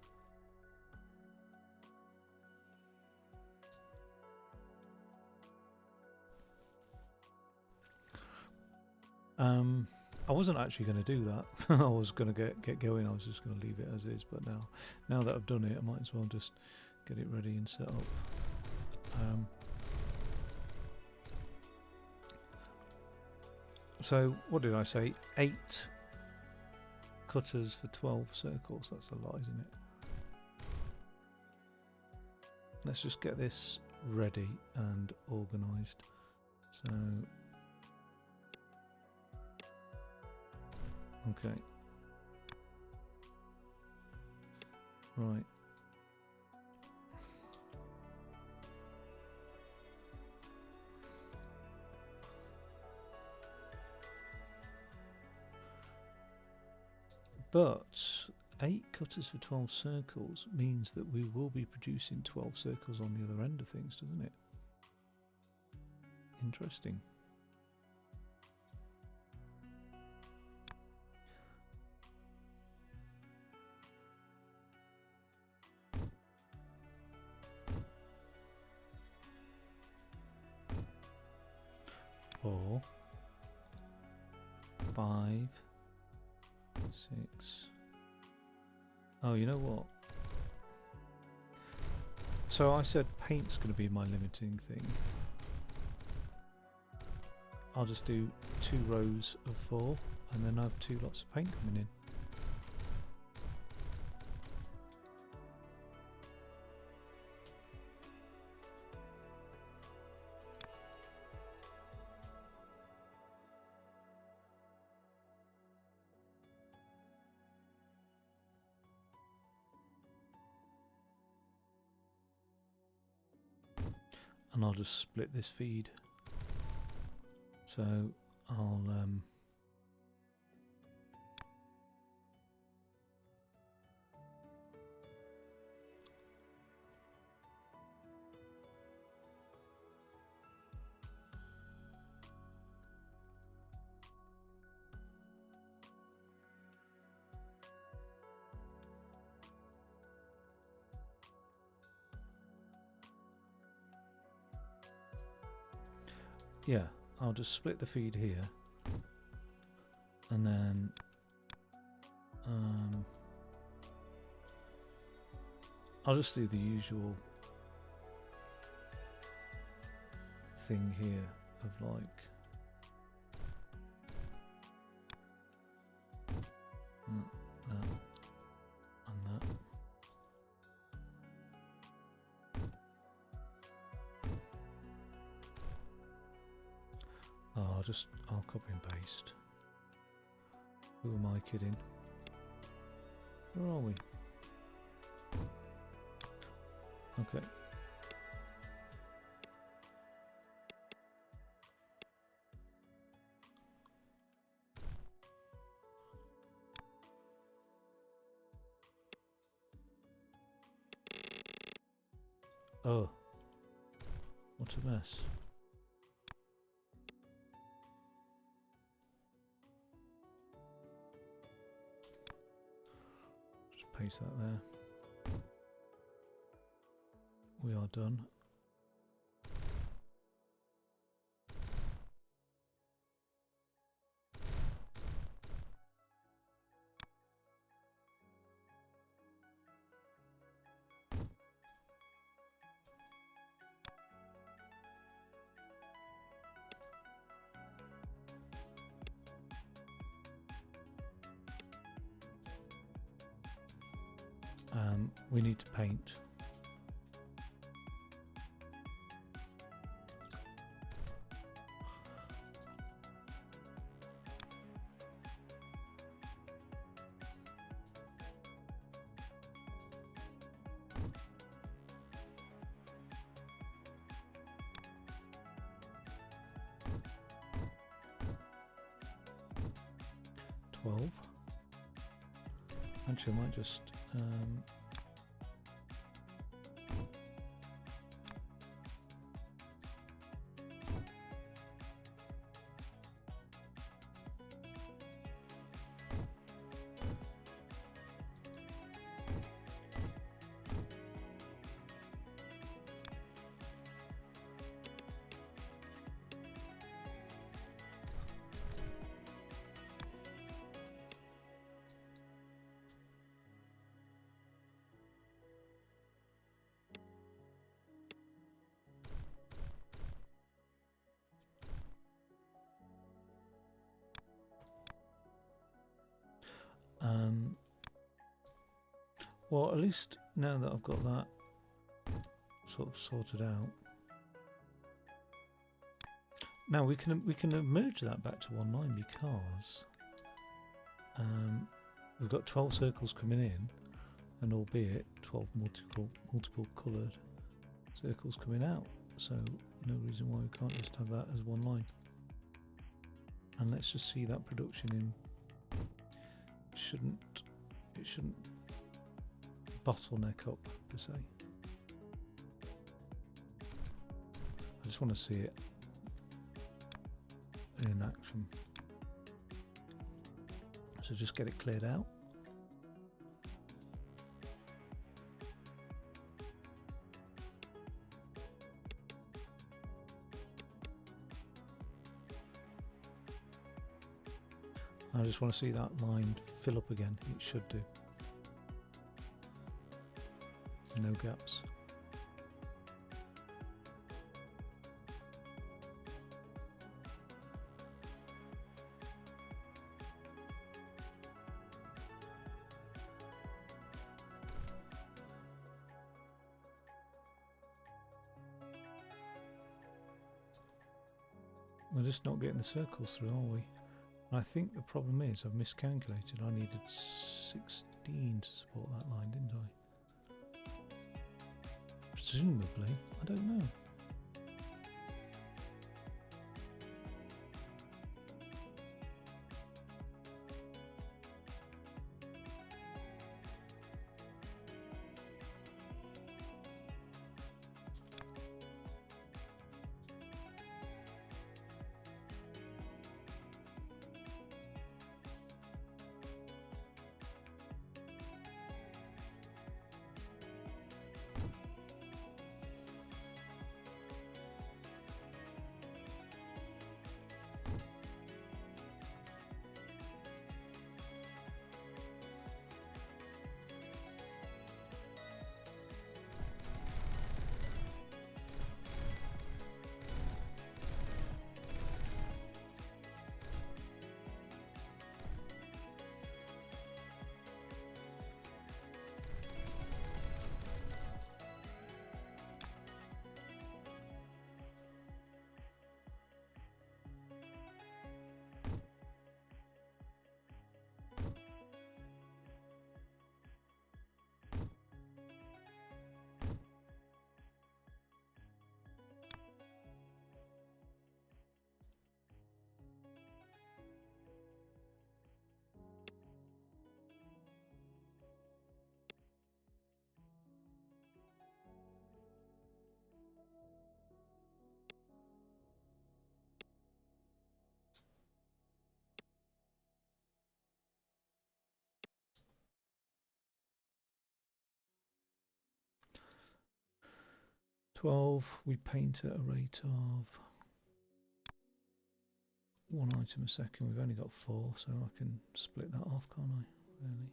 I wasn't actually going to do that. I was going to get going. I was just going to leave it as is. But now that I've done it, I might as well just get it ready and set up. So what did I say? 8 cutters for 12 circles. That's a lot, isn't it? Let's just get this ready and organised. So, okay, right. But 8 cutters for 12 circles means that we will be producing 12 circles on the other end of things, doesn't it? Interesting. Four, 5, 6. Oh, you know what? So I said paint's going to be my limiting thing. I'll just do 2 rows of 4 and then I have 2 lots of paint coming in. And I'll just split this feed. So I'll yeah, I'll just split the feed here, and then I'll just do the usual thing here of like that and that. Oh, I'll copy and paste. Who am I kidding? Where are we? Okay. Oh, what a mess. Just paste that there. We are done. We need to paint. Actually, I might just Well, at least now that I've got that sort of sorted out, now we can merge that back to one line because we've got 12 circles coming in, and albeit 12 multiple coloured circles coming out. So no reason why we can't just have that as one line. And let's just see that production in. It shouldn't bottleneck up per se. I just want to see it in action. So just get it cleared out. I just want to see that line fill up again. It should do. No gaps. We're just not getting the circles through, are we? I think the problem is I've miscalculated. I needed 16 to support that line, didn't I? Presumably, I don't know. We paint at a rate of 1 item a second. We've only got 4, so I can split that off, can't I? Really?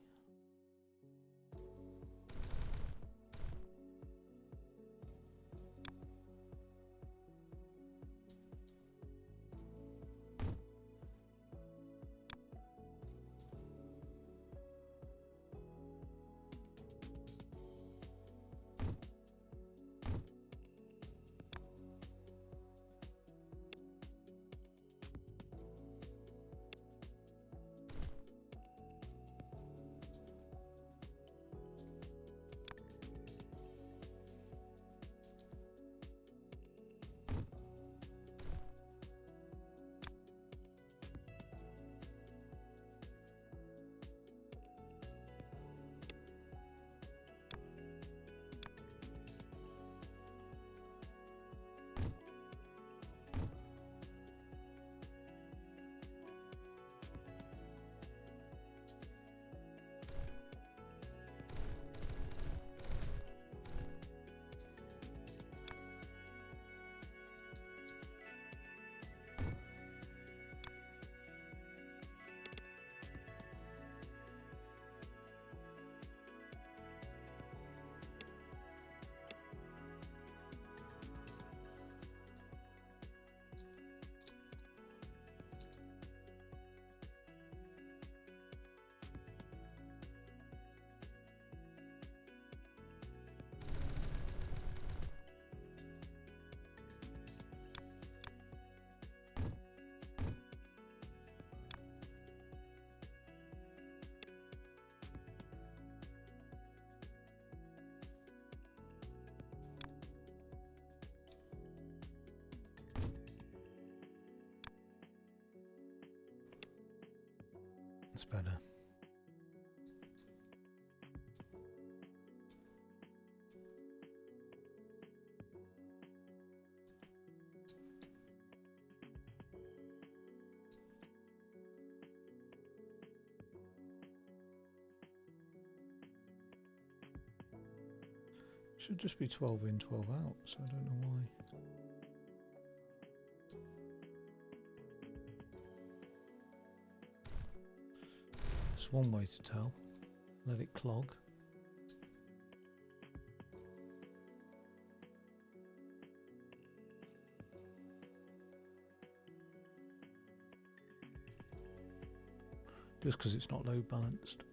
That's better. Should just be 12 in, 12 out, so I don't know why. It's one way to tell. Let it clog. Just because it's not load balanced.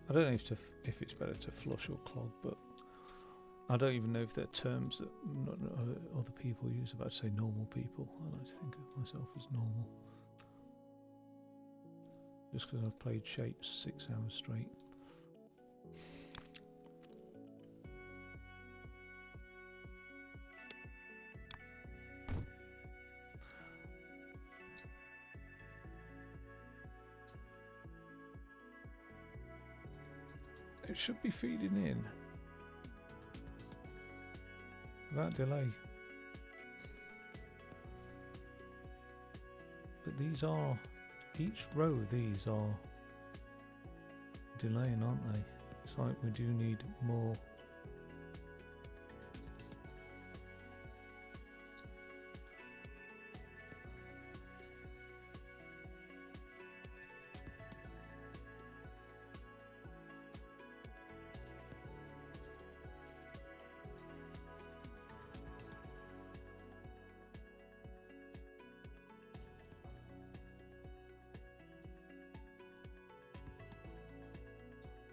I don't know if it's better to flush or clog, but I don't even know if they're terms that other people use. About to say normal people. I like to think of myself as normal. Just because I've played Shapes 6 hours straight. It should be feeding in without delay. But these are, each row of these are delaying, aren't they? It's like we do need more.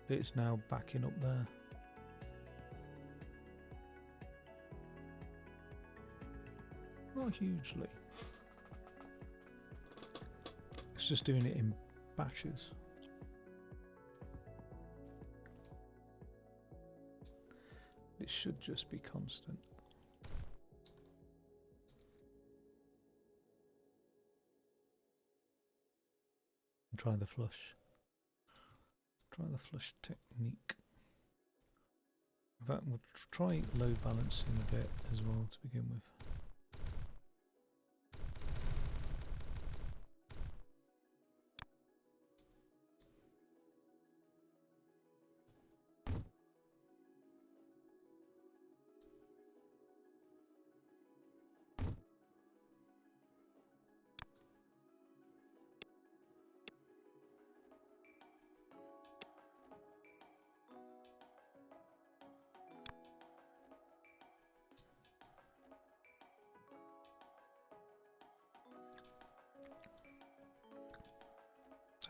It's now backing up there. Not hugely. It's just doing it in batches. It should just be constant. And try the flush. Try the flush technique. In fact, we'll try load balancing a bit as well to begin with.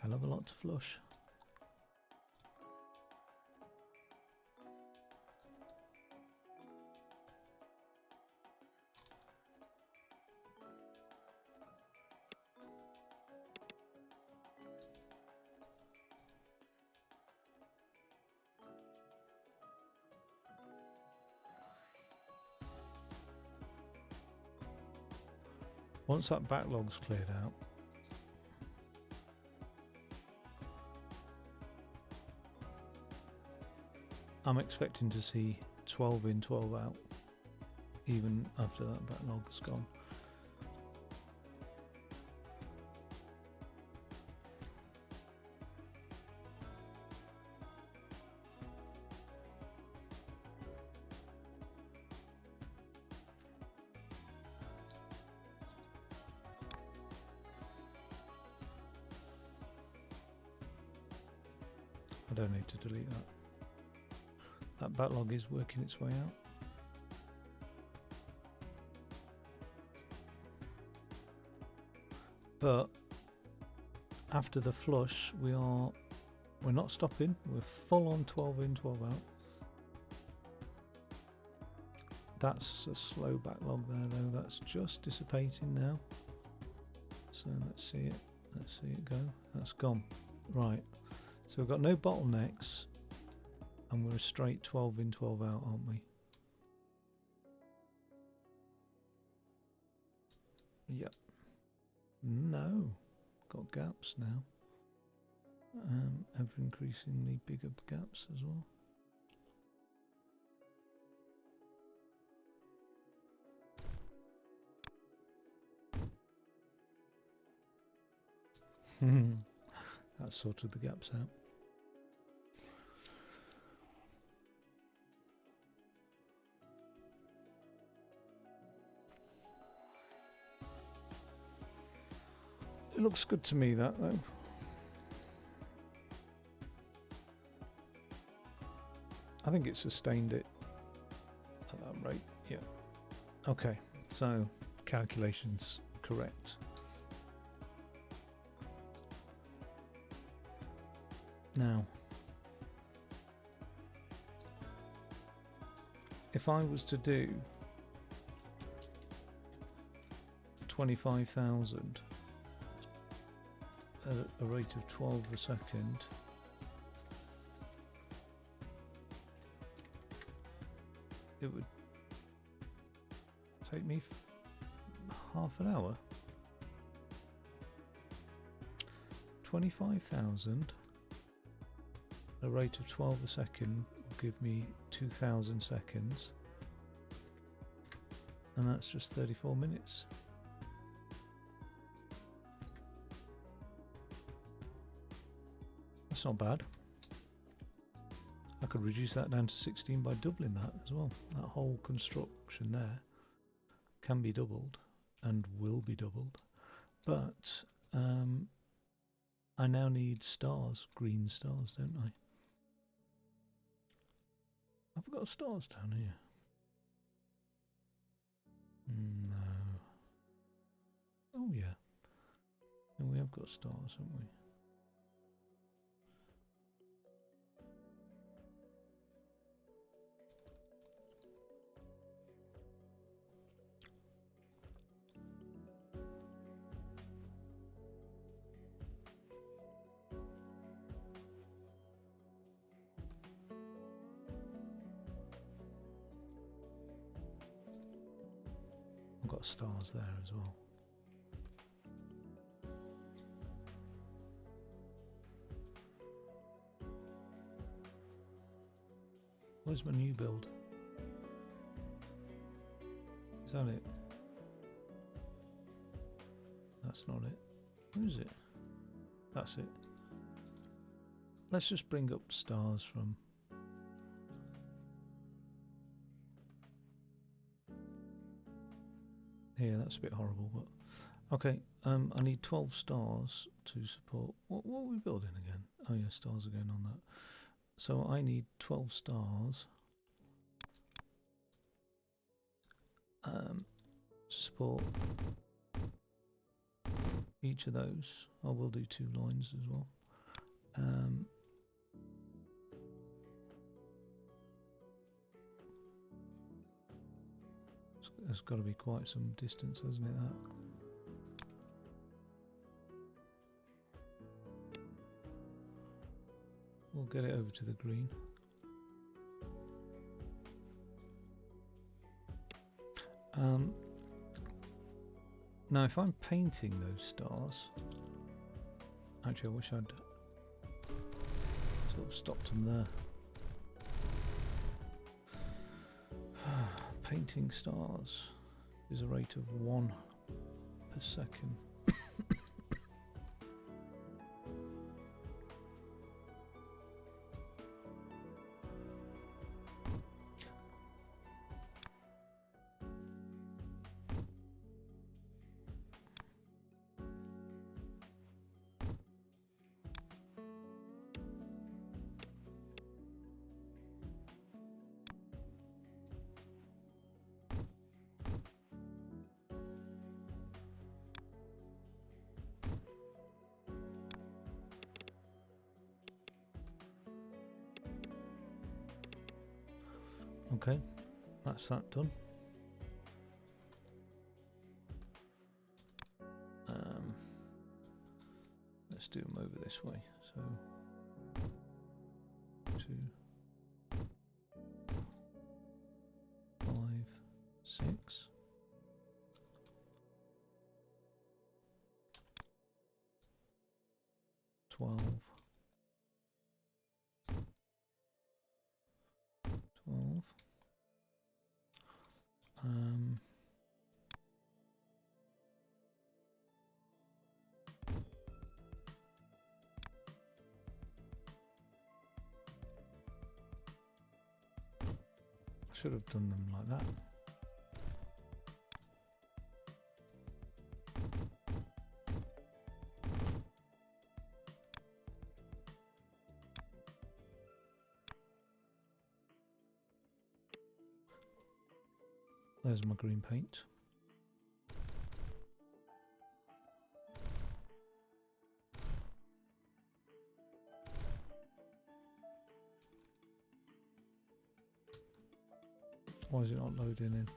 Hell of a lot to flush. Once that backlog's cleared out, I'm expecting to see 12 in, 12 out, even after that backlog's gone. I don't need to delete that. That backlog is working its way out. But after the flush, we're not stopping. We're full on 12 in, 12 out. That's a slow backlog there, though. That's just dissipating now. So let's see it. Let's see it go. That's gone. Right. So we've got no bottlenecks. And we're a straight 12 in, 12 out, aren't we? Yep. No. Got gaps now. Ever increasingly bigger gaps as well. That sorted the gaps out. It looks good to me, that though. I think it sustained it at that rate. Yeah. Okay, so calculations correct. Now, if I was to do 25,000 at a rate of 12 a second, it would take me half an hour. 25,000 at a rate of 12 a second will give me 2,000 seconds, and that's just 34 minutes. That's not bad. I could reduce that down to 16 by doubling that as well. That whole construction there can be doubled and will be doubled, but I now need stars, green stars, don't I? I've got stars down here. No. Oh yeah. And we have got stars, haven't we? I've got stars there as well. Where's my new build? Is that it? That's not it. Where is it? That's it. Let's just bring up stars from... Here, that's a bit horrible, but... Okay, I need 12 stars to support... What are we building again? Oh yeah, stars again on that. So I need 12 stars to support each of those. I will do 2 lines as well. There's got to be quite some distance, hasn't it, that? We'll get it over to the green. Now if I'm painting those stars, actually I wish I'd sort of stopped them there. Painting stars is a rate of 1 per second. Okay, that's that done. Let's do them over this way. So 2, 6. Twelve. 12. I should have done them like that. There's my green paint. Why is it not loading in?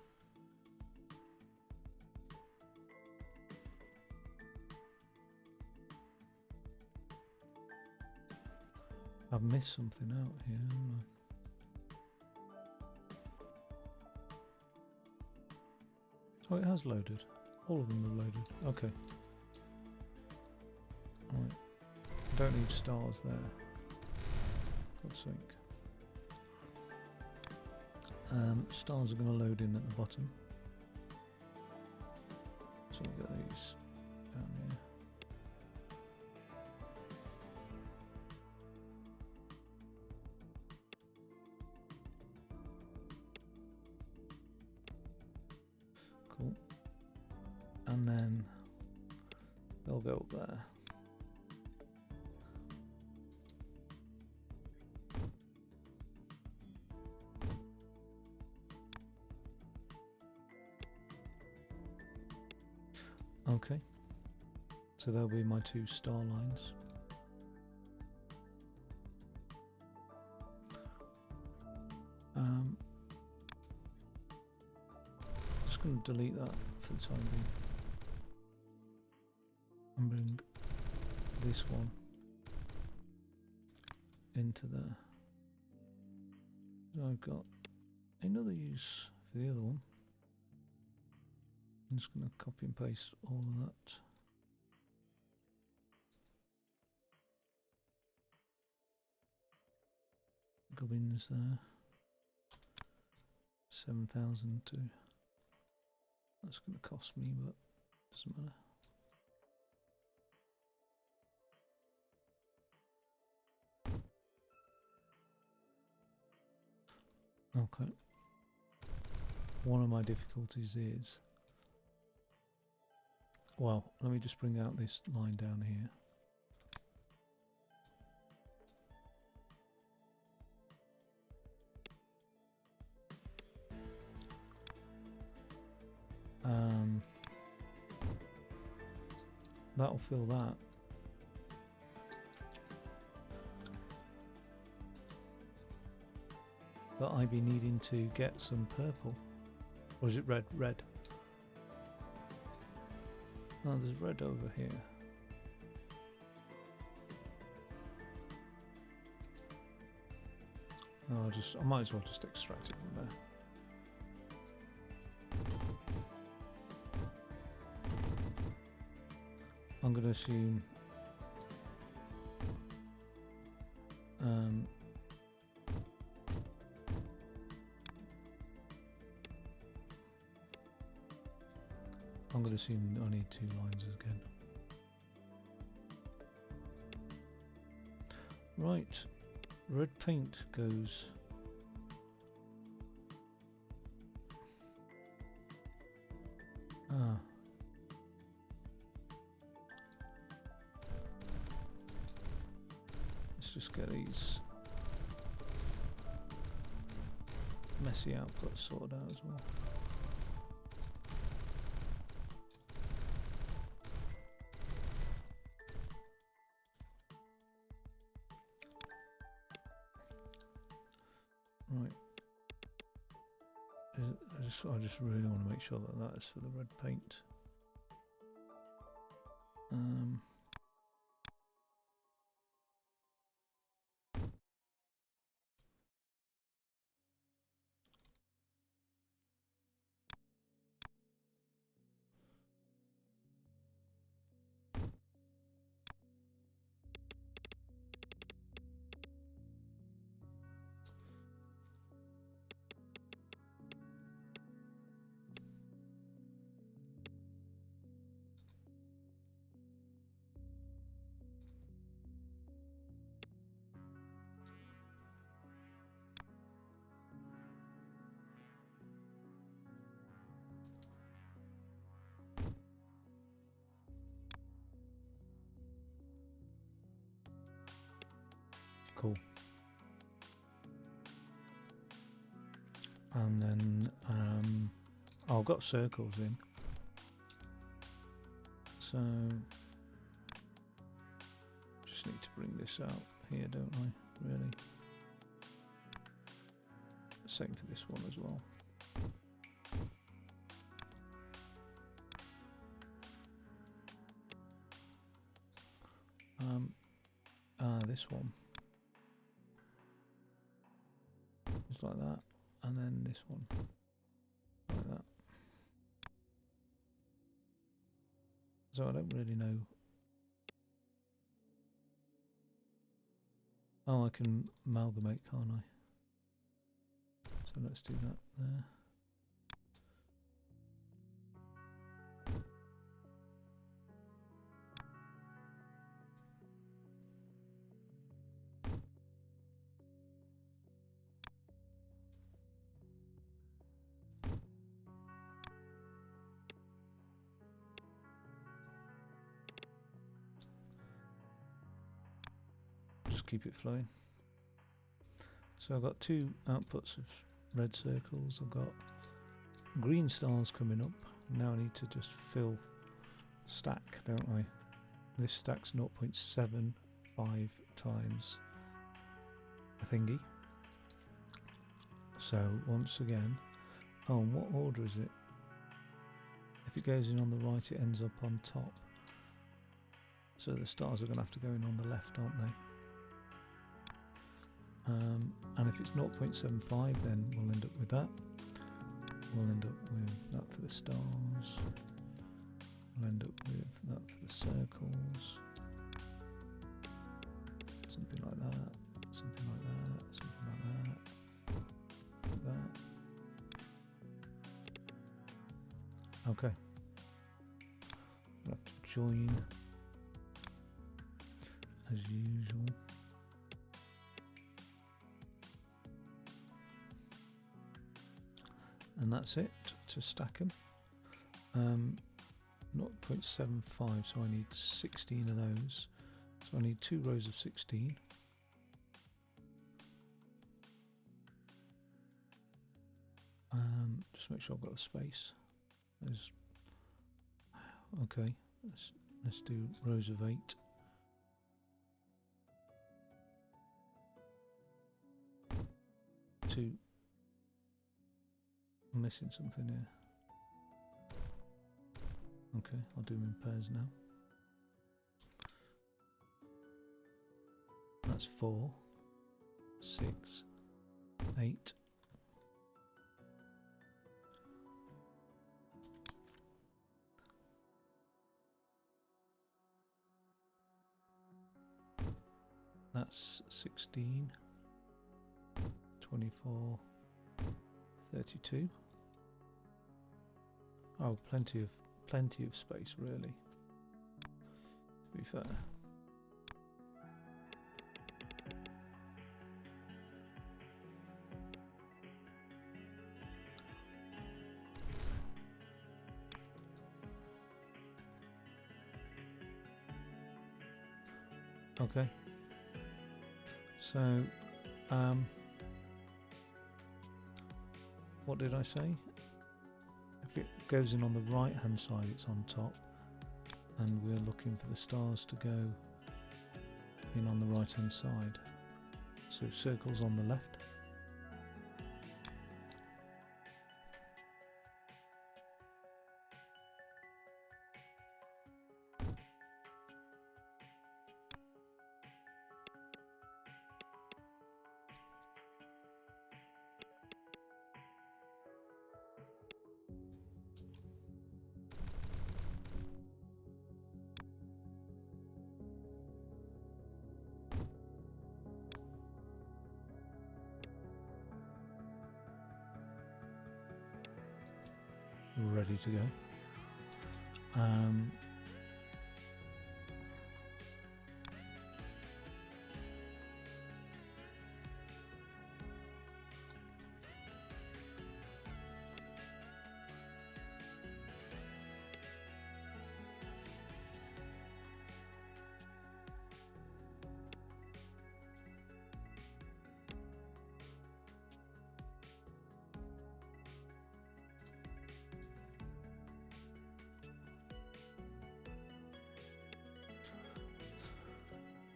I've missed something out here, haven't I? Oh, it has loaded. All of them have loaded. Okay. Right. I don't need stars there. God's sake. Stars are going to load in at the bottom. So we'll get these down here. Cool. And then they'll go up there. Okay, so there'll be my 2 star lines. Just going to delete that for the time being and bring this one into there. So I've got another use for the other one. I'm just going to copy and paste all of that. Gubbins there. 7,002. That's going to cost me, but doesn't matter. Okay. One of my difficulties is, well, let me just bring out this line down here. That'll fill that. But I'd be needing to get some purple. Or is it red? Red. Oh, there's red over here. Oh, I might as well just extract it from there. I'm going to assume I need 2 lines again. Right, red paint goes let's just get these messy outputs sorted out as well. Right. I just really want to make sure that that is for the red paint. Cool. And then I've got circles in, so just need to bring this out here, don't I? Really. Same for this one as well. This one just like that, and then this one like that. So I don't really know. Oh, I can amalgamate, can't I? So let's do that there. Just keep it flowing. So I've got two outputs of red circles. I've got green stars coming up. Now I need to just fill stack, don't I? This stack's 0.75 times a thingy. So once again, oh, and what order is it? If it goes in on the right, it ends up on top. So the stars are going to have to go in on the left, aren't they? And if it's 0.75, then we'll end up with that. We'll end up with that for the stars. We'll end up with that for the circles. Something like that. Something like that. Something like that. Like that. Okay. We'll have to join as usual. And that's it to stack them. 0.75, so I need 16 of those. So I need 2 rows of 16. Just make sure I've got the space. Okay, let's do rows of 8. Two. I'm missing something here. Okay, I'll do them in pairs now. That's 4, 6, 8. That's 16, 24, 32. Oh, plenty of space, really, to be fair. Okay. So, what did I say? If it goes in on the right hand side, it's on top, and we're looking for the stars to go in on the right hand side. So circles on the left. Ready to go.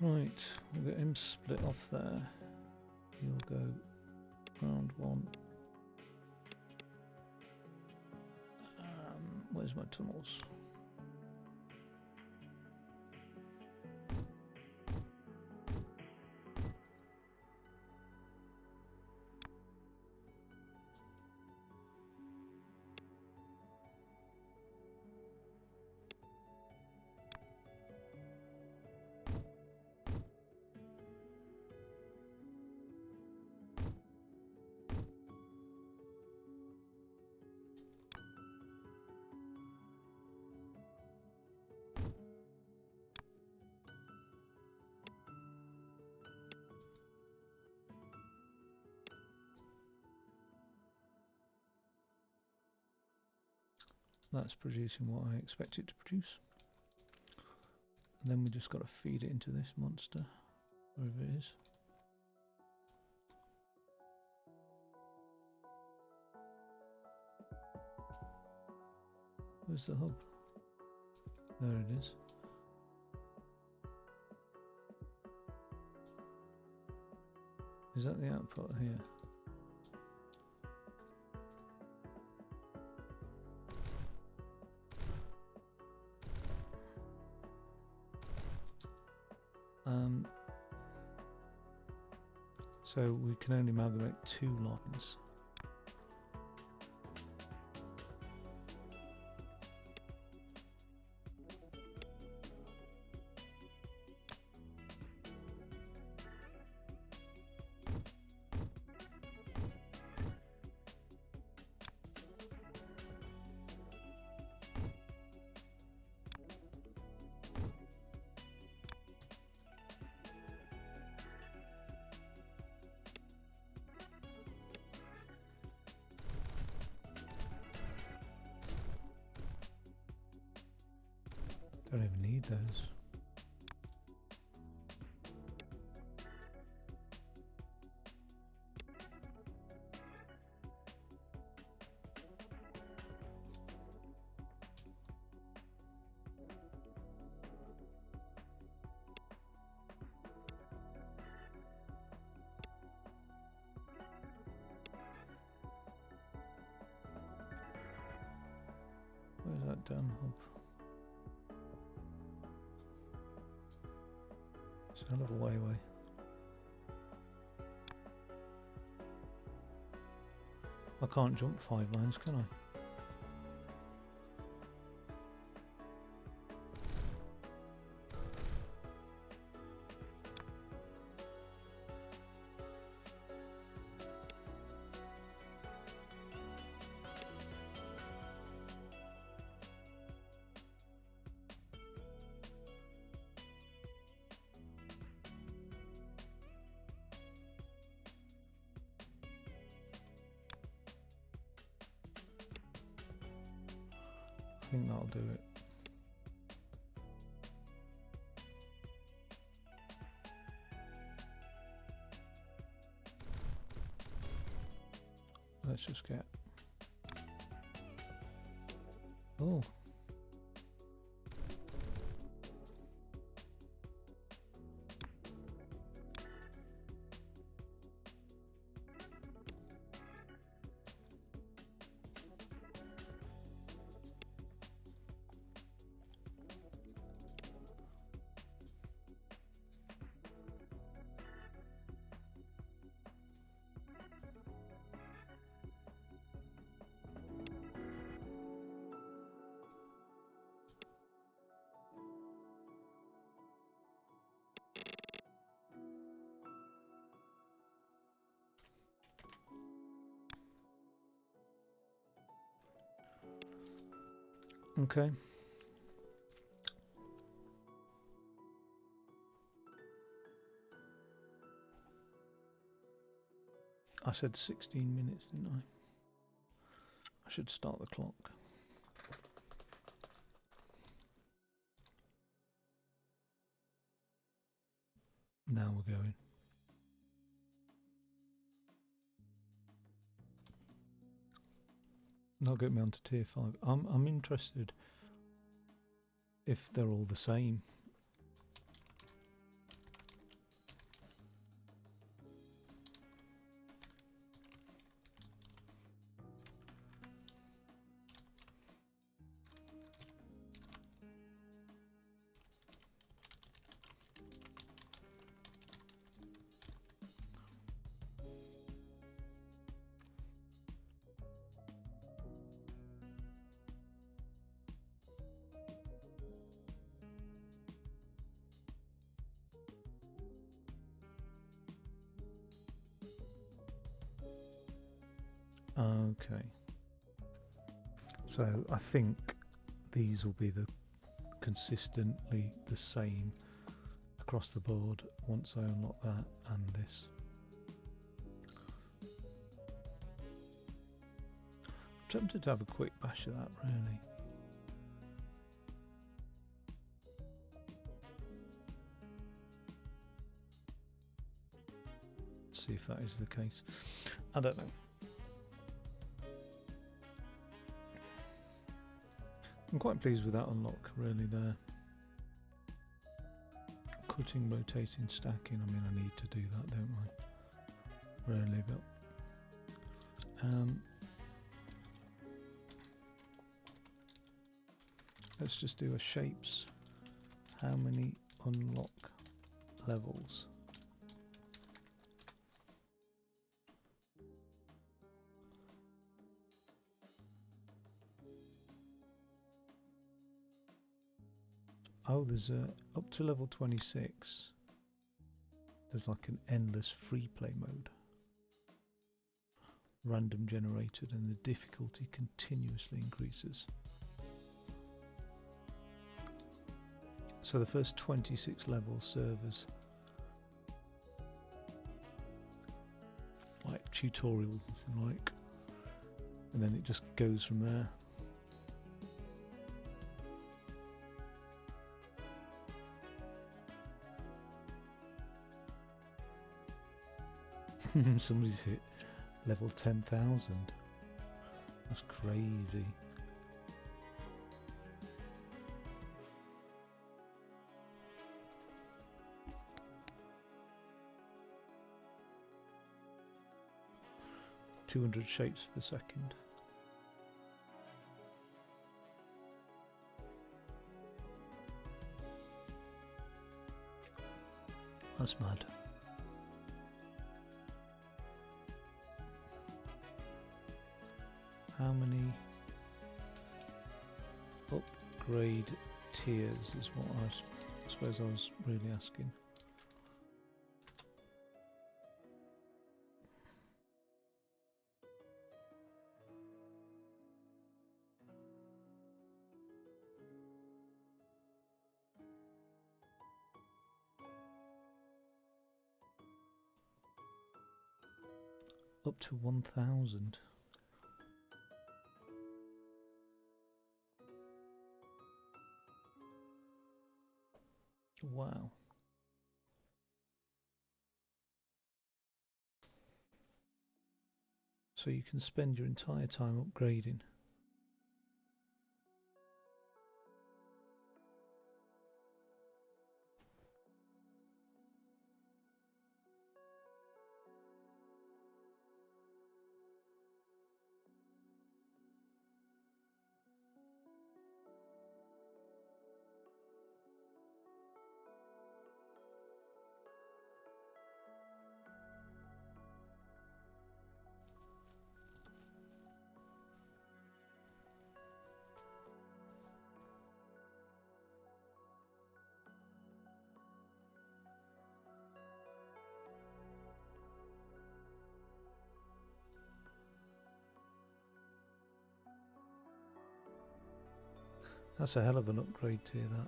Right, we'll get him split off there. He'll go round one. Where's my tunnels? That's producing what I expect it to produce. And then we just got to feed it into this monster, wherever it is. Where's the hub? There it is. Is that the output here? So we can only amalgamate 2 lines. Don't even need those. Where's that damn hub? It's a hell of a way away. I can't jump 5 lines, can I? I think that'll do it. Let's just get... Oh. Okay. I said 16 minutes, didn't I? I should start the clock. Now we're going. That'll get me onto tier 5. I'm interested if they're all the same. Okay. So I think these will be consistently the same across the board once I unlock that and this. I'm tempted to have a quick bash of that, really. See if that is the case. I don't know. I'm quite pleased with that unlock, really, there. Cutting, rotating, stacking. I mean, I need to do that, don't I? Really, but let's just do a shapes. How many unlock levels? Oh, there's up to level 26. There's like an endless free play mode. Random generated, and the difficulty continuously increases. So the first 26 levels serve as like tutorials, if you like, and then it just goes from there. Somebody's hit level 10,000. That's crazy. .200 shapes per second. That's mad. How many upgrade tiers is what I suppose I was really asking. Up to 1,000. Wow. So you can spend your entire time upgrading. That's a hell of an upgrade tier, that.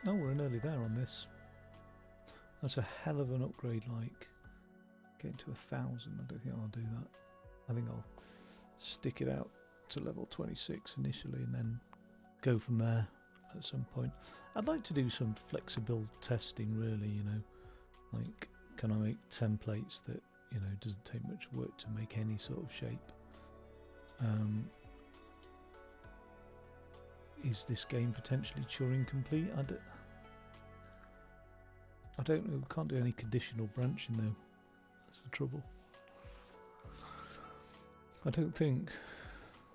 Oh, we're nearly there on this. That's a hell of an upgrade, like getting to 1,000. I don't think I'll do that. I think I'll stick it out to level 26 initially and then go from there at some point. I'd like to do some flexible testing, really, you know, like can I make templates that, you know, doesn't take much work to make any sort of shape. Is this game potentially Turing complete? I don't know. We can't do any conditional branching though. That's the trouble. I don't think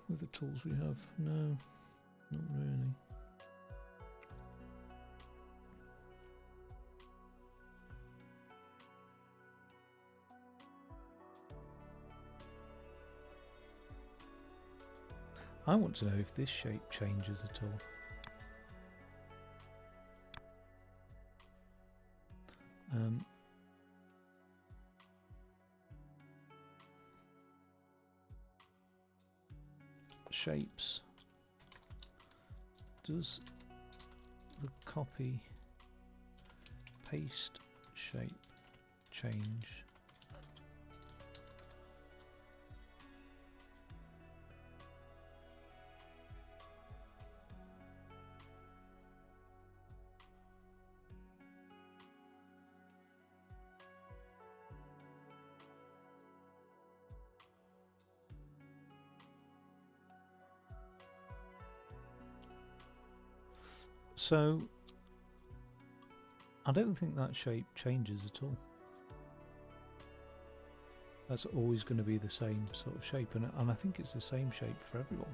with the tools we have. No, not really. I want to know if this shape changes at all. shapes. Does the copy paste shape change? So I don't think that shape changes at all. That's always going to be the same sort of shape, and I think it's the same shape for everyone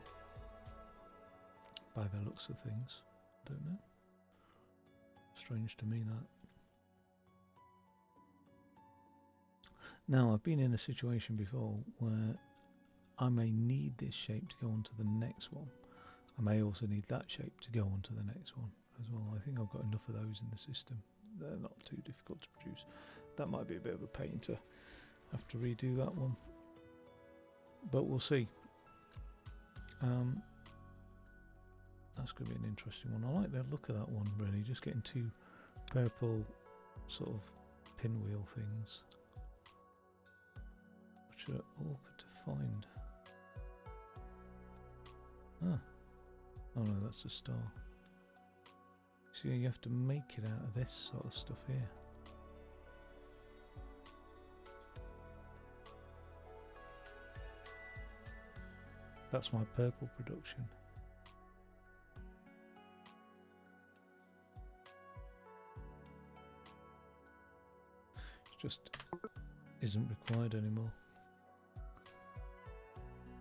by the looks of things. Don't know. Strange to me that. Now I've been in a situation before where I may need this shape to go on to the next one. I may also need that shape to go on to the next one as well. I think I've got enough of those in the system. They're not too difficult to produce. That might be a bit of a pain to have to redo that one, but we'll see. That's going to be an interesting one. I like the look of that one, really, just getting two purple sort of pinwheel things, which are awkward to find. Oh no, that's a star. So you have to make it out of this sort of stuff here. That's my purple production. It just isn't required anymore.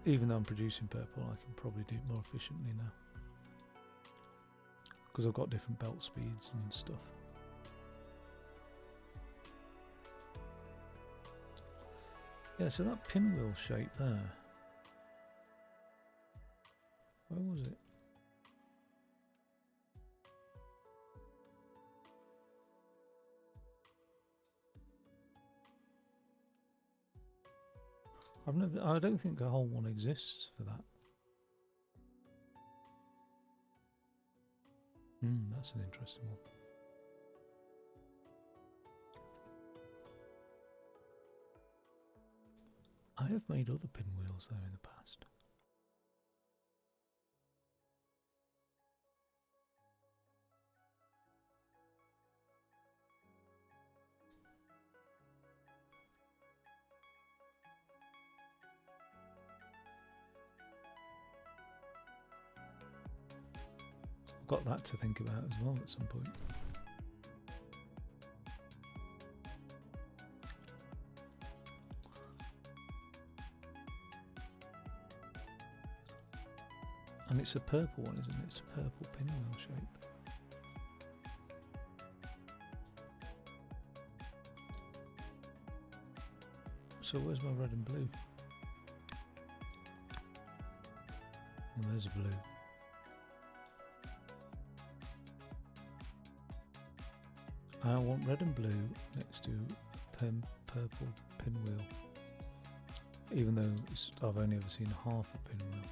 Even though I'm producing purple, I can probably do it more efficiently now, because I've got different belt speeds and stuff. Yeah, so that pinwheel shape there, where was it? I don't think a whole one exists for that. That's an interesting one. I have made other pinwheels though in the past. I've got that to think about as well at some point. And it's a purple one, isn't it? It's a purple pinwheel shape. So where's my red and blue? Oh, there's a blue. I want red and blue next to purple pinwheel, even though I've only ever seen half a pinwheel.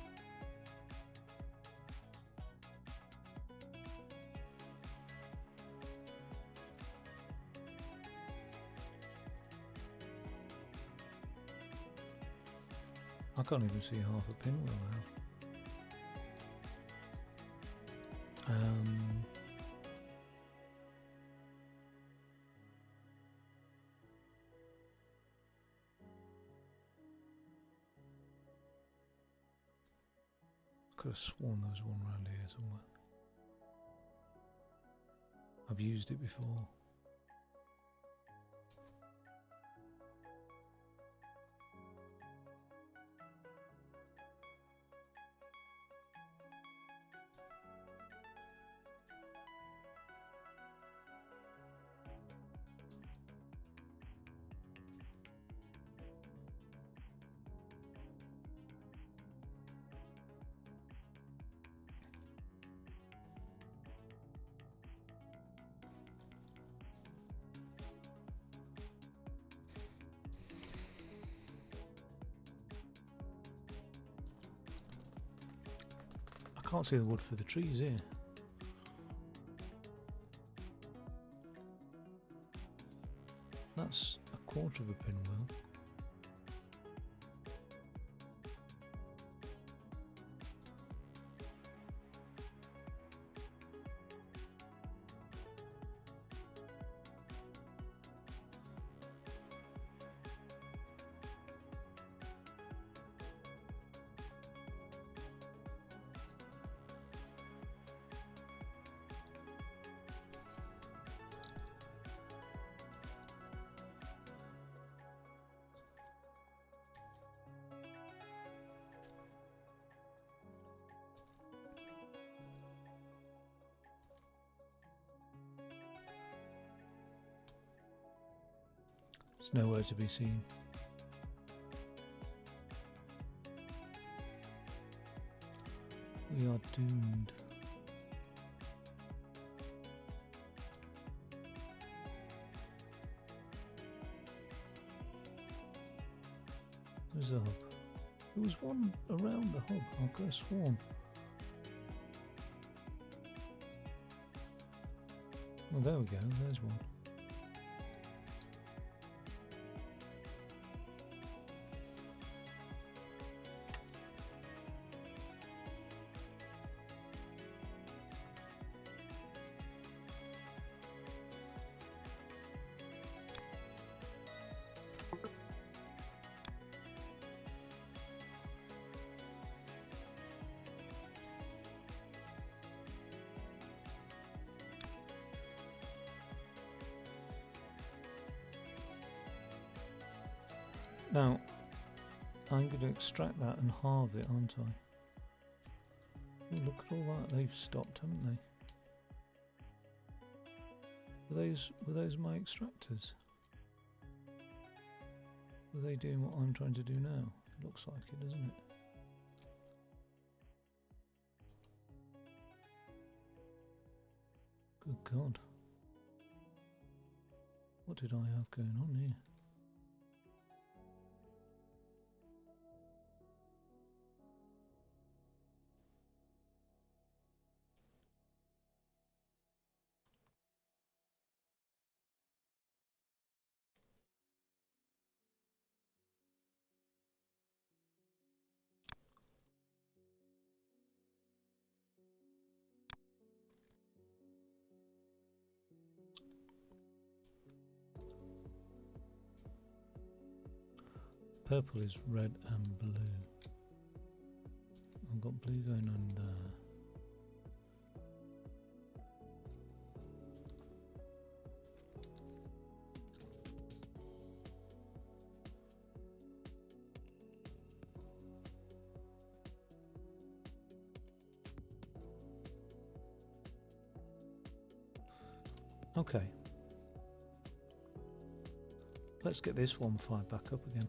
I can't even see half a pinwheel now. Could have sworn there was one around here somewhere. I've used it before. Can't see the wood for the trees here. That's a quarter of a pinwheel. It's nowhere to be seen. We are doomed. Where's the hub? There was one around the hub. I could have sworn. Well, there we go. There's one. Now, I'm going to extract that and halve it, aren't I? Oh, look at all that. They've stopped, haven't they? Were those my extractors? Were they doing what I'm trying to do now? It looks like it, doesn't it? Good God. What did I have going on here? Purple is red and blue. I've got blue going on there. Okay. Let's get this one fired back up again.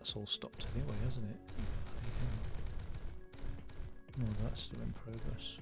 that's all stopped anyway, hasn't it? Oh, that's still in progress.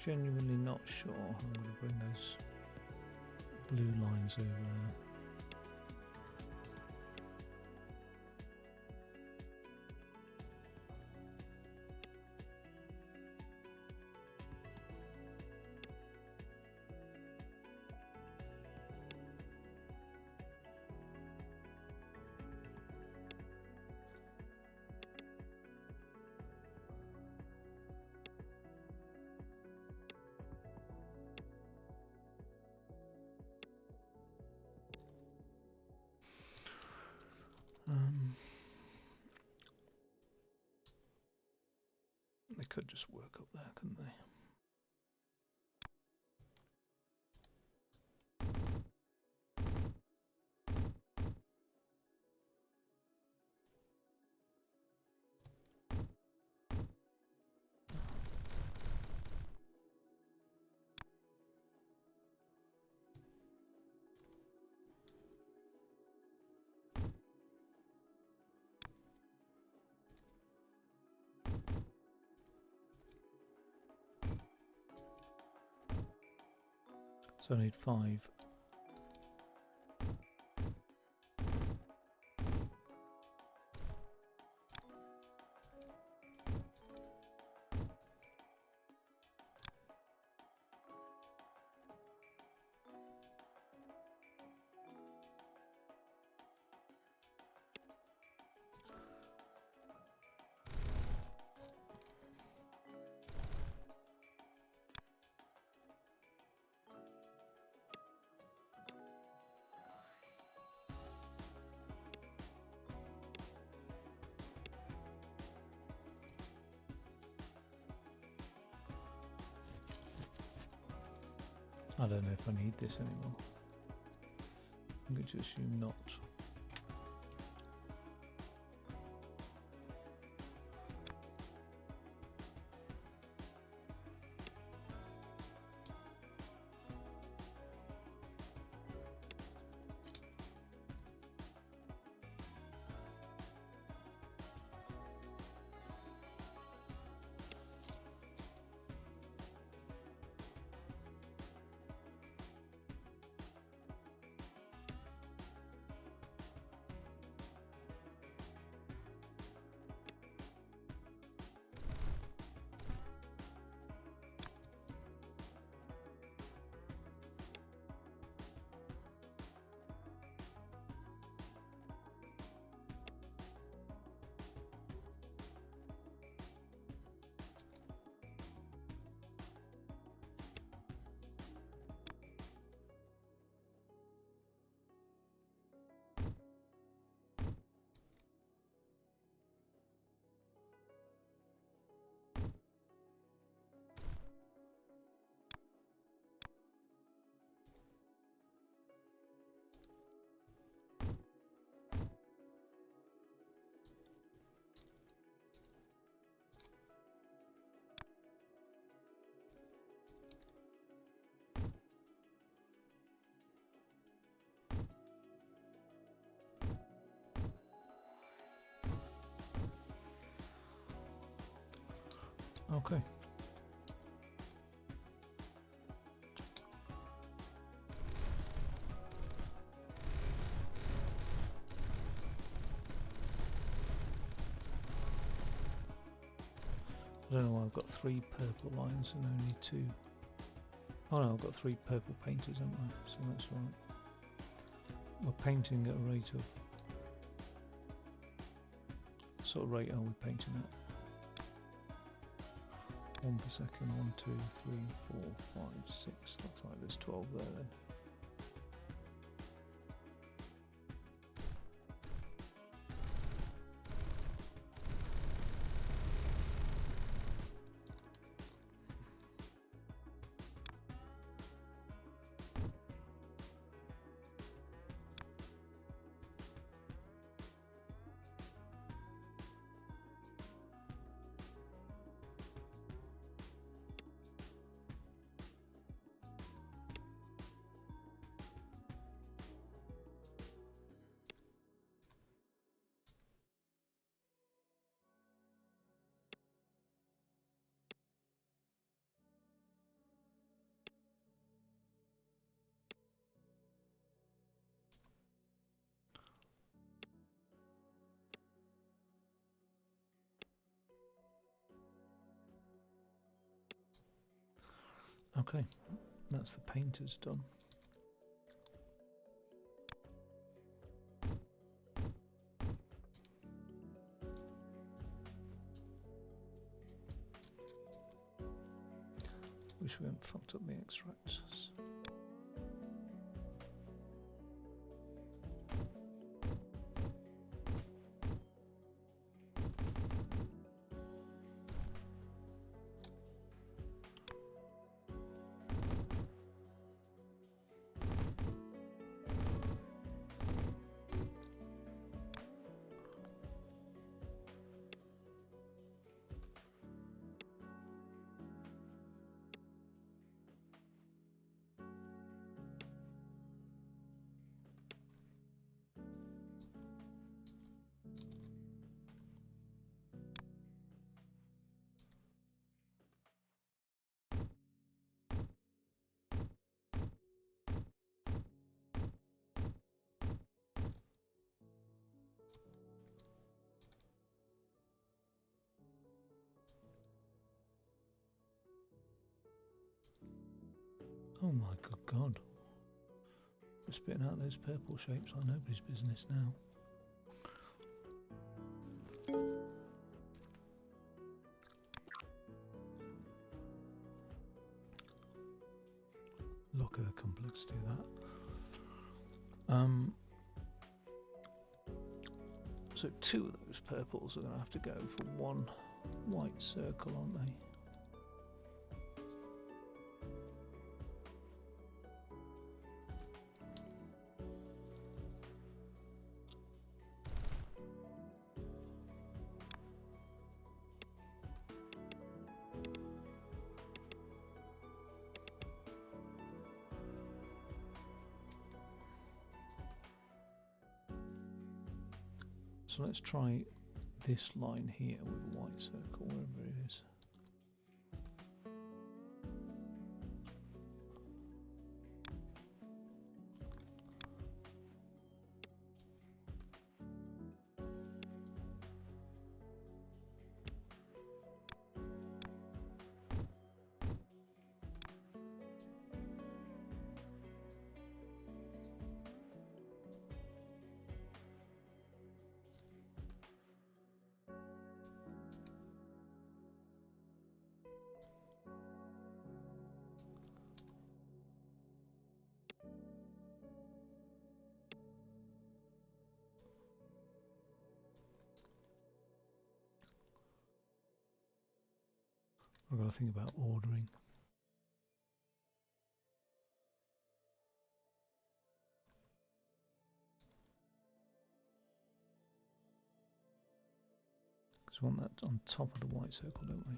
Genuinely not sure. I'm going to bring those blue lines over there. They could just work up there, couldn't they? So I need 5. I don't know if I need this anymore. I'm going to assume not. Okay. I don't know why I've got 3 purple lines and only 2. Oh no, I've got 3 purple painters, haven't I? So that's right. We're painting at a rate of... What sort of rate are we painting at? 1 per second, 1, 2, 3, 4, 5, 6. Looks like there's 12 there then. Okay, that's the painters done. Wish we hadn't fucked up the extracts. Oh my good god. We're spitting out those purple shapes like nobody's business now. Look at the complexity of that. So 2 of those purples are going to have to go for 1 white circle, aren't they? So let's try this line here with a white circle, wherever it is. I've got to think about ordering. Because we want that on top of the white circle, don't we?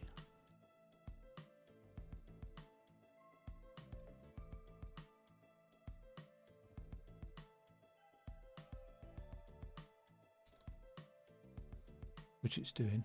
Which it's doing.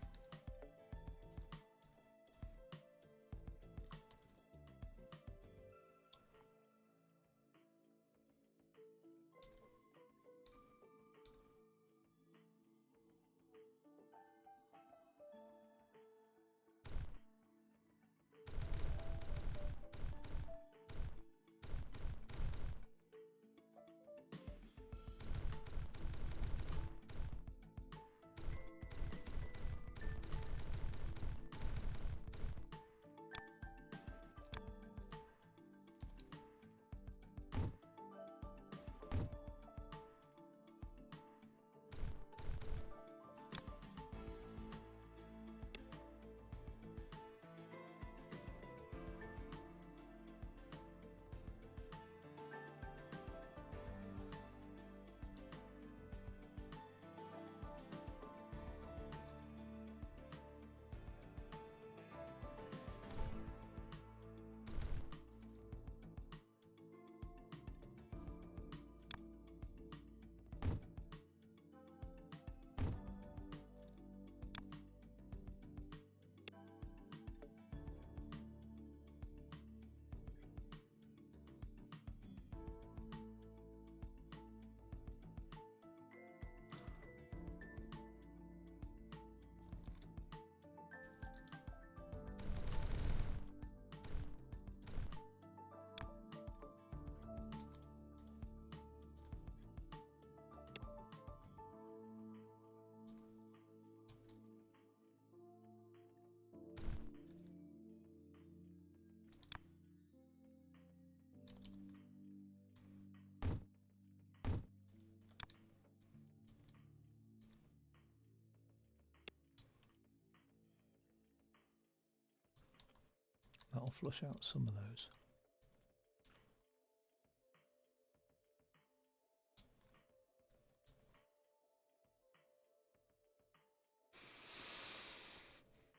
That'll flush out some of those.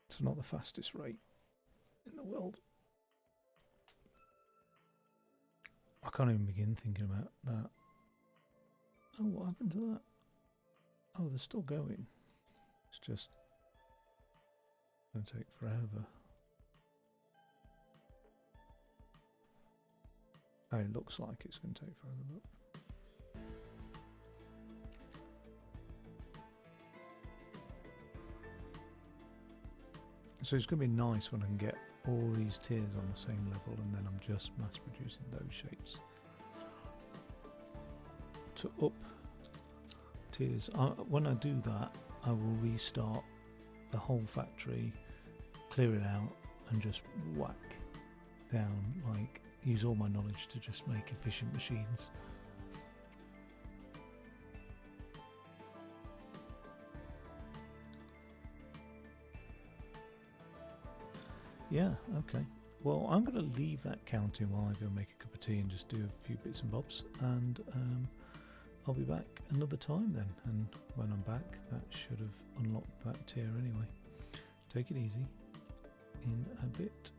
It's not the fastest rate in the world. I can't even begin thinking about that. Oh, what happened to that? Oh, they're still going. It's just going to take forever. Oh, it looks like it's going to take forever, look. So it's going to be nice when I can get all these tiers on the same level, and then I'm just mass producing those shapes. To up tiers, when I do that, I will restart the whole factory, clear it out, and just whack down, like use all my knowledge to just make efficient machines. Yeah, okay. Well, I'm going to leave that counting while I go make a cup of tea and just do a few bits and bobs, and I'll be back another time then. And when I'm back, that should have unlocked that tier anyway. Take it easy. In a bit.